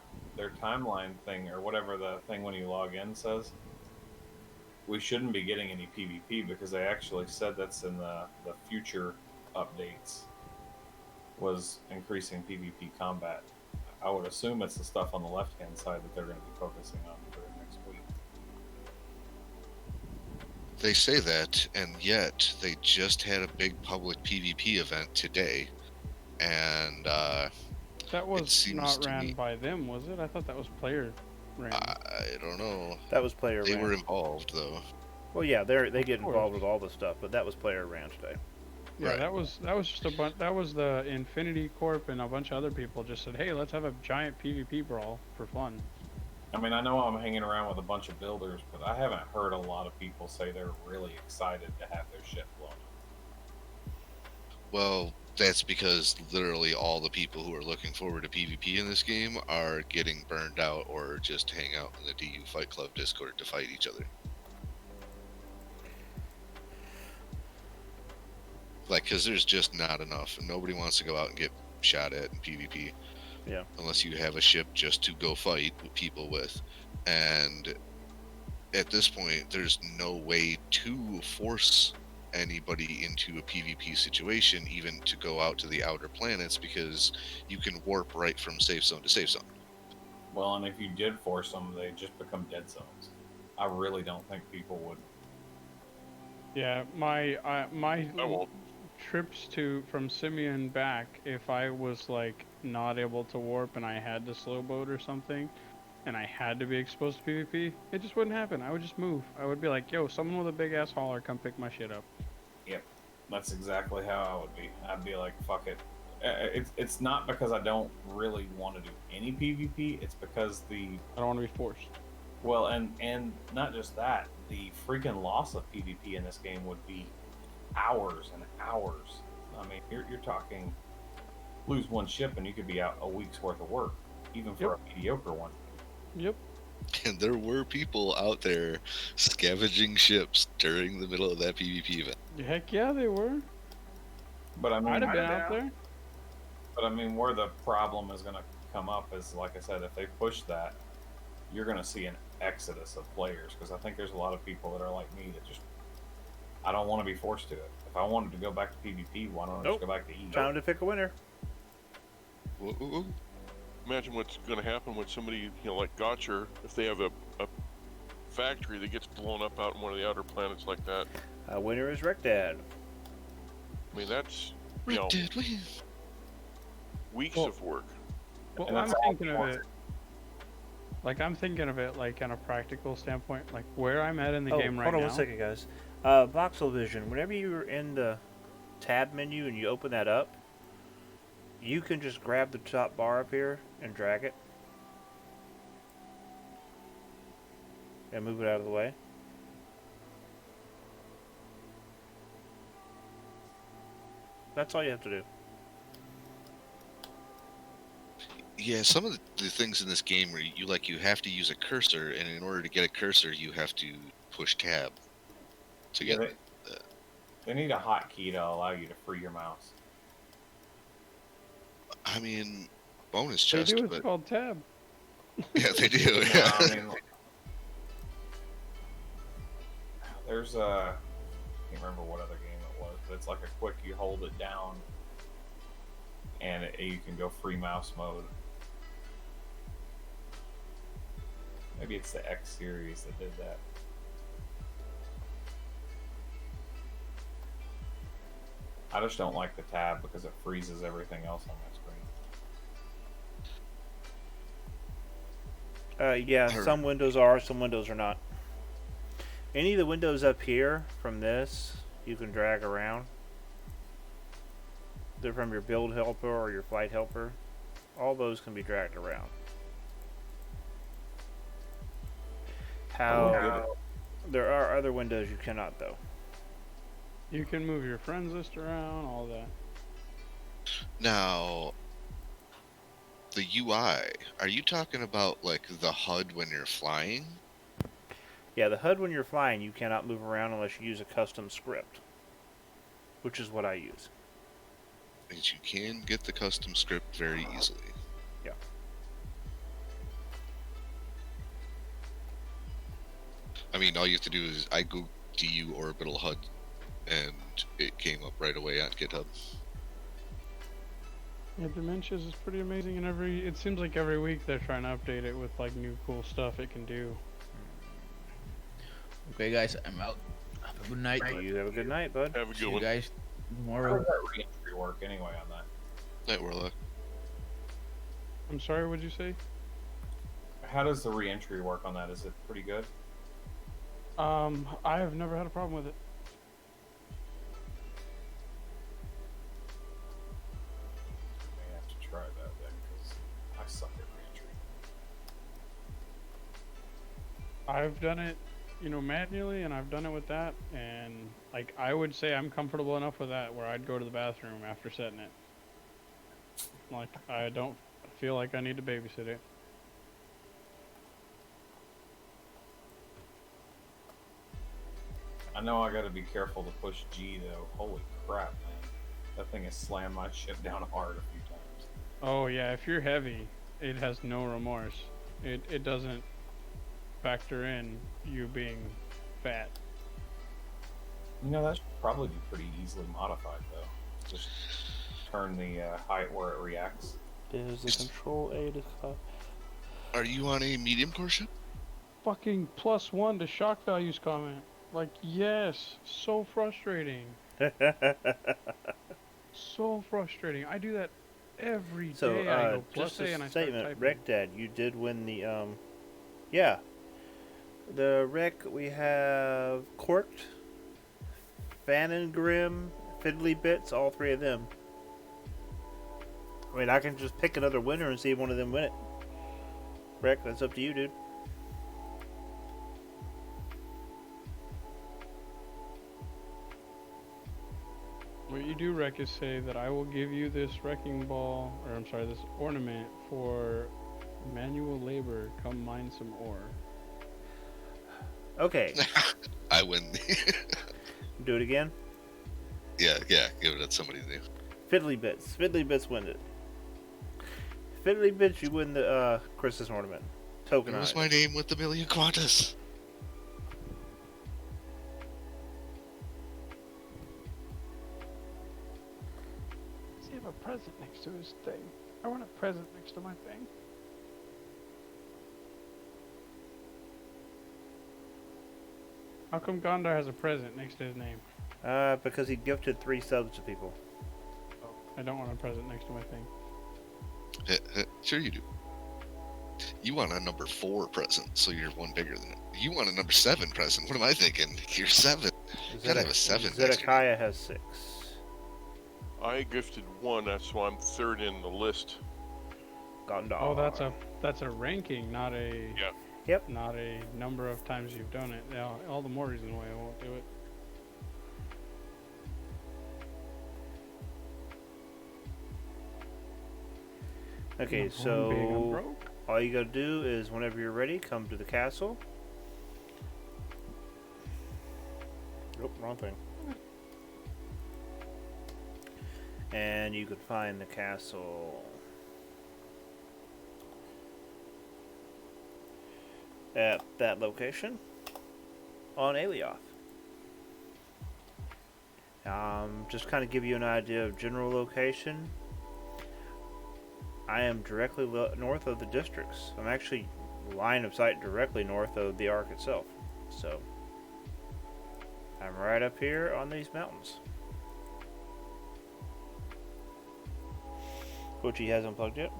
Speaker 7: timeline thing, or whatever the thing when you log in says, we shouldn't be getting any PvP because they actually said that's in the future updates was increasing PvP combat. I would assume it's the stuff on the left-hand side that they're going to be focusing on for next week.
Speaker 2: They say that, and yet they just had a big public PvP event today, and
Speaker 3: That was
Speaker 2: seems
Speaker 3: not
Speaker 2: to
Speaker 3: ran
Speaker 2: me-
Speaker 3: by them, was it? I thought that was player ran.
Speaker 2: I don't know.
Speaker 1: That was player
Speaker 2: They
Speaker 1: ran.
Speaker 2: were involved though.
Speaker 1: Well, yeah, they get
Speaker 3: Of course.
Speaker 1: involved with all the stuff, but that was player ran today.
Speaker 3: Yeah,
Speaker 2: Right.
Speaker 3: that was just a bunch. That was the Infinity Corp and a bunch of other people just said, "Hey, let's have a giant PvP brawl for fun."
Speaker 7: I mean, I know I'm hanging around with a bunch of builders, but I haven't heard a lot of people say they're really excited to have their shit blown up.
Speaker 2: Well, that's because literally all the people who are looking forward to PvP in this game are getting burned out or just hang out in the DU Fight Club Discord to fight each other. Like, because there's just not enough, and nobody wants to go out and get shot at in PvP.
Speaker 1: Yeah.
Speaker 2: Unless you have a ship just to go fight with people with. And at this point, there's no way to force anybody into a PvP situation, even to go out to the outer planets, because you can warp right from safe zone to safe zone.
Speaker 7: Well, and if you did force them, they just become dead zones. I really don't think people would.
Speaker 3: Yeah, my
Speaker 4: I won't.
Speaker 3: trips to from Simeon back, if I was like not able to warp and I had to slow boat or something, and I had to be exposed to PvP, it just wouldn't happen. I would just move. I would be like, "Yo, someone with a big ass hauler, come pick my shit up."
Speaker 7: Yep, that's exactly how I would be. I'd be like, "Fuck it." It's not because I don't really want to do any PvP. It's because
Speaker 3: I don't want to be forced.
Speaker 7: well, and not just that, the freaking loss of PvP in this game would be hours and hours. I mean, you're talking lose one ship and you could be out a week's worth of work, even for
Speaker 3: Yep.
Speaker 7: a mediocre one.
Speaker 3: Yep.
Speaker 2: And there were people out there scavenging ships during the middle of that PvP event.
Speaker 3: Heck yeah, they were.
Speaker 7: But I mean,
Speaker 3: I'd have been out there.
Speaker 7: But I mean, where the problem is going to come up is, like I said, if they push that, you're going to see an exodus of players, because I think there's a lot of people that are like me that just, I don't want to be forced to it. If I wanted to go back to PvP, why don't I
Speaker 1: Nope.
Speaker 7: just go back to E?
Speaker 1: Time to pick a winner.
Speaker 2: Whoa.
Speaker 4: Imagine what's going to happen when somebody, like Gotcher, if they have a factory that gets blown up out in one of the outer planets like that.
Speaker 1: Winner is Wreck Dad.
Speaker 4: I mean, that's,
Speaker 2: Rick did win.
Speaker 4: weeks
Speaker 3: Well-
Speaker 4: of work.
Speaker 3: Well,
Speaker 7: And
Speaker 3: I'm
Speaker 7: that's all
Speaker 3: thinking of it. Like I'm thinking of it like on a practical standpoint, like where I'm at in the game right
Speaker 1: hold on
Speaker 3: now.
Speaker 1: 1 second, guys. Voxel Vision, whenever you're in the tab menu and you open that up, you can just grab the top bar up here and drag it. And move it out of the way. That's all you have to do.
Speaker 2: Yeah, some of the things in this game where you have to use a cursor, and in order to get a cursor, you have to push tab to
Speaker 7: Yeah,
Speaker 2: get.
Speaker 7: they need a hotkey to allow you to free your mouse.
Speaker 2: I mean, bonus
Speaker 3: They
Speaker 2: chest,
Speaker 3: do. It's
Speaker 2: but
Speaker 3: called tab.
Speaker 2: yeah, they do.
Speaker 7: No,
Speaker 2: Yeah.
Speaker 7: I mean, there's a, I can't remember what other game it was, but it's like a quick, you hold it down, and you can go free mouse mode. Maybe it's the X series that did that. I just don't like the tab because it freezes everything else on my screen.
Speaker 1: Yeah,
Speaker 2: Alright.
Speaker 1: some windows are, some windows are not. Any of the windows up here from this, you can drag around. They're from your build helper or your flight helper. All those can be dragged around. There are other windows you cannot, though.
Speaker 3: You can move your friends list around, all that.
Speaker 2: Now, the UI. Are you talking about like the HUD when you're flying?
Speaker 1: Yeah, the HUD when you're flying, you cannot move around unless you use a custom script, which is what I use.
Speaker 2: Because you can get the custom script very easily.
Speaker 1: Yeah.
Speaker 2: I mean, all you have to do is I go DU orbital HUD, and it came up right away on GitHub.
Speaker 3: Yeah, Dementia's is pretty amazing, and it seems like every week they're trying to update it with like new cool stuff it can do.
Speaker 5: Okay, guys, I'm out. Have a good night.
Speaker 1: You have a good night, bud.
Speaker 4: Have a
Speaker 5: See
Speaker 4: good
Speaker 5: you
Speaker 4: one.
Speaker 5: guys
Speaker 7: How
Speaker 5: tomorrow.
Speaker 7: does that re-entry work anyway on that?
Speaker 2: Night Warlock.
Speaker 3: I'm sorry, what'd you say?
Speaker 7: How does the re-entry work on that? Is it pretty good?
Speaker 3: I have never had a problem with it.
Speaker 7: I may have to try that then, because I suck at re-entry.
Speaker 3: I've done it, manually, and I've done it with that, and like I would say I'm comfortable enough with that where I'd go to the bathroom after setting it. Like I don't feel like I need to babysit it.
Speaker 7: I know I gotta be careful to push G though. Holy crap, man. That thing has slammed my shit down hard a few times.
Speaker 3: Oh yeah, if you're heavy, it has no remorse. It doesn't factor in you being fat.
Speaker 7: That should probably be pretty easily modified though. Just turn the height where it reacts.
Speaker 1: Is the control A to
Speaker 2: Are you on a medium core ship?
Speaker 3: Fucking +1 to shock values comment. Like yes, so frustrating. So frustrating. I do that every
Speaker 1: So,
Speaker 3: day. I go
Speaker 1: just
Speaker 3: +A
Speaker 1: a
Speaker 3: and I start
Speaker 1: statement,
Speaker 3: typing.
Speaker 1: Wreck Dad, you did win the, yeah. The Wreck, we have Corked, Fannin Grim, Fiddly Bits, all three of them. I mean, I can just pick another winner and see if one of them win it. Wreck, that's up to you, dude.
Speaker 3: What you do, Wreck, is say that I will give you this wrecking ball, or I'm sorry, this ornament for manual labor. Come mine some ore.
Speaker 1: Okay,
Speaker 2: I win.
Speaker 1: do it again.
Speaker 2: yeah, give it to somebody new.
Speaker 1: Fiddly Bits. Fiddly Bits win it. Fiddly Bits, you win the Christmas ornament.
Speaker 2: What was
Speaker 1: Tokenized.
Speaker 2: my name with the million quantas?
Speaker 3: Does he have a present next to his thing? I want a present next to my thing. How come Gondar has a present next to his name?
Speaker 1: Because he gifted 3 subs to people.
Speaker 3: I don't want a present next to my thing.
Speaker 2: Sure you do. You want a number 4 present, so you're one bigger than it. You want a number 7 present. What am I thinking? You're 7. You gotta have a 7 next to you.
Speaker 1: Zedekiah has 6.
Speaker 4: I gifted 1, that's why I'm 3rd in the list.
Speaker 1: Gondar.
Speaker 3: Oh, that's a ranking, not a
Speaker 4: Yeah.
Speaker 1: Yep.
Speaker 3: not a number of times you've done it. Yeah, all the more reason why I won't do it.
Speaker 1: Okay,
Speaker 3: I'm big, I'm
Speaker 1: so
Speaker 3: broke.
Speaker 1: all you gotta do is whenever you're ready, come to the castle. Nope, wrong thing. And you could find the castle at that location on Alioth. Just kind of give you an idea of general location. I am directly north of the districts. I'm actually line of sight directly north of the Ark itself. So I'm right up here on these mountains. Which he hasn't plugged yet.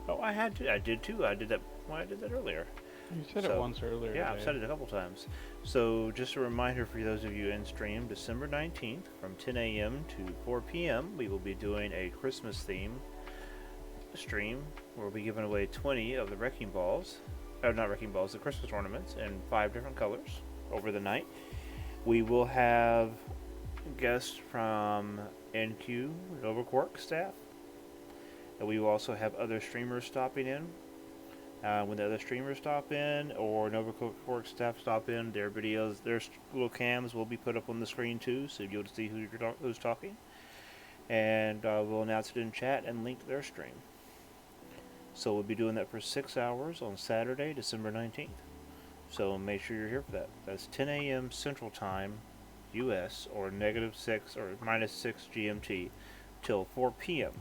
Speaker 1: Oh, I did too. I did that. Well, I did that earlier.
Speaker 3: You said it
Speaker 1: So,
Speaker 3: once earlier.
Speaker 1: Yeah, I've
Speaker 3: today.
Speaker 1: said it a couple times. So, just a reminder for those of you in stream, December 19th from 10 a.m. to 4 p.m., we will be doing a Christmas theme stream where we'll be giving away 20 of the wrecking balls. Not wrecking balls, the Christmas ornaments in 5 different colors over the night. We will have guests from NQ, Nova Quark staff. And we will also have other streamers stopping in. When the other streamers stop in or Nova Quark staff stop in, their videos, their little cams will be put up on the screen too, so you'll see who's talking. And we'll announce it in chat and link their stream. So we'll be doing that for 6 hours on Saturday, December 19th. So make sure you're here for that. That's 10 a.m. Central Time US or -6 or -6 GMT till 4 p.m.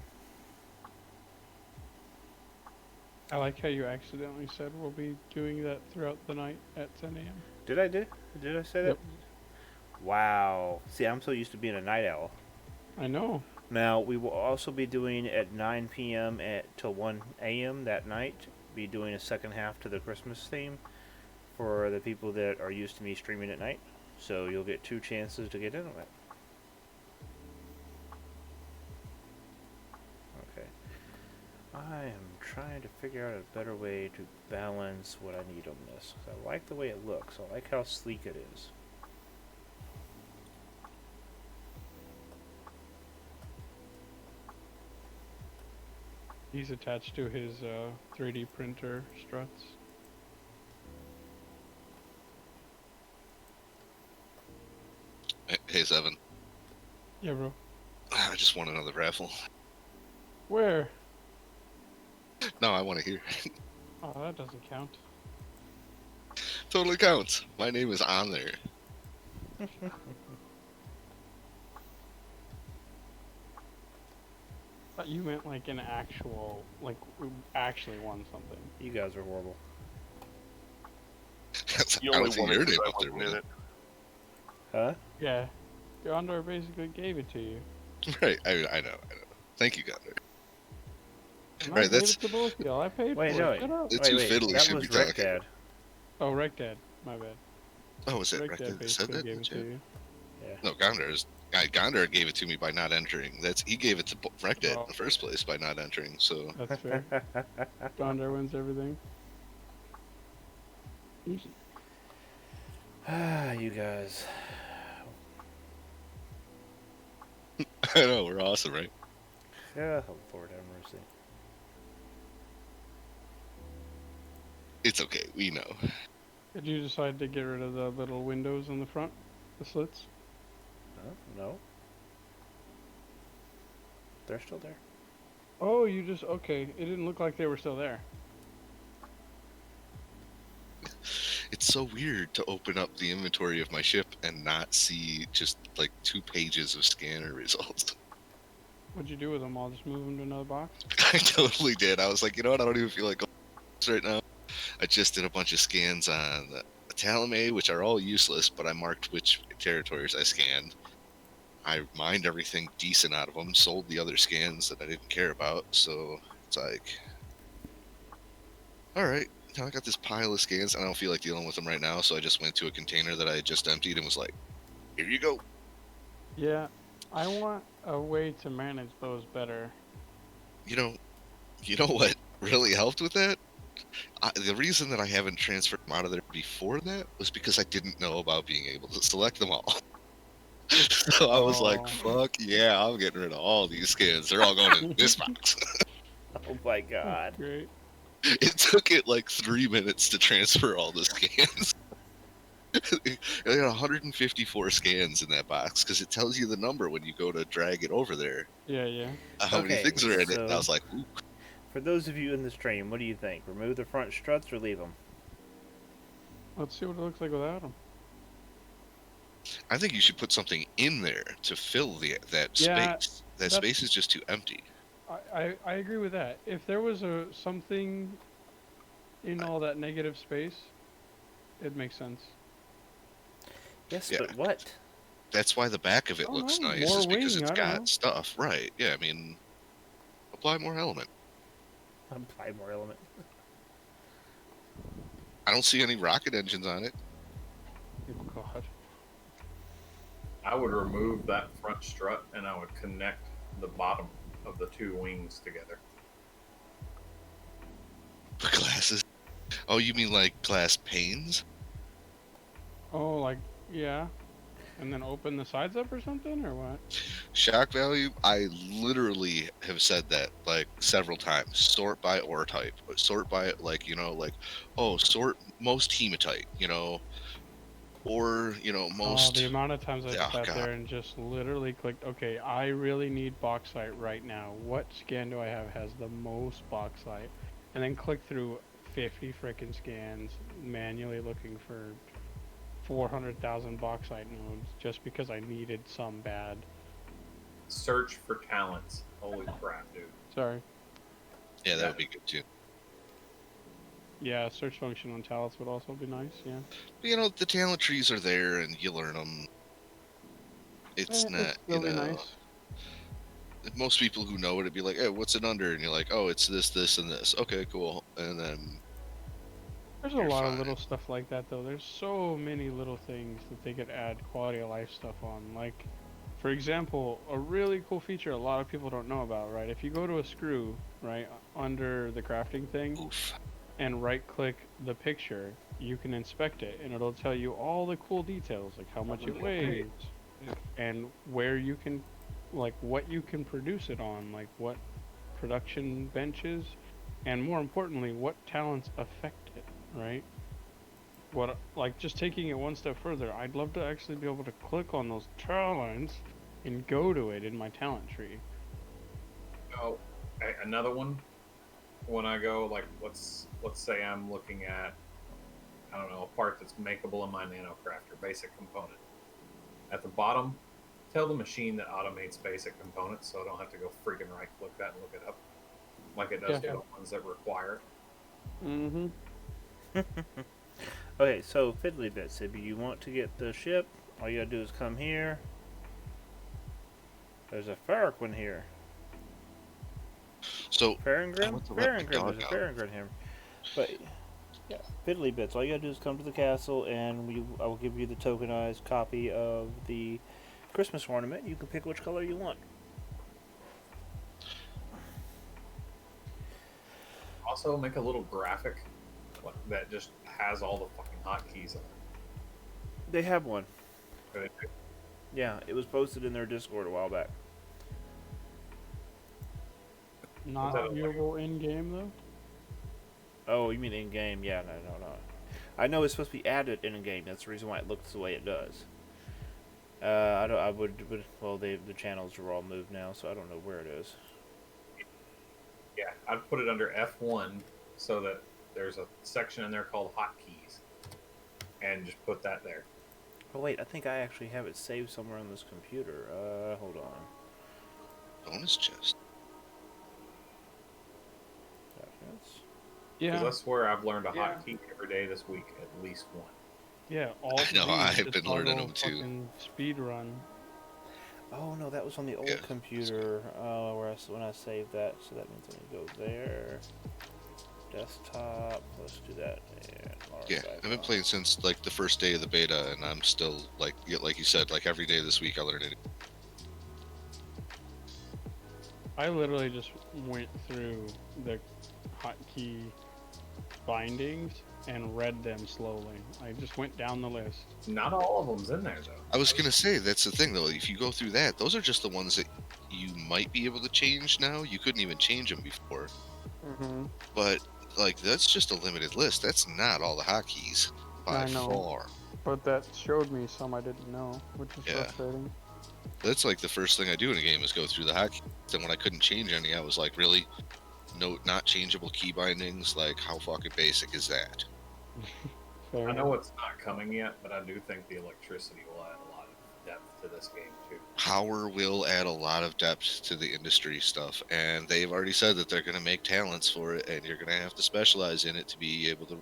Speaker 3: I like how you accidentally said we'll be doing that throughout the night at 10 a.m.
Speaker 1: Did I do? Did I say that?
Speaker 3: Yep.
Speaker 1: Wow. See, I'm so used to being a night owl.
Speaker 3: I know.
Speaker 1: Now, we will also be doing at 9 p.m. till 1 a.m. that night. Be doing a second half to the Christmas theme for the people that are used to me streaming at night. So you'll get 2 chances to get in on it. Okay. I am trying to figure out a better way to balance what I need on this. I like the way it looks. I like how sleek it is.
Speaker 3: He's attached to his 3D printer struts.
Speaker 2: Hey, Seven.
Speaker 3: Yeah, bro.
Speaker 2: I just won another raffle.
Speaker 3: Where?
Speaker 2: No, I want to hear.
Speaker 3: Oh, that doesn't count.
Speaker 2: Totally counts. My name is on there.
Speaker 3: Thought you meant like an actual, like we actually won something.
Speaker 1: You guys are horrible.
Speaker 4: You
Speaker 2: I
Speaker 4: only
Speaker 2: don't see
Speaker 4: won
Speaker 2: your
Speaker 4: it 'cause
Speaker 2: name
Speaker 4: I
Speaker 2: up there,
Speaker 4: wasn't in
Speaker 2: man.
Speaker 4: it.
Speaker 1: Huh?
Speaker 3: Yeah. Gondor basically gave it to you.
Speaker 2: Right, I know. Thank you, Gunner.
Speaker 3: And
Speaker 2: Right,
Speaker 3: I gave
Speaker 2: that's-
Speaker 3: it to both of y'all. I paid
Speaker 1: Wait,
Speaker 3: for
Speaker 1: no,
Speaker 3: it. Shut up.
Speaker 2: That's who
Speaker 1: wait.
Speaker 2: Fiddly
Speaker 1: That
Speaker 2: should
Speaker 1: was
Speaker 2: be
Speaker 1: Wreck
Speaker 2: talking.
Speaker 1: Dad.
Speaker 3: Oh, Wreck Dad. My bad.
Speaker 2: Oh, was it
Speaker 3: Wreck
Speaker 2: right
Speaker 3: Dad
Speaker 2: there that said
Speaker 3: basically
Speaker 2: that?
Speaker 3: gave it to you.
Speaker 2: No, Gondar gave it to me by not entering. He gave it to Wreckdead
Speaker 3: Oh.
Speaker 2: in the first place by not entering. So
Speaker 3: That's fair. Gondor wins everything. Easy.
Speaker 1: Ah, you guys.
Speaker 2: I know we're awesome, right?
Speaker 1: Yeah, oh, Lord have mercy.
Speaker 2: It's okay. We know.
Speaker 3: Did you decide to get rid of the little windows on the front? The slits?
Speaker 1: No. They're still there.
Speaker 3: Oh, you just... Okay. It didn't look like they were still there.
Speaker 2: It's so weird to open up the inventory of my ship and not see just like 2 pages of scanner results.
Speaker 3: What'd you do with them all? Just move them to another box?
Speaker 2: I totally did. I was like, you know what? I don't even feel like going right now. I just did a bunch of scans on the Talame, which are all useless, but I marked which territories I scanned. I mined everything decent out of them, sold the other scans that I didn't care about, so it's like, alright, now I got this pile of scans, and I don't feel like dealing with them right now, so I just went to a container that I had just emptied and was like, here you go.
Speaker 3: Yeah. I want a way to manage those better.
Speaker 2: You know what really helped with that? The reason that I haven't transferred them out of there before that was because I didn't know about being able to select them all. So I was like,
Speaker 3: Oh.
Speaker 2: fuck yeah, I'm getting rid of all these scans. They're all going in this box.
Speaker 1: Oh my God.
Speaker 3: Great.
Speaker 2: It took it like 3 minutes to transfer all the scans. I got 154 scans in that box because it tells you the number when you go to drag it over there.
Speaker 3: Yeah, yeah.
Speaker 2: How many
Speaker 1: Okay,
Speaker 2: things are in it? And I
Speaker 1: so-
Speaker 2: was like, ooh.
Speaker 1: For those of you in the stream, what do you think? Remove the front struts or leave them?
Speaker 3: Let's see what it looks like without them.
Speaker 2: I think you should put something in there to fill that
Speaker 3: Yeah,
Speaker 2: space. That
Speaker 3: that's-
Speaker 2: space is just too empty.
Speaker 3: I agree with that. If there was something in all that negative space, it makes sense.
Speaker 1: Yes,
Speaker 2: Yeah.
Speaker 1: but what?
Speaker 2: That's why the back of it
Speaker 3: Oh,
Speaker 2: looks
Speaker 3: no,
Speaker 2: nice,
Speaker 3: more
Speaker 2: is because
Speaker 3: wing,
Speaker 2: it's
Speaker 3: I don't know.
Speaker 2: got stuff. Right. Yeah, I mean, apply more element.
Speaker 1: Apply more element.
Speaker 2: I don't see any rocket engines on it.
Speaker 3: Oh God.
Speaker 7: I would remove that front strut and I would connect the bottom of the 2 wings together.
Speaker 2: Glasses. Oh, you mean like glass panes?
Speaker 3: Oh, like yeah, and then open the sides up or something, or what?
Speaker 2: Shock value? I literally have said that like several times. Sort by ore type. Sort by like, sort most hematite, or, most.
Speaker 3: Oh, the amount of times I
Speaker 2: Yeah,
Speaker 3: sat
Speaker 2: God.
Speaker 3: there and just literally clicked. Okay, I really need bauxite right now. What scan do I have has the most bauxite? And then click through 50 frickin' scans, manually looking for 400,000 bauxite nodes just because I needed some bad.
Speaker 7: Search for talents. Holy crap, dude.
Speaker 3: Sorry.
Speaker 2: Yeah, that would be good too.
Speaker 3: Yeah, search function on talents would also be nice. Yeah.
Speaker 2: But, you know, the talent trees are there, and you learn them. It's not,
Speaker 3: It'd still
Speaker 2: you
Speaker 3: be
Speaker 2: know.
Speaker 3: nice.
Speaker 2: Most people who know it would be like, "Hey, what's it under?" And you're like, "Oh, it's this, this, and this." Okay, cool. And then
Speaker 3: There's a
Speaker 2: you're
Speaker 3: lot
Speaker 2: fine.
Speaker 3: of little stuff like that, though. There's so many little things that they could add quality of life stuff on. Like, for example, a really cool feature a lot of people don't know about, right? If you go to a screw, right, under the crafting thing,
Speaker 2: Oof.
Speaker 3: and right-click the picture, you can inspect it, and it'll tell you all the cool details, like how much it weighs, and where you can, like what you can produce it on, like what production benches, and more importantly, what talents affect it, right? What, like, just taking it one step further, I'd love to actually be able to click on those talents and go to it in my talent tree.
Speaker 7: Oh, another one. When I go, like, let's say I'm looking at, I don't know, a part that's makeable in my nanocrafter, basic component. At the bottom, tell the machine that automates basic components, so I don't have to go freaking right click that and look it up, like it does for the ones that require it.
Speaker 3: Mm-hmm.
Speaker 1: Okay, so Fiddly Bits, if you want to get the ship, all you gotta do is come here. There's a Farrakhan here.
Speaker 2: So
Speaker 1: Farringrim?
Speaker 2: want to let my
Speaker 1: Farringrim,
Speaker 2: dog
Speaker 1: there's a
Speaker 2: out.
Speaker 1: Farringrim here. But, yeah, Fiddly Bits, all you gotta do is come to the castle and I will give you the tokenized copy of the Christmas ornament. You can pick which color you want.
Speaker 7: Also, make a little graphic that just has all the fucking hotkeys on it.
Speaker 1: They have one.
Speaker 7: Good.
Speaker 1: Yeah, it was posted in their Discord a while back.
Speaker 3: Not
Speaker 7: that
Speaker 3: viewable in game though.
Speaker 1: Oh, you mean in game? Yeah, no. I know it's supposed to be added in game. That's the reason why it looks the way it does. Well, the channels are all moved now, so I don't know where it is.
Speaker 7: Yeah, I'd put it under F1 so that there's a section in there called hotkeys, and just put that there.
Speaker 1: Oh wait, I think I actually have it saved somewhere on this computer. Hold on.
Speaker 2: bonus chest.
Speaker 1: Documents.
Speaker 7: Because
Speaker 3: Yeah,
Speaker 7: I swear I've learned a
Speaker 3: Yeah.
Speaker 7: hotkey every day this week, at least one.
Speaker 3: yeah. All
Speaker 2: I know,
Speaker 3: these,
Speaker 2: I've
Speaker 3: it's
Speaker 2: been
Speaker 3: all
Speaker 2: learning
Speaker 3: go
Speaker 2: them too.
Speaker 3: fucking speed run.
Speaker 1: Oh no, that was on the old
Speaker 2: Yeah.
Speaker 1: computer when I saved that. So that means I need to go there. Desktop. Let's do that. And
Speaker 2: Yeah, I've been playing since like the first day of the beta, and I'm still like you said, like every day this week I learn it.
Speaker 3: I literally just went through the hotkey bindings and read them slowly. I just went down the list.
Speaker 7: Not all of them's in there though.
Speaker 2: I was gonna say that's the thing though. If you go through that, those are just the ones that you might be able to change now. You couldn't even change them before,
Speaker 3: Mm-hmm.
Speaker 2: but like that's just a limited list. That's not all the hotkeys by
Speaker 3: I know.
Speaker 2: far.
Speaker 3: But that showed me some I didn't know, which is
Speaker 2: Yeah.
Speaker 3: frustrating.
Speaker 2: That's like the first thing I do in a game is go through the hotkeys. And when I couldn't change any, I was like, really? No, not changeable key bindings? Like, how fucking basic is that?
Speaker 3: Fair
Speaker 7: I
Speaker 3: enough.
Speaker 7: know it's not coming yet, but I do think the electricity will add a lot of depth to this game too.
Speaker 2: Power will add a lot of depth to the industry stuff, and they've already said that they're going to make talents for it, and you're going to have to specialize in it to be able to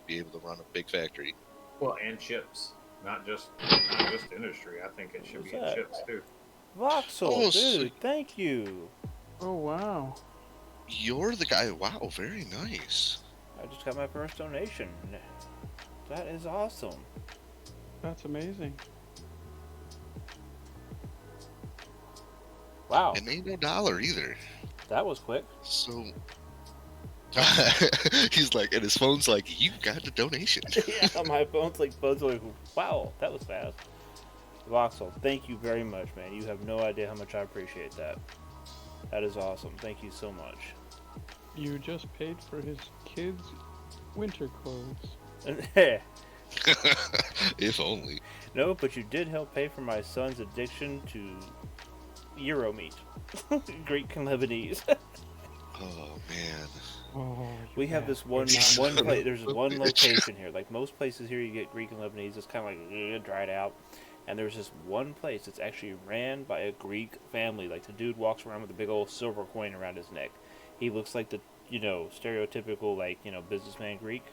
Speaker 2: run a big factory.
Speaker 7: Well, and chips, not just industry. I think it should
Speaker 1: What's
Speaker 7: be in
Speaker 1: that?
Speaker 7: chips too.
Speaker 1: Voxel,
Speaker 2: Oh,
Speaker 1: dude,
Speaker 2: sweet.
Speaker 1: thank you.
Speaker 3: Oh wow.
Speaker 2: You're the guy. Wow, very nice.
Speaker 1: I just got my first donation. That is awesome.
Speaker 3: That's amazing.
Speaker 1: Wow,
Speaker 2: And ain't no dollar either.
Speaker 1: that was quick.
Speaker 2: So he's like, and his phone's like, you got the donation.
Speaker 1: Yeah, my phone's like buzzing. Wow, that was fast. Voxel, thank you very much, man. You have no idea how much I appreciate that. That is awesome. Thank you so much.
Speaker 3: You just paid for his kids' winter clothes.
Speaker 2: If only.
Speaker 1: No, but you did help pay for my son's addiction to Euro meat. Greek Lebanese.
Speaker 2: Oh man.
Speaker 3: Oh,
Speaker 1: We have this one
Speaker 2: Son of
Speaker 1: place. There's
Speaker 2: a
Speaker 1: one
Speaker 2: bitch.
Speaker 1: location here. Like most places here, you get Greek and Lebanese. It's kind of like dried out. And there's this one place that's actually ran by a Greek family. Like the dude walks around with a big old silver coin around his neck. He looks like the stereotypical businessman Greek.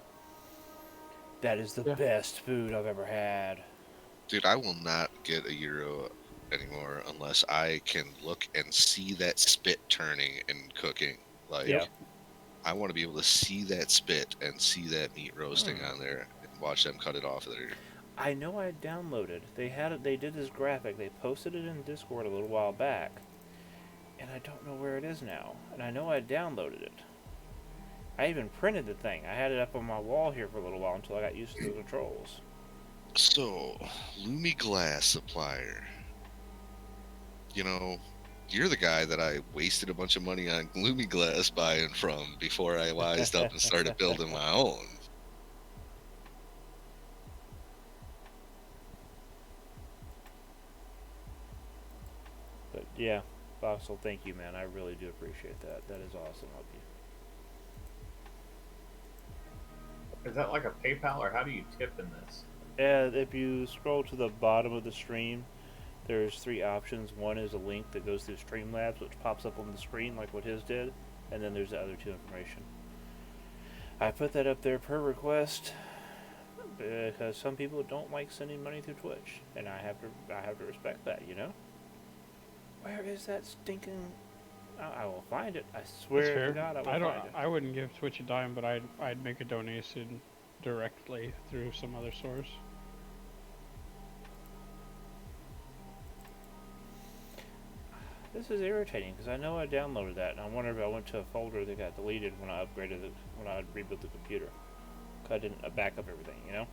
Speaker 1: That is the
Speaker 3: Yeah.
Speaker 1: best food I've ever had.
Speaker 2: Dude, I will not get a gyro anymore unless I can look and see that spit turning and cooking. Like,
Speaker 1: Yeah.
Speaker 2: I want to be able to see that spit and see that meat roasting on there and watch them cut it off of there.
Speaker 1: I know I downloaded. They had it. They did this graphic. They posted it in Discord a little while back, and I don't know where it is now. And I know I downloaded it. I even printed the thing. I had it up on my wall here for a little while until I got used to the controls.
Speaker 2: So, Lumi Glass Supplier. You know, you're the guy that I wasted a bunch of money on Lumi Glass buying from before I wised up and started building my own.
Speaker 1: But yeah, Voxel, thank you, man. I really do appreciate that. That is awesome of you.
Speaker 7: Is that like a PayPal, or how do you tip in this?
Speaker 1: And if you scroll to the bottom of the stream, there's 3 options. One is a link that goes through Streamlabs, which pops up on the screen like what his did, and then there's the other 2 information. I put that up there per request because some people don't like sending money through Twitch, and I have to respect that, you know. Where is that stinking? I will find it. I swear
Speaker 3: That's
Speaker 1: to
Speaker 3: fair.
Speaker 1: God, I will
Speaker 3: I don't.
Speaker 1: find it.
Speaker 3: I wouldn't give Twitch a dime, but I'd make a donation directly through some other source.
Speaker 1: This is irritating because I know I downloaded that, and I wonder if I went to a folder that got deleted when I rebuilt the computer. 'Cause I didn't back up everything, you know.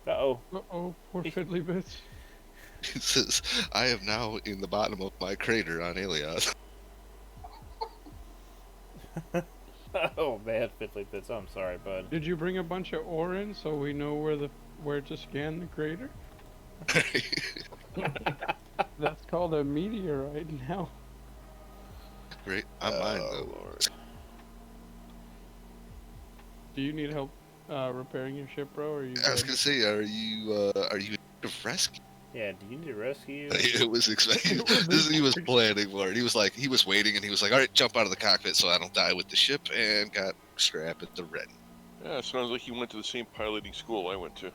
Speaker 1: Uh-oh.
Speaker 3: Uh-oh, poor fiddly bitch.
Speaker 2: It says, I am now in the bottom of my crater on Elias.
Speaker 1: Oh man, Fiddly Bits, I'm sorry, bud.
Speaker 3: Did you bring a bunch of ore in so we know where to scan the crater? That's called a meteorite now.
Speaker 2: Great. I'm mine, though.
Speaker 1: Lord.
Speaker 3: Do you need help repairing your ship, bro? Or are you
Speaker 2: I was
Speaker 3: good?
Speaker 2: gonna say, are you a rescue?
Speaker 1: Yeah, do you need a rescue?
Speaker 2: It was expected. He was planning for it. He was waiting, and he was like, all right, jump out of the cockpit so I don't die with the ship, and got strap at the ready.
Speaker 4: Yeah, it sounds like you went to the same piloting school I went to.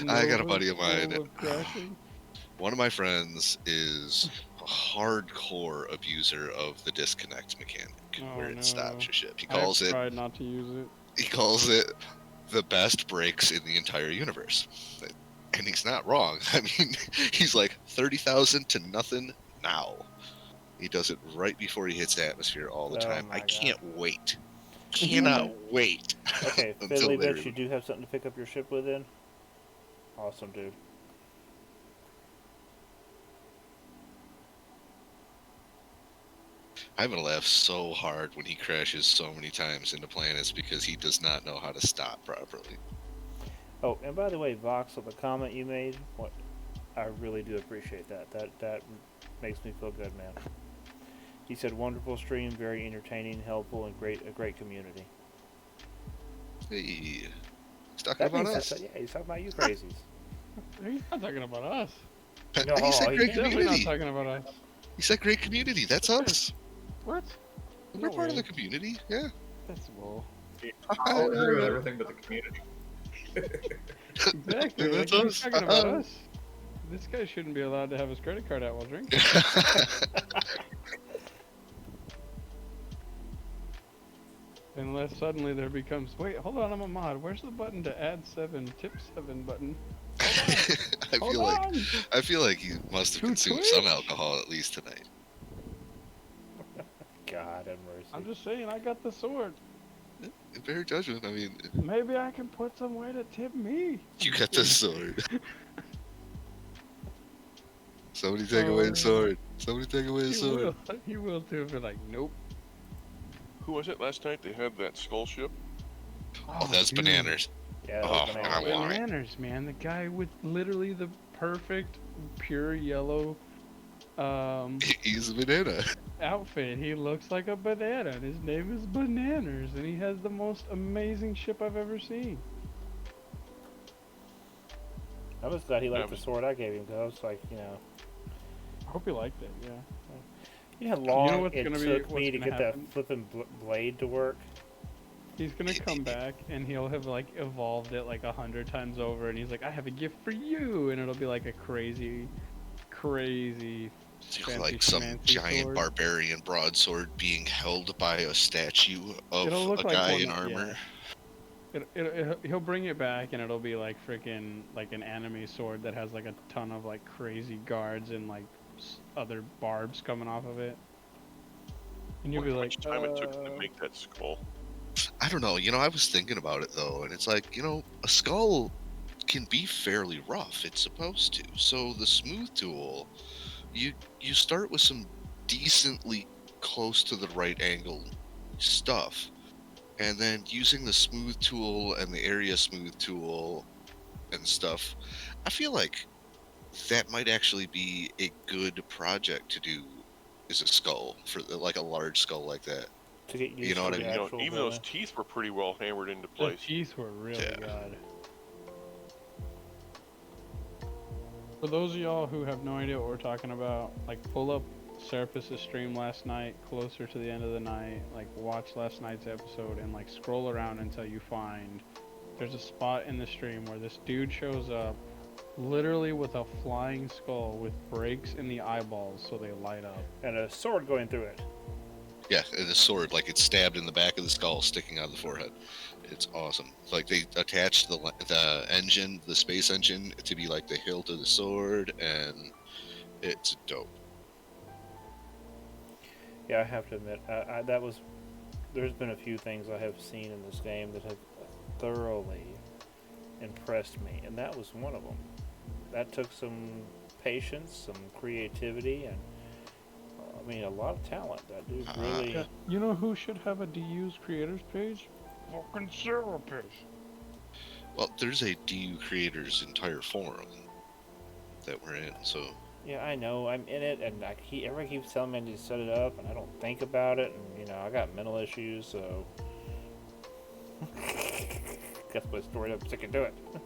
Speaker 2: I got a buddy of
Speaker 3: Nova
Speaker 2: mine.
Speaker 3: School of Crashing?
Speaker 2: One of my friends is a hardcore abuser of the disconnect mechanic,
Speaker 3: Oh,
Speaker 2: where it
Speaker 3: no.
Speaker 2: stops your ship. He
Speaker 3: I've
Speaker 2: calls it
Speaker 3: tried not to use it.
Speaker 2: the best brakes in the entire universe. And he's not wrong. I mean, he's like 30,000 to nothing now. He does it right before he hits atmosphere all the
Speaker 1: Oh
Speaker 2: time.
Speaker 1: my
Speaker 2: I
Speaker 1: God.
Speaker 2: can't wait. Cannot wait.
Speaker 1: Okay,
Speaker 2: until
Speaker 1: Fiddly
Speaker 2: they
Speaker 1: Bits, you do have something to pick up your ship with then? Awesome, dude.
Speaker 2: I'm gonna laugh so hard when he crashes so many times into planets because he does not know how to stop properly.
Speaker 1: Oh, and by the way, Vox, on the comment you made, I really do appreciate that. That makes me feel good, man. He said, "Wonderful stream, very entertaining, helpful, and a great community."
Speaker 2: Hey, he's talking
Speaker 1: That
Speaker 2: about
Speaker 1: means
Speaker 2: us.
Speaker 1: yeah, he's talking about you crazies.
Speaker 3: He's not talking about us.
Speaker 1: No,
Speaker 2: He said
Speaker 1: he
Speaker 2: great
Speaker 1: didn't.
Speaker 3: Definitely not
Speaker 2: community.
Speaker 3: talking about us.
Speaker 2: He said great community. That's us.
Speaker 3: What?
Speaker 2: We're
Speaker 3: No
Speaker 2: part of
Speaker 3: way.
Speaker 2: the community. Yeah.
Speaker 3: That's bull.
Speaker 7: I'll agree with everything but the community.
Speaker 3: Exactly.
Speaker 2: That's
Speaker 3: Like, he's
Speaker 2: us.
Speaker 3: talking about us. This guy shouldn't be allowed to have his credit card out while drinking. Unless suddenly there becomes, wait, hold on, I'm a mod. Where's the button to add 7, tip 7 button? Hold on.
Speaker 2: I feel like he must have
Speaker 3: To
Speaker 2: consumed some
Speaker 3: Twitch?
Speaker 2: alcohol at least tonight.
Speaker 1: God have mercy.
Speaker 3: I'm just saying, I got the sword.
Speaker 2: Fair judgment. I mean,
Speaker 3: Maybe I can put some way to tip me.
Speaker 2: you got the sword. Somebody take away the sword. Somebody take away the
Speaker 3: You
Speaker 2: sword.
Speaker 3: will. You will too. Be like, nope.
Speaker 4: Who was it last night? They had that skull ship.
Speaker 2: Oh, that's
Speaker 3: dude.
Speaker 2: bananas.
Speaker 1: Yeah,
Speaker 2: Oh,
Speaker 1: that was
Speaker 2: I
Speaker 1: banana.
Speaker 2: want it.
Speaker 3: Bananas, man. The guy with literally perfect pure yellow
Speaker 2: He's a banana.
Speaker 3: outfit. He looks like a banana, and his name is Bananas, and he has the most amazing ship I've ever seen.
Speaker 1: I was glad he liked
Speaker 4: That
Speaker 1: the
Speaker 4: was-
Speaker 1: sword I gave him, because I was like,
Speaker 3: I hope you liked it. Yeah.
Speaker 1: you know how long
Speaker 3: what's
Speaker 1: it
Speaker 3: gonna be-
Speaker 1: took
Speaker 3: what's
Speaker 1: me to
Speaker 3: gonna
Speaker 1: get
Speaker 3: happen?
Speaker 1: that flipping blade to work.
Speaker 3: He's gonna come back and he'll have like evolved it like 100 times over, and he's like, I have a gift for you, and it'll be like a crazy fancy
Speaker 2: Like some
Speaker 3: schmancy
Speaker 2: giant
Speaker 3: sword.
Speaker 2: barbarian broadsword being held by a statue of
Speaker 3: It'll look
Speaker 2: a
Speaker 3: like
Speaker 2: guy
Speaker 3: one
Speaker 2: in
Speaker 3: that-
Speaker 2: armor.
Speaker 3: He'll bring it back, and it'll be like freaking like an anime sword that has like a ton of like crazy guards and like other barbs coming off of it. And you'll
Speaker 4: Wonder
Speaker 3: be
Speaker 4: how
Speaker 3: like,
Speaker 4: much time it took to make that skull.
Speaker 2: I don't know. I was thinking about it though, and it's like, a skull can be fairly rough. It's supposed to. So the smooth tool, you start with some decently close to the right angle stuff, and then using the smooth tool and the area smooth tool and stuff, I feel like that might actually be a good project to do. Is a skull for like a large skull like that.
Speaker 1: To get used
Speaker 2: You know
Speaker 1: to
Speaker 2: what I
Speaker 1: the
Speaker 2: mean?
Speaker 1: actual
Speaker 4: Even those
Speaker 1: building.
Speaker 4: teeth were pretty well hammered into
Speaker 3: the
Speaker 4: place.
Speaker 3: teeth were really
Speaker 2: Yeah.
Speaker 3: good. For those of y'all who have no idea what we're talking about, like pull up Seraphis' stream last night, closer to the end of the night, like watch last night's episode and like scroll around until you find there's a spot in the stream where this dude shows up literally with a flying skull with breaks in the eyeballs so they light up.
Speaker 1: And a sword going through it.
Speaker 2: Yeah, and the sword, like it's stabbed in the back of the skull, sticking out of the forehead. It's awesome. Like they attached the engine, the space engine, to be like the hilt of the sword, and it's dope.
Speaker 1: Yeah, I have to admit, there's been a few things I have seen in this game that have thoroughly impressed me, and that was one of them. That took some patience, some creativity, and I mean a lot of talent. That dude really.
Speaker 3: Yeah, you know who should have a DU's creators page? Fucking Seraphis.
Speaker 2: Well, there's a DU Creators entire forum that we're in, so
Speaker 1: Yeah, I know. I'm in it, and everybody keeps telling me I need to set it up, and I don't think about it, and I got mental issues, so. Guess my story. I'm sick of doing it.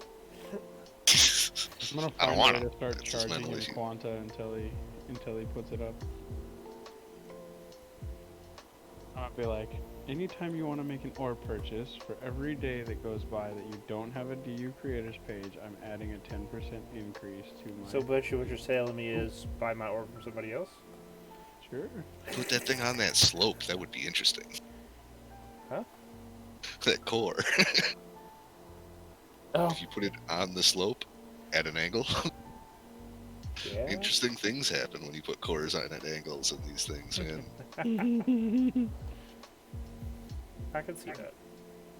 Speaker 3: I'm gonna
Speaker 2: I don't
Speaker 3: find a
Speaker 2: want
Speaker 3: way
Speaker 2: to.
Speaker 3: to start
Speaker 2: That's his
Speaker 3: charging
Speaker 2: mental
Speaker 3: him
Speaker 2: issue.
Speaker 3: Quanta until he puts it up. I'll be like, anytime you want to make an ore purchase, for every day that goes by that you don't have a DU creators page, I'm adding a 10% increase to my.
Speaker 1: So, but what you're telling me is buy my ore from somebody else?
Speaker 3: Sure.
Speaker 2: Put that thing on that slope. That would be interesting.
Speaker 1: Huh?
Speaker 2: That core.
Speaker 1: Oh,
Speaker 2: If you put it on the slope at an angle,
Speaker 1: yeah.
Speaker 2: interesting things happen when you put cores on at angles and these things, man.
Speaker 1: I can see that.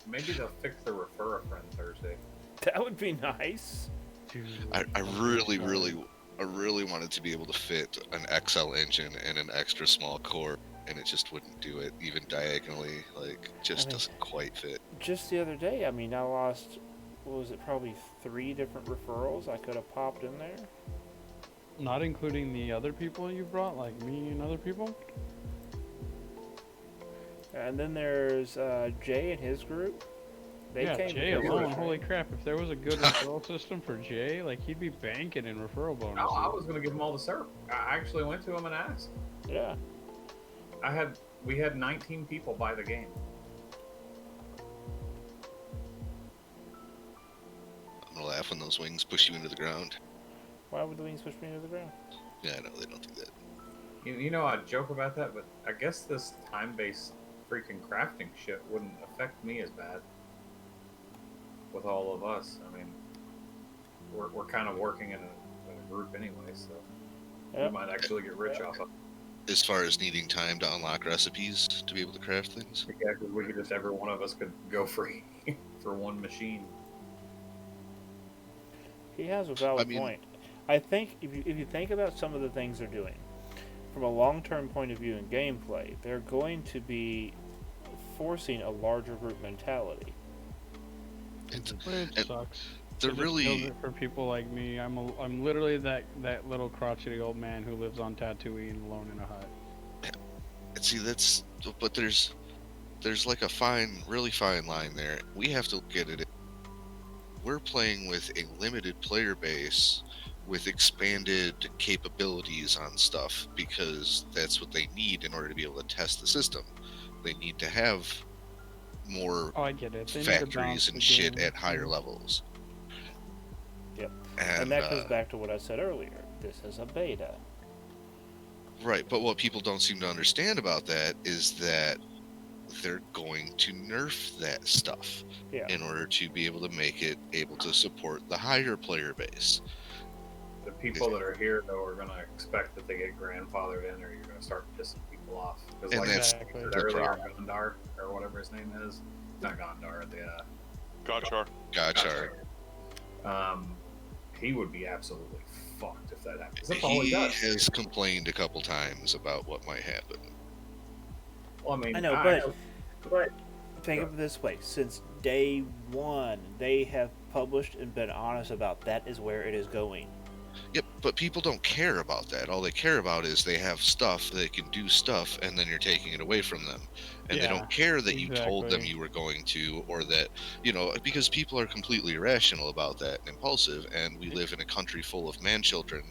Speaker 7: Maybe they'll fix the refer a friend Thursday.
Speaker 1: That would be nice.
Speaker 3: Dude,
Speaker 2: I
Speaker 3: I'm
Speaker 2: really,
Speaker 3: sorry.
Speaker 2: really wanted to be able to fit an XL engine and an extra small core, and it just wouldn't do it, even diagonally. Like, just
Speaker 1: I mean-
Speaker 2: doesn't quite fit.
Speaker 1: Just the other day, I mean, I lost, what was it, probably 3 different referrals I could have popped in there.
Speaker 3: Not including the other people you brought, like me and other people.
Speaker 1: And then there's Jay and his group. They
Speaker 3: Yeah,
Speaker 1: came
Speaker 3: Jay
Speaker 1: together,
Speaker 3: alone.
Speaker 1: right?
Speaker 3: Holy crap! If there was a good referral system for Jay, like he'd be banking in referral bonuses.
Speaker 7: No, I was gonna give them all the syrup. I actually went to him and asked.
Speaker 1: Yeah.
Speaker 7: We had 19 people buy the game.
Speaker 2: I'm gonna laugh when those wings push you into the ground.
Speaker 1: Why would the wings push me to the ground?
Speaker 2: Yeah, I know they don't do that.
Speaker 7: You know, I joke about that, but I guess this time-based freaking crafting shit wouldn't affect me as bad. With all of us, I mean, we're kind of working in a group anyway, so
Speaker 1: Yep.
Speaker 7: we might actually get rich off of
Speaker 2: As far as needing time to unlock recipes to be able to craft things,
Speaker 7: it. Yeah, because we could just every one of us could go free for one machine.
Speaker 1: He has a valid
Speaker 2: I mean-
Speaker 1: point. I think if you think about some of the things they're doing, from a long-term point of view in gameplay, they're going to be forcing a larger group mentality.
Speaker 2: it's,
Speaker 3: Which
Speaker 2: and-
Speaker 3: sucks.
Speaker 2: they're
Speaker 3: It just kills
Speaker 2: really
Speaker 3: it for people like me. I'm literally that little crotchety old man who lives on Tatooine alone in a hut.
Speaker 2: see but there's like a really fine line there. We have to look at it. We're playing with a limited player base with expanded capabilities on stuff because that's what they need in order to be able to test the system. They need to have more
Speaker 3: Oh, I get it. They need to balance
Speaker 2: factories
Speaker 3: the
Speaker 2: and shit
Speaker 3: game.
Speaker 2: at higher levels.
Speaker 1: Yep.
Speaker 2: And,
Speaker 1: And that goes back to what I said earlier. This is a beta.
Speaker 2: right, but what people don't seem to understand about that is that they're going to nerf that stuff
Speaker 1: Yeah.
Speaker 2: in order to be able to make it able to support the higher player base.
Speaker 7: The people that are here, though, are going to expect that they get grandfathered in, or you're going to start pissing people off. Because,
Speaker 2: And
Speaker 7: like
Speaker 2: that's
Speaker 7: I
Speaker 3: Exactly.
Speaker 7: said
Speaker 2: the
Speaker 7: earlier,
Speaker 2: problem.
Speaker 7: Gondar, or whatever his name is, not Gondar, the
Speaker 4: Gotchar.
Speaker 2: Gotcha.
Speaker 7: he would be absolutely fucked if that happens. That's all he
Speaker 2: He
Speaker 7: does.
Speaker 2: has complained a couple times about what might happen.
Speaker 7: Well, I mean,
Speaker 1: I know, but think of it this way. Since day one, they have published and been honest about that is where it is going.
Speaker 2: Yep, but people don't care about that. All they care about is they have stuff, they can do stuff, and then you're taking it away from them. And they
Speaker 3: Yeah,
Speaker 2: don't care that you told them
Speaker 3: exactly.
Speaker 2: you were going to, or that, because people are completely irrational about that and impulsive, and we live in a country full of man-children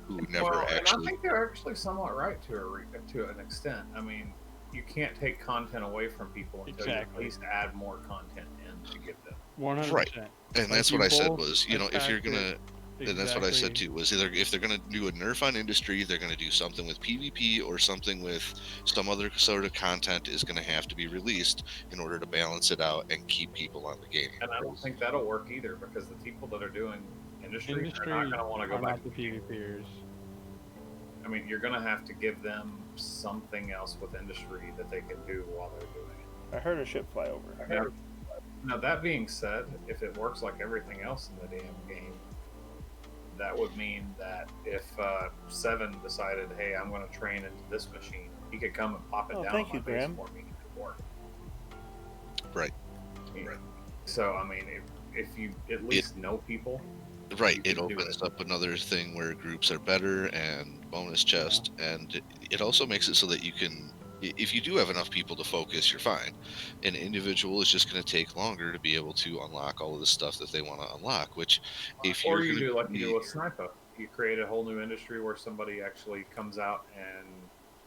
Speaker 2: who never
Speaker 7: well, and I
Speaker 2: actually.
Speaker 7: think they're actually somewhat right to an extent. I mean, you can't take content away from people until you at
Speaker 3: Exactly.
Speaker 7: least add more content in to get them.
Speaker 3: 100%.
Speaker 2: Right. And that's
Speaker 3: Like,
Speaker 2: what
Speaker 3: you
Speaker 2: I said
Speaker 3: both
Speaker 2: was, if you're
Speaker 3: attacked
Speaker 2: gonna.
Speaker 3: it
Speaker 2: And that's what I said
Speaker 3: exactly.
Speaker 2: too. Was either if they're gonna do a nerf on industry, they're gonna do something with PvP or something with some other sort of content is gonna have to be released in order to balance it out and keep people on the game.
Speaker 7: And I don't think that'll work either because the people that are doing industry are
Speaker 3: Industry
Speaker 7: not going to want to go
Speaker 3: are
Speaker 7: back
Speaker 3: not the
Speaker 7: to PvP.
Speaker 3: PvPers.
Speaker 7: I mean, you're going to have to give them something else with industry that they can do while they're doing it.
Speaker 1: I heard a ship fly over.
Speaker 7: Now, that being said, if it works like everything else in the damn game, that would mean that if Seven decided, hey, I'm going to train into this machine, he could come and pop it down
Speaker 1: thank
Speaker 7: on my
Speaker 1: you,
Speaker 7: base
Speaker 1: Graham.
Speaker 7: for me before.
Speaker 2: Right.
Speaker 7: Right. So, I mean, if you at least know people,
Speaker 2: Right.
Speaker 7: you
Speaker 2: It
Speaker 7: can do
Speaker 2: opens
Speaker 7: it.
Speaker 2: up another thing where groups are better and bonus chest, and it also makes it so that you can. If you do have enough people to focus, you're fine. An individual is just going to take longer to be able to unlock all of the stuff that they want to unlock. Which, if
Speaker 7: Or
Speaker 2: you're
Speaker 7: you
Speaker 2: going
Speaker 7: do
Speaker 2: to
Speaker 7: like you do with Sniper. You create a whole new industry where somebody actually comes out and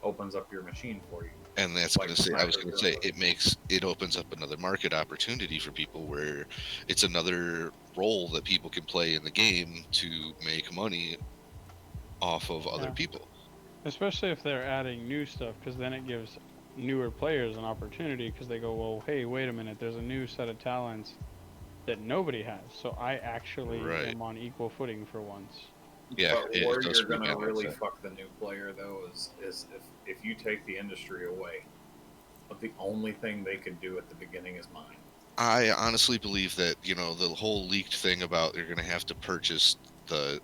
Speaker 7: opens up your machine for you.
Speaker 2: And that's
Speaker 7: Like
Speaker 2: going to say, I was
Speaker 7: Sniper
Speaker 2: going to say,
Speaker 7: does.
Speaker 2: it opens up another market opportunity for people where it's another role that people can play in the game to make money off of other
Speaker 3: Yeah.
Speaker 2: people.
Speaker 3: Especially if they're adding new stuff, because then it gives newer players an opportunity because they go, well, hey, wait a minute, there's a new set of talents that nobody has. So I actually
Speaker 2: Right.
Speaker 3: am on equal footing for once.
Speaker 2: Yeah,
Speaker 7: But
Speaker 2: it
Speaker 7: where
Speaker 2: does
Speaker 7: you're going to
Speaker 2: rebalance
Speaker 7: really
Speaker 2: it.
Speaker 7: fuck the new player though is if you take the industry away, but the only thing they could do at the beginning is mine.
Speaker 2: I honestly believe that the whole leaked thing about you're going to have to purchase the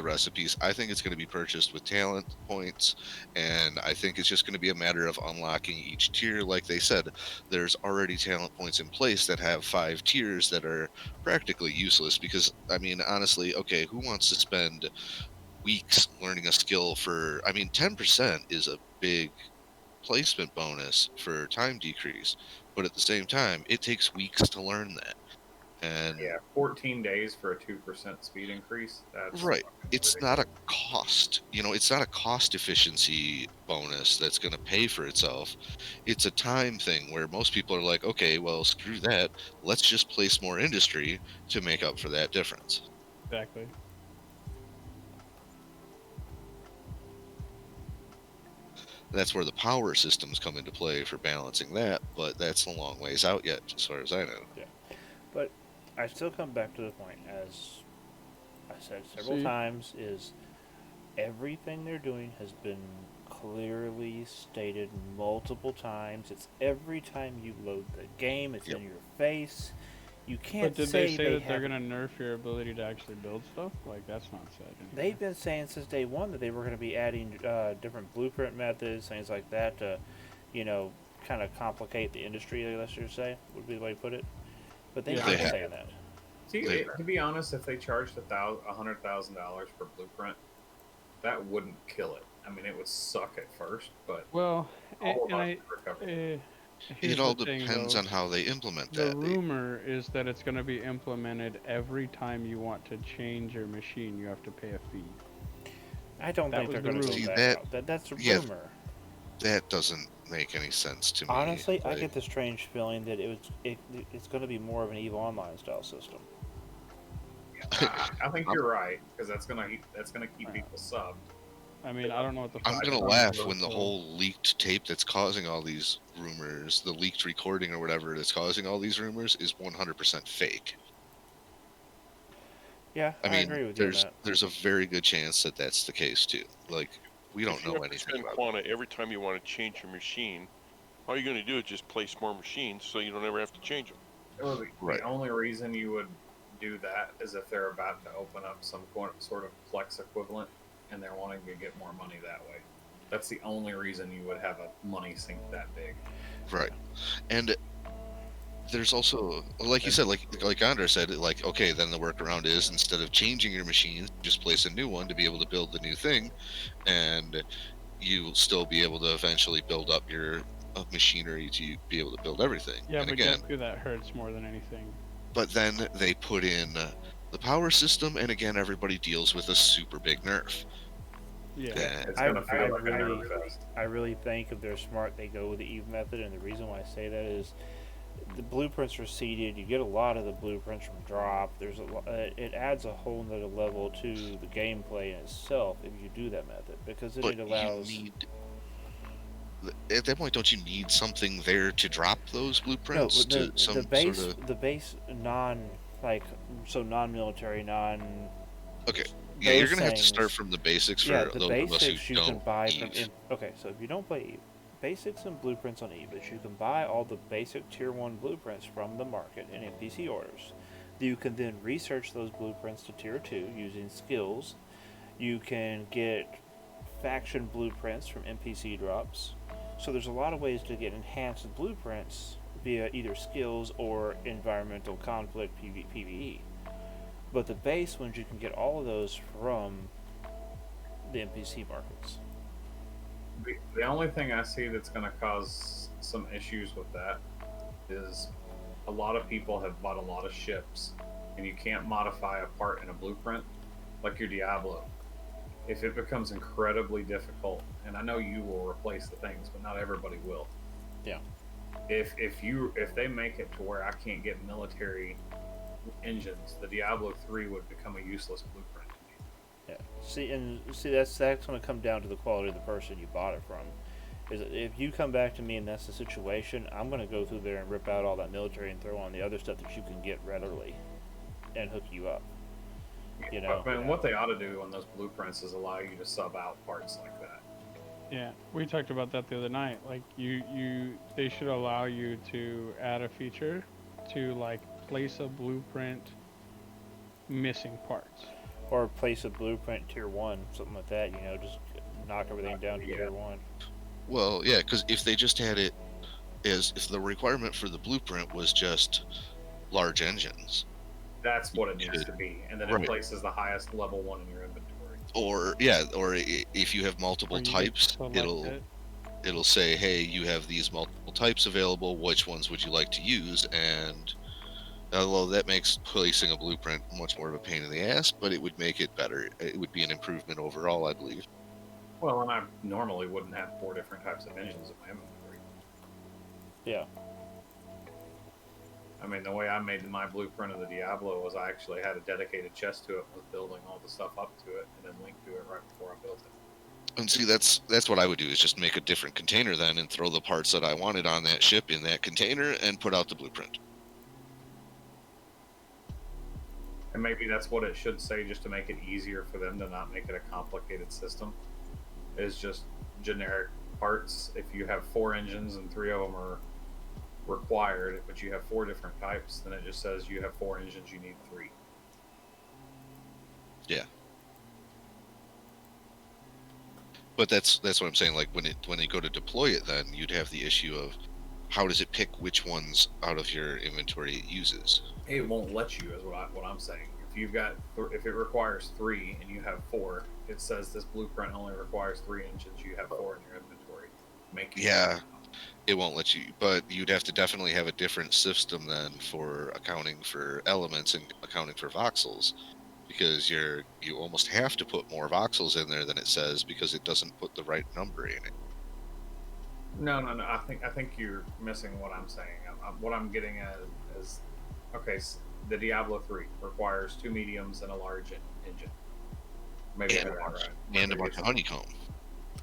Speaker 2: recipes. I think it's going to be purchased with talent points, and I think it's just going to be a matter of unlocking each tier. Like they said, there's already talent points in place that have 5 tiers that are practically useless because I mean honestly, okay, who wants to spend weeks learning a skill for 10% is a big placement bonus for time decrease, but at the same time it takes weeks to learn that. And
Speaker 7: Yeah, 14 days for a 2% speed increase. That's
Speaker 2: right,
Speaker 7: fucking
Speaker 2: it's not a cost, it's not a cost efficiency bonus that's going to pay for itself. It's a time thing where most people are like, okay, well, screw that, let's just place more industry to make up for that difference.
Speaker 3: Exactly.
Speaker 2: That's where the power systems come into play for balancing that, but that's a long ways out yet as far as I know.
Speaker 1: But I still come back to the point, as I said several
Speaker 3: See?
Speaker 1: times, is everything they're doing has been clearly stated multiple times. It's every time you load the game, it's
Speaker 2: Yep.
Speaker 1: in your face. You can't
Speaker 3: But did
Speaker 1: say
Speaker 3: they say that they're
Speaker 1: have.
Speaker 3: going to nerf your ability to actually build stuff? Like, that's not said. anywhere.
Speaker 1: They've been saying since day one that they were going to be adding different blueprint methods, things like that, to, kind of complicate the industry. Let's just say would be the way to put it. But they've
Speaker 3: Yeah.
Speaker 1: been
Speaker 2: They have.
Speaker 1: saying that.
Speaker 7: See,
Speaker 2: They-
Speaker 7: to be honest, if they charged $100,000 per blueprint, that wouldn't kill it. I mean, it would suck at first, but
Speaker 3: Well,
Speaker 7: all of
Speaker 3: and
Speaker 7: us
Speaker 3: I,
Speaker 7: recover.
Speaker 3: here's
Speaker 2: it all
Speaker 3: the thing
Speaker 2: depends
Speaker 3: though.
Speaker 2: on how they implement
Speaker 3: The
Speaker 2: that.
Speaker 3: rumor is that it's going to be implemented every time you want to change your machine. You have to pay a fee.
Speaker 1: I don't
Speaker 3: That
Speaker 1: think
Speaker 3: was
Speaker 1: they're
Speaker 3: the
Speaker 1: going to go
Speaker 3: rumor.
Speaker 2: See,
Speaker 1: that route. That's a
Speaker 2: yeah,
Speaker 1: rumor.
Speaker 2: that doesn't make any sense to me.
Speaker 1: Honestly, I
Speaker 2: Like,
Speaker 1: get the strange feeling that it's going to be more of an EVE Online style system.
Speaker 7: I think you're right because that's gonna keep people subbed.
Speaker 3: I mean, I don't know what the.
Speaker 2: I'm
Speaker 3: fuck
Speaker 2: gonna
Speaker 3: it's
Speaker 2: laugh
Speaker 3: about,
Speaker 2: when the
Speaker 3: so-
Speaker 2: whole leaked tape that's causing all these rumors, the leaked recording or whatever that's causing all these rumors, is 100% fake.
Speaker 1: Yeah,
Speaker 2: I mean,
Speaker 1: agree with you on that.
Speaker 2: there's a very good chance that that's the case too. Like, we don't
Speaker 4: If you
Speaker 2: know
Speaker 4: have to
Speaker 2: anything
Speaker 4: spend
Speaker 2: about it.
Speaker 4: quanta every time you want to change your machine, all you're going to do is just place more machines so you don't ever have to change them.
Speaker 7: Well,
Speaker 2: Right.
Speaker 7: The only reason you would do that is if they're about to open up some sort of Plex equivalent and they're wanting to get more money that way. That's the only reason you would have a money sink that big.
Speaker 2: Right. And there's also, like you said, like Andres said, like, okay, then the workaround is instead of changing your machine, just place a new one to be able to build the new thing, and you'll still be able to eventually build up your machinery to be able to build everything.
Speaker 3: Yeah,
Speaker 2: And
Speaker 3: but
Speaker 2: again,
Speaker 3: guess who that hurts more than anything?
Speaker 2: but then they put in the power system, and again, everybody deals with a super big nerf.
Speaker 3: Yeah.
Speaker 2: That-
Speaker 7: It's
Speaker 1: I-
Speaker 7: gonna feel
Speaker 1: I
Speaker 7: like a
Speaker 1: really-
Speaker 7: nerf fest.
Speaker 1: I really think if they're smart, they go with the EVE method, and the reason why I say that is the blueprints are seeded. You get a lot of the blueprints from drop. It adds a whole nother level to the gameplay in itself if you do that method, because then
Speaker 2: but
Speaker 1: it allows.
Speaker 2: you need, at that point, don't you need something there to drop those blueprints to some
Speaker 1: the base
Speaker 2: sort of?
Speaker 1: the base non-military
Speaker 2: Okay, yeah, you're
Speaker 1: those
Speaker 2: gonna have to start
Speaker 1: things-
Speaker 2: from the basics for
Speaker 1: yeah, the
Speaker 2: those of us
Speaker 1: basics
Speaker 2: who
Speaker 1: you can
Speaker 2: don't
Speaker 1: buy from
Speaker 2: Eve.
Speaker 1: okay, so if you don't play Eve, basics and blueprints on Eve, is you can buy all the basic tier 1 blueprints from the market in NPC orders. You can then research those blueprints to tier 2 using skills. You can get faction blueprints from NPC drops. So there's a lot of ways to get enhanced blueprints via either skills or environmental conflict PvE. But the base ones, you can get all of those from the NPC markets.
Speaker 7: The only thing I see that's going to cause some issues with that is a lot of people have bought a lot of ships, and you can't modify a part in a blueprint like your Diablo. If it becomes incredibly difficult, and I know you will replace the things, but not everybody will.
Speaker 1: Yeah.
Speaker 7: If they make it to where I can't get military engines, the Diablo 3 would become a useless blueprint to me.
Speaker 1: Yeah. See that's going to come down to the quality of the person you bought it from. Is that if you come back to me and that's the situation, I'm going to go through there and rip out all that military and throw on the other stuff that you can get readily, and hook you up. You know.
Speaker 7: I mean, what they ought to do on those blueprints is allow you to sub out parts like that.
Speaker 3: Yeah, we talked about that the other night. Like they should allow you to add a feature to like place a blueprint missing parts.
Speaker 1: Or place a blueprint tier 1, something like that. You know, just knock everything down to tier 1.
Speaker 2: Well, yeah, because if they just had it as if the requirement for the blueprint was just large engines,
Speaker 7: That's what it needs to be, and then
Speaker 2: Right.
Speaker 7: it places the highest level one in your inventory.
Speaker 2: or if you have multiple
Speaker 3: Or you could
Speaker 2: types,
Speaker 3: select it.
Speaker 2: it'll say, hey, you have these multiple types available. Which ones would you like to use? And although that makes placing a blueprint much more of a pain in the ass, but it would make it better. It would be an improvement overall, I believe.
Speaker 7: Well, and I normally wouldn't have 4 different types of engines in my inventory.
Speaker 1: Yeah.
Speaker 7: I mean, the way I made my blueprint of the Diablo was I actually had a dedicated chest to it, and was building all the stuff up to it, and then linked to it right before I built it.
Speaker 2: And see, that's what I would do is just make a different container then and throw the parts that I wanted on that ship in that container and put out the blueprint.
Speaker 7: And maybe that's what it should say, just to make it easier for them to not make it a complicated system. Is just generic parts. If you have 4 engines and 3 of them are required, but you have 4 different types, then it just says you have 4 engines, you need 3.
Speaker 2: Yeah. But that's what I'm saying. Like when they go to deploy it, then you'd have the issue of how does it pick which ones out of your inventory it uses?
Speaker 7: It won't let you, is what I'm saying. If you've got if it requires 3 and you have 4, it says this blueprint only requires 3 engines. You have 4 in your inventory. Make you
Speaker 2: Yeah, it won't let you, but you'd have to definitely have a different system then for accounting for elements and accounting for voxels, because you almost have to put more voxels in there than it says because it doesn't put the right number in it.
Speaker 7: No. I think you're missing what I'm saying. What I'm getting at is, okay, the Diablo 3 requires 2 mediums and a large engine. Maybe I
Speaker 2: And,
Speaker 7: got that right.
Speaker 2: and a bunch of honeycomb.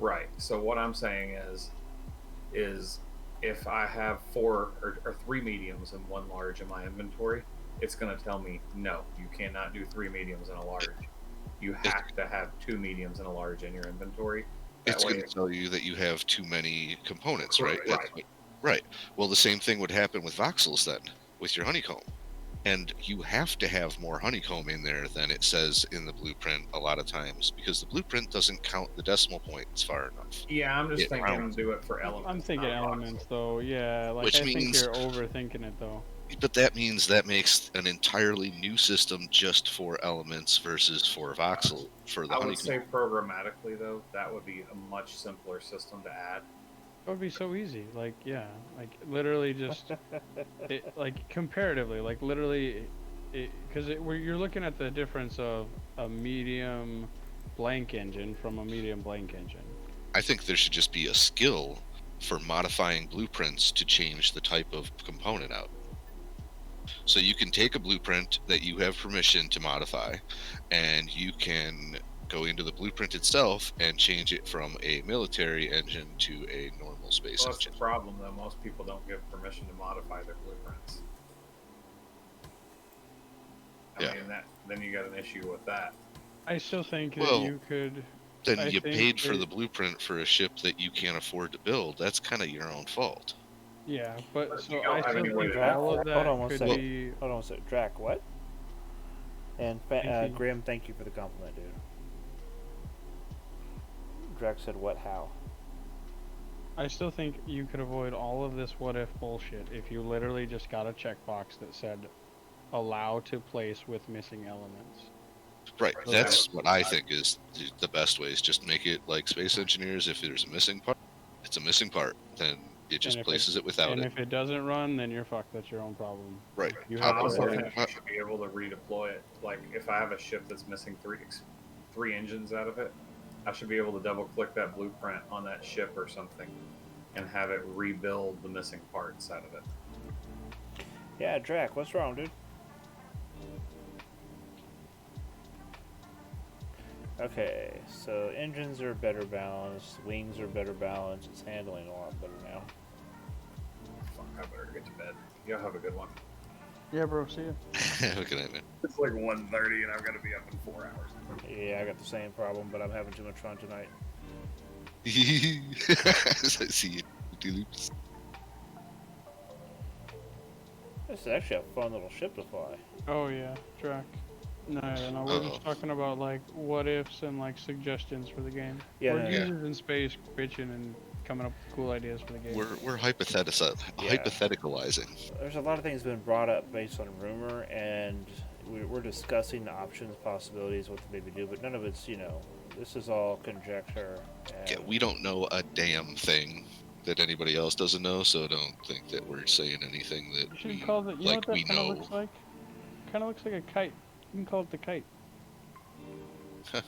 Speaker 7: Right. So what I'm saying is if I have 4 or 3 mediums and 1 large in my inventory, it's going to tell me no, you cannot do 3 mediums and a large. You have to have 2 mediums and a large in your inventory. That
Speaker 2: It's
Speaker 7: way,
Speaker 2: going to tell you that you have too many components, right?
Speaker 7: Right.
Speaker 2: Right. Well, the same thing would happen with voxels then, with your honeycomb. And you have to have more honeycomb in there than it says in the blueprint a lot of times, because the blueprint doesn't count the decimal points far enough.
Speaker 7: Yeah, I'm just
Speaker 2: It
Speaker 7: thinking
Speaker 2: rounds.
Speaker 7: do it for elements.
Speaker 3: I'm thinking
Speaker 7: not
Speaker 3: elements
Speaker 7: voxels.
Speaker 3: though. Yeah, like
Speaker 2: Which
Speaker 3: I think
Speaker 2: means-
Speaker 3: you're overthinking it though.
Speaker 2: But that means that makes an entirely new system just for elements versus for voxel for the
Speaker 7: I would
Speaker 2: honeycomb.
Speaker 7: say programmatically though, that would be a much simpler system to add.
Speaker 3: It would be so easy. Like yeah, like literally just like comparatively, like literally, because you're looking at the difference of a medium blank engine from a medium blank engine.
Speaker 2: I think there should just be a skill for modifying blueprints to change the type of component out. So you can take a blueprint that you have permission to modify, and you can go into the blueprint itself and change it from a military engine to a normal space
Speaker 7: Well, that's
Speaker 2: engine.
Speaker 7: the problem though. Most people don't give permission to modify their blueprints.
Speaker 2: Yeah.
Speaker 7: I mean, then you got an issue with that.
Speaker 3: I still think that
Speaker 2: Well,
Speaker 3: you could.
Speaker 2: Then
Speaker 3: I
Speaker 2: you
Speaker 3: think
Speaker 2: paid for
Speaker 3: that-
Speaker 2: the blueprint for a ship that you can't afford to build. That's kind of your own fault.
Speaker 3: Yeah, but
Speaker 7: But
Speaker 3: so
Speaker 7: you don't
Speaker 3: I
Speaker 7: have
Speaker 3: still
Speaker 7: any way
Speaker 3: think
Speaker 7: to
Speaker 1: Drac,
Speaker 3: all of
Speaker 1: hold
Speaker 3: that
Speaker 1: on one
Speaker 3: could
Speaker 1: second.
Speaker 3: be.
Speaker 1: Hold on a sec. Drac, what? And
Speaker 3: Thank you.
Speaker 1: Graham, thank you for the compliment, dude. Drac said what, how?
Speaker 3: I still think you could avoid all of this what if bullshit if you literally just got a checkbox that said allow to place with missing elements.
Speaker 2: Right.
Speaker 7: So
Speaker 2: That's
Speaker 7: that-
Speaker 2: what I think is the best way, is just make it like Space Engineers. If there's a missing part, it's a missing part. Then it just
Speaker 3: And if
Speaker 2: places it without
Speaker 3: And
Speaker 2: it.
Speaker 3: if it doesn't run, then you're fucked. That's your own problem.
Speaker 2: Right.
Speaker 3: You
Speaker 7: I
Speaker 3: have
Speaker 7: also
Speaker 3: to.
Speaker 7: think you should be able to redeploy it. Like if I have a ship that's missing three engines out of it, I should be able to double click that blueprint on that ship or something and have it rebuild the missing parts out of it.
Speaker 1: Yeah, Drac, what's wrong, dude? Okay, so engines are better balanced, wings are better balanced, it's handling a lot better now.
Speaker 7: Fuck, I better get to bed. Y'all have a good one.
Speaker 3: Yeah, bro. See ya.
Speaker 2: Looking at me.
Speaker 7: It's like 1:30 and I've got to be up in 4 hours.
Speaker 1: Yeah, I got the same problem, but I'm having too much fun tonight.
Speaker 2: I see you. Loops.
Speaker 1: This is actually a fun little ship to fly.
Speaker 3: Oh yeah, track. No, we're just talking about like what ifs and like suggestions for the game.
Speaker 1: Yeah,
Speaker 3: we're
Speaker 1: no,
Speaker 2: yeah.
Speaker 3: users in space bitching and coming up with cool ideas for the game.
Speaker 2: We're hypotheticalizing.
Speaker 1: There's a lot of things been brought up based on rumor, and we're discussing the options, possibilities, what to maybe do, but none of it's, this is all conjecture. And
Speaker 2: Yeah, we don't know a damn thing that anybody else doesn't know, so don't think that we're saying anything
Speaker 3: You
Speaker 2: that
Speaker 3: should
Speaker 2: we
Speaker 3: call it. You
Speaker 2: like
Speaker 3: know what
Speaker 2: we
Speaker 3: that kind of
Speaker 2: know.
Speaker 3: looks like? Kind of looks like a kite. You can call it the kite.
Speaker 2: Huh.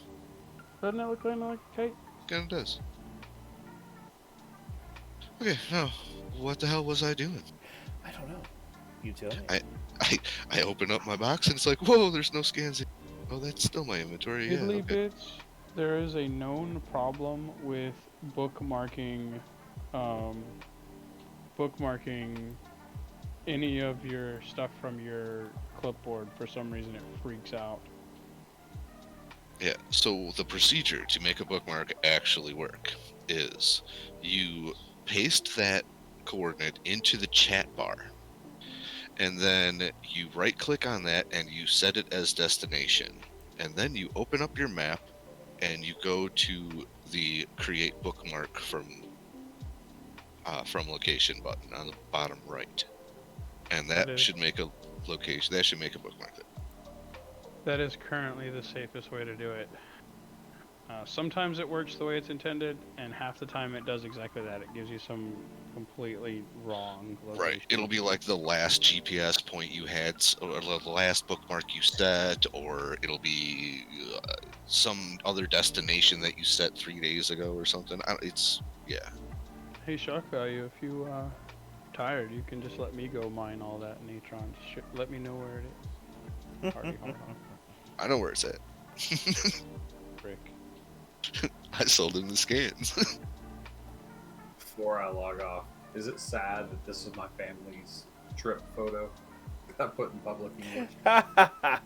Speaker 3: Doesn't it look kind of like a kite?
Speaker 2: Kind of does. Okay, now what the hell was I doing?
Speaker 1: I don't know. You tell me.
Speaker 2: I open up my box and it's like, whoa, there's no scans. Oh, that's still my inventory. Yeah.
Speaker 3: Diddly
Speaker 2: Okay.
Speaker 3: bits. There is a known problem with bookmarking any of your stuff from your clipboard. For some reason it freaks out.
Speaker 2: Yeah, so the procedure to make a bookmark actually work is you paste that coordinate into the chat bar, and then you right click on that and you set it as destination, and then you open up your map and you go to the create bookmark from location button on the bottom right, and that
Speaker 3: It is.
Speaker 2: should make a location. That should make a bookmark.
Speaker 3: That is currently the safest way to do it. Sometimes it works the way it's intended, and half the time it does exactly that. It gives you some completely wrong location.
Speaker 2: Right. It'll be like the last GPS point you had, or the last bookmark you set, or it'll be some other destination that you set 3 days ago or something. It's, yeah.
Speaker 3: Hey, Shock Value, if you tired, you can just let me go mine all that in Atron. Let me know where it is. Party hard on.
Speaker 2: I know where it's at.
Speaker 3: Frick.
Speaker 2: I sold him the scans.
Speaker 7: Before I log off, is it sad that this is my family's trip photo that I put in public English?
Speaker 3: I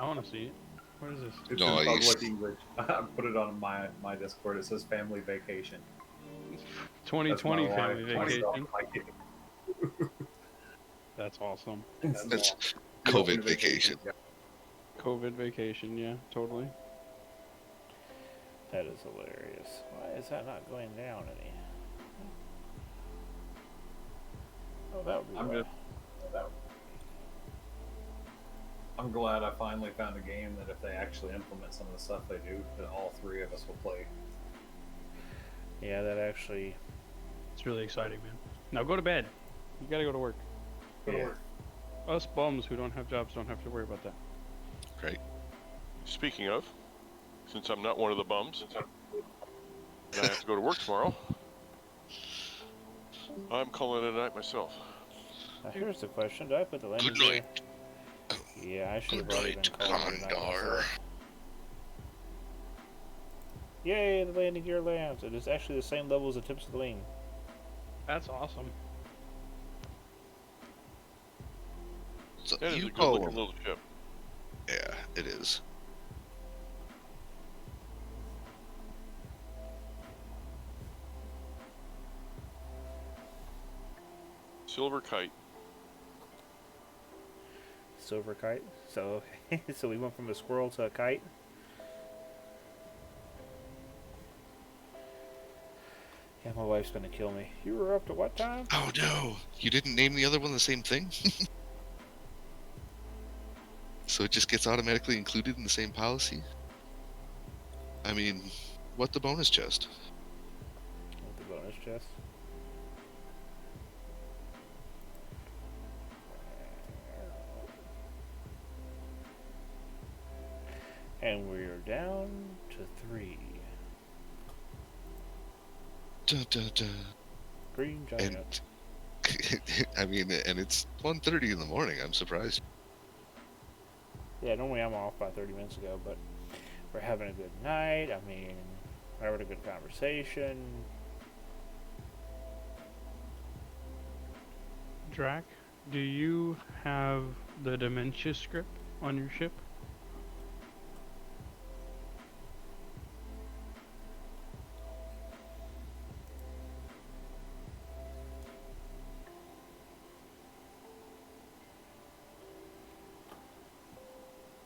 Speaker 3: want to see it. What is this?
Speaker 7: It's
Speaker 2: No,
Speaker 7: in
Speaker 2: you
Speaker 7: public English. I put it on my Discord. It says family vacation.
Speaker 3: 2020
Speaker 7: That's my
Speaker 3: family
Speaker 7: wife.
Speaker 3: vacation.
Speaker 7: Myself.
Speaker 3: That's awesome.
Speaker 2: That's COVID vacation.
Speaker 7: Yeah.
Speaker 3: COVID vacation, yeah, totally.
Speaker 1: That is hilarious. Why is that not going down any? Oh, that would be
Speaker 7: I'm
Speaker 1: right.
Speaker 7: I'm glad I finally found a game that if they actually implement some of the stuff they do, that all three of us will play.
Speaker 1: Yeah, that actually.
Speaker 3: It's really exciting, man. Now go to bed. You gotta go to work.
Speaker 1: Yeah.
Speaker 3: Us bums who don't have jobs don't have to worry about that.
Speaker 2: Right.
Speaker 4: Speaking of, since I'm not one of the bums, and I have to go to work tomorrow, I'm calling it a night myself.
Speaker 1: Now here's the question: do I put the landing
Speaker 2: Good
Speaker 1: gear?
Speaker 2: night.
Speaker 1: Yeah, I should have
Speaker 2: Good
Speaker 1: already been
Speaker 2: night,
Speaker 1: calling it a night
Speaker 2: Condor.
Speaker 1: myself. Yay! The landing gear lands. It is actually the same level as the tips of the wing.
Speaker 3: That's awesome.
Speaker 2: So
Speaker 4: That is
Speaker 2: you
Speaker 4: a good
Speaker 2: go.
Speaker 4: looking little ship.
Speaker 2: Yeah, it is.
Speaker 4: Silver kite.
Speaker 1: Silver kite. So, okay. So we went from a squirrel to a kite. Yeah, my wife's gonna kill me. You were up to what time?
Speaker 2: Oh no! You didn't name the other one the same thing? So it just gets automatically included in the same policy? I mean, what the bonus chest?
Speaker 1: With the bonus chest. And we're down to 3.
Speaker 2: Dun, dun, dun.
Speaker 1: Green giant.
Speaker 2: And I mean, and it's 1:30 in the morning. I'm surprised.
Speaker 1: Yeah, normally I'm off by 30 minutes ago, but we're having a good night. I mean, we're having a good conversation.
Speaker 3: Drac, do you have the dementia script on your ship?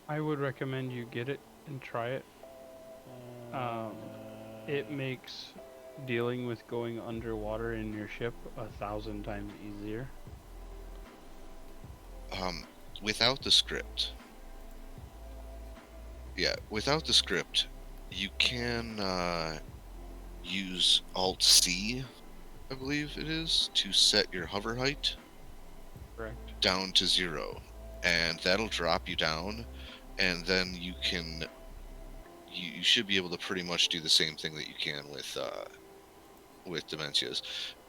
Speaker 3: I would recommend you get it and try it. It makes dealing with going underwater in your ship 1,000 times easier.
Speaker 2: Without the script. Yeah, without the script, you can use Alt-C, I believe it is, to set your hover height
Speaker 3: Correct.
Speaker 2: down to 0. And that'll drop you down, and then you can... You should be able to pretty much do the same thing that you can with Dementias.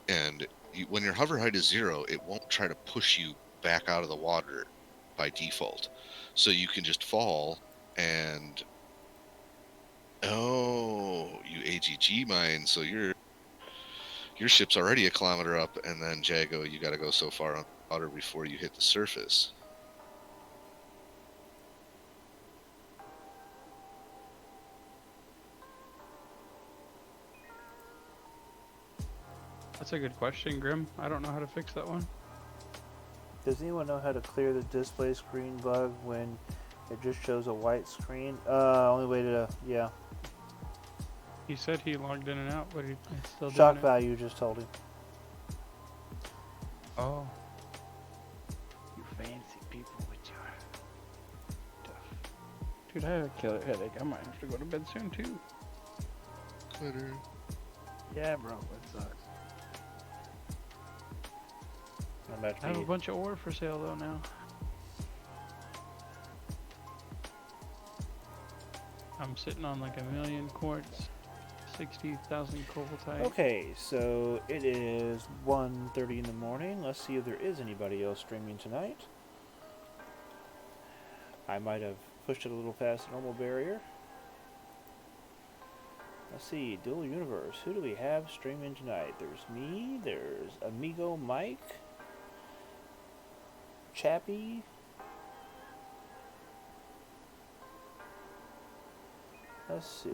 Speaker 2: And when your hover height is 0, it won't try to push you back out of the water by default. So you can just fall and... Oh, you AGG mine, so your ship's already a kilometer up, and then Jago, you gotta go so far on water before you hit the surface.
Speaker 3: That's a good question, Grim. I don't know how to fix that one.
Speaker 1: Does anyone know how to clear the display screen bug when it just shows a white screen? Only way to, yeah.
Speaker 3: He said he logged in and out, but he's still
Speaker 1: Shock
Speaker 3: doing it.
Speaker 1: value just told him.
Speaker 3: Oh. Dude, I have a killer headache. I might have to go to bed soon too.
Speaker 2: Glitter.
Speaker 3: Yeah, bro, it sucks.
Speaker 1: I'm about to
Speaker 3: I have a
Speaker 1: be,
Speaker 3: bunch of ore for sale though now. I'm sitting on like 1,000,000 quartz, 60,000 cobaltite.
Speaker 1: okay, so it is 1:30 in the morning. Let's see if there is anybody else streaming tonight. I might have pushed it a little past the normal barrier. Let's see, Dual Universe. Who do we have streaming tonight? There's me, there's Amigo Mike, Chappie. Let's see.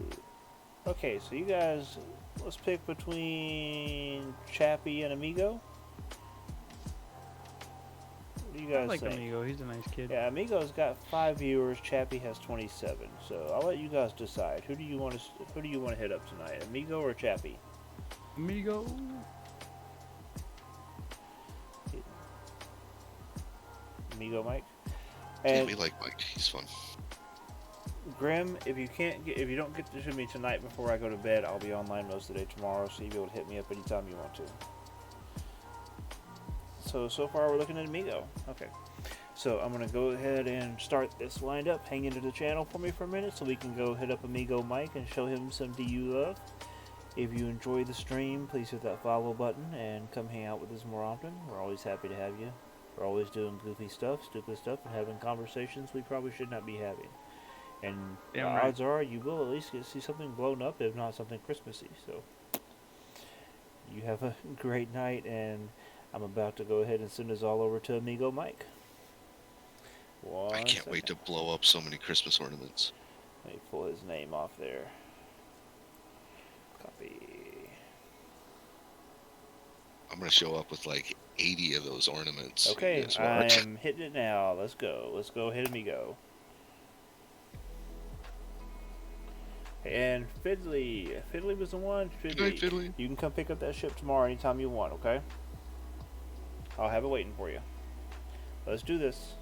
Speaker 1: Okay, so you guys, let's pick between Chappie and Amigo. What do you
Speaker 3: I
Speaker 1: guys
Speaker 3: like
Speaker 1: think?
Speaker 3: Amigo. He's a nice kid.
Speaker 1: Yeah, Amigo's got 5 viewers. Chappie has 27. So I'll let you guys decide. Who do you want to hit up tonight? Amigo or Chappie?
Speaker 3: Amigo.
Speaker 1: Amigo, Mike.
Speaker 2: Yeah,
Speaker 1: And
Speaker 2: we like Mike. He's fun.
Speaker 1: Grim, if you don't get to me tonight before I go to bed, I'll be online most of the day tomorrow, so you'll be able to hit me up anytime you want to. So far we're looking at Amigo. Okay. So I'm gonna go ahead and start this wind up. Hang into the channel for me for a minute so we can go hit up Amigo Mike and show him some DU love. If you enjoy the stream, please hit that follow button and come hang out with us more often. We're always happy to have you. We're always doing goofy stuff, stupid stuff, and having conversations we probably should not be having. And the
Speaker 3: Damn right.
Speaker 1: odds are you will at least get to see something blown up, if not something Christmassy. So you have a great night, and I'm about to go ahead and send this all over to Amigo Mike.
Speaker 2: I can't wait to blow up so many Christmas ornaments.
Speaker 1: Let me pull his name off there. Copy.
Speaker 2: I'm gonna show up with like 80 of those ornaments. You
Speaker 1: Okay,
Speaker 2: guys
Speaker 1: I
Speaker 2: watch.
Speaker 1: am hitting it now. Let's go. Let's go hit Amigo. And Fiddly. Fiddly was the one.
Speaker 2: Good night, Fiddly.
Speaker 1: You can come pick up that ship tomorrow anytime you want, okay? I'll have it waiting for you. Let's do this.